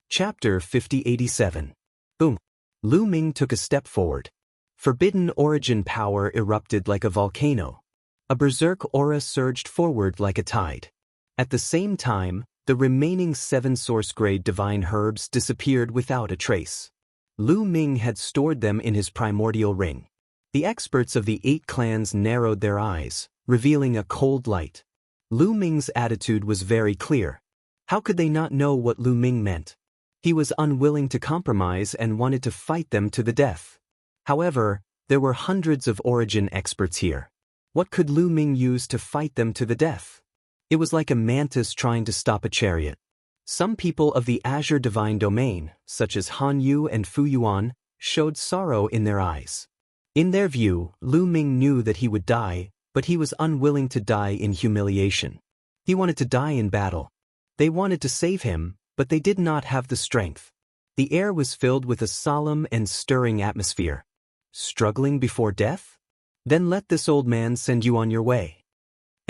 Chapter 5087. Boom. Lu Ming took a step forward. Forbidden origin power erupted like a volcano. A berserk aura surged forward like a tide. At the same time, the remaining 7 source-grade divine herbs disappeared without a trace. Lu Ming had stored them in his primordial ring. The experts of the 8 clans narrowed their eyes, revealing a cold light. Lu Ming's attitude was very clear. How could they not know what Lu Ming meant? He was unwilling to compromise and wanted to fight them to the death. However, there were hundreds of origin experts here. What could Lu Ming use to fight them to the death? It was like a mantis trying to stop a chariot. Some people of the Azure Divine Domain, such as Han Yu and Fu Yuan, showed sorrow in their eyes. In their view, Lu Ming knew that he would die, but he was unwilling to die in humiliation. He wanted to die in battle. They wanted to save him, but they did not have the strength. The air was filled with a solemn and stirring atmosphere. Struggling before death? Then let this old man send you on your way.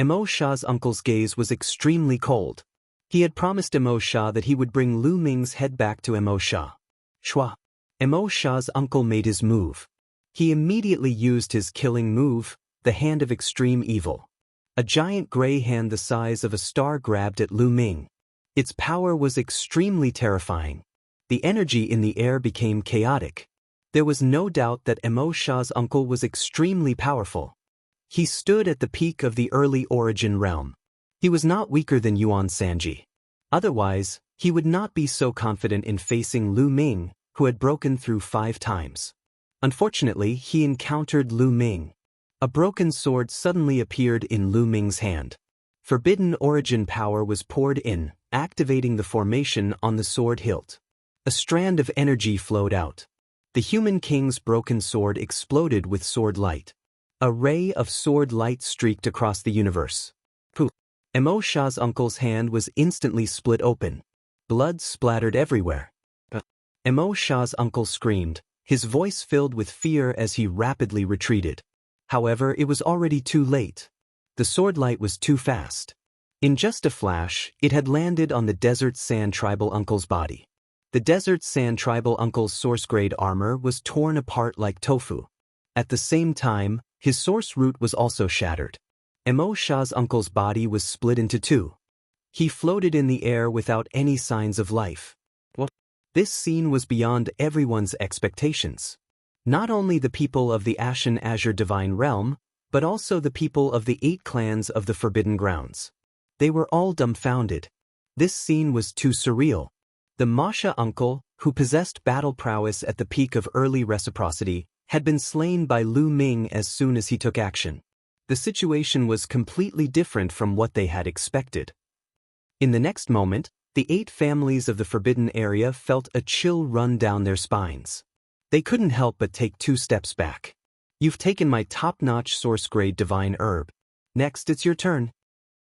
Emo Shah's uncle's gaze was extremely cold. He had promised Emo Shah that he would bring Lu Ming's head back to Emo Shah. Shua. Emo Shah's uncle made his move. He immediately used his killing move, the Hand of Extreme Evil. A giant gray hand the size of a star grabbed at Lu Ming. Its power was extremely terrifying. The energy in the air became chaotic. There was no doubt that Emo Shah's uncle was extremely powerful. He stood at the peak of the early origin realm. He was not weaker than Yuan Sanji. Otherwise, he would not be so confident in facing Lu Ming, who had broken through 5 times. Unfortunately, he encountered Lu Ming. A broken sword suddenly appeared in Lu Ming's hand. Forbidden origin power was poured in, activating the formation on the sword hilt. A strand of energy flowed out. The human king's broken sword exploded with sword light. A ray of sword light streaked across the universe. Poof! Emo Shah's uncle's hand was instantly split open. Blood splattered everywhere. Emo Shah's uncle screamed, his voice filled with fear as he rapidly retreated. However, it was already too late. The sword light was too fast. In just a flash, it had landed on the Desert Sand Tribal Uncle's body. The Desert Sand Tribal Uncle's source-grade armor was torn apart like tofu. At the same time, his source root was also shattered. Emo Shah's uncle's body was split into 2. He floated in the air without any signs of life. This scene was beyond everyone's expectations. Not only the people of the Ashen Azure Divine Realm, but also the people of the 8 clans of the Forbidden Grounds. They were all dumbfounded. This scene was too surreal. The Masha uncle, who possessed battle prowess at the peak of early reciprocity, had been slain by Lu Ming as soon as he took action. The situation was completely different from what they had expected. In the next moment, The 8 families of the forbidden area felt a chill run down their spines. They couldn't help but take 2 steps back. You've taken my top-notch source-grade divine herb. Next, it's your turn.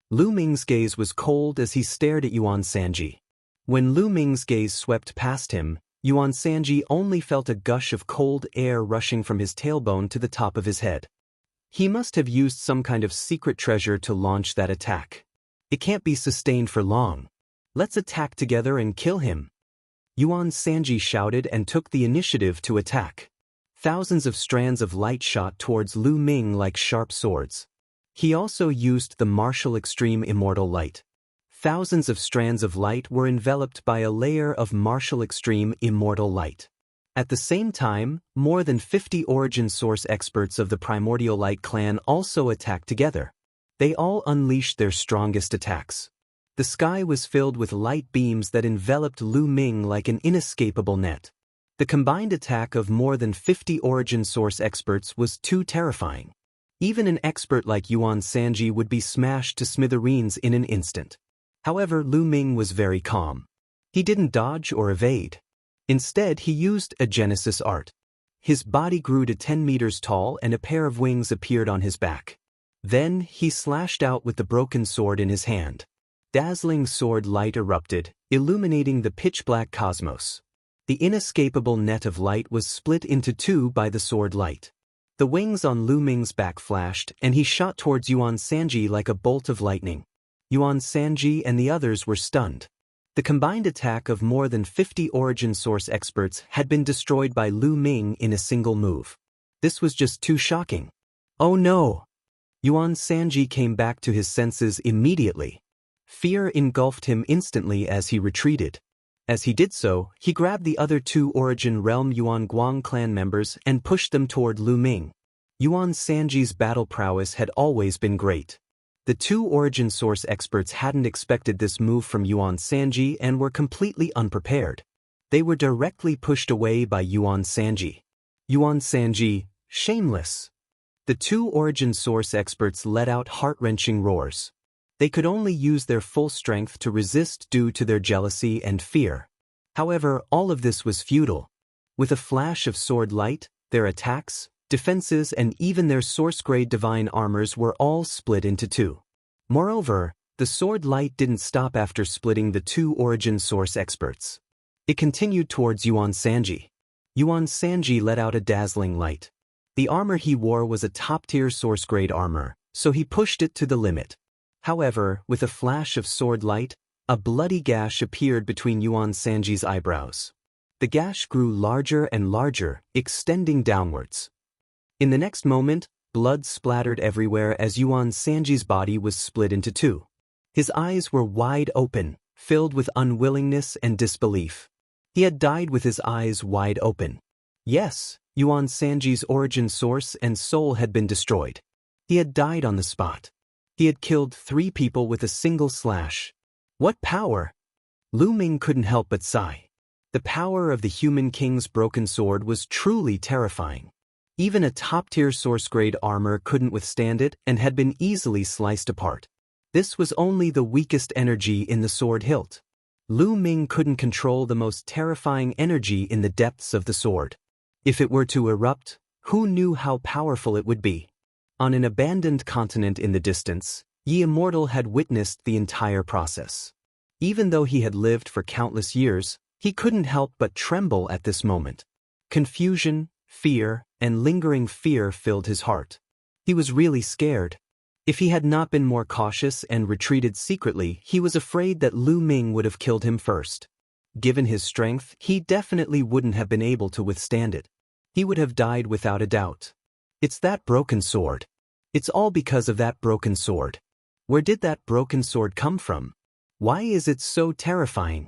Lu Ming's gaze was cold as he stared at Yuan Sanji. When Lu Ming's gaze swept past him, Yuan Sanji only felt a gush of cold air rushing from his tailbone to the top of his head. He must have used some kind of secret treasure to launch that attack. It can't be sustained for long. Let's attack together and kill him. Yuan Sanji shouted and took the initiative to attack. Thousands of strands of light shot towards Lu Ming like sharp swords. He also used the martial extreme immortal light. Thousands of strands of light were enveloped by a layer of martial extreme immortal light. At the same time, more than 50 origin source experts of the Primordial Light clan also attacked together. They all unleashed their strongest attacks. The sky was filled with light beams that enveloped Lu Ming like an inescapable net. The combined attack of more than 50 origin source experts was too terrifying. Even an expert like Yuan Sanji would be smashed to smithereens in an instant. However, Lu Ming was very calm. He didn't dodge or evade. Instead, he used a Genesis art. His body grew to 10 meters tall and a pair of wings appeared on his back. Then, he slashed out with the broken sword in his hand. Dazzling sword light erupted, illuminating the pitch-black cosmos. The inescapable net of light was split into 2 by the sword light. The wings on Lu Ming's back flashed, and he shot towards Yuan Sanji like a bolt of lightning. Yuan Sanji and the others were stunned. The combined attack of more than 50 origin source experts had been destroyed by Lu Ming in a single move. This was just too shocking. Oh no! Yuan Sanji came back to his senses immediately. Fear engulfed him instantly as he retreated. As he did so, he grabbed the other 2 Origin Realm Yuan Guang clan members and pushed them toward Lu Ming. Yuan Sanji's battle prowess had always been great. The 2 Origin Source experts hadn't expected this move from Yuan Sanji and were completely unprepared. They were directly pushed away by Yuan Sanji. Yuan Sanji, shameless! The 2 Origin Source experts let out heart-wrenching roars. They could only use their full strength to resist due to their jealousy and fear. However, all of this was futile. With a flash of sword light, their attacks, defenses and even their source-grade divine armors were all split into 2. Moreover, the sword light didn't stop after splitting the 2 origin source experts. It continued towards Yuan Sanji. Yuan Sanji let out a dazzling light. The armor he wore was a top-tier source-grade armor, so he pushed it to the limit. However, with a flash of sword light, a bloody gash appeared between Yuan Sanji's eyebrows. The gash grew larger and larger, extending downwards. In the next moment, blood splattered everywhere as Yuan Sanji's body was split into 2. His eyes were wide open, filled with unwillingness and disbelief. He had died with his eyes wide open. Yes, Yuan Sanji's origin source and soul had been destroyed. He had died on the spot. He had killed 3 people with a single slash. What power! Lu Ming couldn't help but sigh. The power of the human king's broken sword was truly terrifying. Even a top-tier source-grade armor couldn't withstand it and had been easily sliced apart. This was only the weakest energy in the sword hilt. Lu Ming couldn't control the most terrifying energy in the depths of the sword. If it were to erupt, who knew how powerful it would be? On an abandoned continent in the distance, Immortal had witnessed the entire process. Even though he had lived for countless years, he couldn't help but tremble at this moment. Confusion, fear, and lingering fear filled his heart. He was really scared. If he had not been more cautious and retreated secretly, he was afraid that Lu Ming would have killed him first. Given his strength, he definitely wouldn't have been able to withstand it. He would have died without a doubt. It's that broken sword. It's all because of that broken sword. Where did that broken sword come from? Why is it so terrifying?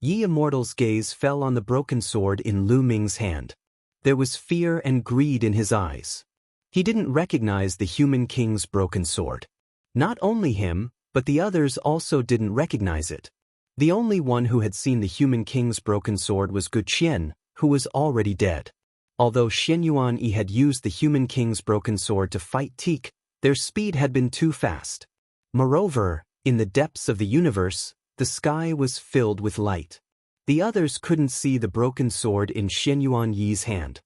Immortal's gaze fell on the broken sword in Lu Ming's hand. There was fear and greed in his eyes. He didn't recognize the human king's broken sword. Not only him, but the others also didn't recognize it. The only one who had seen the human king's broken sword was Guqian, who was already dead. Although Xianyuan Yi had used the human king's broken sword to fight Teak, their speed had been too fast. Moreover, in the depths of the universe, The sky was filled with light. The others couldn't see the broken sword in Xianyuan Yi's hand.